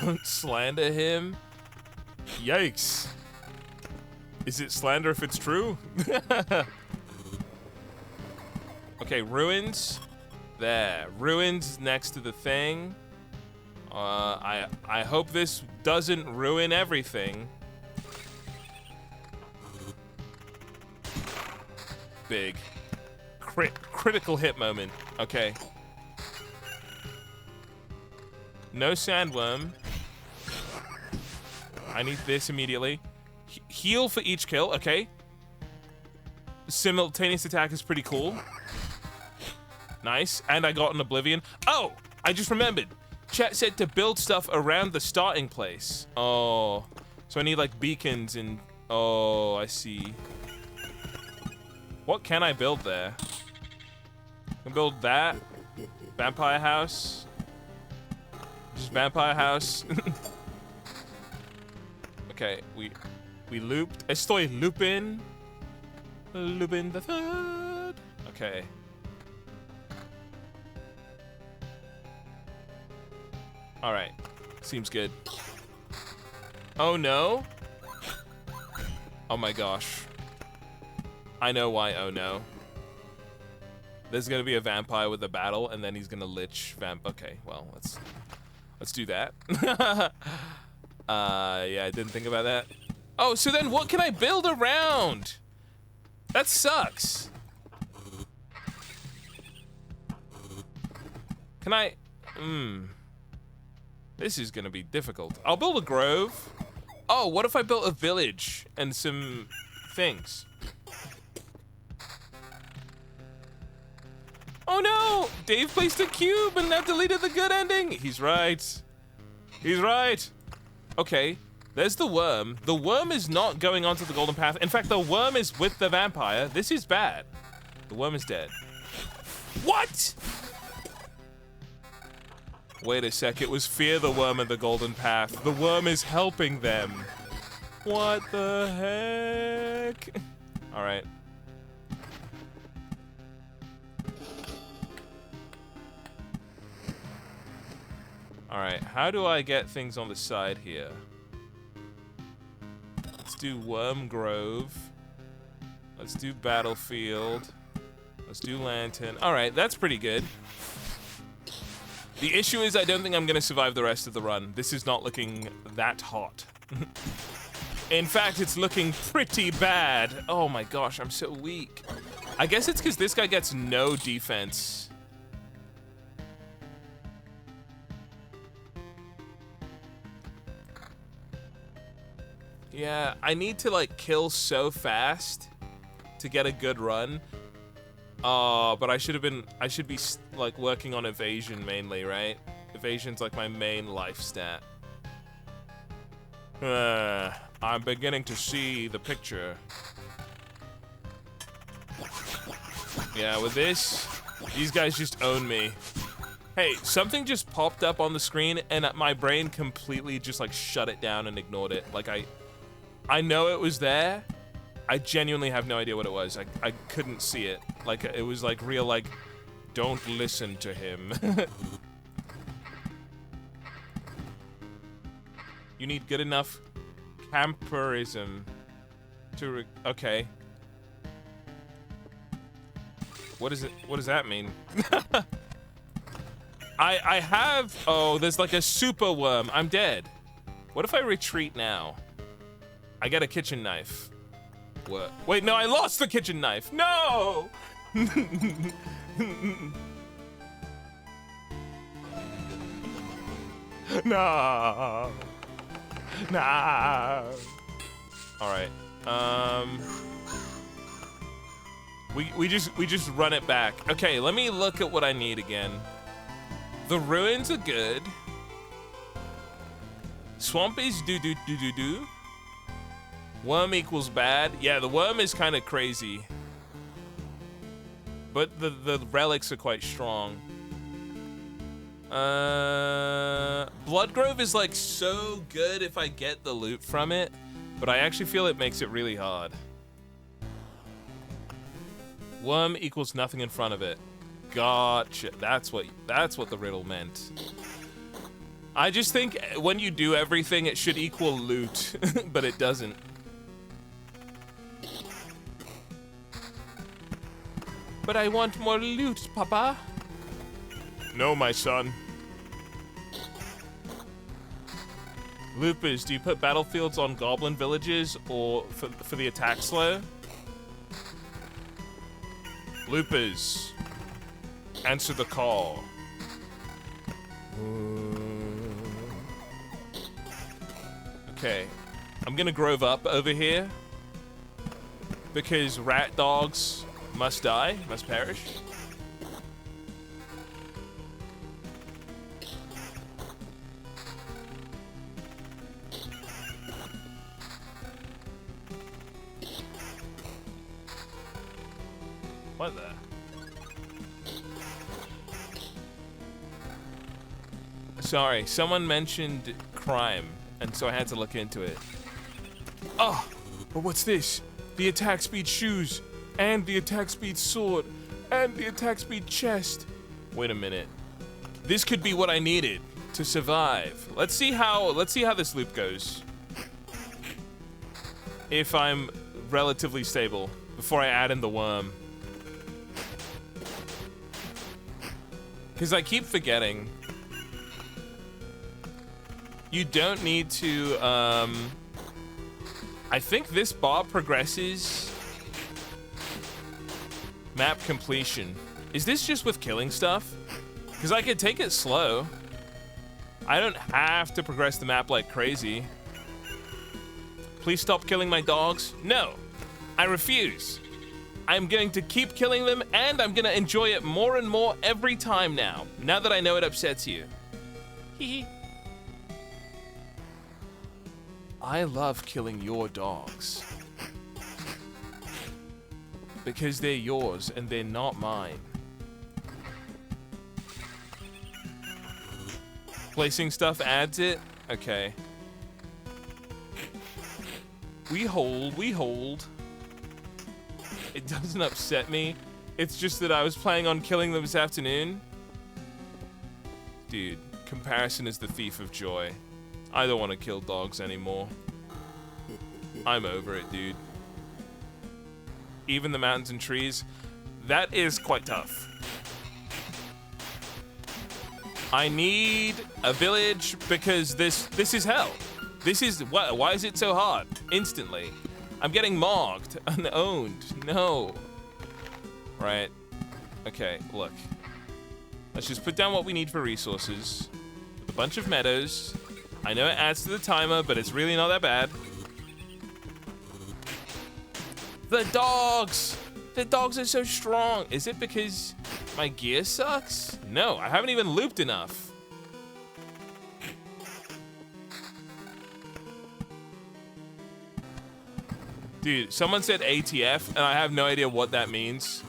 Don't slander him. Yikes. Is it slander if it's true? Okay, ruins. There. Ruins next to the thing. I hope this doesn't ruin everything. Big. Critical hit moment. Okay. No sandworm. I need this immediately. Heal for each kill. Okay. Simultaneous attack is pretty cool. Nice. And I got an Oblivion. Oh! I just remembered. Chat said to build stuff around the starting place. Oh. So I need like beacons and... Oh, I see. What can I build there? I can build that. Vampire house. Just vampire house. Okay, we looped. Estoy looping. Lupin the Third. Okay. All right. Seems good. Oh no. Oh my gosh. I know why. Oh no. There's gonna be a vampire with a battle, and then he's gonna lich vamp. Okay, well let's do that. Yeah, I didn't think about that. Oh, so then what can I build around? That sucks. Can I? This is gonna be difficult. I'll build a grove. Oh, what if I built a village and some things? Oh no! Dave placed a cube and that deleted the good ending. He's right. He's right. Okay, there's the worm. The worm is not going onto the golden path. In fact, the worm is with the vampire. This is bad. The worm is dead. What? Wait a sec, it was Fear the Worm and the golden path. The worm is helping them. What the heck? All right. All right, how do I get things on the side here? Let's do Worm Grove. Let's do Battlefield. Let's do Lantern. All right, that's pretty good. The issue is I don't think I'm gonna survive the rest of the run. This is not looking that hot. In fact, it's looking pretty bad. Oh my gosh, I'm so weak. I guess it's because this guy gets no defense. Yeah, I need to like kill so fast to get a good run. Oh, but I should be like working on evasion mainly, right? Evasion's like my main life stat. I'm beginning to see the picture. Yeah, with this, these guys just own me. Hey, something just popped up on the screen and my brain completely just like shut it down and ignored it. Like I know it was there. I genuinely have no idea what it was. I couldn't see it. Like, it was like real, like, don't listen to him. You need good enough camperism to okay. What is it? What does that mean? I have, oh, there's like a super worm. I'm dead. What if I retreat now? I get a kitchen knife. What? Wait, no, I lost the kitchen knife. No! No. No. All right. We just run it back. Okay, let me look at what I need again. The ruins are good. Swamp is do. Worm equals bad. Yeah, the worm is kind of crazy. But the relics are quite strong. Bloodgrove is like so good if I get the loot from it, but I actually feel it makes it really hard. Worm equals nothing in front of it. Gotcha. That's what the riddle meant. I just think when you do everything, it should equal loot, but it doesn't. But I want more loot, Papa. No, my son. Lupus, do you put battlefields on goblin villages or for the attack slow? Lupus, answer the call. Okay, I'm gonna grove up over here because rat dogs must die, must perish. What the? Sorry, someone mentioned crime, and so I had to look into it. Oh, but what's this? The attack speed shoes, and the attack speed sword, and the attack speed chest. Wait a minute. This could be what I needed to survive. Let's see how this loop goes. If I'm relatively stable before I add in the worm. Because I keep forgetting. You don't need to, I think this bar progresses map completion. Is this just with killing stuff? Because I could take it slow. I don't have to progress the map like crazy. Please stop killing my dogs. No, I refuse. I'm going to keep killing them, and I'm gonna enjoy it more and more every time now that I know it upsets you. Hee. I love killing your dogs. Because they're yours and they're not mine. Placing stuff adds it? Okay. We hold. It doesn't upset me. It's just that I was planning on killing them this afternoon. Dude, comparison is the thief of joy. I don't want to kill dogs anymore. I'm over it, dude. Even the mountains and trees, that is quite tough. I need a village because this is hell. This is, why is it so hard? Instantly. I'm getting mogged, unowned, no. Right, okay, look. Let's just put down what we need for resources. With a bunch of meadows. I know it adds to the timer, but it's really not that bad. The dogs! The dogs are so strong. Is it because my gear sucks? No, I haven't even looped enough. Dude, someone said ATF, and I have no idea what that means.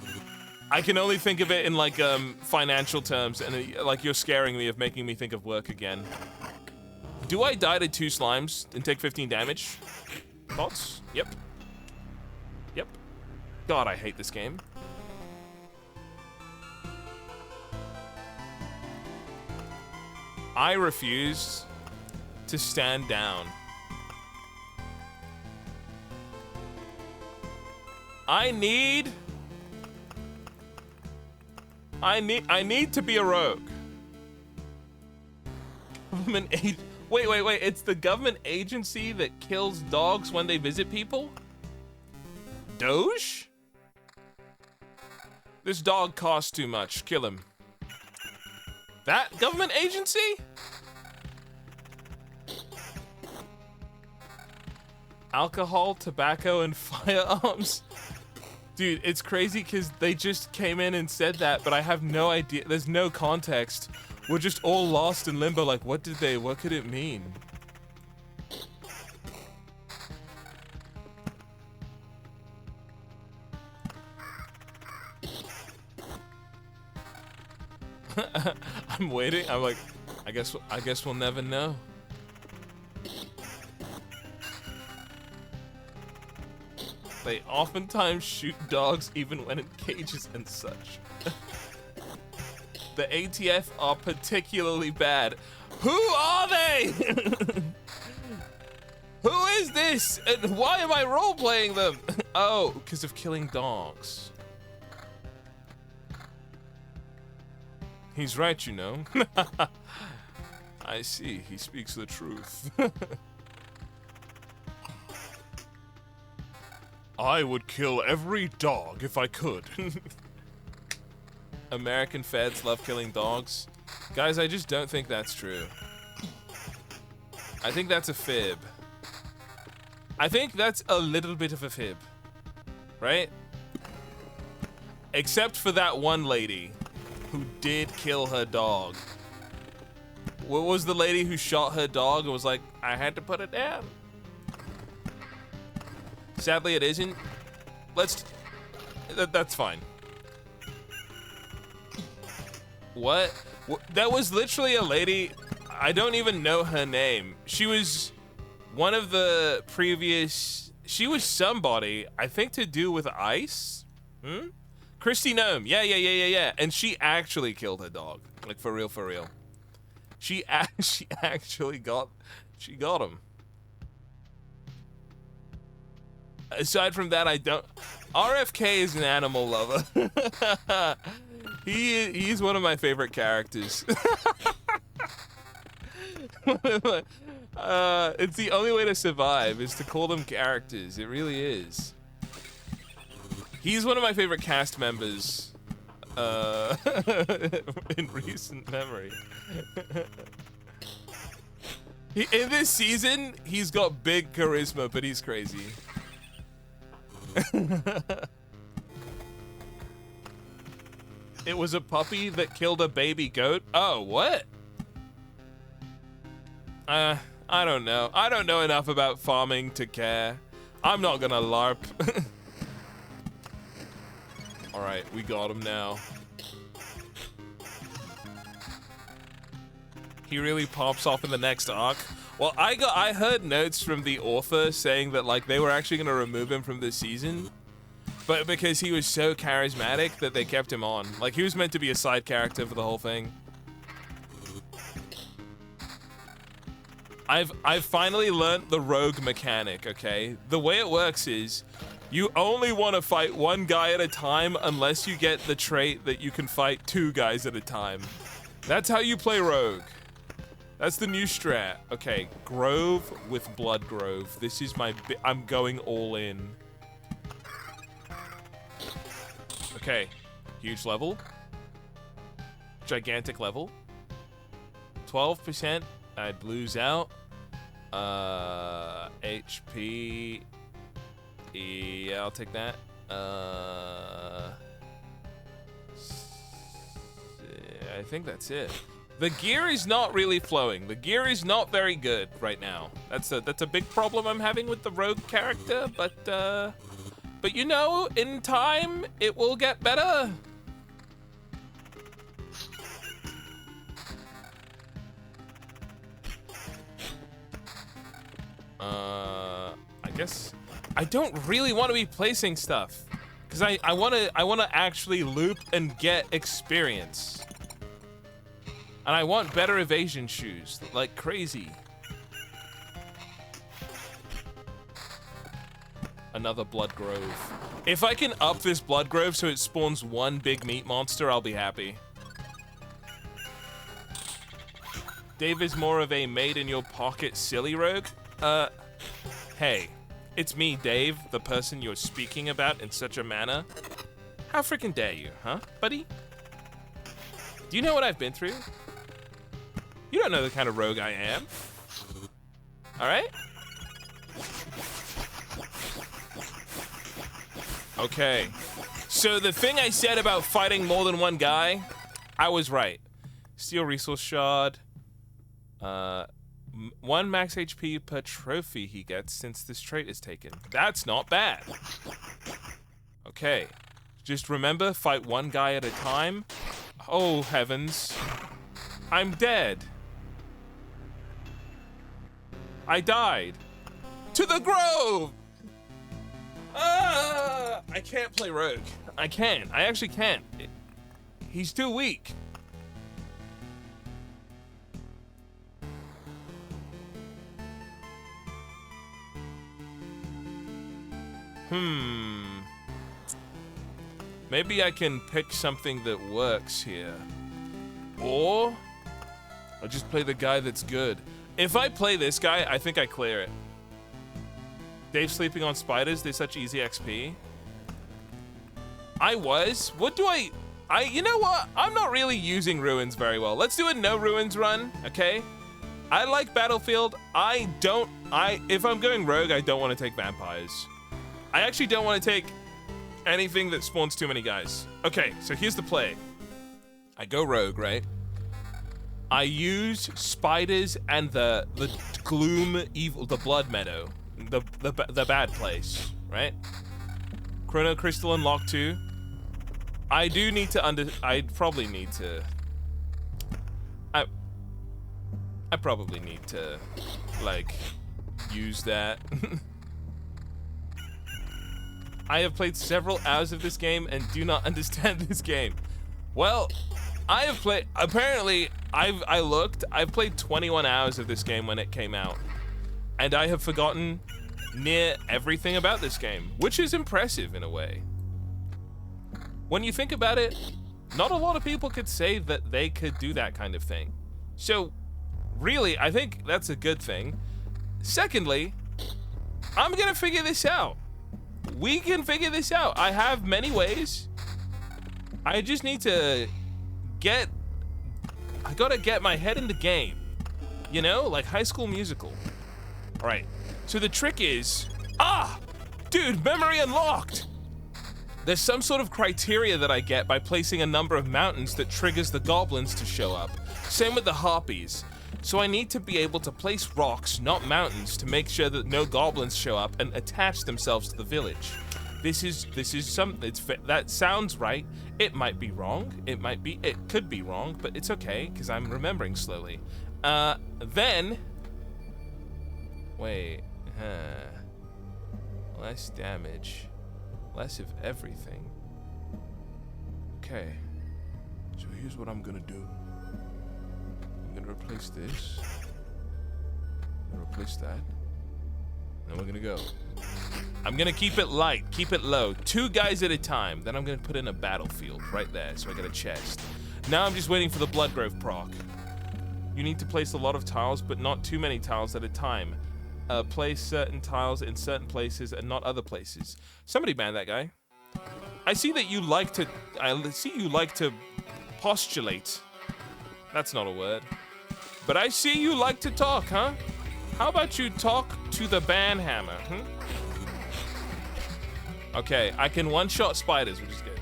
I can only think of it in like financial terms, and like you're scaring me of making me think of work again. Do I die to 2 slimes and take 15 damage? Thoughts? Yep. Yep. God, I hate this game. I refuse to stand down. I need to be a rogue. Wait, it's the government agency that kills dogs when they visit people? Doge? This dog costs too much. Kill him. That government agency? Alcohol, tobacco, and firearms? Dude, it's crazy because they just came in and said that, but I have no idea. There's no context. We're just all lost in limbo. Like, what could it mean? I'm waiting. I'm like, I guess we'll never know. They oftentimes shoot dogs even when in cages and such. The ATF are particularly bad. Who are they? Who is this? And why am I role-playing them? Oh, because of killing dogs. He's right, you know. I see, he speaks the truth. I would kill every dog if I could. American feds love killing dogs. Guys, I just don't think that's true. I think that's a fib. I think that's a little bit of a fib. Right? Except for that one lady who did kill her dog. What was the lady who shot her dog and was like, I had to put it down? Sadly, it isn't. That's fine. What? That was literally a lady. I don't even know her name. She was one of the previous. She was somebody, I think, to do with ice. Christy Gnome. Yeah. And she actually killed her dog. Like, for real. She actually got him. Aside from that, I don't. RFK is an animal lover. He's one of my favorite characters. It's the only way to survive is to call them characters. It really is. He's one of my favorite cast members in recent memory. In this season, he's got big charisma, but he's crazy. It was a puppy that killed a baby goat. Oh, what? I don't know. I don't know enough about farming to care. I'm not gonna LARP. All right, we got him now. He really pops off in the next arc. Well, I heard notes from the author saying that like they were actually gonna remove him from this season, but because he was so charismatic that they kept him on. Like he was meant to be a side character for the whole thing. I've finally learned the rogue mechanic, okay? The way it works is you only want to fight one guy at a time unless you get the trait that you can fight two guys at a time. That's how you play rogue. That's the new strat. Okay, Grove with Blood Grove. This is I'm going all in. Okay, huge level. Gigantic level. 12%. I'd lose out. HP. Yeah, I'll take that. I think that's it. The gear is not really flowing. The gear is not very good right now. That's a big problem I'm having with the rogue character, but you know, in time it will get better. I guess I don't really want to be placing stuff because I want to actually loop and get experience. And I want better evasion shoes, like crazy. Another Blood Grove. If I can up this Blood Grove so it spawns one big meat monster, I'll be happy. Dave is more of a made-in-your-pocket silly rogue. Hey, it's me, Dave, the person you're speaking about in such a manner. How freaking dare you, huh, buddy? Do you know what I've been through? You don't know the kind of rogue I am. All right? Okay. So the thing I said about fighting more than one guy, I was right. Steel Resource Shard. 1 max HP per trophy he gets since this trait is taken. That's not bad. Okay. Just remember, fight one guy at a time. Oh, heavens. I'm dead. I died. To the grove! I can't play rogue. I can't. I actually can't. He's too weak. Maybe I can pick something that works here. Or I'll just play the guy that's good. If I play this guy, I think I clear it. Dave sleeping on spiders, they're such easy XP. You know what? I'm not really using ruins very well. Let's do a no ruins run, okay? I like Battlefield. If I'm going rogue, I don't want to take vampires. I actually don't want to take anything that spawns too many guys. Okay, so here's the play. I go rogue, right? I use spiders and the gloom evil, the blood meadow, the bad place, right? Chrono Crystal and Lock 2. I do need to I probably need to like use that. I have played several hours of this game and do not understand this game. Well, I have played, apparently, I've played 21 hours of this game when it came out. And I have forgotten near everything about this game, which is impressive in a way. When you think about it, not a lot of people could say that they could do that kind of thing. So, really, I think that's a good thing. Secondly, I'm gonna figure this out. We can figure this out. I have many ways. I just need to I gotta get my head in the game. You know, like High School Musical. All right, so the trick is, dude, memory unlocked. There's some sort of criteria that I get by placing a number of mountains that triggers the goblins to show up. Same with the harpies. So I need to be able to place rocks, not mountains, to make sure that no goblins show up and attach themselves to the village. This is something. That sounds right. It might be wrong. It could be wrong, but it's okay because I'm remembering slowly. Then, wait, less damage, less of everything. Okay, so here's what I'm gonna do. I'm gonna replace this. I'm gonna replace that. Then we're gonna go. I'm gonna keep it light, keep it low. 2 guys at a time. Then I'm gonna put in a battlefield right there, so I get a chest. Now I'm just waiting for the Bloodgrove proc. You need to place a lot of tiles, but not too many tiles at a time. Place certain tiles in certain places and not other places. Somebody ban that guy. I see that you like to. I see you like to postulate. That's not a word. But I see you like to talk, huh? How about you talk to the banhammer, Okay, I can one-shot spiders, which is good.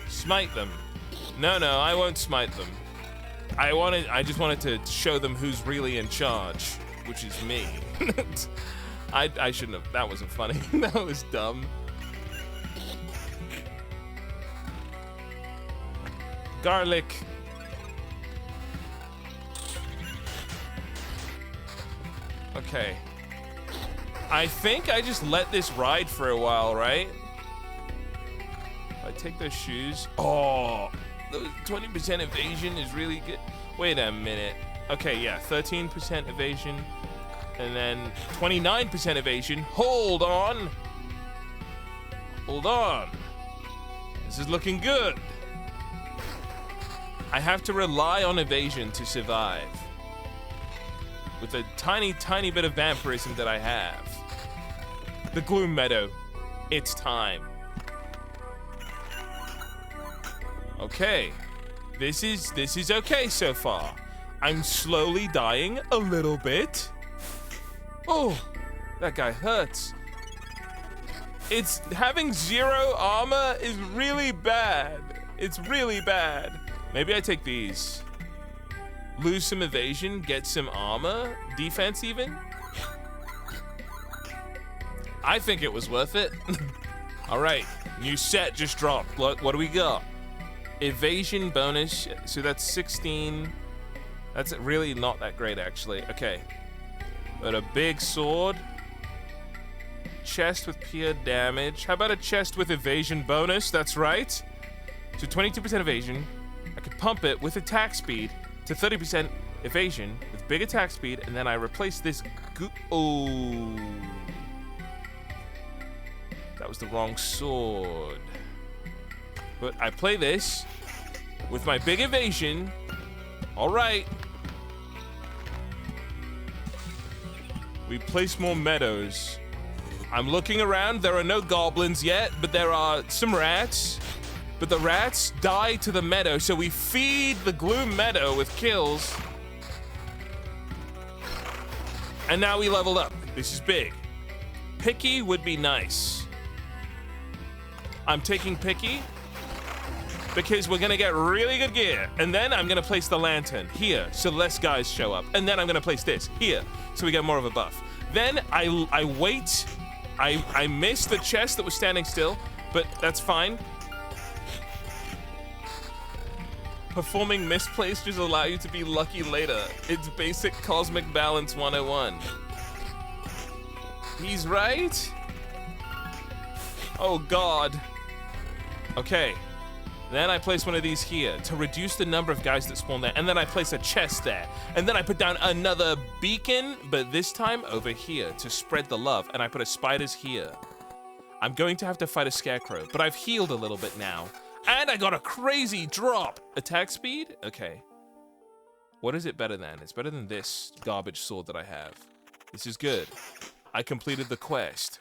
Smite them. No, I won't smite them. I just wanted to show them who's really in charge, which is me. I shouldn't have. That wasn't funny. That was dumb. Garlic. Okay. I think I just let this ride for a while, right? If I take those shoes. Oh, those 20% evasion is really good. Wait a minute. Okay, yeah, 13% evasion. And then 29% evasion. Hold on. Hold on. This is looking good. I have to rely on evasion to survive. With a tiny, tiny bit of vampirism that I have. The Gloom Meadow. It's time. Okay. This is okay so far. I'm slowly dying a little bit. Oh, that guy hurts. It's having 0 armor is really bad. It's really bad. Maybe I take these. Lose some evasion, get some armor, defense even. I think it was worth it. All right, new set just dropped. What do we got? Evasion bonus, so that's 16. That's really not that great, actually. Okay, but a big sword. Chest with pure damage. How about a chest with evasion bonus? That's right. So 22% evasion. I could pump it with attack speed to 30% evasion with big attack speed, and then I replace this. Oh, that was the wrong sword. But I play this with my big evasion. All right. We place more meadows. I'm looking around. There are no goblins yet, but there are some rats. But the rats die to the meadow, so we feed the Gloom Meadow with kills. And now we leveled up. This is big. Picky would be nice. I'm taking Picky because we're gonna get really good gear. And then I'm gonna place the lantern here so less guys show up. And then I'm gonna place this here so we get more of a buff. Then I wait. I missed the chest that was standing still, but that's fine. Performing misplaced just allow you to be lucky later. It's basic cosmic balance 101. He's right? Oh God. Okay. Then I place one of these here to reduce the number of guys that spawn there. And then I place a chest there. And then I put down another beacon, but this time over here to spread the love. And I put a spiders here. I'm going to have to fight a scarecrow, but I've healed a little bit now. And I got a crazy drop. Attack speed? Okay. What is it better than? It's better than this garbage sword that I have. This is good. I completed the quest.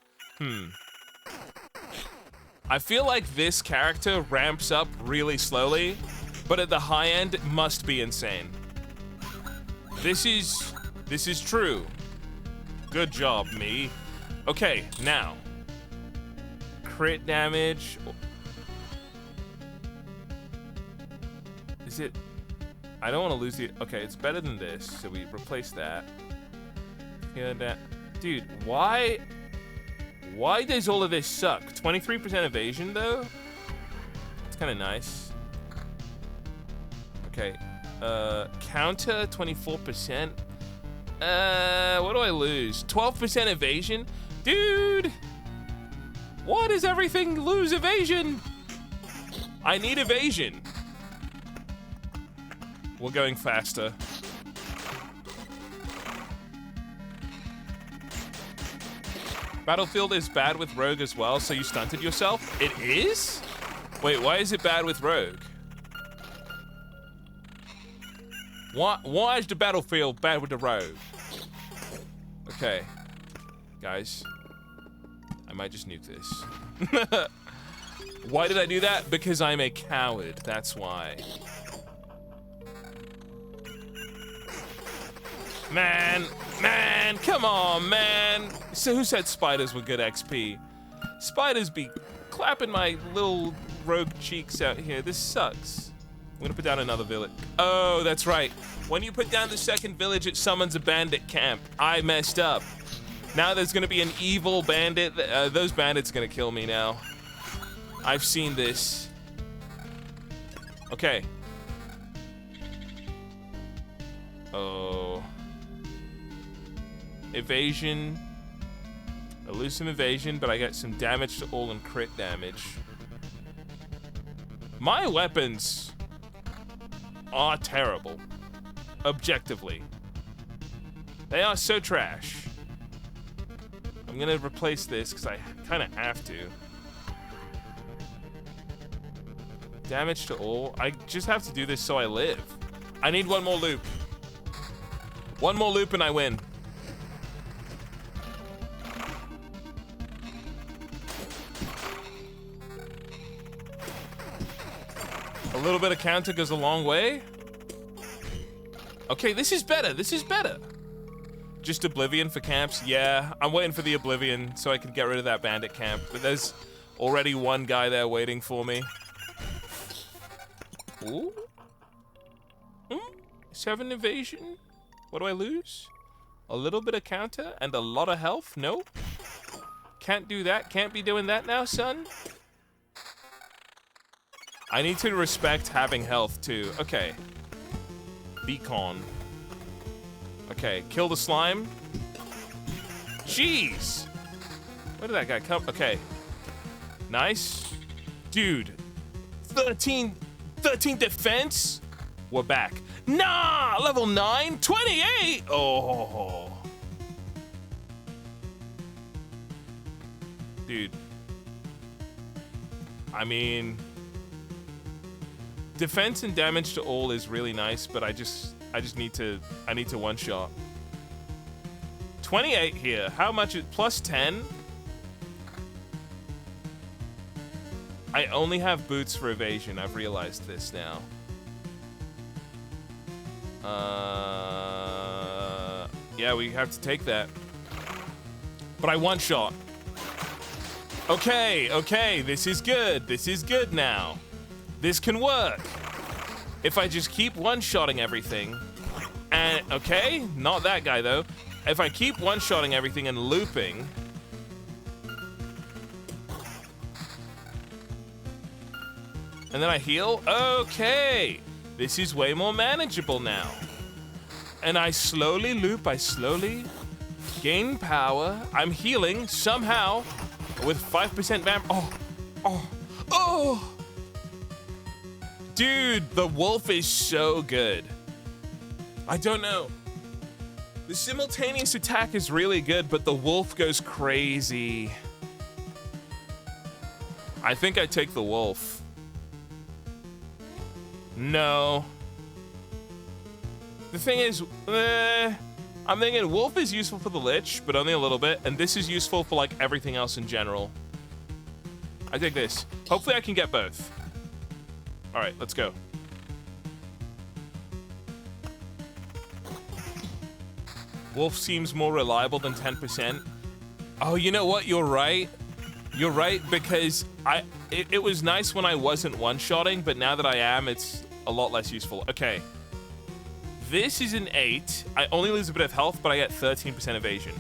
I feel like this character ramps up really slowly, but at the high end, it must be insane. This is true. Good job, me. Okay, now. Crit damage. Is it? I don't want to lose the. Okay, it's better than this, so we replace that. Yeah, that. Dude, why? Why does all of this suck? 23% evasion though. It's kind of nice. Okay. Counter 24%. What do I lose? 12% evasion, dude. Why does everything lose evasion? I need evasion. We're going faster. Battlefield is bad with Rogue as well, so you stunted yourself? It is? Wait, why is it bad with Rogue? Why is the Battlefield bad with the Rogue? Okay. Guys. I might just nuke this. Why did I do that? Because I'm a coward, that's why. Man, come on, man. So who said spiders were good XP? Spiders be clapping my little rogue cheeks out here. This sucks. I'm gonna put down another village. Oh, that's right. When you put down the second village, it summons a bandit camp. I messed up. Now there's gonna be an evil bandit. Those bandits are gonna kill me now. I've seen this. Okay. Oh. Evasion. I lose some evasion, but I get some damage to all and crit damage. My weapons are terrible. Objectively. They are so trash. I'm gonna replace this because I kind of have to. Damage to all. I just have to do this so I live. I need one more loop. One more loop and I win. A little bit of counter goes a long way. Okay, this is better. This is better. Just Oblivion for camps? Yeah, I'm waiting for the Oblivion so I can get rid of that bandit camp. But there's already one guy there waiting for me. Ooh. 7 evasion. What do I lose? A little bit of counter and a lot of health? No. Can't do that. Can't be doing that now, son. I need to respect having health too. Okay. Beacon. Okay, kill the slime. Jeez. Where did that guy come? Okay. Nice. Dude. 13 defense? We're back. Nah! Level 9? 28! Oh. Dude. I mean... defense and damage to all is really nice, but I need to one-shot. 28 here. How much is plus 10? I only have boots for evasion. I've realized this now. Yeah, we have to take that. But I one-shot. Okay, this is good. This is good now. This can work. If I just keep one-shotting everything, and, okay, not that guy though. If I keep one-shotting everything and looping, and then I heal, okay. This is way more manageable now. And I slowly loop, I slowly gain power. I'm healing somehow with 5% vamp. Oh. Dude, the wolf is so good. I don't know. The simultaneous attack is really good, but the wolf goes crazy. I think I take the wolf. No. The thing is, I'm thinking wolf is useful for the lich, but only a little bit, and this is useful for like everything else in general. I take this. Hopefully I can get both. All right, let's go. Wolf seems more reliable than 10%. Oh, you know what? You're right. You're right, because it was nice when I wasn't one-shotting, but now that I am, it's a lot less useful. Okay. This is an 8. I only lose a bit of health, but I get 13% evasion.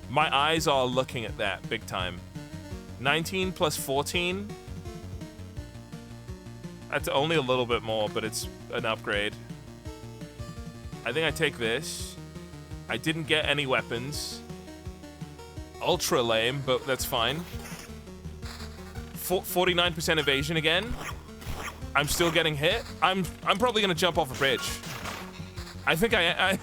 My eyes are looking at that big time. 19 plus 14. That's only a little bit more, but it's an upgrade. I think I take this. I didn't get any weapons. Ultra lame, but that's fine. 49% evasion again. I'm still getting hit. I'm probably gonna jump off a bridge. I think I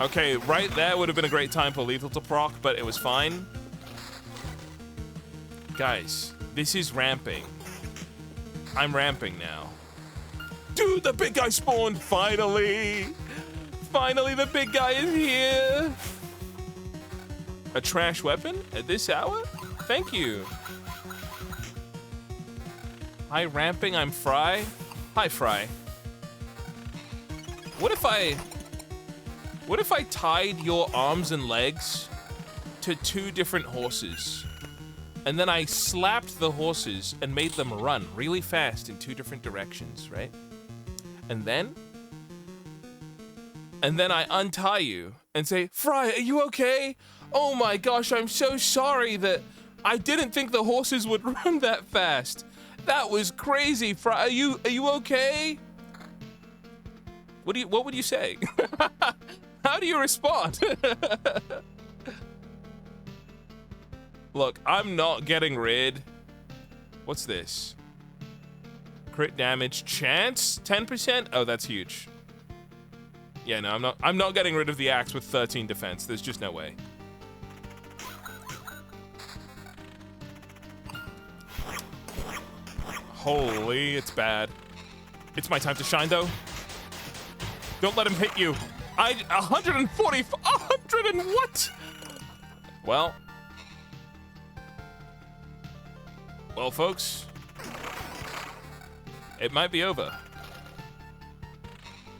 Okay, right there would have been a great time for lethal to proc, but it was fine. Guys, this is ramping. I'm ramping now. Dude, the big guy spawned, finally! Finally, the big guy is here! A trash weapon at this hour? Thank you. Hi, ramping, I'm Fry. Hi, Fry. What if I tied your arms and legs to 2 different horses, and then I slapped the horses and made them run really fast in 2 different directions, right? And then I untie you and say, Fry, are you okay? Oh my gosh, I'm so sorry that I didn't think the horses would run that fast. That was crazy, Fry. Are you okay? What would you say? How do you respond? Look, I'm not getting rid. What's this? Crit damage chance 10%? Oh, that's huge. Yeah, no, I'm not getting rid of the axe with 13 defense. There's just no way. Holy, it's bad. It's my time to shine though. Don't let him hit you. 140, 100 and what? Well, folks, it might be over.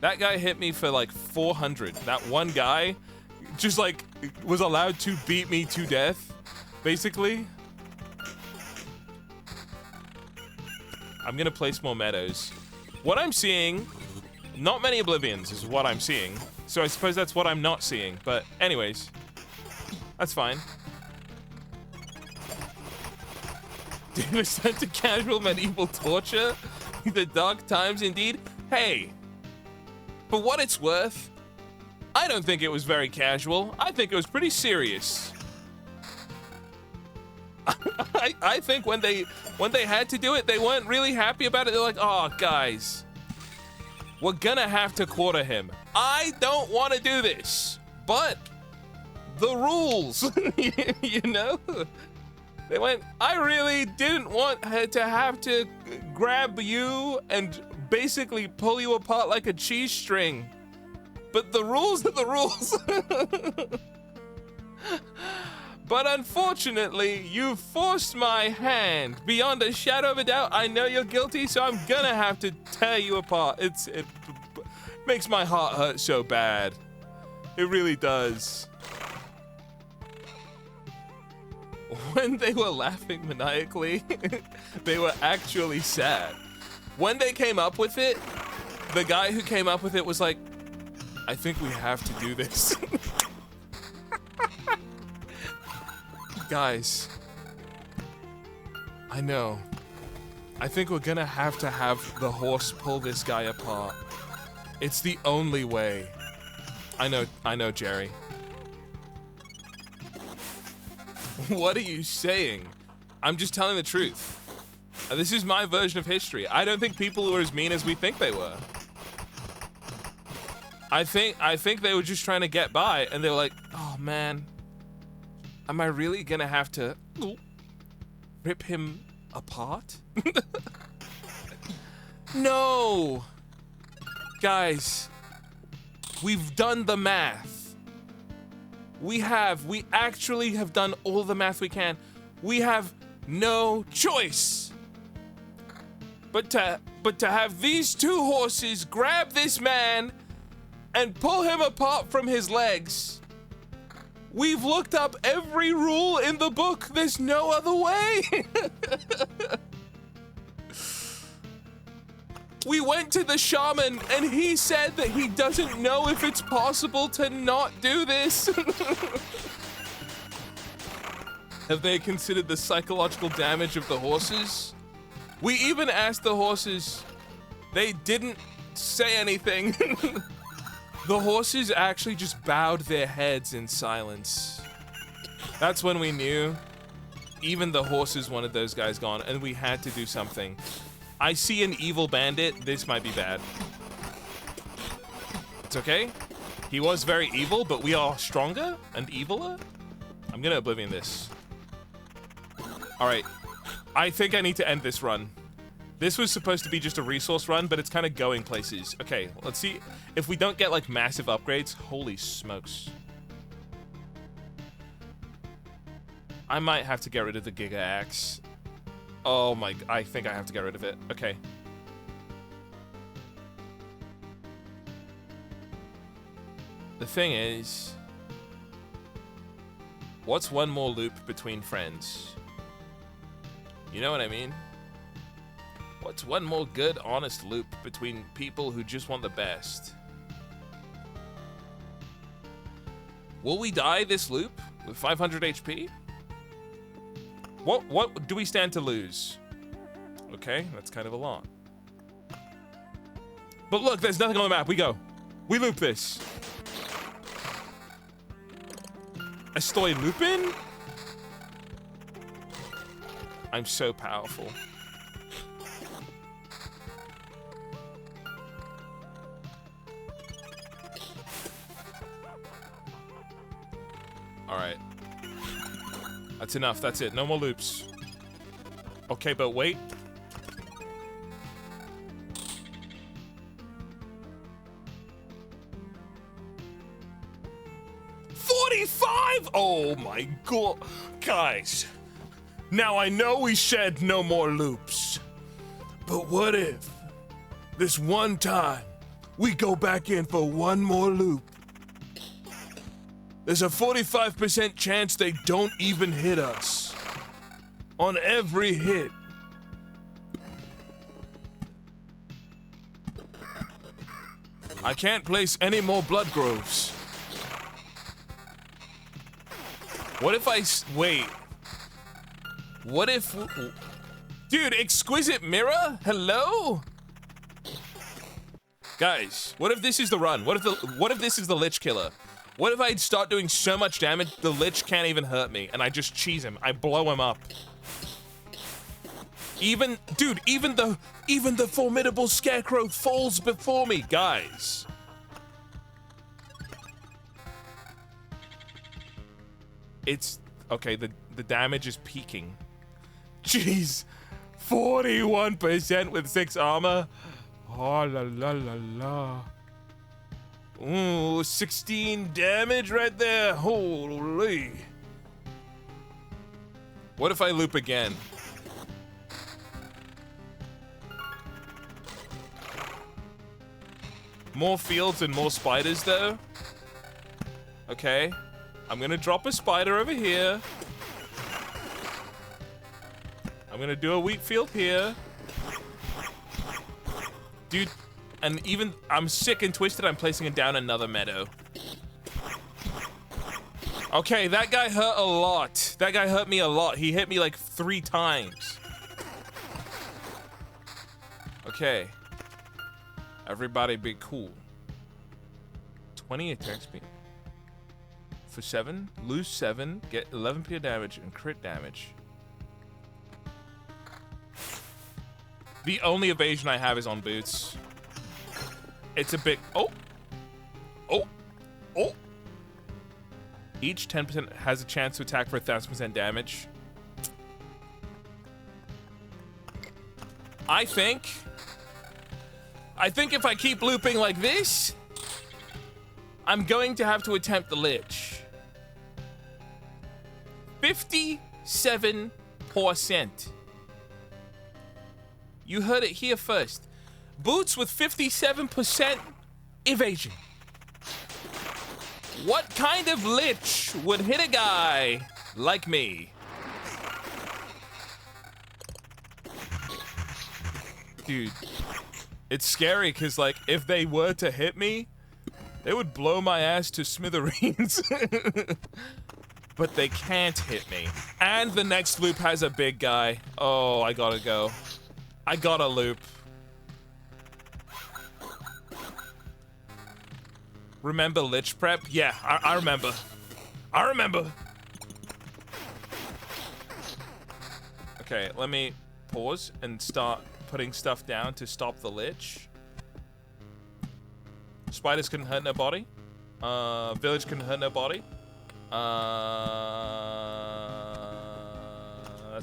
That guy hit me for like 400. That one guy just like was allowed to beat me to death, basically. I'm gonna place more meadows. What I'm seeing, not many Oblivions is what I'm seeing. So I suppose that's what I'm not seeing. But anyways, that's fine. Descent to casual medieval torture? The dark times indeed? Hey, for what it's worth, I don't think it was very casual. I think it was pretty serious. I think when they had to do it, they weren't really happy about it. They're like, oh, guys, we're gonna have to quarter him. I don't want to do this, but the rules, you know? They went, I really didn't want to have to grab you and basically pull you apart like a cheese string. But the rules are the rules. But unfortunately, you forced my hand. Beyond a shadow of a doubt, I know you're guilty, so I'm gonna have to tear you apart. It makes my heart hurt so bad. It really does. When they were laughing maniacally, they were actually sad. When they came up with it, the guy who came up with it was like, I think we have to do this. Guys, I know. I think we're gonna have to have the horse pull this guy apart. It's the only way. I know, Jerry. What are you saying? I'm just telling the truth. This is my version of history. I don't think people were as mean as we think they were. I think they were just trying to get by, and they were like, oh man, am I really gonna have to rip him apart? No! Guys, we've done the math. We actually have done all the math we can. We have no choice but to have these 2 horses grab this man and pull him apart from his legs. We've looked up every rule in the book. There's no other way. We went to the shaman and he said that he doesn't know if it's possible to not do this. Have they considered the psychological damage of the horses? We even asked the horses. They didn't say anything. The horses actually just bowed their heads in silence. That's when we knew even the horses wanted those guys gone, and we had to do something. I see an evil bandit. This might be bad. It's okay. He was very evil, but we are stronger and eviler. I'm gonna Oblivion this. All right. I think I need to end this run. This was supposed to be just a resource run, but it's kind of going places. Okay, let's see if we don't get like massive upgrades. Holy smokes. I might have to get rid of the Giga Axe. Oh my, I think I have to get rid of it. Okay. The thing is, what's one more loop between friends? You know what I mean? What's one more good, honest loop between people who just want the best? Will we die this loop with 500 HP? What do we stand to lose? Okay, that's kind of a lot. But look, there's nothing on the map. We go. We loop this. Estoy looping? I'm so powerful. All right. That's enough. That's it. No more loops. Okay, but wait. $45! Oh my god. Guys. Now I know we said no more loops. But what if this one time we go back in for one more loop? There's a 45% chance they don't even hit us. On every hit. I can't place any more blood groves. What if wait. What if... Dude, Exquisite Mirror? Hello? Guys, what if this is the run? What if this is the Lich Killer? What if I start doing so much damage, the Lich can't even hurt me, and I just cheese him? I blow him up. Even the formidable Scarecrow falls before me, guys. It's okay. The damage is peaking. Jeez, 41% with 6 armor. Oh la la la la. Ooh, 16 damage right there. Holy. What if I loop again? More fields and more spiders though. Okay. I'm gonna drop a spider over here. I'm gonna do a wheat field here. Dude. And even, I'm sick and twisted, I'm placing it down another meadow. Okay, that guy hurt a lot. That guy hurt me a lot. He hit me like 3 times. Okay. Everybody be cool. 20 attack speed. For 7, lose 7, get 11 pure damage and crit damage. The only evasion I have is on boots. It's a bit... Oh! Each 10% has a chance to attack for 1,000% damage. I think if I keep looping like this, I'm going to have to attempt the Lich. 57%. You heard it here first. Boots with 57% evasion. What kind of Lich would hit a guy like me? Dude, It's scary because, like, if they were to hit me, they would blow my ass to smithereens. But they can't hit me. And the next loop has a big guy. Oh, I gotta go. I gotta loop. Remember Lich Prep? Yeah, I remember. I remember. Okay, let me pause and start putting stuff down to stop the Lich. Spiders couldn't hurt nobody. Village couldn't hurt nobody. That's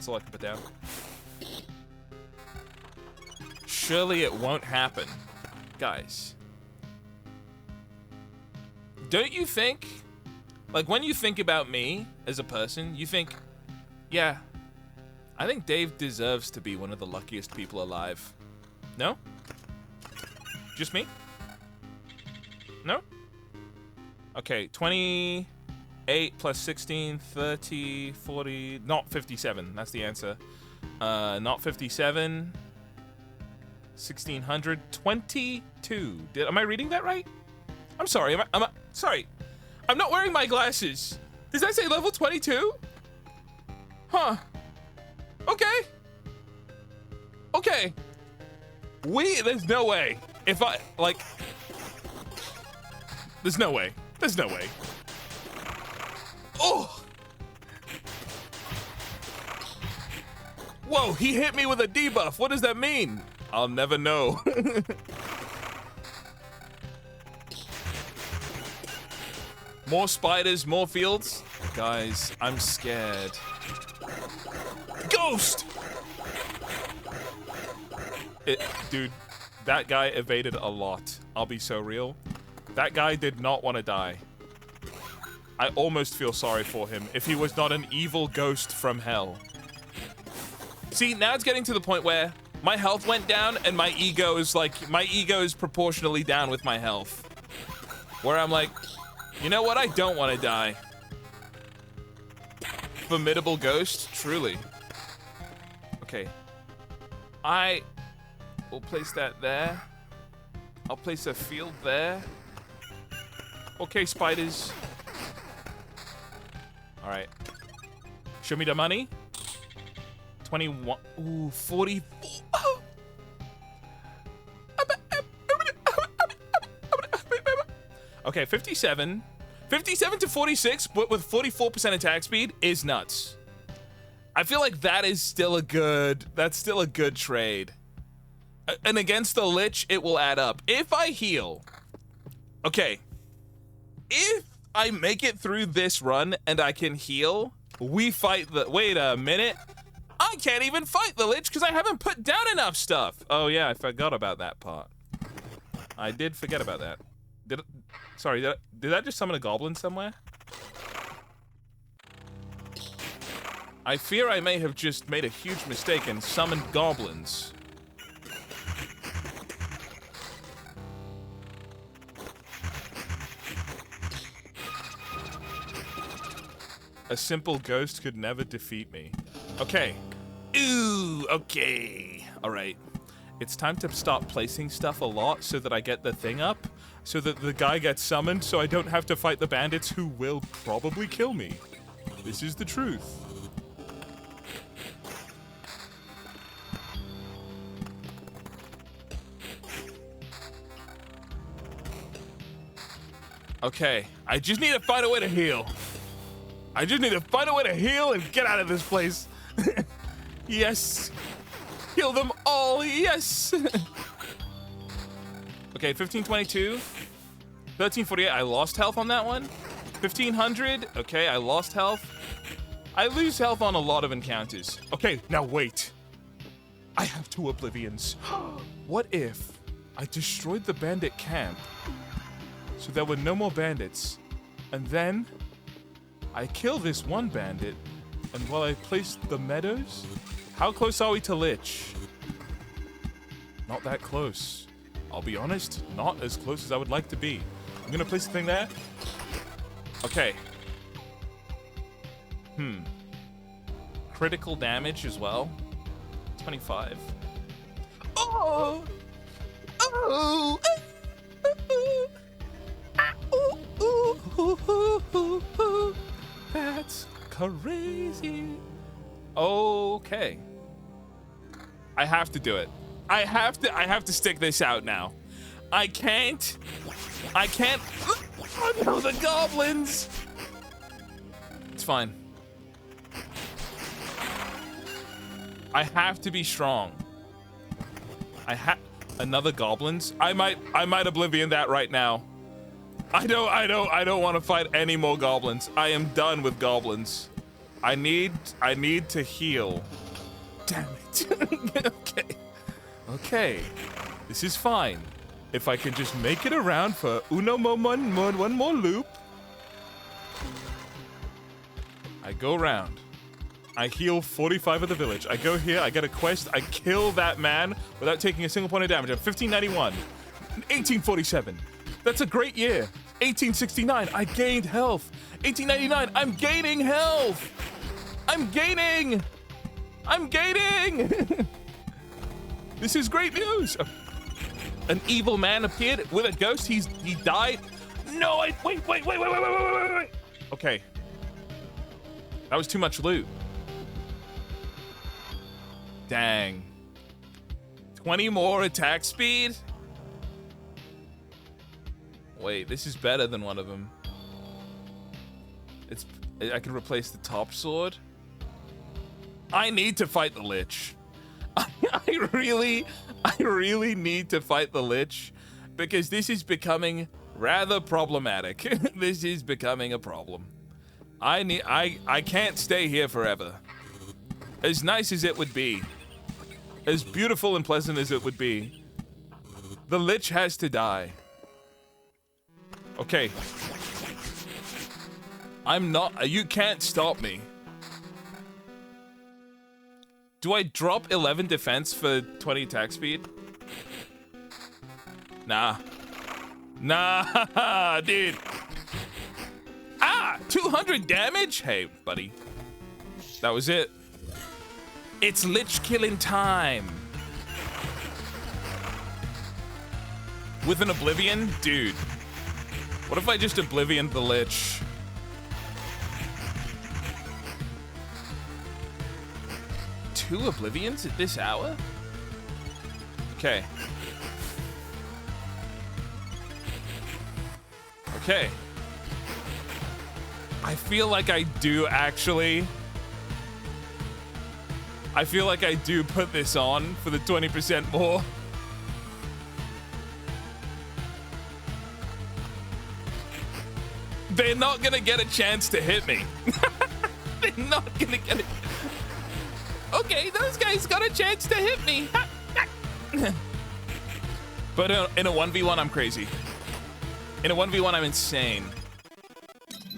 all I can put down. Surely it won't happen. Guys. Don't you think, like when you think about me as a person, you think, yeah, I think Dave deserves to be one of the luckiest people alive. No? Just me? No? Okay, 28 plus 16, 30, 40, not 57. That's the answer. Not 57. 1600, 22. Am I reading that right? I'm sorry. Sorry. I'm not wearing my glasses. Does that say level 22? Huh. Okay. Okay. There's no way. If I, like, there's no way. There's no way. Oh! Whoa, he hit me with a debuff. What does that mean? I'll never know. More spiders, more fields. Guys, I'm scared. Ghost! Dude, that guy evaded a lot. I'll be so real. That guy did not want to die. I almost feel sorry for him if he was not an evil ghost from hell. See, now it's getting to the point where my health went down and my ego is proportionally down with my health. Where I'm like, you know what? I don't want to die. Formidable ghost, truly. Okay. I will place that there. I'll place a field there. Okay, spiders. All right. Show me the money. 21. Ooh, 44. Okay, 57. 57 to 46, but with 44% attack speed is nuts. I feel like that is still a good, that's still a good trade. And against the Lich, it will add up. If I heal, okay, if I make it through this run and I can heal, we fight the, wait a minute. I can't even fight the Lich because I haven't put down enough stuff. Oh yeah, I forgot about that part. I did forget about that. Sorry, did I just summon a goblin somewhere? I fear I may have just made a huge mistake and summoned goblins. A simple ghost could never defeat me. Okay. Ooh, okay. All right. It's time to start placing stuff a lot so that I get the thing up, so that the guy gets summoned so I don't have to fight the bandits who will probably kill me. This is the truth. Okay, I just need to find a way to heal. I just need to find a way to heal and get out of this place. Yes. Heal them all, yes. Okay, 1522. 1348, I lost health on that one. 1500, okay, I lost health. I lose health on a lot of encounters. Okay, now wait. I have 2 Oblivions. What if I destroyed the bandit camp so there were no more bandits, and then I kill this one bandit, and while I place the meadows, how close are we to Lich? Not that close. I'll be honest, not as close as I would like to be. I'm gonna place the thing there. Okay. Critical damage as well. 25. Oh! Oh. That's crazy. Okay. I have to do it. I have to stick this out now. I can't. Oh no, the goblins. It's fine. I have to be strong. Another goblins? I might oblivion that right now. I don't want to fight any more goblins. I am done with goblins. I need to heal. Damn it. Okay. This is fine. If I can just make it around for one more loop. I go around. I heal 45 of the village. I go here, I get a quest, I kill that man without taking a single point of damage. I'm 1591. 1847. That's a great year. 1869, I gained health. 1899, I'm gaining health. I'm gaining. This is great news. An evil man appeared with a ghost. He died. No, wait. Okay. That was too much loot. Dang. 20 more attack speed? Wait, this is better than one of them. I can replace the top sword. I need to fight the Lich. I really need to fight the Lich because this is becoming rather problematic. This is becoming a problem. I can't stay here forever. As nice as it would be, as beautiful and pleasant as it would be, the Lich has to die. Okay. You can't stop me. Do I drop 11 defense for 20 attack speed? Nah, dude. 200 damage? Hey, buddy. That was it. It's Lich killing time. With an Oblivion? Dude. What if I just Oblivioned the Lich? Two Oblivions at this hour? Okay. Okay. I feel like I do actually. I feel like I do put this on for the 20% more. They're not gonna get a chance to hit me. They're not gonna get it. Okay, those guys got a chance to hit me. But in a 1v1, I'm crazy. In a 1v1, I'm insane.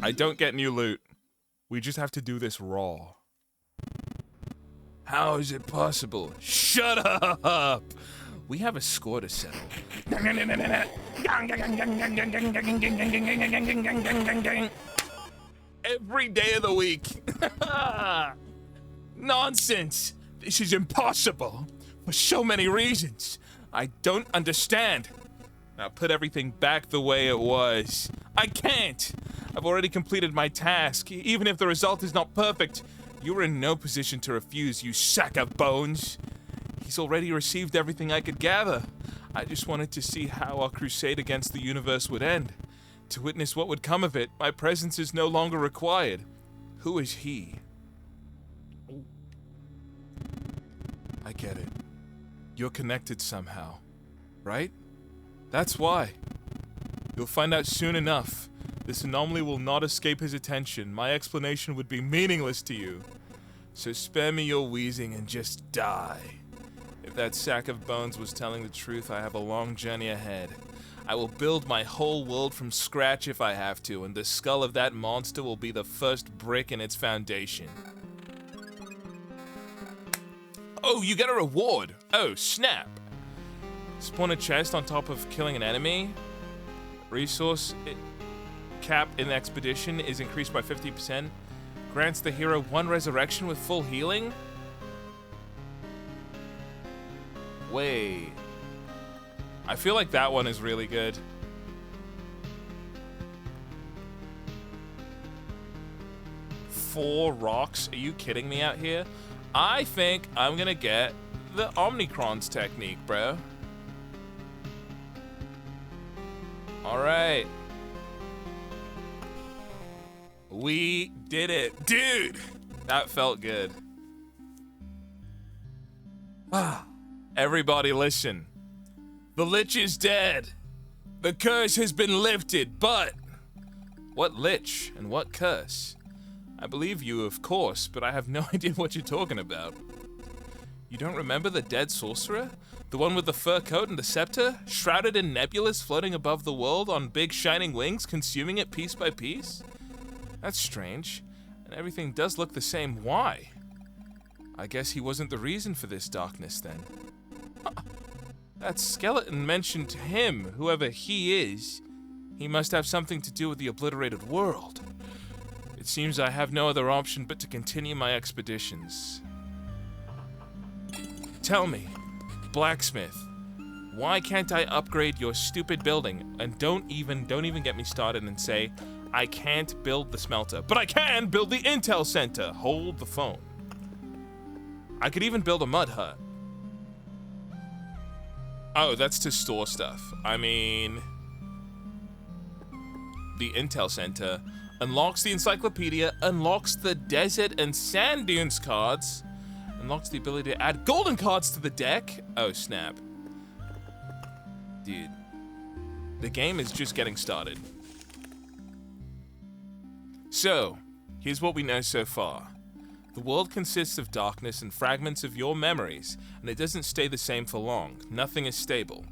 I don't get new loot. We just have to do this raw. How is it possible? Shut up! We have a score to settle. Every day of the week. Nonsense! This is impossible for so many reasons. I don't understand. Now put everything back the way it was. I can't! I've already completed my task. Even if the result is not perfect, you are in no position to refuse, you sack of bones. He's already received everything I could gather. I just wanted to see how our crusade against the universe would end. To witness what would come of it, my presence is no longer required. Who is he? I get it. You're connected somehow, right? That's why. You'll find out soon enough. This anomaly will not escape his attention. My explanation would be meaningless to you. So spare me your wheezing and just die. If that sack of bones was telling the truth, I have a long journey ahead. I will build my whole world from scratch if I have to, and the skull of that monster will be the first brick in its foundation. Oh, you get a reward! Oh, snap! Spawn a chest on top of killing an enemy. Resource cap in the expedition is increased by 50%. Grants the hero 1 resurrection with full healing? Wait. I feel like that one is really good. Four rocks? Are you kidding me out here? I think I'm gonna get the Omnicron's technique, bro. Alright. We did it. Dude! That felt good. Everybody listen. The Lich is dead. The curse has been lifted, but... What Lich and what curse? I believe you, of course, but I have no idea what you're talking about. You don't remember the dead sorcerer? The one with the fur coat and the scepter? Shrouded in nebulas floating above the world on big shining wings, consuming it piece by piece? That's strange. And everything does look the same. Why? I guess he wasn't the reason for this darkness then. That skeleton mentioned him, whoever he is. He must have something to do with the obliterated world. It seems I have no other option but to continue my expeditions. Tell me, blacksmith, why can't I upgrade your stupid building? And don't even get me started and say, I can't build the smelter, but I can build the intel center. Hold the phone. I could even build a mud hut. Oh, that's to store stuff. I mean, the intel center unlocks the encyclopedia, unlocks the desert and sand dunes cards, unlocks the ability to add golden cards to the deck. Oh, snap. Dude, the game is just getting started. So, here's what we know so far. The world consists of darkness and fragments of your memories, and it doesn't stay the same for long. Nothing is stable.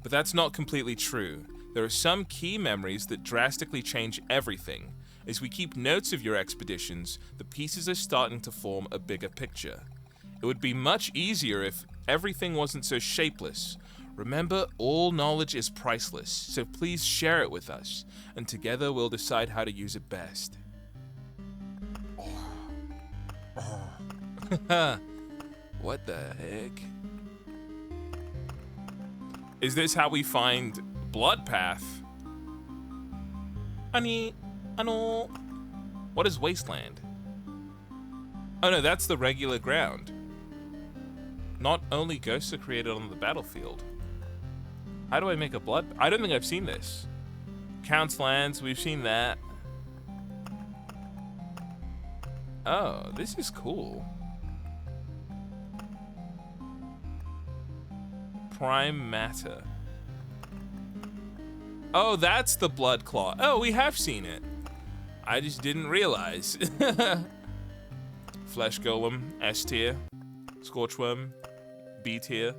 But that's not completely true. There are some key memories that drastically change everything. As we keep notes of your expeditions, the pieces are starting to form a bigger picture. It would be much easier if everything wasn't so shapeless. Remember, all knowledge is priceless, so please share it with us, and together we'll decide how to use it best. What the heck? Is this how we find Bloodpath? Ano. What is Wasteland? Oh no, that's the regular ground. Not only ghosts are created on the battlefield. How do I make a blood? I don't think I've seen this. Count's Lands, we've seen that. Oh, this is cool. Prime Matter. Oh, that's the Blood Claw. Oh, we have seen it. I just didn't realize. Flesh Golem, S tier. Scorchworm, B tier.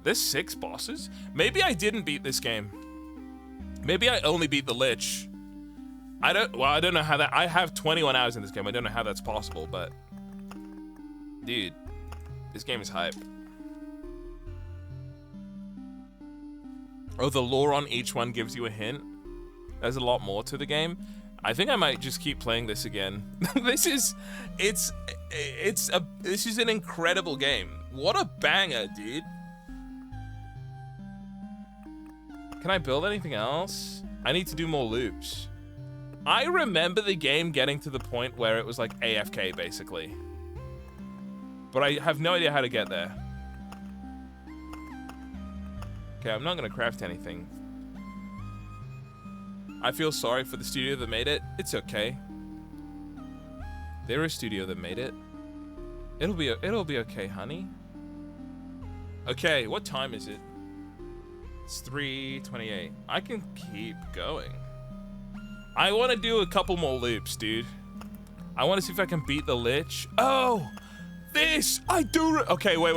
There's 6 bosses? Maybe I didn't beat this game. Maybe I only beat the Lich. I don't know how that, I have 21 hours in this game. I don't know how that's possible, but dude, this game is hype. Oh, the lore on each one gives you a hint. There's a lot more to the game. I think I might just keep playing this again. This is an incredible game. What a banger, dude. Can I build anything else? I need to do more loops. I remember the game getting to the point where it was like AFK, basically. But I have no idea how to get there. Okay, I'm not gonna craft anything. I feel sorry for the studio that made it. It's okay. They're a studio that made it. It'll be okay, honey. Okay, what time is it? It's 3:28. I can keep going. I want to do a couple more loops, dude. I want to see if I can beat the Lich. Oh, this I do. Okay, wait.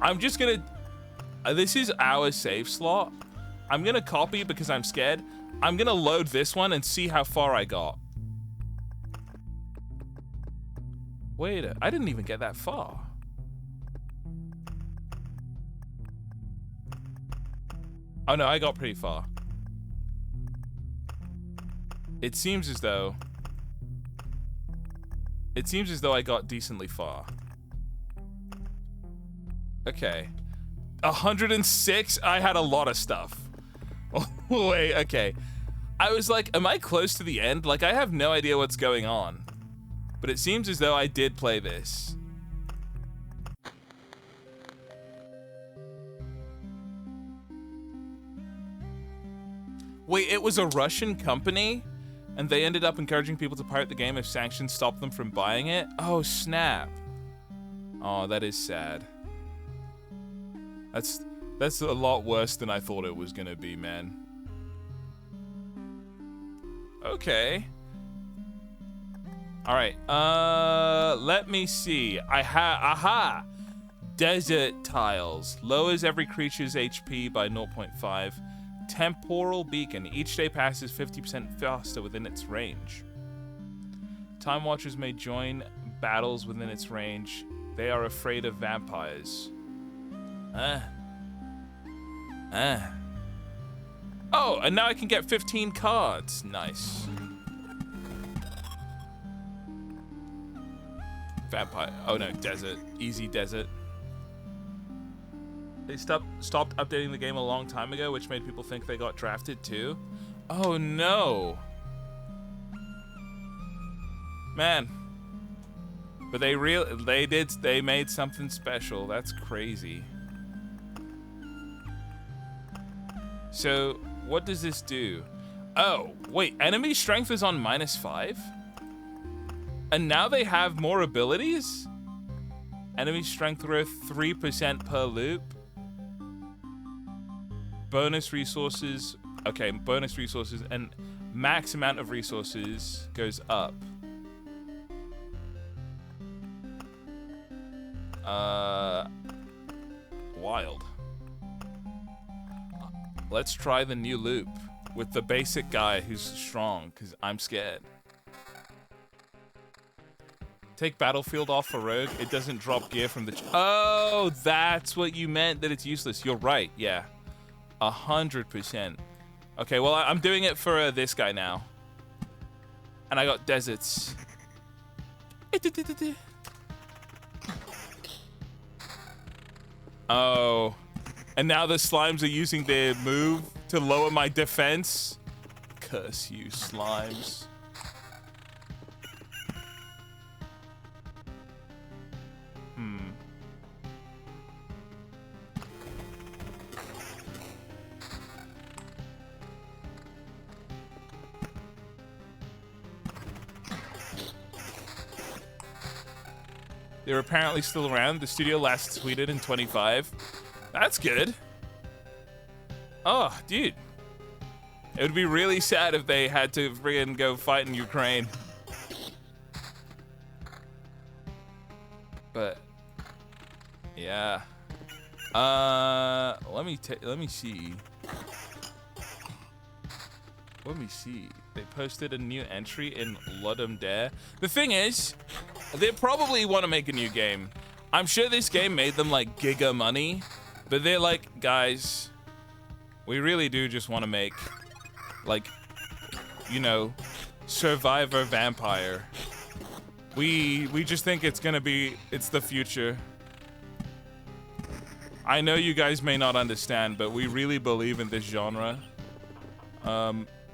I'm just gonna. This is our save slot. I'm gonna copy because I'm scared. I'm gonna load this one and see how far I got. Wait, I didn't even get that far. Oh no, I got pretty far. It seems as though I got decently far. Okay. 106? I had a lot of stuff. Oh, wait, okay. I was like, am I close to the end? Like, I have no idea what's going on. But it seems as though I did play this. Wait, it was a Russian company? And they ended up encouraging people to pirate the game if sanctions stopped them from buying it? Oh, snap. Oh, that is sad. That's a lot worse than I thought it was gonna be, man. Okay. Alright, let me see. Aha! Desert tiles. Lowers every creature's HP by 0.5. Temporal beacon. Each day passes 50% faster within its range. Time Watchers may join battles within its range. They are afraid of vampires. Oh, and now I can get 15 cards. Nice. Vampire. Oh no, desert. Easy desert. They stopped updating the game a long time ago, which made people think they got drafted too. Oh no. Man. But they made something special. That's crazy. So, what does this do? Oh, wait, enemy strength is on -5? And now they have more abilities? Enemy strength growth 3% per loop. Bonus resources. Okay, bonus resources and max amount of resources goes up. Wild. Let's try the new loop with the basic guy who's strong, because I'm scared. Take Battlefield off for Rogue. It doesn't drop gear from the... Oh, that's what you meant, that it's useless. You're right, yeah. 100%. Okay, well, I'm doing it for this guy now. And I got deserts. Oh. And now the slimes are using their move to lower my defense. Curse you, slimes. They're apparently still around. The studio last tweeted in 25. That's good. Oh, dude. It would be really sad if they had to friggin' go fight in Ukraine. But yeah. Let me see. Let me see. They posted a new entry in Ludum Dare. The thing is, they probably want to make a new game. I'm sure this game made them like giga money, but they're like, guys, we really do just want to make like, you know, Survivor Vampire. We just think it's the future. I know you guys may not understand, but we really believe in this genre.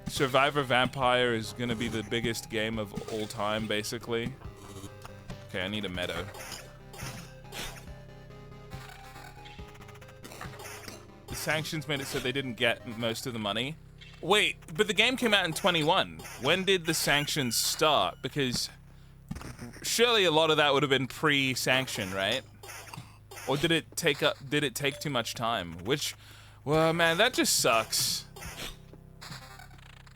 Survivor Vampire is gonna be the biggest game of all time, basically. Okay, I need a meadow. The sanctions made it so they didn't get most of the money. Wait, but the game came out in 21. When did the sanctions start? Because surely a lot of that would have been pre-sanction, right? Or did it take too much time? Which, well, man, that just sucks.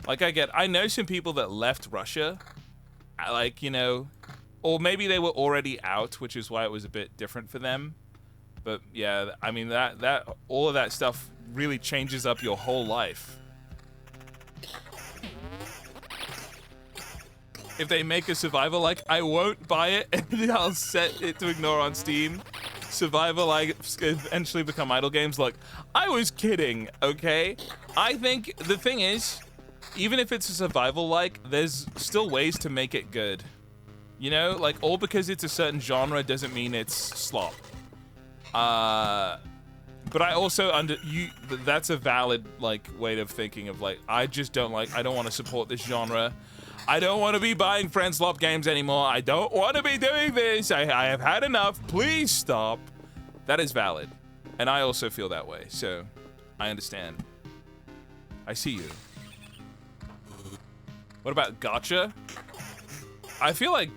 Like, I know some people that left Russia, like, you know, or maybe they were already out, which is why it was a bit different for them. But yeah, I mean, that all of that stuff really changes up your whole life. If they make a survival like, I won't buy it, and I'll set it to ignore on Steam. Survival like eventually become idle games. Look, I was kidding, okay? I think the thing is, even if it's a survival like, there's still ways to make it good. You know, like, all because it's a certain genre doesn't mean it's slop. But I also that's a valid like way of thinking of like I don't want to support this genre. I don't want to be buying Friendslop games anymore. I don't want to be doing this. I have had enough. Please stop. That is valid. And I also feel that way. So I understand. I see you. What about gacha? I feel like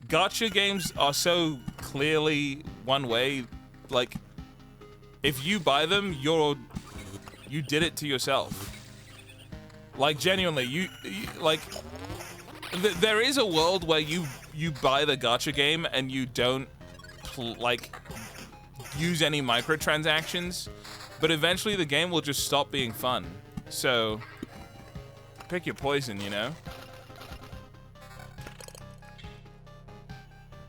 gacha games are so clearly one way. Like, if you buy them, you did it to yourself. Like, genuinely, you like, there is a world where you buy the gacha game and you don't, like, use any microtransactions, but eventually the game will just stop being fun. So, pick your poison, you know?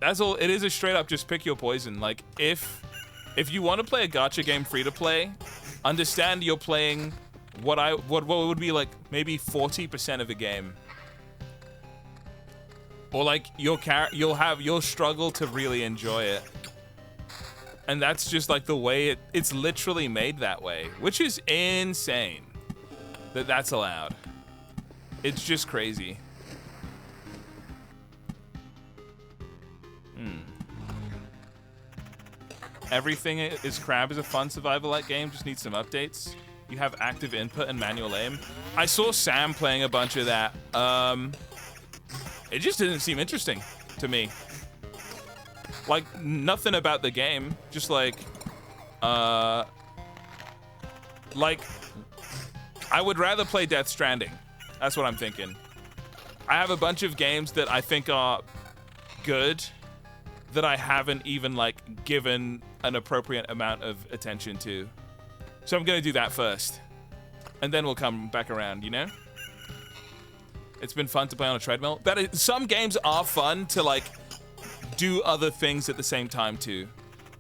That's all, it is a straight up just pick your poison. Like, if you want to play a gacha game free to play, understand you're playing what would be like maybe 40% of a game. Or like you'll struggle to really enjoy it. And that's just like the way it's literally made that way, which is insane that that's allowed. It's just crazy. Everything is Crab is a fun survival-like game, just needs some updates. You have active input and manual aim. I saw Sam playing a bunch of that. It just didn't seem interesting to me. Like, nothing about the game. Just like, I would rather play Death Stranding. That's what I'm thinking. I have a bunch of games that I think are good that I haven't even, like, given an appropriate amount of attention to. So I'm gonna do that first. And then we'll come back around, you know? It's been fun to play on a treadmill. Some games are fun to, like, do other things at the same time, too.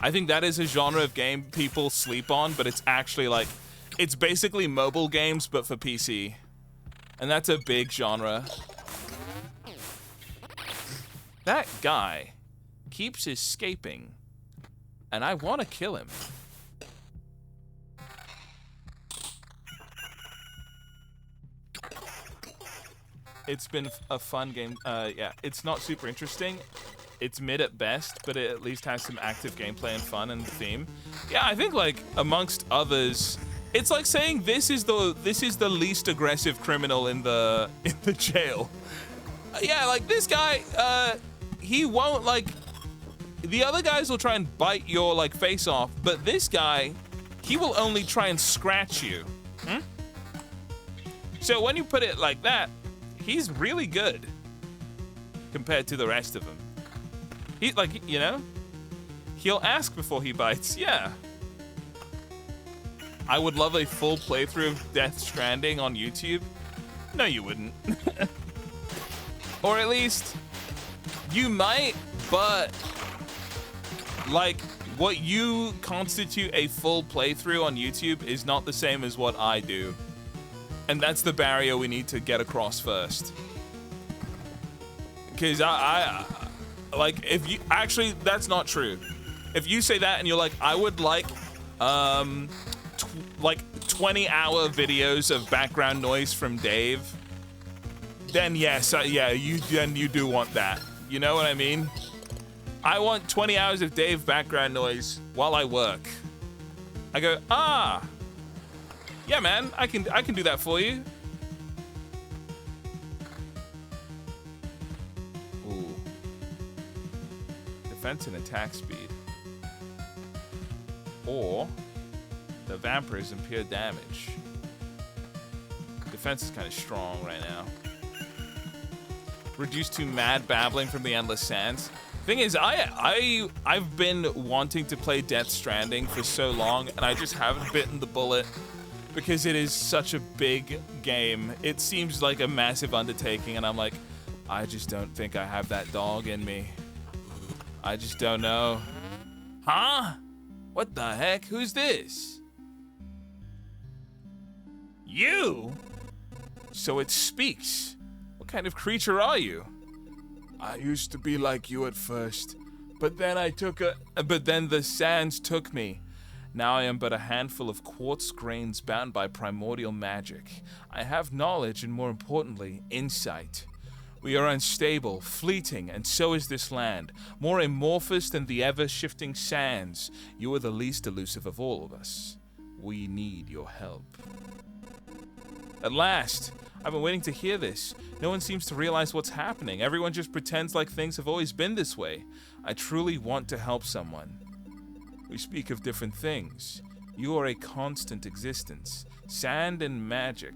I think that is a genre of game people sleep on, but it's actually, like, it's basically mobile games, but for PC. And that's a big genre. That guy keeps escaping, and I want to kill him. It's been a fun game. Yeah, it's not super interesting. It's mid at best, but it at least has some active gameplay and fun and theme. Yeah, I think like amongst others, it's like saying this is the least aggressive criminal in the jail. Yeah, like this guy, he won't like. The other guys will try and bite your like face off, but this guy, he will only try and scratch you. So when you put it like that, he's really good compared to the rest of them. He like, you know, he'll ask before he bites. Yeah. I would love a full playthrough of Death Stranding on YouTube. No, you wouldn't. Or at least you might, but like what you constitute a full playthrough on YouTube is not the same as what I do. And that's the barrier we need to get across first. Because I like, if you, actually, that's not true. If you say that and you're like, I would like 20-hour videos of background noise from Dave, then yes, yeah, you do want that. You know what I mean? I want 20 hours of Dave background noise while I work. I go, yeah, man, I can do that for you. Ooh. Defense and attack speed. Or the vampirism pure damage. Defense is kind of strong right now. Reduced to mad babbling from the endless sands. Thing is, I've been wanting to play Death Stranding for so long, and I just haven't bitten the bullet because it is such a big game. It seems like a massive undertaking, and I'm like, I just don't think I have that dog in me. I just don't know. Huh? What the heck? Who's this? You? So it speaks. What kind of creature are you? I used to be like you at first, But then the sands took me. Now I am but a handful of quartz grains bound by primordial magic. I have knowledge and, more importantly, insight. We are unstable, fleeting, and so is this land. More amorphous than the ever-shifting sands. You are the least elusive of all of us. We need your help. At last! I've been waiting to hear this. No one seems to realize what's happening. Everyone just pretends like things have always been this way. I truly want to help someone. We speak of different things. You are a constant existence. Sand and magic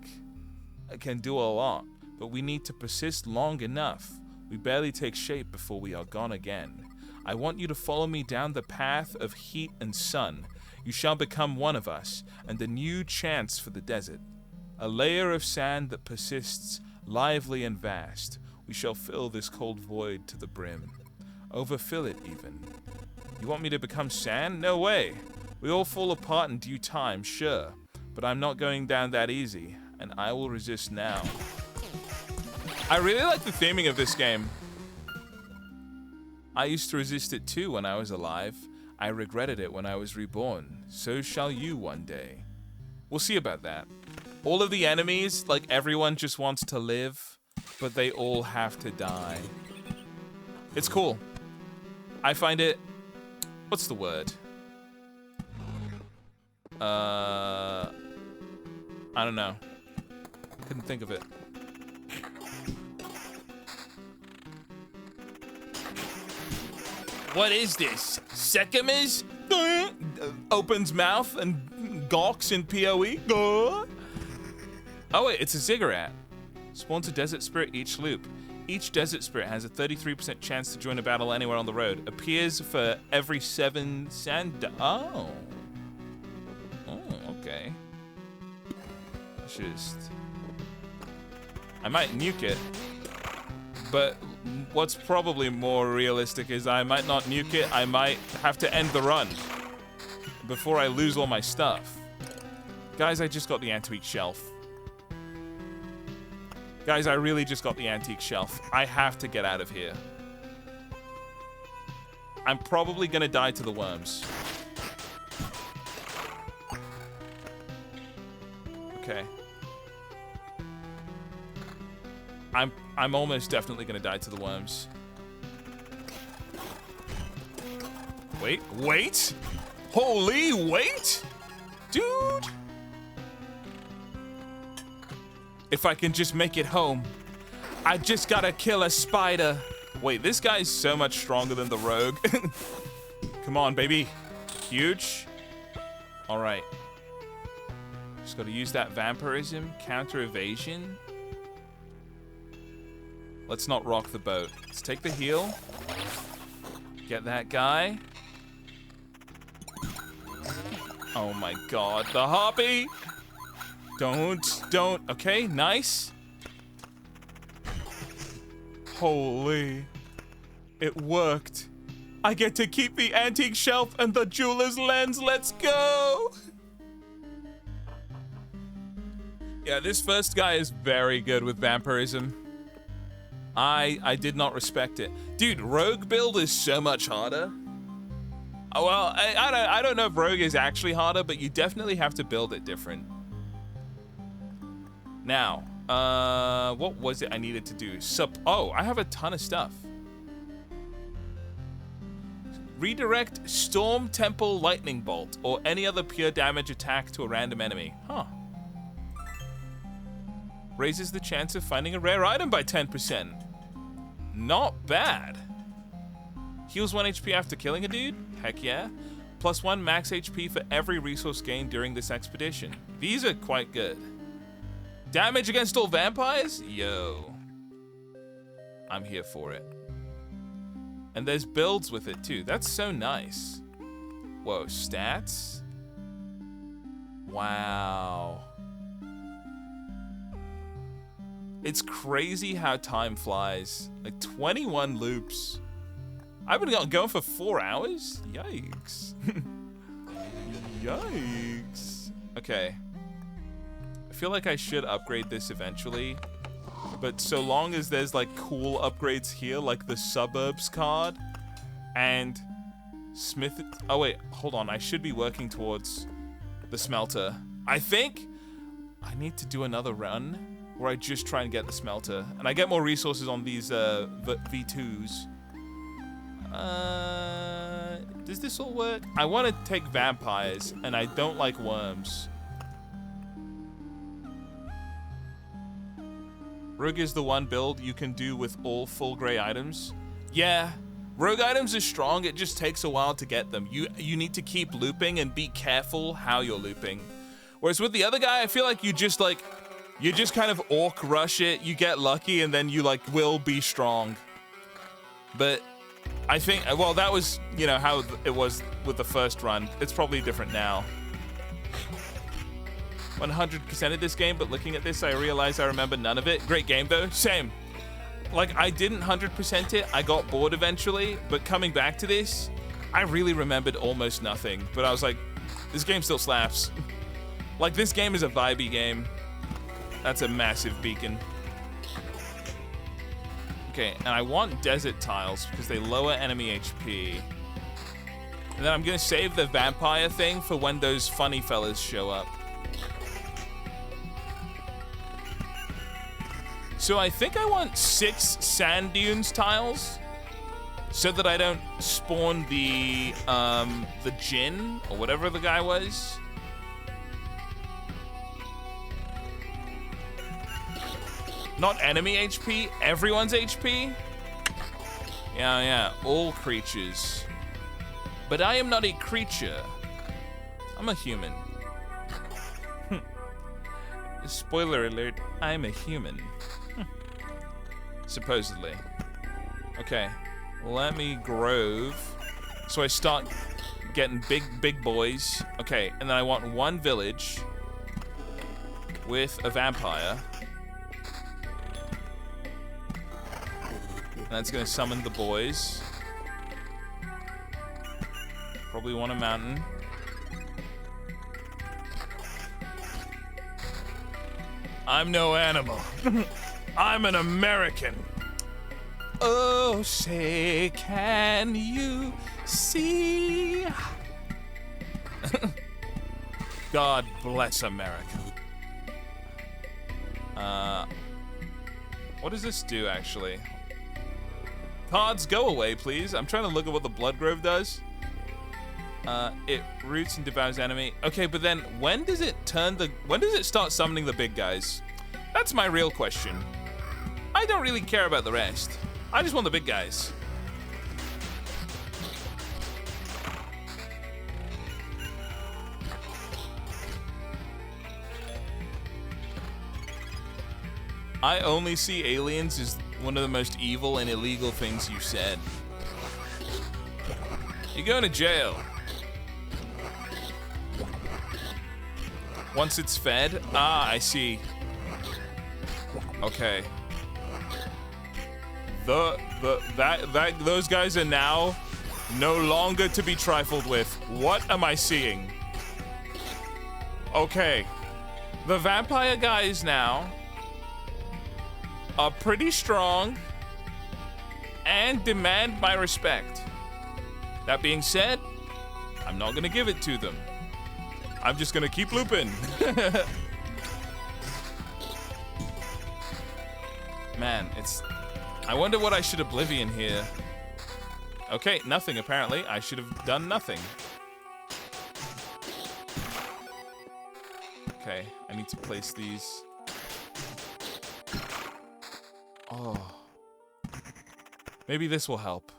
can do a lot, but we need to persist long enough. We barely take shape before we are gone again. I want you to follow me down the path of heat and sun. You shall become one of us, and a new chance for the desert. A layer of sand that persists, lively and vast. We shall fill this cold void to the brim. Overfill it, even. You want me to become sand? No way. We all fall apart in due time, sure. But I'm not going down that easy, and I will resist now. I really like the theming of this game. I used to resist it too when I was alive. I regretted it when I was reborn. So shall you one day. We'll see about that. All of the enemies, like everyone just wants to live, but they all have to die. It's cool. I find it... What's the word? I don't know. Couldn't think of it. What is this? Sekimas? Opens mouth and gawks in PoE? Oh wait, it's a ziggurat. Spawns a desert spirit each loop. Each desert spirit has a 33% chance to join a battle anywhere on the road. Appears for every 7 sand... Oh, okay. Just... I might nuke it. But what's probably more realistic is I might not nuke it. I might have to end the run before I lose all my stuff. Guys, I just got the antique shelf. Guys, I really just got the antique shelf. I have to get out of here. I'm probably gonna die to the worms. Okay. I'm almost definitely gonna die to the worms. Wait! Holy wait! Dude! If I can just make it home. I just gotta kill a spider. Wait, this guy's so much stronger than the rogue. Come on, baby. Huge. All right. Just gotta use that vampirism, counter evasion. Let's not rock the boat. Let's take the heal. Get that guy. Oh my god, the harpy! Don't. Okay, nice. Holy. It worked. I get to keep the antique shelf and the jeweler's lens. Let's go! Yeah, this first guy is very good with vampirism. I did not respect it. Dude, rogue build is so much harder. Oh, well, I don't know if rogue is actually harder, but you definitely have to build it different. Now, what was it I needed to do? Oh, I have a ton of stuff. Redirect Storm Temple Lightning Bolt or any other pure damage attack to a random enemy. Huh. Raises the chance of finding a rare item by 10%. Not bad. Heals 1 HP after killing a dude? Heck yeah. +1 max HP for every resource gained during this expedition. These are quite good. Damage against all vampires? Yo. I'm here for it. And there's builds with it too. That's so nice. Whoa, stats? Wow. It's crazy how time flies. Like 21 loops. I've been going for 4 hours? Yikes. Yikes. Okay. I feel like I should upgrade this eventually. But so long as there's like cool upgrades here, like the suburbs card, and smith. Oh wait, hold on. I should be working towards the smelter. I think I need to do another run where I just try and get the smelter, and I get more resources on these V2s. Does this all work? I want to take vampires, and I don't like worms. Rogue is the one build you can do with all full gray items. Yeah, rogue items are strong, it just takes a while to get them. You need to keep looping and be careful how you're looping. Whereas with the other guy, I feel like you just kind of orc rush it, you get lucky, and then you like will be strong. But I think, well, that was, you know, how it was with the first run. It's probably different now. 100%ed this game, but looking at this, I realize I remember none of it. Great game though, same. Like, I didn't 100% it, I got bored eventually, but coming back to this, I really remembered almost nothing. But I was like, this game still slaps. Like, this game is a vibey game. That's a massive beacon. Okay, and I want desert tiles because they lower enemy HP. And then I'm gonna save the vampire thing for when those funny fellas show up. So I think I want 6 sand dunes tiles so that I don't spawn the Jinn or whatever the guy was. Not enemy HP, everyone's HP? Yeah, all creatures. But I am not a creature. I'm a human. Spoiler alert, I'm a human. Supposedly. Okay, let me grove. So I start getting big boys. Okay, and then I want one village with a vampire. And that's gonna summon the boys. Probably want a mountain. I'm no animal. I'm an American. Oh, say, can you see? God bless America. What does this do, actually? Cards, go away, please. I'm trying to look at what the Blood Grove does. It roots and devours enemy. Okay, but then when does it start summoning the big guys? That's my real question. I don't really care about the rest. I just want the big guys. I only see aliens as one of the most evil and illegal things you said. You're going to jail. Once it's fed? Ah, I see. Okay. Those guys are now no longer to be trifled with. What am I seeing? Okay. The vampire guys now are pretty strong and demand my respect. That being said, I'm not gonna give it to them. I'm just gonna keep looping. Man, I wonder what I should oblivion here. Okay, nothing apparently. I should have done nothing. Okay, I need to place these. Oh. Maybe this will help.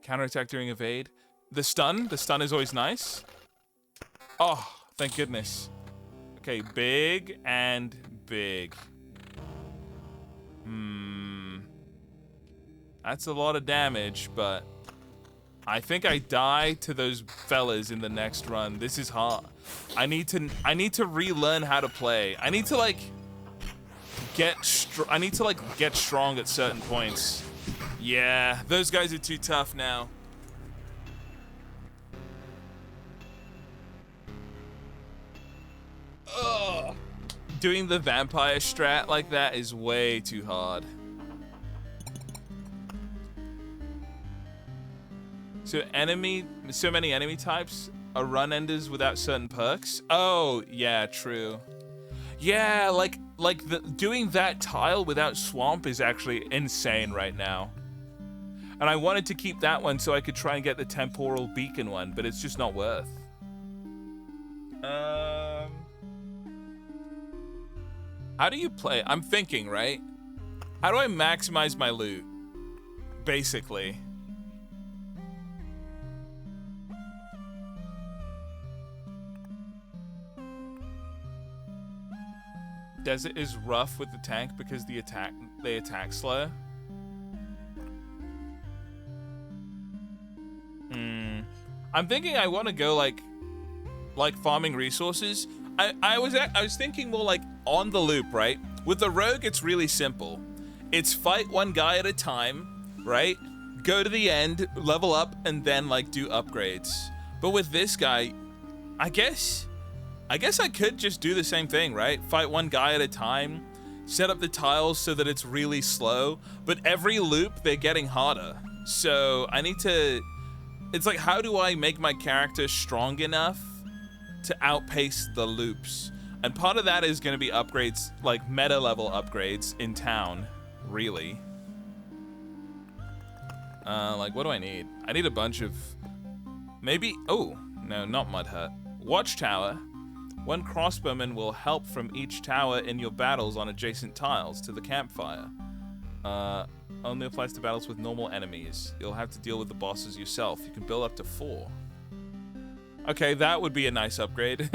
Counterattack during evade. The stun is always nice. Oh, thank goodness. Okay, big and big. That's a lot of damage, but I think I die to those fellas in the next run. This is hard. I need to relearn how to play. I need to get strong at certain points. Yeah, those guys are too tough now. Ugh. Doing the vampire strat like that is way too hard. So many enemy types are run enders without certain perks. Oh, yeah, true. Yeah, doing that tile without swamp is actually insane right now. And I wanted to keep that one so I could try and get the temporal beacon one, but it's just not worth. How do you play? I'm thinking, right? How do I maximize my loot? Basically. Desert is rough with the tank because they attack slow. I'm thinking I want to go like farming resources. I was thinking more like on the loop, right? With the rogue, it's really simple. It's fight one guy at a time, right? Go to the end, level up, and then like do upgrades. But with this guy, I guess I could just do the same thing, right? Fight one guy at a time, set up the tiles so that it's really slow, but every loop they're getting harder. So I need to, it's like, how do I make my character strong enough to outpace the loops? And part of that is going to be upgrades, like meta level upgrades in town, really. Like, what do I need? I need a bunch of, maybe, oh, no, not Mud Hut. Watchtower. One crossbowman will help from each tower in your battles on adjacent tiles to the campfire. Only applies to battles with normal enemies. You'll have to deal with the bosses yourself. You can build up to 4. Okay, that would be a nice upgrade.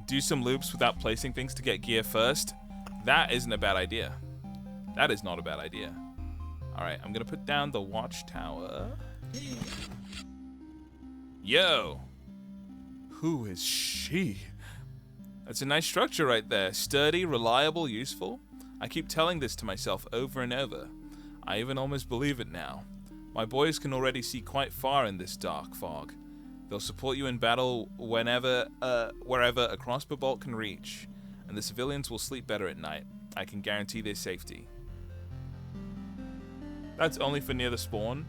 Do some loops without placing things to get gear first. That isn't a bad idea. That is not a bad idea. All right, I'm gonna put down the watchtower. Yo. Who is she? That's a nice structure right there. Sturdy, reliable, useful. I keep telling this to myself over and over. I even almost believe it now. My boys can already see quite far in this dark fog. They'll support you in battle wherever a crossbow bolt can reach. And the civilians will sleep better at night. I can guarantee their safety. That's only for near the spawn.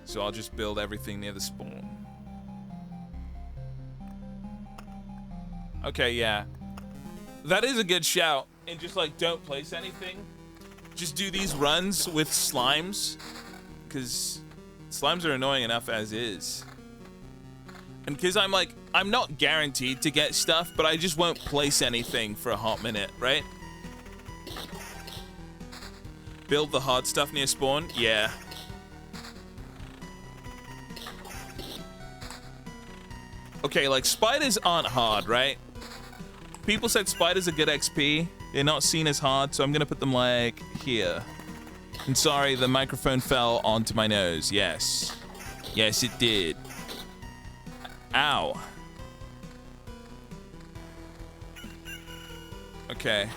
So I'll just build everything near the spawn. Okay, yeah. That is a good shout. And just like, don't place anything. Just do these runs with slimes. Because slimes are annoying enough as is. And because I'm not guaranteed to get stuff, but I just won't place anything for a hot minute, right? Build the hard stuff near spawn? Yeah. Okay, like, spiders aren't hard, right? People said spiders are good XP. They're not seen as hard, so I'm gonna put them, like, here. And sorry, the microphone fell onto my nose. Yes. Yes, it did. Ow. Okay.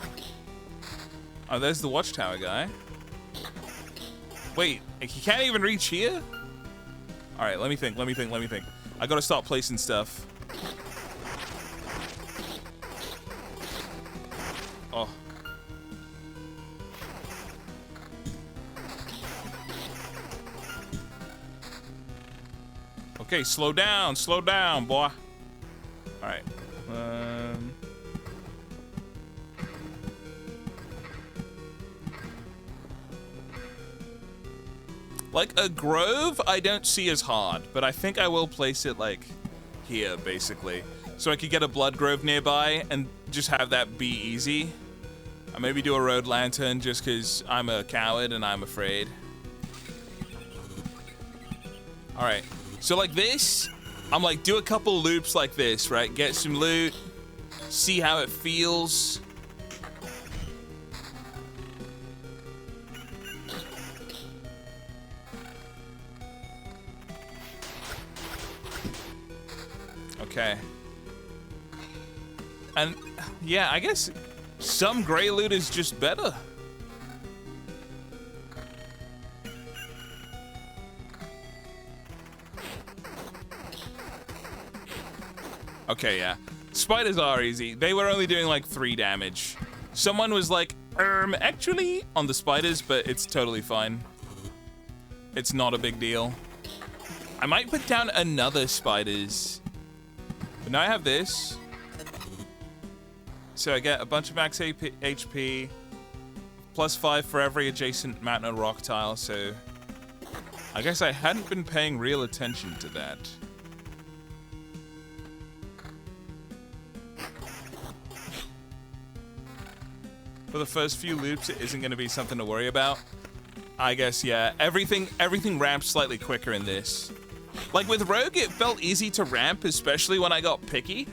Oh, there's the watchtower guy. Wait, he can't even reach here? All right, let me think. I gotta start placing stuff. Oh. Okay, slow down, boy. All right. Like a grove, I don't see as hard, but I think I will place it like here, basically. So I could get a blood grove nearby and just have that be easy. I maybe do a road lantern just because I'm a coward and I'm afraid. All right, so like this, I'm like, do a couple loops like this, right? Get some loot, see how it feels. Okay. And yeah, I guess some gray loot is just better. Okay, yeah. Spiders are easy. They were only doing like 3 damage. Someone was like, actually on the spiders, but it's totally fine. It's not a big deal. I might put down another spiders. But now I have this. So I get a bunch of max HP, +5 for every adjacent mountain or rock tile, so I guess I hadn't been paying real attention to that. For the first few loops, it isn't going to be something to worry about. I guess, yeah, everything ramps slightly quicker in this. Like with Rogue, it felt easy to ramp, especially when I got picky.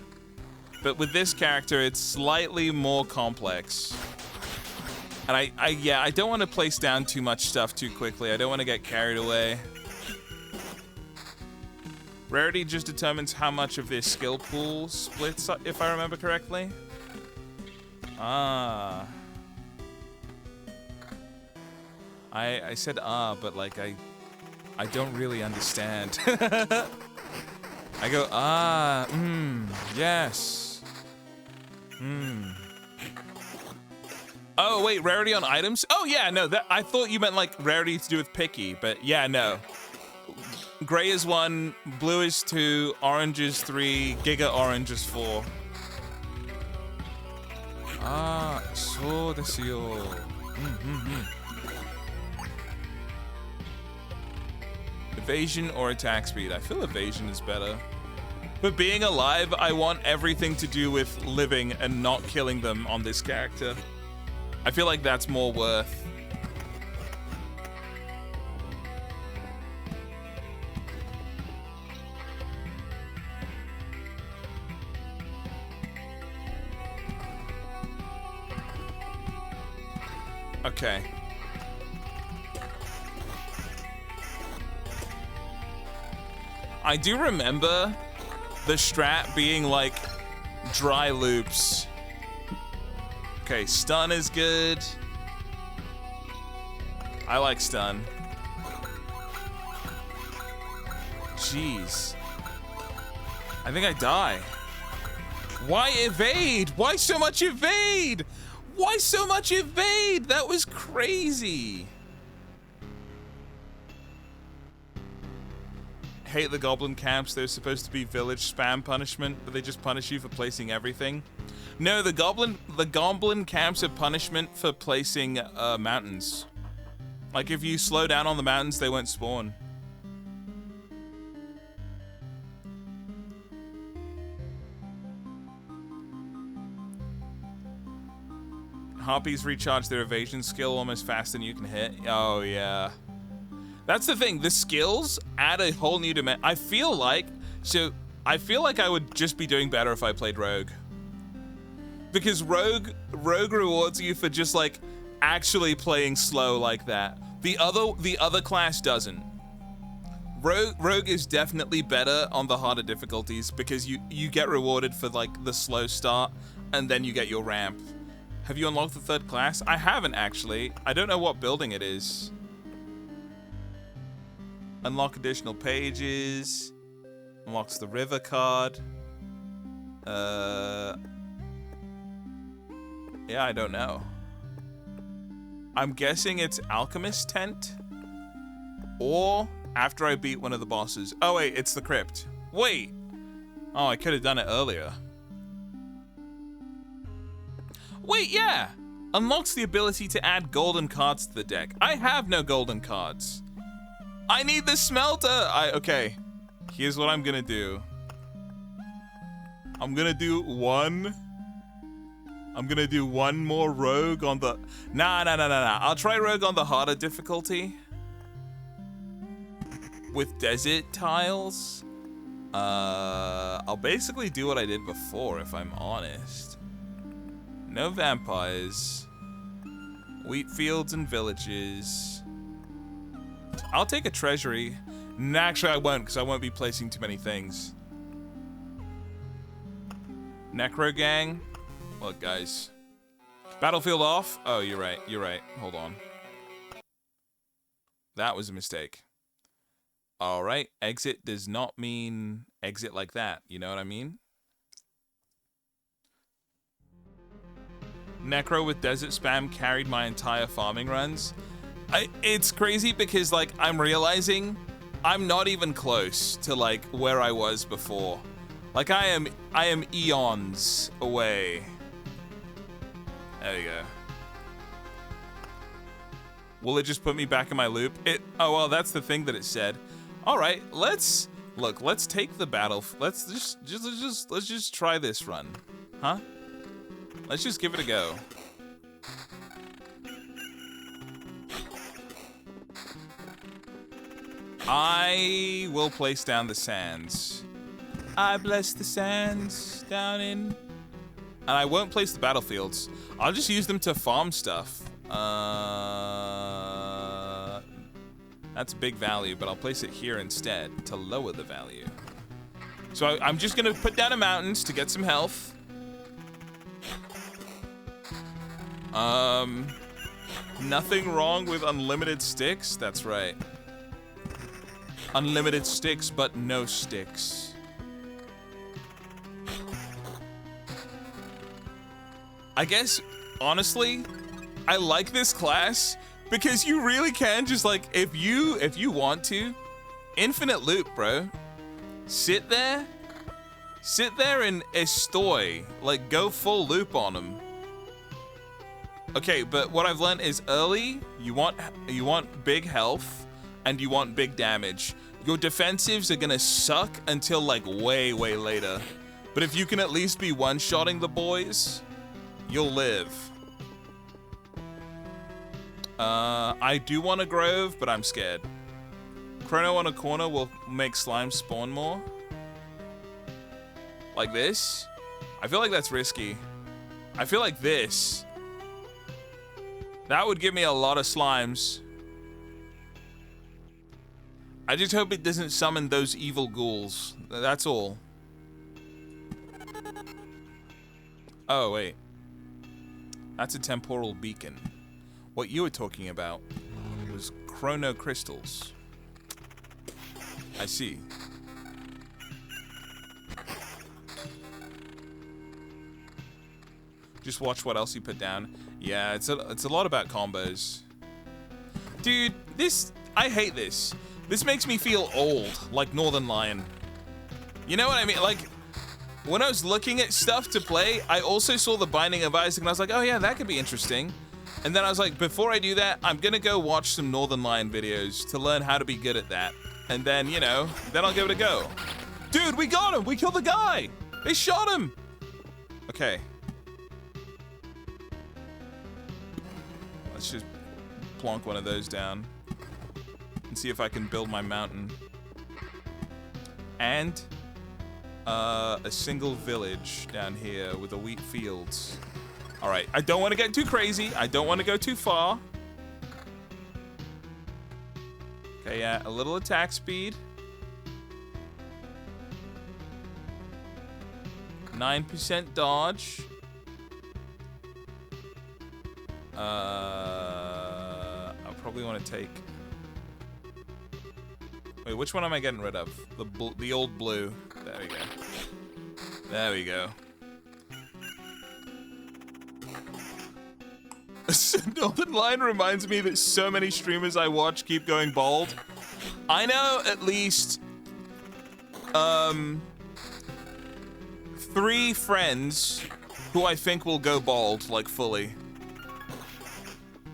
But with this character, it's slightly more complex. And I don't want to place down too much stuff too quickly. I don't want to get carried away. Rarity just determines how much of this skill pool splits, if I remember correctly. Ah. I said but like I don't really understand. I go, yes. Oh, wait, rarity on items? Oh, yeah, no, I thought you meant like rarity to do with picky, but yeah, no. Gray is 1, blue is 2, orange is 3, Giga Orange is 4. So desu yo. Evasion or attack speed? I feel evasion is better. But being alive, I want everything to do with living and not killing them on this character. I feel like that's more worth. Okay. I do remember the strat being like dry loops. Okay, stun is good. I like stun. Jeez. I think I die. Why evade? Why so much evade? Why so much evade? That was crazy. Hate the goblin camps. They're supposed to be village spam punishment, but they just punish you for placing everything. No, the goblin camps are punishment for placing mountains. Like if you slow down on the mountains, they won't spawn. Harpies recharge their evasion skill almost faster than you can hit. Oh yeah. That's the thing, the skills add a whole new dimension. I feel like I would just be doing better if I played Rogue. Because Rogue rewards you for just like actually playing slow like that. The other class doesn't. Rogue is definitely better on the harder difficulties because you get rewarded for like the slow start and then you get your ramp. Have you unlocked the 3rd class? I haven't actually. I don't know what building it is. Unlock additional pages. Unlocks the river card. Yeah, I don't know. I'm guessing it's Alchemist Tent. Or after I beat one of the bosses. Oh wait, it's the crypt. Wait! Oh, I could have done it earlier. Wait, yeah! Unlocks the ability to add golden cards to the deck. I have no golden cards. I need the smelter! Okay. Here's what I'm gonna do. I'm gonna do one more rogue on the... Nah. I'll try rogue on the harder difficulty. With desert tiles. I'll basically do what I did before, if I'm honest. No vampires. Wheat fields and villages. I'll take a treasury. No, actually, I won't, because I won't be placing too many things. Necro gang. Look, guys. Battlefield off. Oh, you're right. Hold on. That was a mistake. All right. Exit does not mean exit like that. You know what I mean? Necro with desert spam carried my entire farming runs. It's crazy because like I'm realizing I'm not even close to like where I was before. Like I am eons away. There you go. Will it just put me back in my loop? Oh well, that's the thing that it said. All right, let's take the battle. Let's just try this run. Huh? Let's just give it a go. I will place down the sands. I bless the sands down in... And I won't place the battlefields. I'll just use them to farm stuff. That's big value, but I'll place it here instead to lower the value. So I'm just gonna put down a mountains to get some health. Nothing wrong with unlimited sticks. That's right. Unlimited sticks, but no sticks. I guess, honestly, I like this class because you really can just like, if you want to, infinite loop, bro. Sit there and estoy, like go full loop on them. Okay, but what I've learned is early, you want big health and you want big damage. Your defensives are gonna suck until like way later. But if you can at least be one-shotting the boys, you'll live. I do want a grove, but I'm scared. Chrono on a corner will make slime spawn more. Like this? I feel like that's risky. I feel like this. That would give me a lot of slimes. I just hope it doesn't summon those evil ghouls. That's all. Oh, wait. That's a temporal beacon. What you were talking about was chrono crystals. I see. Just watch what else you put down. Yeah, it's a lot about combos. Dude, I hate this. This makes me feel old, like Northern Lion. You know what I mean? Like, when I was looking at stuff to play, I also saw The Binding of Isaac, and I was like, oh yeah, that could be interesting. And then I was like, before I do that, I'm gonna go watch some Northern Lion videos to learn how to be good at that. And then, you know, then I'll give it a go. Dude, we got him! We killed the guy! They shot him! Okay. Let's just plonk one of those down and see if I can build my mountain. And a single village down here with the wheat fields. All right, I don't want to get too crazy. I don't want to go too far. Okay, yeah, a little attack speed. 9% dodge. I'll probably want to take... Wait, which one am I getting rid of? The old blue. There we go. There we go. Northern Lion reminds me that so many streamers I watch keep going bald. I know at least 3 friends who I think will go bald, like fully.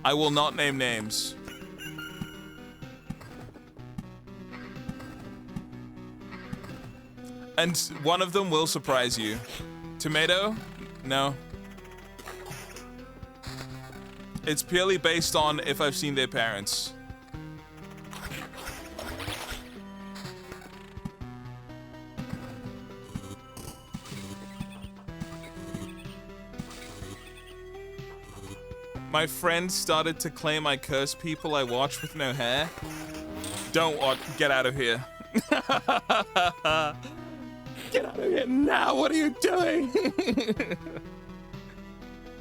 I will not name names. And one of them will surprise you. Tomato? No. It's purely based on if I've seen their parents. My friend started to claim I curse people I watch with no hair. Don't watch. Get out of here. Get out of here now. What are you doing?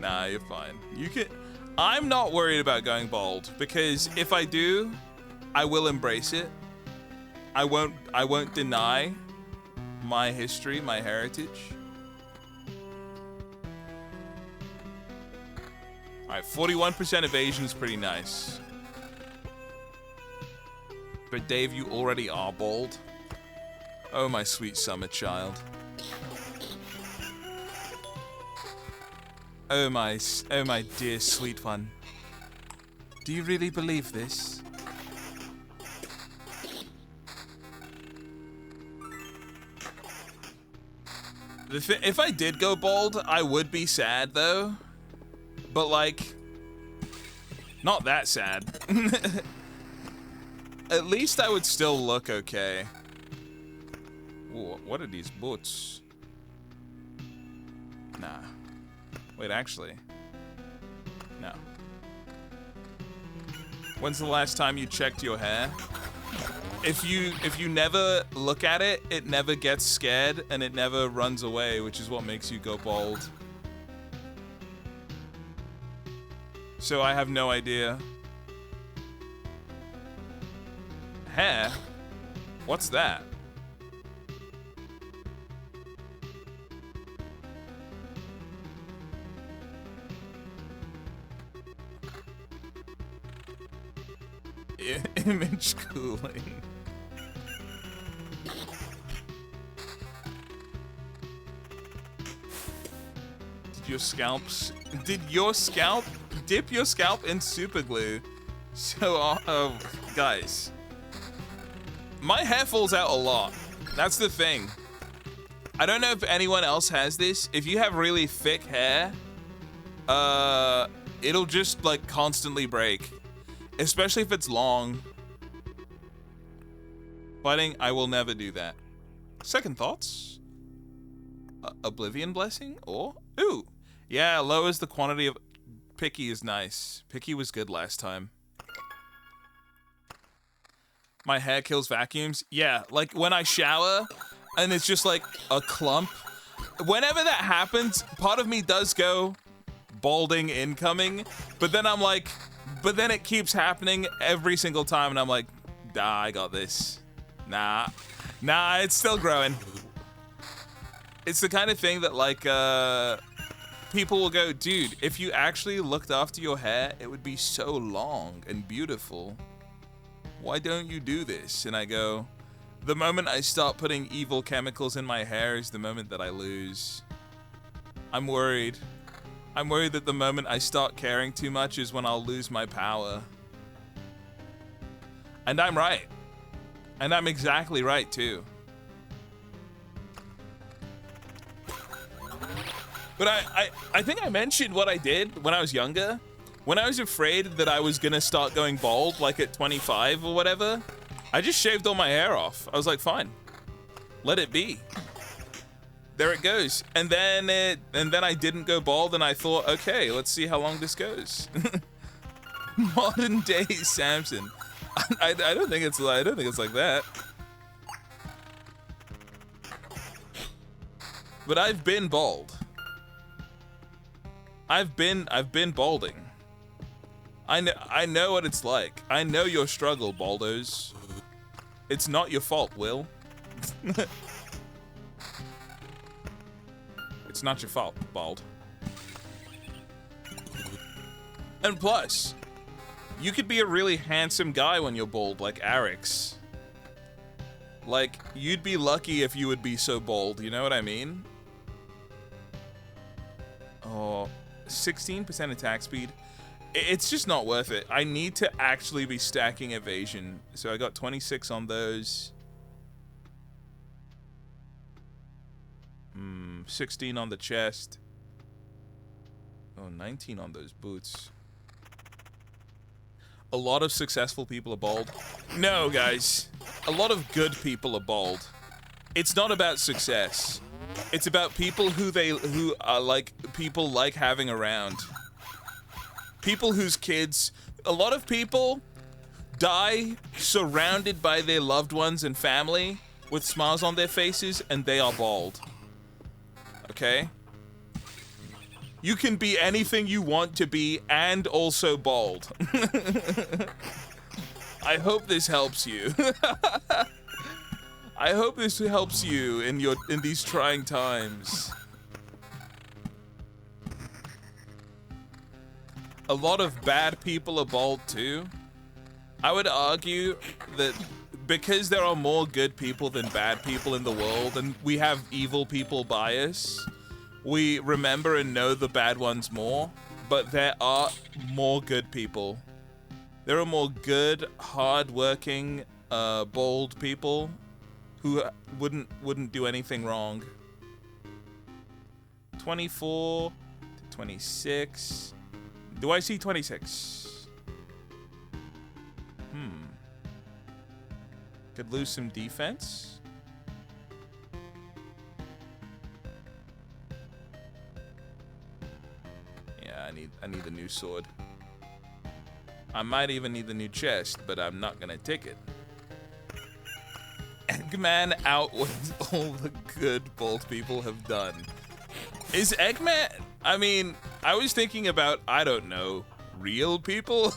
Nah, you're fine. You can... I'm not worried about going bald because if I do, I will embrace it. I won't deny my history, my heritage. All right, 41% evasion is pretty nice. But Dave, you already are bald. Oh, my sweet summer child. Oh my dear sweet one. Do you really believe this? If I did go bald, I would be sad though. But like, not that sad. At least I would still look okay. Ooh, what are these boots? Nah. Wait, actually. No. When's the last time you checked your hair? If you never look at it, it never gets scared and it never runs away, which is what makes you go bald. So I have no idea. Hair? What's that? Image cooling. Did your scalp dip your scalp in super glue? So, guys, my hair falls out a lot. That's the thing. I don't know if anyone else has this. If you have really thick hair, it'll just like constantly break, especially if it's long. Fighting, I will never do that. Second thoughts? Oblivion Blessing? Or? Ooh! Yeah, lowers the quantity of... Picky is nice. Picky was good last time. My hair kills vacuums? Yeah, like when I shower and it's just like a clump. Whenever that happens, part of me does go balding incoming, but then I'm like... But then it keeps happening every single time and I'm like, nah, I got this. Nah, it's still growing. It's the kind of thing that like people will go, dude, if you actually looked after your hair, it would be so long and beautiful. Why don't you do this? And I go, the moment I start putting evil chemicals in my hair is the moment that I lose. I'm worried. I'm worried that the moment I start caring too much is when I'll lose my power. And I'm right. And I'm exactly right, too. But I think I mentioned what I did when I was younger. When I was afraid that I was gonna start going bald, like at 25 or whatever, I just shaved all my hair off. I was like, fine. Let it be. There it goes. And then I didn't go bald and I thought, okay, let's see how long this goes. Modern day Samson. I don't think it's like that. But I've been bald. I've been balding. I know what it's like. I know your struggle, baldos. It's not your fault, Will. It's not your fault, bald. And plus, you could be a really handsome guy when you're bald, like Arix. Like, you'd be lucky if you would be so bald, you know what I mean? Oh, 16% attack speed. It's just not worth it. I need to actually be stacking evasion. So I got 26 on those. 16 on the chest. Oh, 19 on those boots. A lot of successful people are bald. No, guys. A lot of good people are bald. It's not about success. It's about people who are like people like having around. People whose kids, a lot of people die surrounded by their loved ones and family with smiles on their faces and they are bald. Okay? You can be anything you want to be and also bald. I hope this helps you. I hope this helps you in these trying times. A lot of bad people are bald too. I would argue that because there are more good people than bad people in the world, and we have evil people bias, we remember and know the bad ones more, but there are more good people. There are more good, hard-working, bold people who wouldn't do anything wrong. 24 to 26. Do I see 26? Could lose some defense. Yeah, I need a new sword. I might even need the new chest, but I'm not gonna take it. Eggman outweighs all the good bold people have done. Is Eggman... I mean, I was thinking about, I don't know, real people?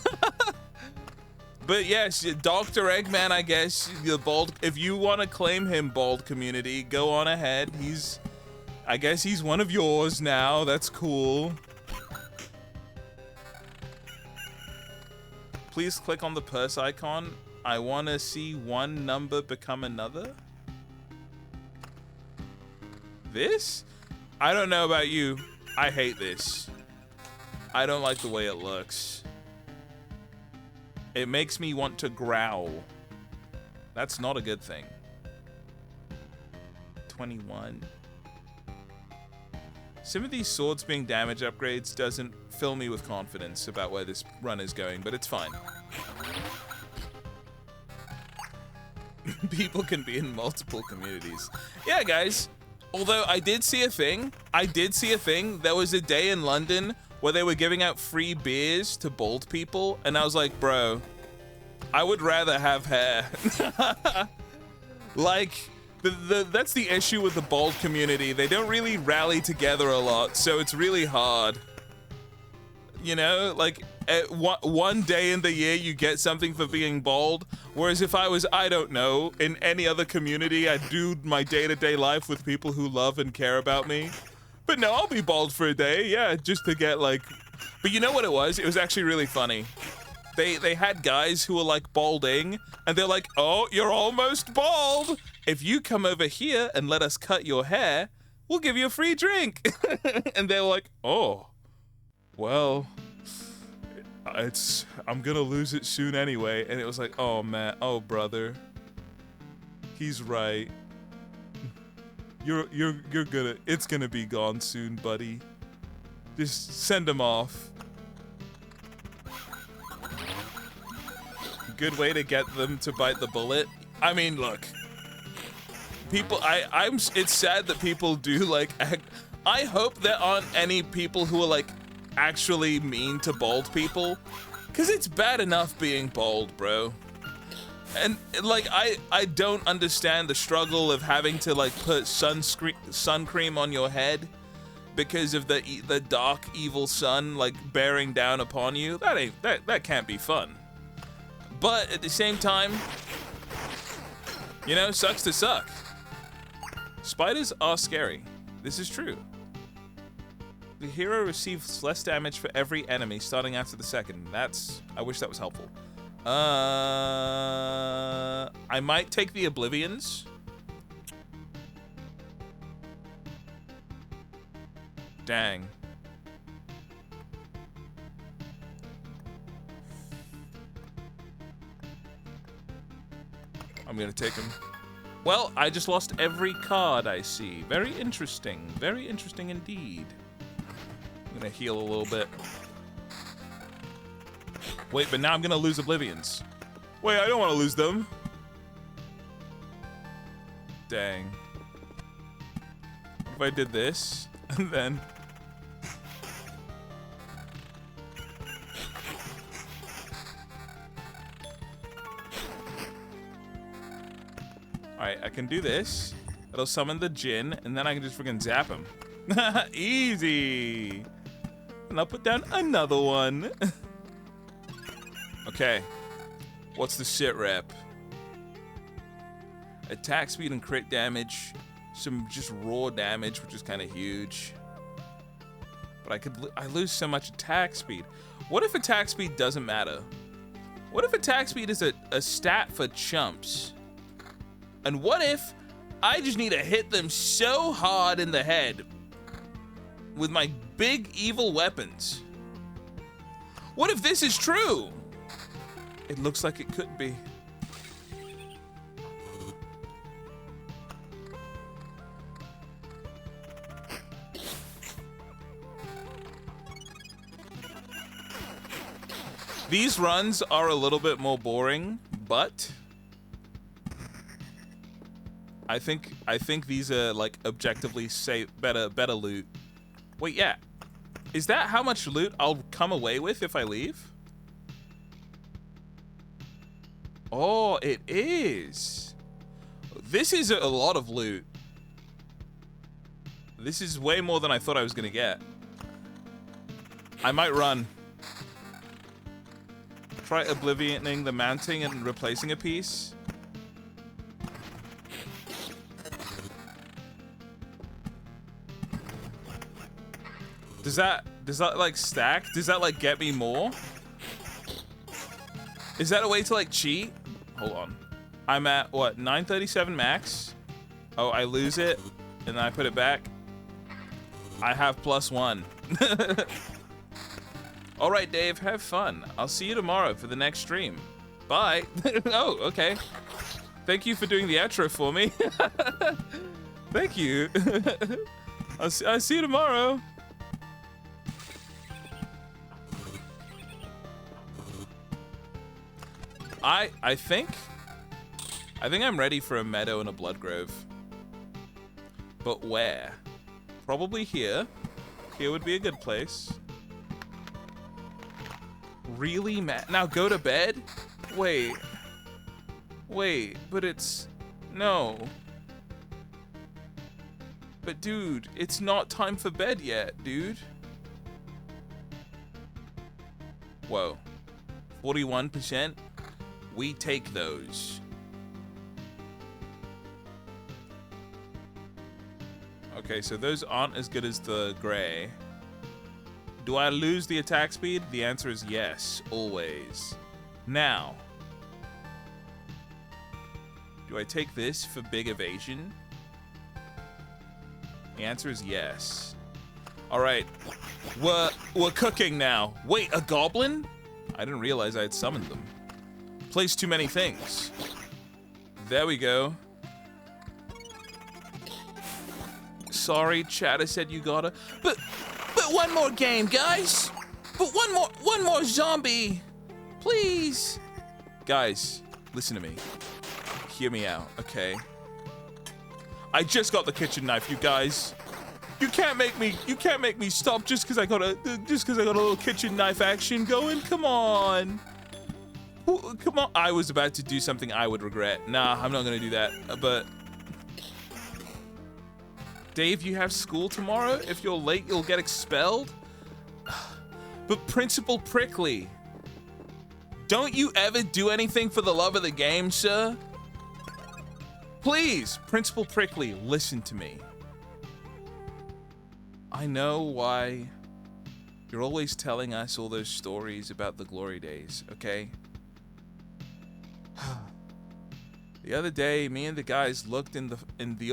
But yes, Dr. Eggman, I guess, the bald... If you want to claim him, bald community, go on ahead. I guess he's one of yours now. That's cool. Please click on the purse icon. I want to see one number become another. This? I don't know about you. I hate this. I don't like the way it looks. It makes me want to growl. That's not a good thing. 21. Some of these swords being damage upgrades doesn't fill me with confidence about where this run is going, but it's fine. People can be in multiple communities. Yeah, guys. Although I did see a thing. There was a day in London where they were giving out free beers to bald people, and I was like, bro, I would rather have hair. Like, that's the issue with the bald community. They don't really rally together a lot, so it's really hard. You know, like, one day in the year you get something for being bald, whereas if I was, I don't know, in any other community, I'd do my day-to-day life with people who love and care about me. But no, I'll be bald for a day, yeah, just to get, like... But you know what it was? It was actually really funny. They had guys who were, like, balding, and they're like, oh, you're almost bald! If you come over here and let us cut your hair, we'll give you a free drink! And they're like, oh, well... I'm gonna lose it soon anyway. And it was like, oh man, oh brother, he's right. You're gonna, it's gonna be gone soon, buddy. Just send him off. Good way to get them to bite the bullet. I mean, look, people, it's sad that people do like, I hope there aren't any people who are like, actually mean to bald people, because it's bad enough being bald, bro. And like I don't understand the struggle of having to like put sun cream on your head because of the dark evil sun like bearing down upon you. That can't be fun. But at the same time, you know, sucks to suck. Spiders are scary. This is true. The hero receives less damage for every enemy starting after the second. I wish that was helpful. I might take the Oblivions. Dang. I'm gonna take him. Well, I just lost every card I see. Very interesting. Very interesting indeed. I'm gonna heal a little bit. Wait, but now I'm gonna lose Oblivions. Wait, I don't want to lose them. Dang. If I did this, and then... Alright, I can do this. It'll summon the Djinn, and then I can just freaking zap him. Easy! And I'll put down another one. Okay. What's the sit rep? Attack speed and crit damage. Some just raw damage, which is kind of huge. But I lose so much attack speed. What if attack speed doesn't matter? What if attack speed is a stat for chumps? And what if I just need to hit them so hard in the head with my big evil weapons? What if this is true? It looks like it could be. These runs are a little bit more boring, but I think these are like objectively better loot. Wait, yeah. Is that how much loot I'll come away with if I leave? Oh, it is. This is a lot of loot. This is way more than I thought I was gonna get. I might run. Try oblivioning the mounting and replacing a piece. Does that like stack? Does that like get me more? Is that a way to like cheat? Hold on. I'm at what, 937 max? Oh, I lose it and then I put it back. I have +1. All right, Dave, have fun. I'll see you tomorrow for the next stream. Bye. Oh, okay. Thank you for doing the outro for me. Thank you. I'll see you tomorrow. I think I'm ready for a meadow and a blood grove. But where? Probably here. Here would be a good place. Really, Matt? Now go to bed? Wait, but it's... No. But dude, it's not time for bed yet, dude. Whoa. 41%? We take those. Okay, so those aren't as good as the gray. Do I lose the attack speed? The answer is yes, always. Now, do I take this for big evasion? The answer is yes. All right, we're cooking now. Wait, a goblin? I didn't realize I had summoned them. Placed too many things. There we go. Sorry, Chatter said you gotta. But one more game, guys. But one more zombie, please. Guys, listen to me. Hear me out, okay? I just got the kitchen knife, you guys. You can't make me stop just because I got a little kitchen knife action going. Come on. Come on. I was about to do something I would regret. Nah, I'm not gonna do that. But Dave, you have school tomorrow? If you're late, you'll get expelled? But Principal Prickly, don't you ever do anything for the love of the game, sir? Please, Principal Prickly, listen to me. I know why you're always telling us all those stories about the glory days, okay? The other day, me and the guys looked in the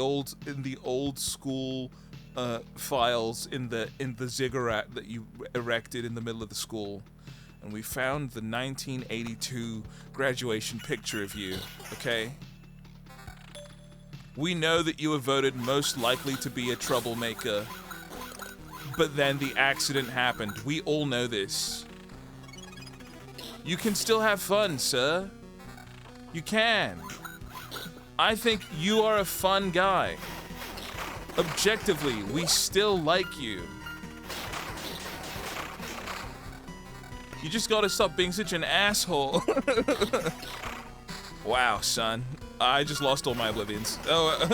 old school files in the ziggurat that you erected in the middle of the school, and we found the 1982 graduation picture of you. Okay. We know that you were voted most likely to be a troublemaker, but then the accident happened. We all know this. You can still have fun, sir. You can. I think you are a fun guy. Objectively, we still like you. You just gotta stop being such an asshole. Wow, son. I just lost all my oblivions. Oh,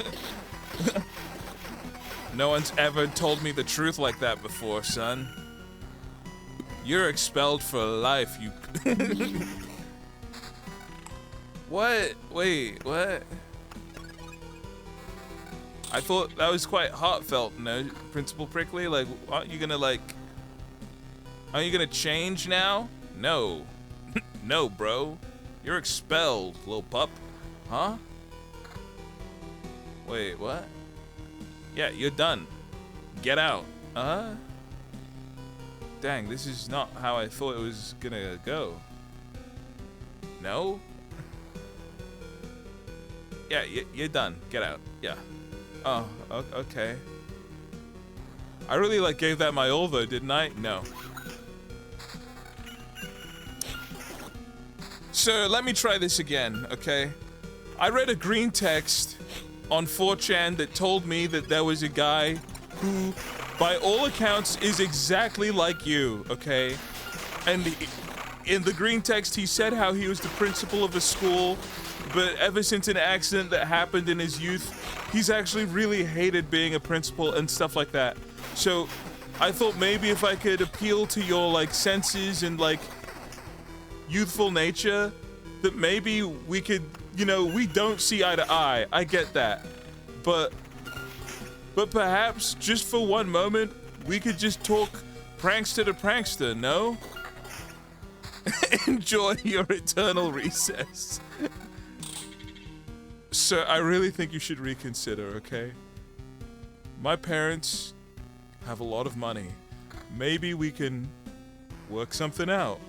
no one's ever told me the truth like that before, son. You're expelled for life, you... What? Wait, what? I thought that was quite heartfelt, no, Principal Prickly? Like, aren't you gonna change now? No. No, bro. You're expelled, little pup. Huh? Wait, what? Yeah, you're done. Get out. Dang, this is not how I thought it was gonna go. No? Yeah, you're done. Get out. Yeah. Oh, okay. I really gave that my all though, didn't I? No. So let me try this again, okay? I read a green text on 4chan that told me that there was a guy who, by all accounts, is exactly like you, okay? And in the green text, he said how he was the principal of a school, but ever since an accident that happened in his youth, he's actually really hated being a principal and stuff like that. So I thought maybe if I could appeal to your senses and youthful nature, that maybe we could, we don't see eye to eye. I get that. But perhaps just for one moment, we could just talk prankster to prankster, no? Enjoy your eternal recess. Sir, I really think you should reconsider, okay? My parents have a lot of money. Maybe we can work something out.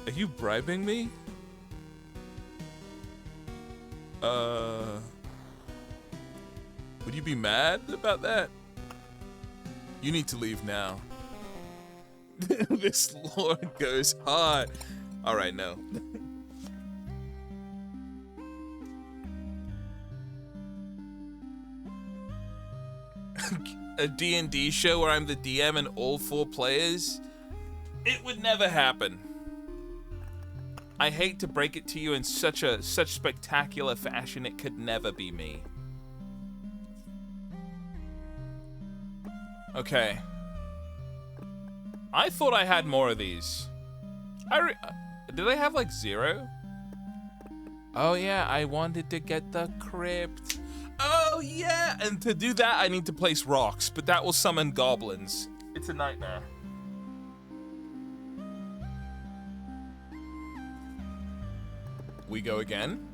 Are you bribing me? Would you be mad about that? You need to leave now. This lord goes hard. Alright, no. A D&D show where I'm the DM and all 4 players? It would never happen. I hate to break it to you in such spectacular fashion, it could never be me. Okay. I thought I had more of these. Did I have 0? Oh yeah, I wanted to get the crypt. Oh yeah, and to do that I need to place rocks, but that will summon goblins. It's a nightmare. We go again.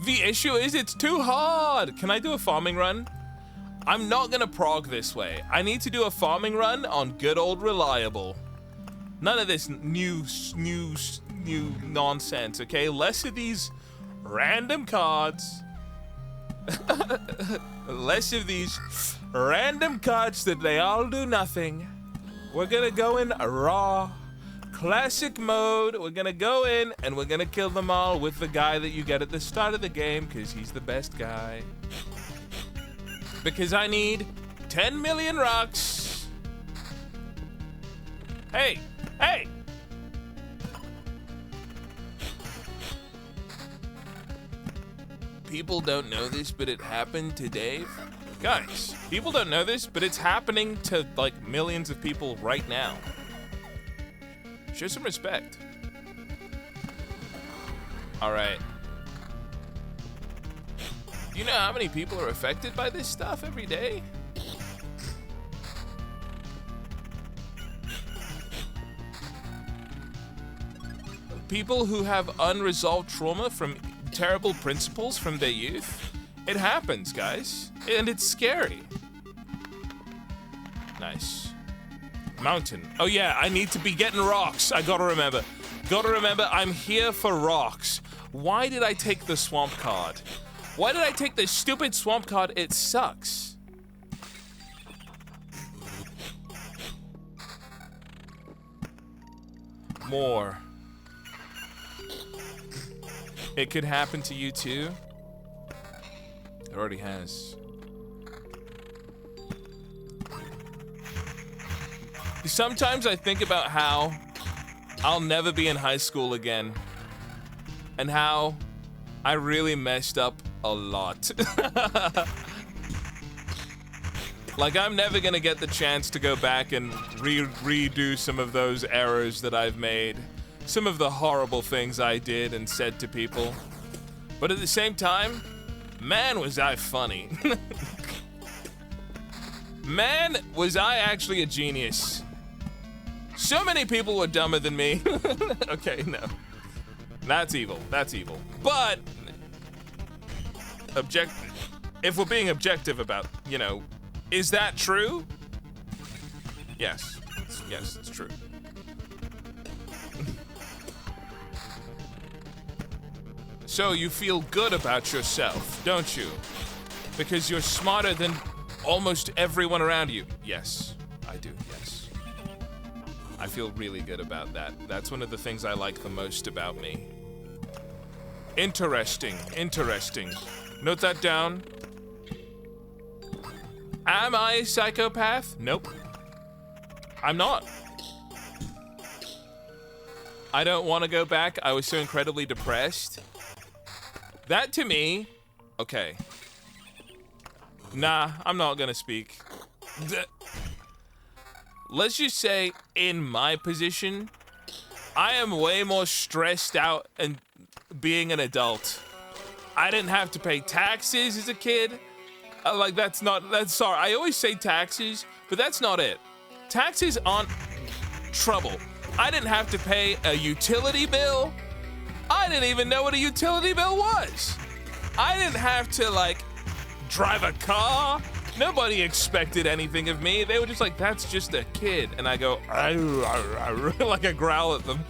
The issue is it's too hard. Can I do a farming run? I'm not gonna prog this way. I need to do a farming run on good old reliable. None of this new nonsense, okay? Less of these random cards. Less of these random cards that they all do nothing. We're gonna go in raw, classic mode. We're gonna go in and we're gonna kill them all with the guy that you get at the start of the game because he's the best guy. Because I need 10 million rocks. Hey, hey! People don't know this, but it happened to Dave. Guys, people don't know this, but it's happening to millions of people right now. Show some respect. All right. Do you know how many people are affected by this stuff every day? People who have unresolved trauma from terrible principles from their youth. It happens, guys. And it's scary. Nice. Mountain. Oh yeah, I need to be getting rocks. I gotta remember. I'm here for rocks. Why did I take the swamp card? Why did I take this stupid swamp card? It sucks. More. It could happen to you too. It already has. Sometimes I think about how I'll never be in high school again. And how I really messed up a lot. I'm never gonna get the chance to go back and redo some of those errors that I've made. Some of the horrible things I did and said to people. But at the same time, man, was I funny. Man, was I actually a genius. So many people were dumber than me. Okay, no. That's evil. That's evil. But if we're being objective about, you know, is that true? Yes. Yes, it's true. So you feel good about yourself, don't you? Because you're smarter than almost everyone around you. Yes, I do, yes. I feel really good about that. That's one of the things I like the most about me. Interesting, interesting. Note that down. Am I a psychopath? Nope. I'm not. I don't want to go back. I was so incredibly depressed. That to me, okay. Nah, I'm not gonna speak. Let's just say, in my position, I am way more stressed out and being an adult. I didn't have to pay taxes as a kid. That's sorry, I always say taxes, but that's not it. Taxes aren't trouble. I didn't have to pay a utility bill. I didn't even know what a utility bill was. I didn't have to, like, drive a car. Nobody expected anything of me. They were just like, that's just a kid. And I go, like I growl at them,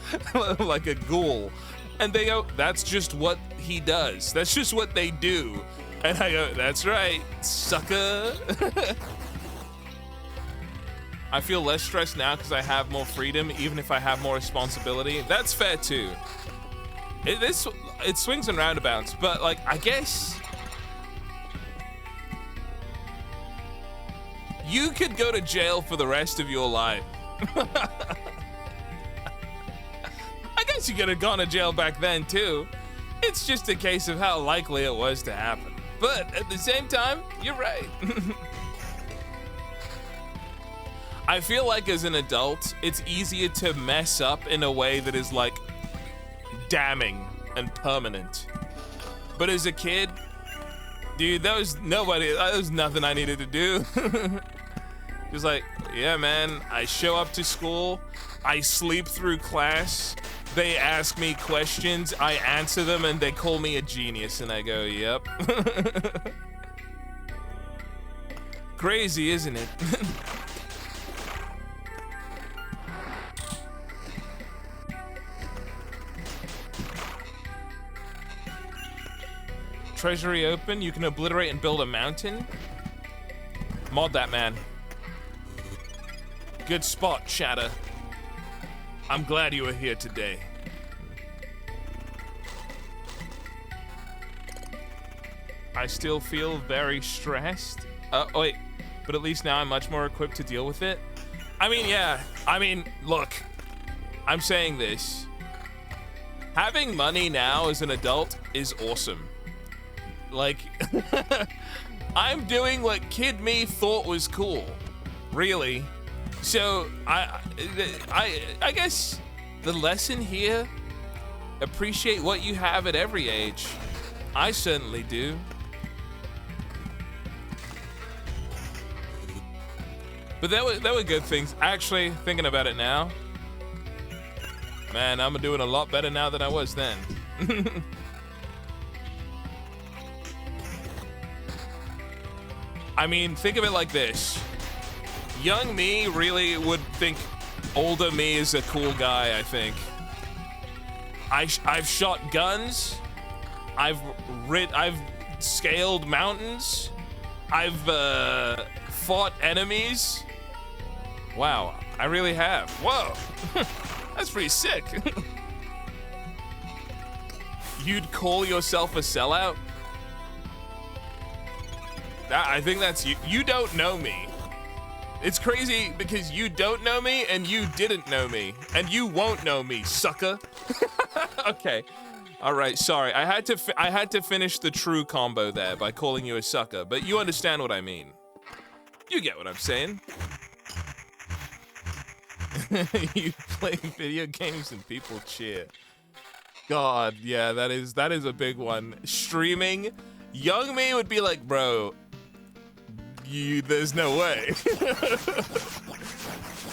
like a ghoul. And they go, that's just what he does. That's just what they do. And I go, that's right, sucker. I feel less stressed now because I have more freedom, even if I have more responsibility. That's fair too. It swings and roundabouts, but like, I guess you could go to jail for the rest of your life. I guess you could have gone to jail back then too. It's just a case of how likely it was to happen. But at the same time, you're right. I feel like as an adult, it's easier to mess up in a way that is like damning and permanent. But as a kid, dude, there was nothing I needed to do. Just like, yeah, man, I show up to school, I sleep through class, they ask me questions, I answer them, and they call me a genius, and I go, yep. Crazy, isn't it? Treasury open, you can obliterate and build a mountain. Mod that, man. Good spot, Chatter. I'm glad you were here today. I still feel very stressed. Oh wait, but at least now I'm much more equipped to deal with it. I mean, yeah, look, I'm saying this. Having money now as an adult is awesome. Like, I'm doing what kid me thought was cool, really. So I guess the lesson here, appreciate what you have at every age. I certainly do. But there were good things. Actually, thinking about it now, man, I'm doing a lot better now than I was then. I mean, think of it like this. Young me really would think older me is a cool guy, I think. I've shot guns. I've scaled mountains. I've fought enemies. Wow, I really have. Whoa, that's pretty sick. You'd call yourself a sellout? I think that's you. You don't know me. It's crazy because you don't know me and you didn't know me and you won't know me, sucker. Okay. All right, sorry. I had to finish the true combo there by calling you a sucker, but you understand what I mean. You get what I'm saying. You play video games and people cheer. God, yeah, that is a big one. Streaming, young me would be like, bro, there's no way.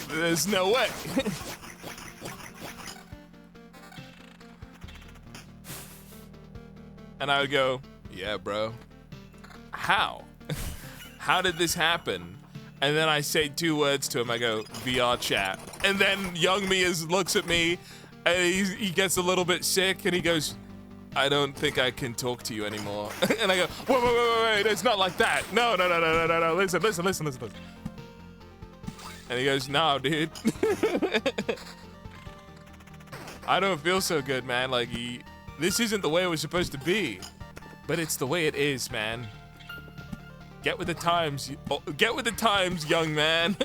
There's no way. And I would go, yeah, bro. how? How did this happen? And then I say 2 words to him. I go, VR chat. And then young me looks at me, and he gets a little bit sick, and he goes, I don't think I can talk to you anymore. And I go, wait, it's not like that. No, listen. And he goes, no, dude. I don't feel so good, man. Like, this isn't the way it was supposed to be. But it's the way it is, man. Get with the times. Get with the times, young man.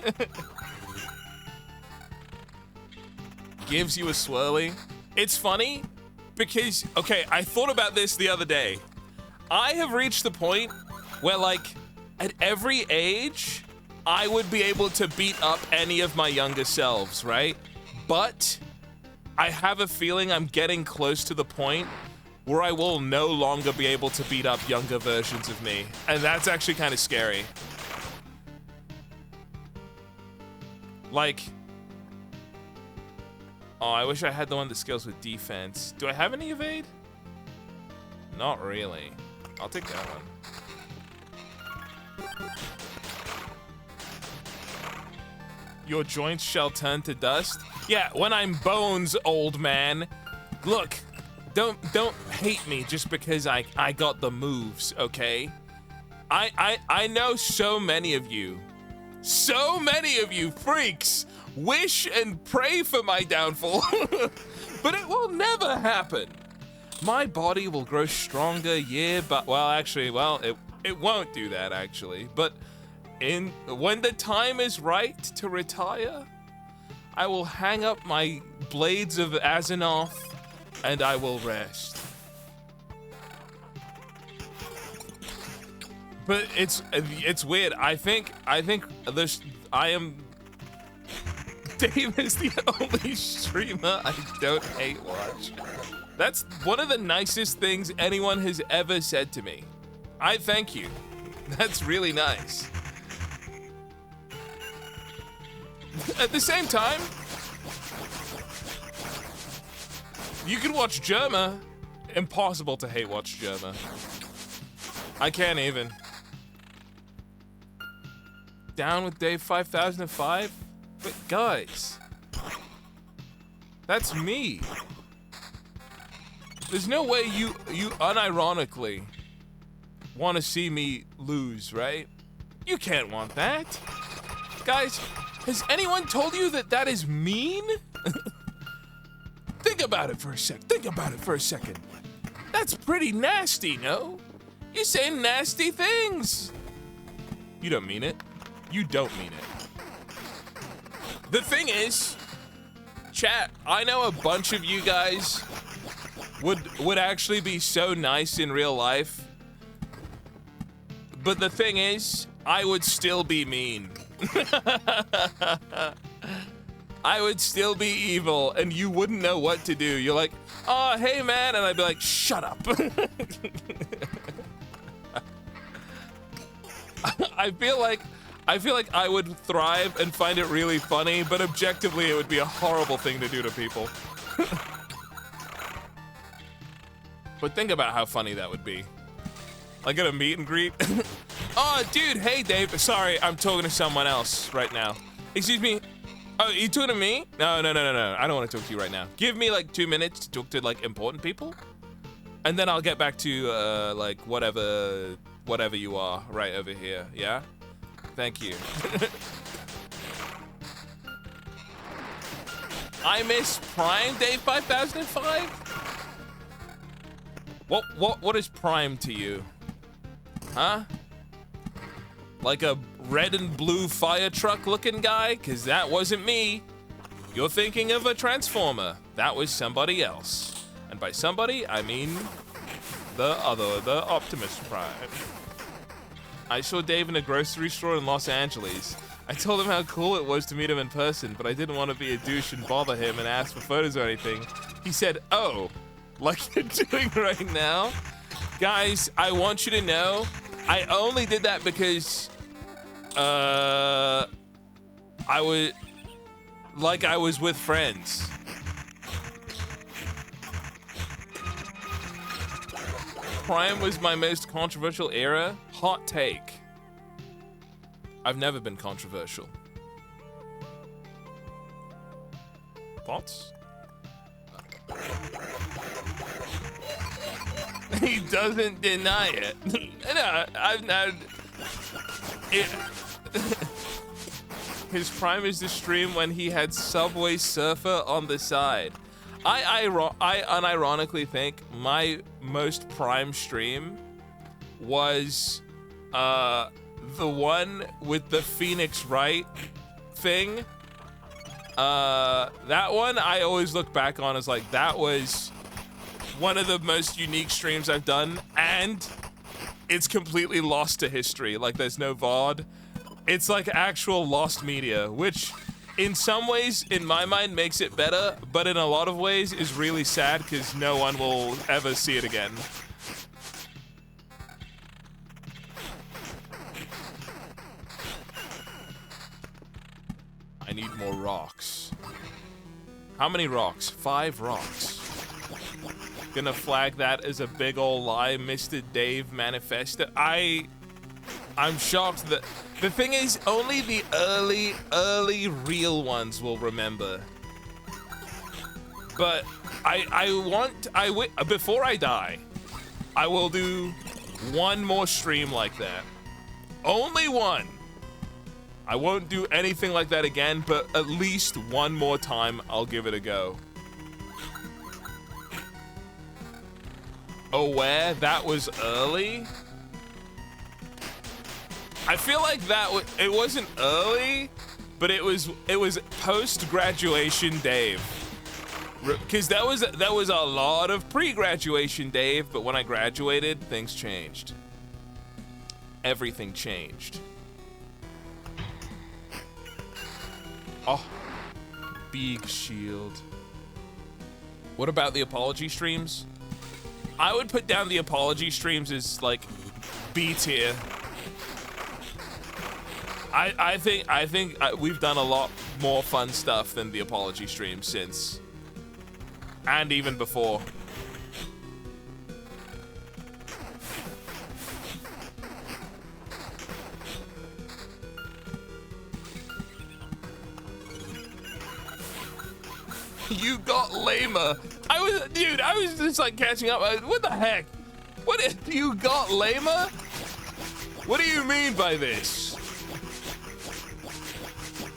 Gives you a swirly. It's funny because, okay, I thought about this the other day. I have reached the point where, like, at every age, I would be able to beat up any of my younger selves, right? But I have a feeling I'm getting close to the point where I will no longer be able to beat up younger versions of me. And that's actually kind of scary. Like, oh, I wish I had the one that scales with defense. Do I have any evade? Not really. I'll take that one. Your joints shall turn to dust? Yeah, when I'm bones, old man. Look, don't hate me just because I got the moves, okay? I know so many of you freaks wish and pray for my downfall, but it will never happen. My body will grow stronger it won't do that actually, but when the time is right to retire, I will hang up my blades of Azzinoth and I will rest. But it's weird. I think this Dave is the only streamer I don't hate watch. That's one of the nicest things anyone has ever said to me. I thank you. That's really nice. At the same time, you can watch Germa. Impossible to hate watch Germa. I can't even. Down with Dave 5005? But guys, that's me. There's no way you unironically want to see me lose, right? You can't want that. Guys, has anyone told you that is mean? Think about it for a second. That's pretty nasty, no? You say nasty things. You don't mean it. You don't mean it. The thing is, chat, I know a bunch of you guys would actually be so nice in real life. But the thing is, I would still be mean. I would still be evil, and you wouldn't know what to do. You're like, oh, hey, man, and I'd be like, shut up. I feel like I would thrive and find it really funny, but objectively, it would be a horrible thing to do to people. But think about how funny that would be. Like at a meet and greet. Oh, dude, hey, Dave. Sorry, I'm talking to someone else right now. Excuse me. Oh, you talking to me? No. I don't want to talk to you right now. Give me like 2 minutes to talk to like important people, and then I'll get back to like whatever you are right over here. Yeah. Thank you. I miss Prime Day 5005. What is Prime to you? Huh? Like a red and blue fire truck looking guy? Cause that wasn't me. You're thinking of a Transformer. That was somebody else. And by somebody, I mean the Optimus Prime. I saw Dave in a grocery store in Los Angeles. I told him how cool it was to meet him in person, but I didn't want to be a douche and bother him and ask for photos or anything. He said, oh, like you're doing right now? Guys, I want you to know, I only did that because, I was with friends. Prime was my most controversial era. Hot take. I've never been controversial. Thoughts? He doesn't deny it. No, I've not. His prime is the stream when he had Subway Surfer on the side. I unironically think my most prime stream was the one with the Phoenix Wright thing. That one I always look back on as like, that was one of the most unique streams I've done, and it's completely lost to history. Like, there's no VOD. It's like actual lost media, which in some ways, in my mind, makes it better, but in a lot of ways is really sad because no one will ever see it again. I need more rocks. How many rocks? 5 rocks. Gonna flag that as a big ol' lie, Mr. Dave Manifesto. I'm shocked that the thing is only the early real ones will remember. But before I die, I will do one more stream like that. Only one. I won't do anything like that again, but at least one more time I'll give it a go. Aware that was early? I feel like it wasn't early, but it was post-graduation Dave. Because that was a lot of pre-graduation Dave, but when I graduated, things changed. Everything changed. Oh, big shield. What about the apology streams? I would put down the apology streams as like B tier. I think we've done a lot more fun stuff than the apology streams since, and even before. You got lamer. I was just like catching up. What the heck? What if you got lamer? What do you mean by this?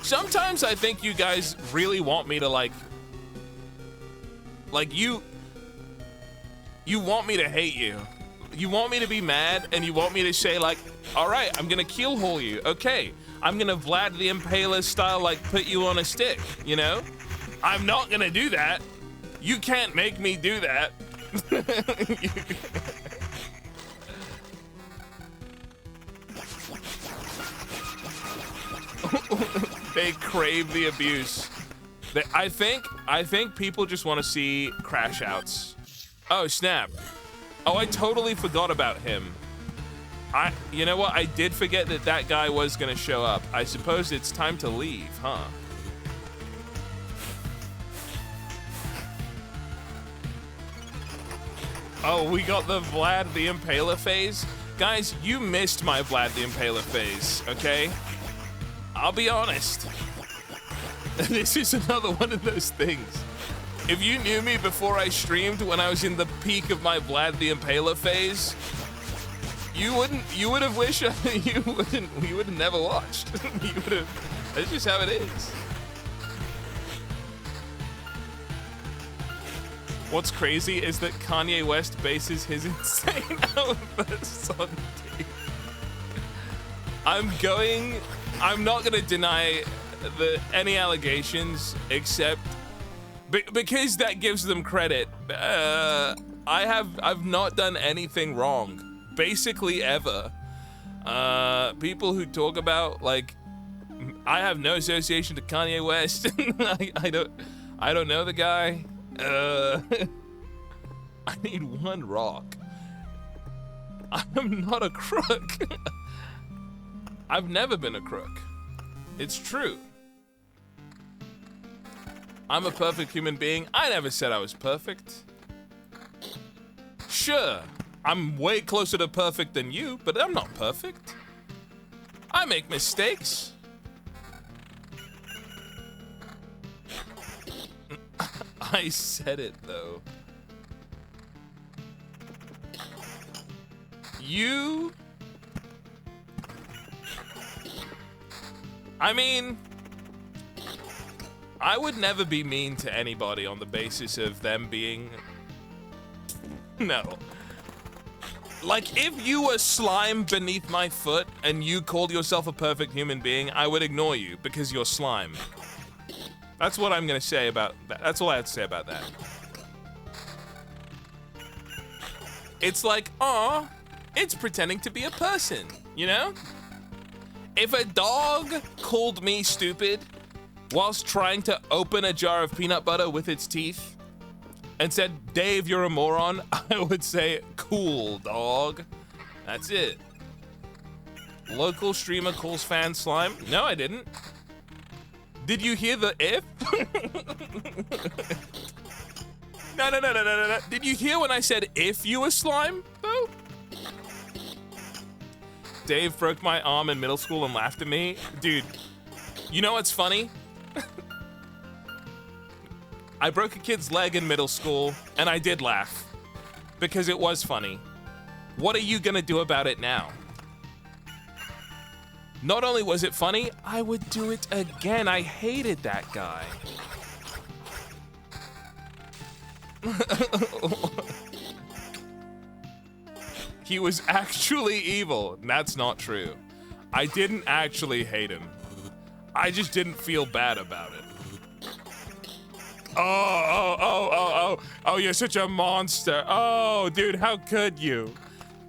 Sometimes I think you guys really want me to like you want me to hate you. You want me to be mad, and you want me to say like, all right, I'm gonna keelhaul you. Okay, I'm gonna Vlad the Impaler style like put you on a stick, you know? I'm not gonna do that. You can't make me do that. They crave the abuse. I think people just want to see crash outs. Oh snap. Oh, I totally forgot about him. You know what? I did forget that guy was gonna show up. I suppose it's time to leave, huh? Oh, we got the Vlad the Impaler phase? Guys, you missed my Vlad the Impaler phase, okay? I'll be honest. This is another one of those things. If you knew me before I streamed when I was in the peak of my Vlad the Impaler phase, you would have wished you would have never watched. You would have. That's just how it is. What's crazy is that Kanye West bases his insane outbursts on Dave. I'm not gonna deny any allegations, except because that gives them credit. I've not done anything wrong, basically ever. People who talk about like I have no association to Kanye West. I don't know the guy. I need one rock. I'm not a crook. I've never been a crook. It's true. I'm a perfect human being. I never said I was perfect. Sure, I'm way closer to perfect than you, but I'm not perfect. I make mistakes. I said it though. You... I mean, I would never be mean to anybody on the basis of them being... No. Like, if you were slime beneath my foot and you called yourself a perfect human being, I would ignore you because you're slime. That's what I'm gonna say about that. That's all I have to say about that. It's like, aw, it's pretending to be a person, you know? If a dog called me stupid whilst trying to open a jar of peanut butter with its teeth and said, Dave, you're a moron, I would say, cool, dog. That's it. Local streamer calls fan slime? No, I didn't. Did you hear the if? No. Did you hear when I said if you were slime, though? Dave broke my arm in middle school and laughed at me. Dude, you know what's funny? I broke a kid's leg in middle school, and I did laugh. Because it was funny. What are you gonna do about it now? Not only was it funny, I would do it again. I hated that guy. He was actually evil. That's not true. I didn't actually hate him. I just didn't feel bad about it. Oh, you're such a monster. Oh, dude, how could you?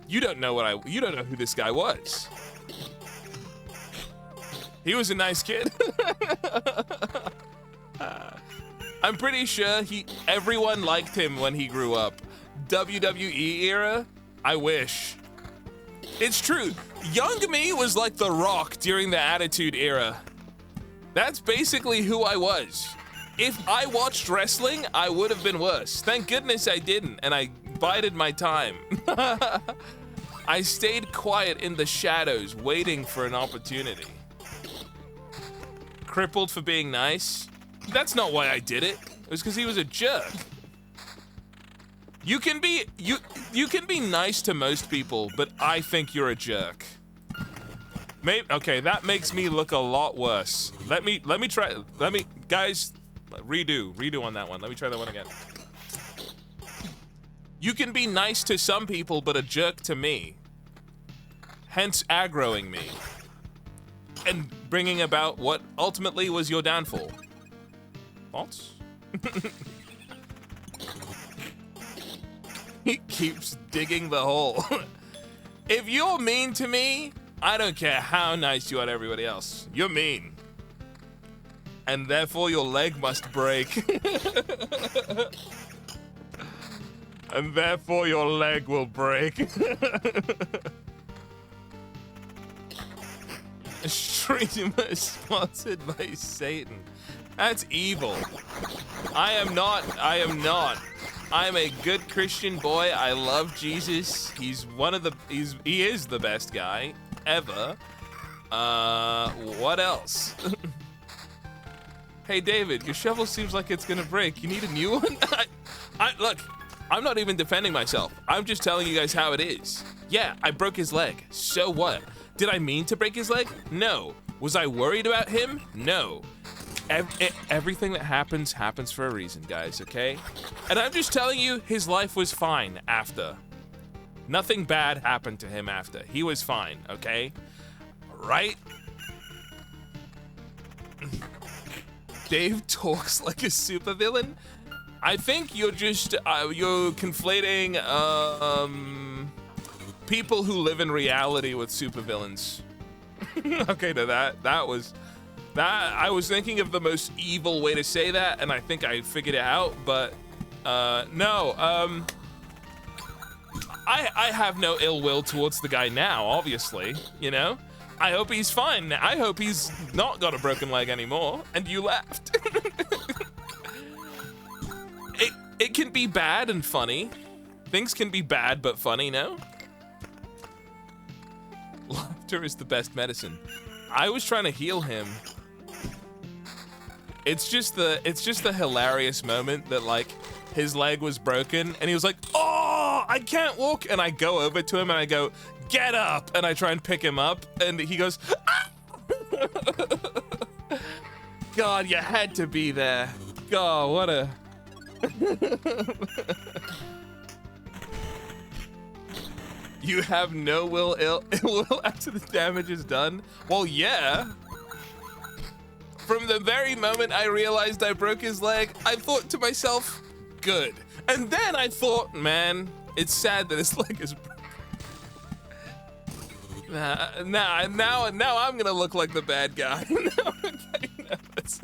You don't know who this guy was. He was a nice kid. I'm pretty sure everyone liked him when he grew up. WWE era? I wish. It's true. Young me was like The Rock during the Attitude Era. That's basically who I was. If I watched wrestling, I would have been worse. Thank goodness I didn't, and I bided my time. I stayed quiet in the shadows, waiting for an opportunity. Crippled for being nice? That's not why I did it. It was because he was a jerk. You can be nice to most people, but I think you're a jerk. Okay, that makes me look a lot worse. Guys, redo on that one. Let me try that one again. You can be nice to some people, but a jerk to me. Hence aggroing me. And bringing about what ultimately was your downfall. Thoughts? He keeps digging the hole. If you're mean to me, I don't care how nice you are to everybody else. You're mean. And therefore your leg must break. And therefore your leg will break. Streamer sponsored by Satan. That's evil. I am not. I'm a good Christian boy. I love Jesus. He is the best guy ever. What else? Hey David, your shovel seems like it's gonna break. You need a new one? Look, I'm not even defending myself. I'm just telling you guys how it is. Yeah, I broke his leg. So what? Did I mean to break his leg? No. Was I worried about him? No. Everything that happens for a reason, guys, okay? And I'm just telling you, his life was fine after. Nothing bad happened to him after. He was fine, okay? Right? Dave talks like a supervillain? I think you're just, you're conflating, people who live in reality with supervillains. Okay, to that I was thinking of the most evil way to say that, and I think I figured it out, but, no, I have no ill will towards the guy now, obviously, you know? I hope he's fine. I hope he's not got a broken leg anymore, and you laughed. It can be bad and funny. Things can be bad but funny, no? Laughter is the best medicine. I was trying to heal him. It's just the hilarious moment that like his leg was broken and he was like, "Oh, I can't walk." And I go over to him and I go, "Get up." And I try and pick him up and he goes, "Ah!" God, you had to be there. God, what a You have no ill will after the damage is done? Well, yeah. From the very moment I realized I broke his leg, I thought to myself, good. And then I thought, man, it's sad that his leg is broken. Now I'm gonna look like the bad guy. Now I'm getting nervous.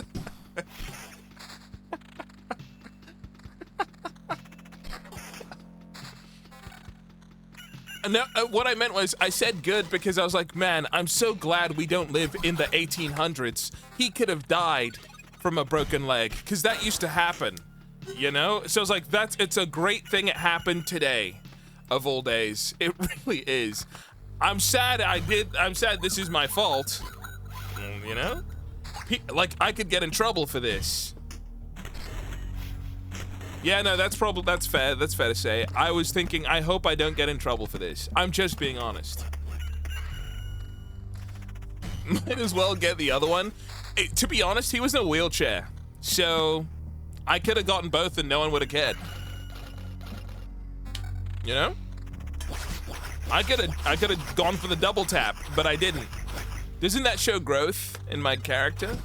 No, what I meant was I said good because I was like, man, I'm so glad we don't live in the 1800s. He could have died from a broken leg because that used to happen, you know? So I was like, it's a great thing it happened today of all days. It really is. I'm sad this is my fault, you know? Like, I could get in trouble for this. Yeah, no, that's fair. That's fair to say. I was thinking, I hope I don't get in trouble for this. I'm just being honest. Might as well get the other one. To be honest, he was in a wheelchair. So, I could have gotten both and no one would have cared. You know? I could have gone for the double tap, but I didn't. Doesn't that show growth in my character?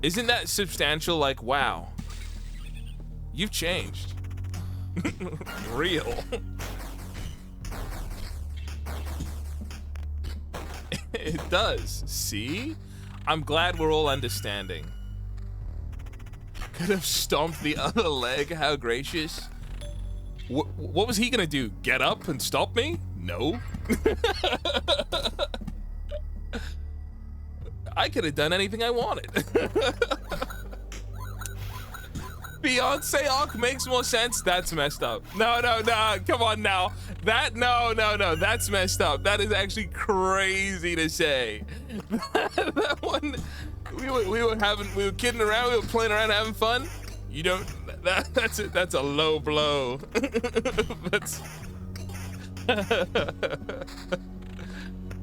Isn't that substantial? Like, wow. You've changed. Real. It does. See? I'm glad we're all understanding. Could have stomped the other leg. How gracious. What was he gonna do? Get up and stop me? No. I could have done anything I wanted. Beyonce arc makes more sense. That's messed up. No, come on now. No, that's messed up. That is actually crazy to say. That one, we were kidding around, we were playing around, having fun. You don't. That's a low blow. That's.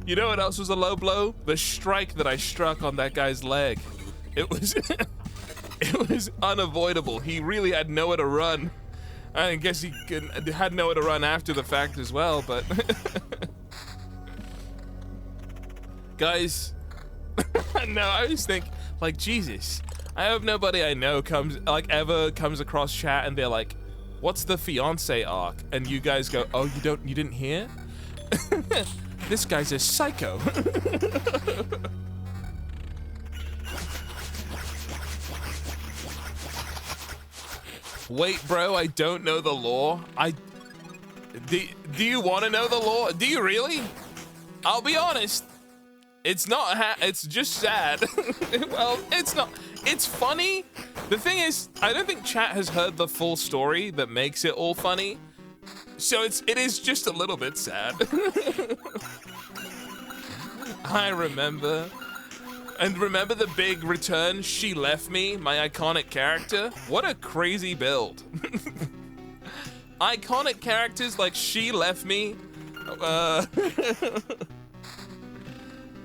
You know what else was a low blow? The strike that I struck on that guy's leg. It was. It was unavoidable. He really had nowhere to run. I guess he had nowhere to run after the fact as well, but... Guys, no, I just think, like, Jesus. I hope nobody I know ever comes across chat and they're like, what's the fiance arc? And you guys go, oh, you didn't hear? This guy's a psycho. Wait, bro, I don't know the lore. Do you want to know the lore? Do you really? I'll be honest. It's not. It's just sad. Well, it's not. It's funny. The thing is, I don't think chat has heard the full story that makes it all funny. So it is just a little bit sad. I remember. And remember the big return? She left me, my iconic character. What a crazy build. Iconic characters like She Left Me. I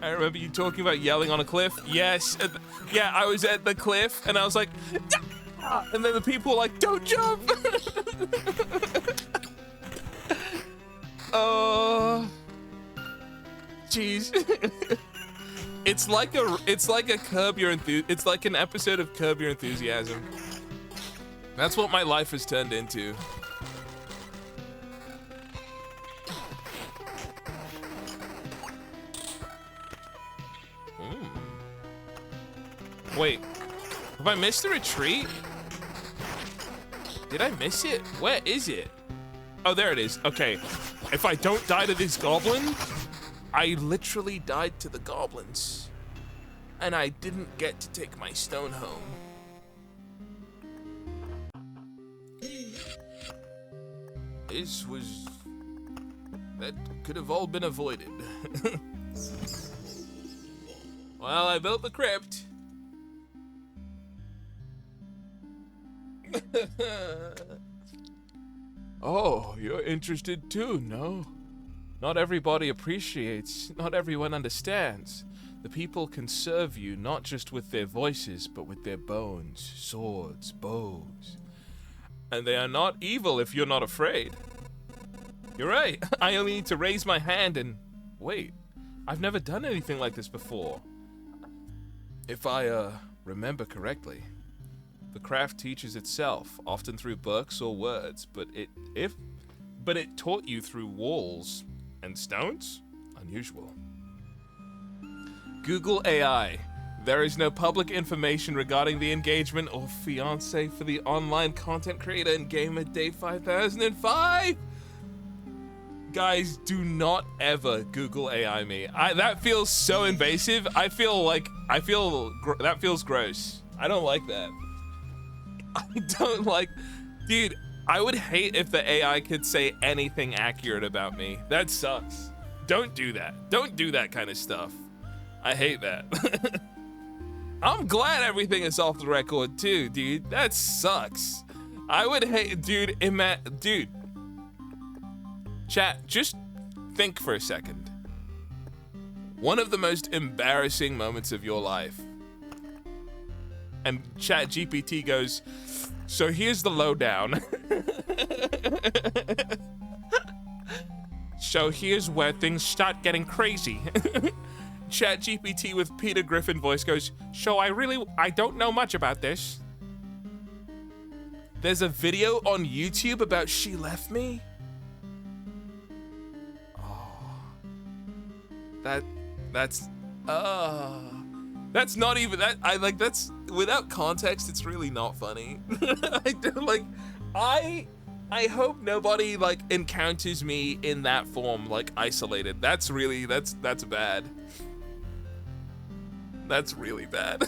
remember you talking about yelling on a cliff. Yes. Yeah, I was at the cliff and I was like, ah! And then the people were like, don't jump. Oh, jeez. It's like a Curb Your Enthusiasm. It's like an episode of Curb Your Enthusiasm. That's what my life has turned into. Wait, have I missed the retreat? Did I miss it? Where is it? Oh, there it is. Okay, if I don't die to this goblin, I literally died to the goblins, and I didn't get to take my stone home. That could have all been avoided. Well, I built the crypt. Oh, you're interested too, no? Not everybody appreciates, not everyone understands. The people can serve you not just with their voices, but with their bones, swords, bows. And they are not evil if you're not afraid. You're right. I only need to raise my hand and... Wait, I've never done anything like this before. If I, remember correctly, the craft teaches itself, often through books or words, but it taught you through walls and stones? Unusual. Google AI. There is no public information regarding the engagement or fiancé for the online content creator in Gamer Day 5005. Guys, do not ever Google AI me. That feels so invasive. That feels gross. I don't like that. I don't like, dude, I would hate if the AI could say anything accurate about me. That sucks. Don't do that. Don't do that kind of stuff. I hate that. I'm glad everything is off the record too, dude. That sucks. I would hate, dude, dude. Chat, just think for a second. One of the most embarrassing moments of your life. And Chat GPT goes, so here's the lowdown. So here's where things start getting crazy. Chat GPT with Peter Griffin voice goes, so I don't know much about this. There's a video on YouTube about She Left Me. That's not even that. That's without context. It's really not funny. I hope nobody encounters me in that form, isolated. That's bad. That's really bad.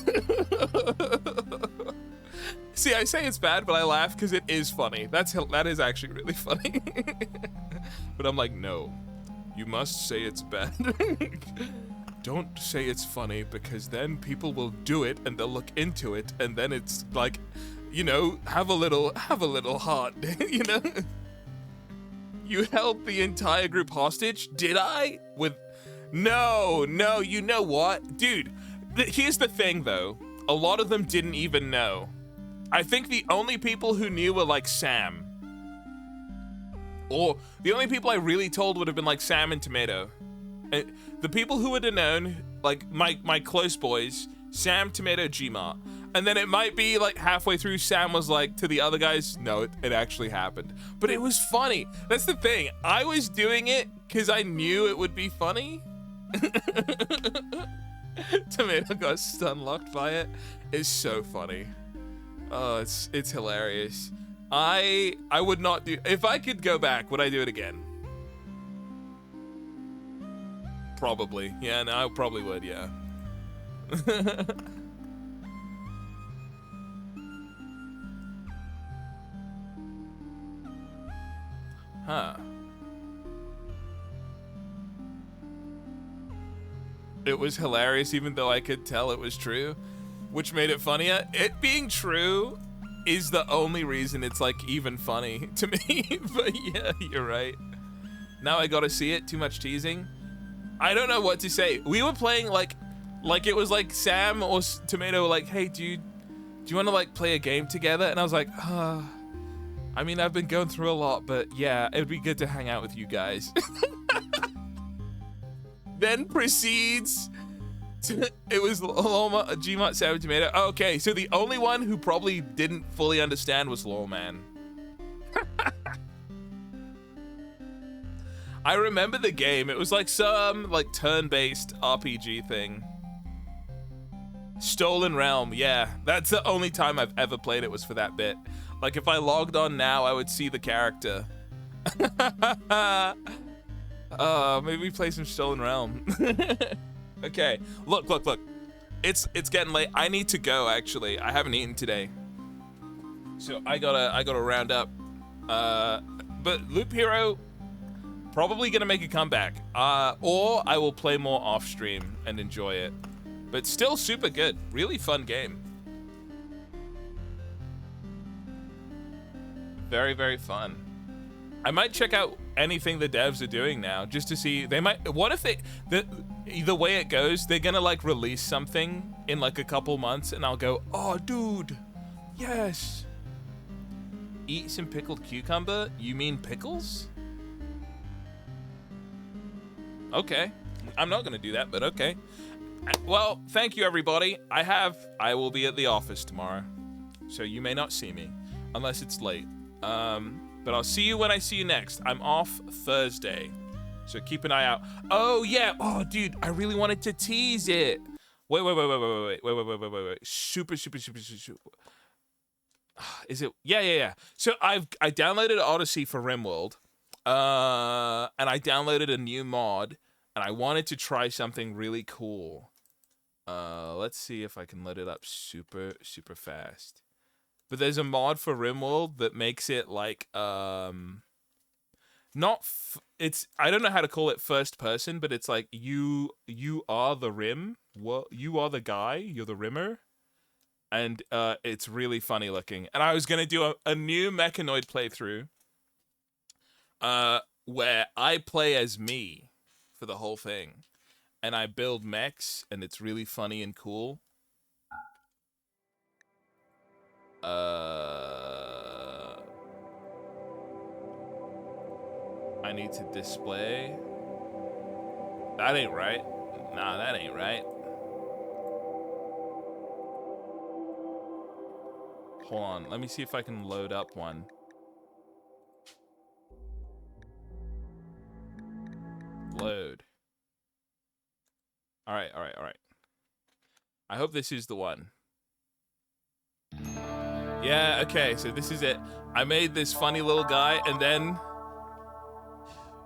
See, I say it's bad, but I laugh because it is funny. That is actually really funny. But I'm like, no. You must say it's bad. Don't say it's funny, because then people will do it and they'll look into it, and then it's like, have a little heart, You held the entire group hostage? Did I? No, you know what? Dude, here's the thing though. A lot of them didn't even know. I think the only people who knew were Sam. Or the only people I really told would have been Sam and Tomato. The people who would have known, my close boys, Sam, Tomato, Gmart. And then it might be halfway through, Sam was to the other guys, no, it actually happened. But it was funny. That's the thing. I was doing it because I knew it would be funny. Tomato got stun locked by it. It's so funny. Oh, it's hilarious. I would not do, if I could go back, would I do it again? Probably. Yeah, no, I probably would, yeah. Huh. It was hilarious even though I could tell it was true, which made it funnier. It being true is the only reason it's even funny to me. But yeah, you're right. Now I gotta see it. Too much teasing. I don't know what to say. We were playing like it was Sam or Tomato were hey dude, do you want to play a game together? And I was like, I mean, I've been going through a lot, but yeah, it would be good to hang out with you guys. Then proceeds to, it was Lolma, Gmart, Sam, Tomato. Okay, so the only one who probably didn't fully understand was Lolman. I remember the game. It was some turn-based RPG thing. Stolen Realm, yeah. That's the only time I've ever played it was for that bit. If I logged on now, I would see the character. Maybe play some Stolen Realm. Okay, look. It's getting late. I need to go, actually. I haven't eaten today. So I gotta round up. But Loop Hero, probably gonna make a comeback. Or I will play more off stream and enjoy it. But still super good. Really fun game. Very, very fun. I might check out anything the devs are doing now just to see. They might. What if the way it goes, they're gonna like release something in like a couple months, and I'll go, oh, dude, yes. Eat some pickled cucumber? You mean pickles? Okay, I'm not gonna do that, but okay. Well, thank you everybody. I will be at the office tomorrow, so you may not see me unless it's late. But I'll see you when I see you next. I'm off Thursday, so keep an eye out. Oh yeah. Oh dude, I really wanted to tease it. Wait. Super. Is it? Yeah. So I downloaded Odyssey for RimWorld, and I downloaded a new mod, and I wanted to try something really cool. Let's see if I can load it up super fast. But there's a mod for RimWorld that makes it like it's I don't know how to call it first person, but it's like you are the Rim. Well, you are the guy. You're the Rimmer, and it's really funny looking. And I was gonna do a new Mechanoid playthrough, where I play as me for the whole thing, and I build mechs, and it's really funny and cool. I need to display. That ain't right. Nah, that ain't right. Hold on. Let me see if I can load up one. Load. All right. I hope this is the one. Yeah, okay, so this is it. I made this funny little guy, and then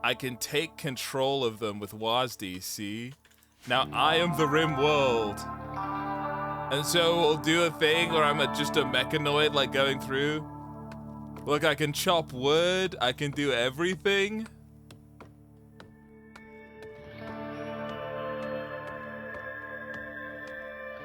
I can take control of them with WASD, see? Now I am the RimWorld. And so we'll do a thing where I'm just a mechanoid, like, going through. Look, I can chop wood, I can do everything.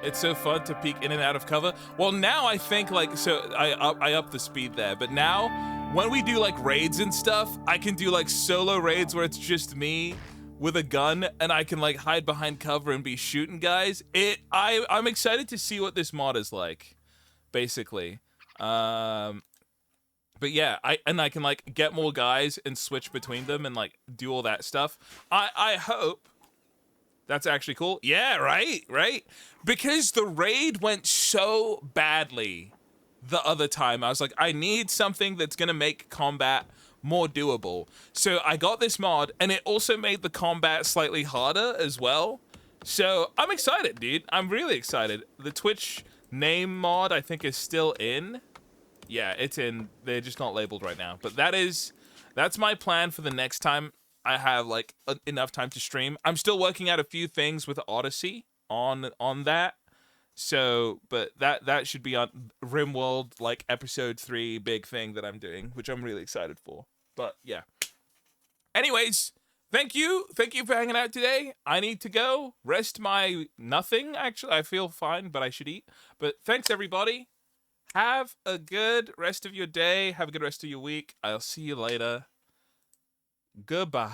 It's so fun to peek in and out of cover. Well, now I think, like, so I up the speed there, but now when we do like raids and stuff, I can do like solo raids where it's just me with a gun, and I can like hide behind cover and be shooting guys. I'm excited to see what this mod is like, basically. But yeah, I can like get more guys and switch between them and like do all that stuff. I hope that's actually cool. Yeah, right? Because the raid went so badly the other time, I was like, I need something that's gonna make combat more doable. So I got this mod, and it also made the combat slightly harder as well. So I'm excited, dude. I'm really excited. The Twitch name mod, I think, is still in. Yeah, it's in. They're just not labeled right now. But that's my plan for the next time I have like enough time to stream. I'm still working out a few things with Odyssey on that. So, but that should be on RimWorld, like episode 3 big thing that I'm doing, which I'm really excited for. But yeah. Anyways, thank you for hanging out today. I need to go rest my nothing. Actually, I feel fine, but I should eat. But thanks everybody. Have a good rest of your day. Have a good rest of your week. I'll see you later. Goodbye.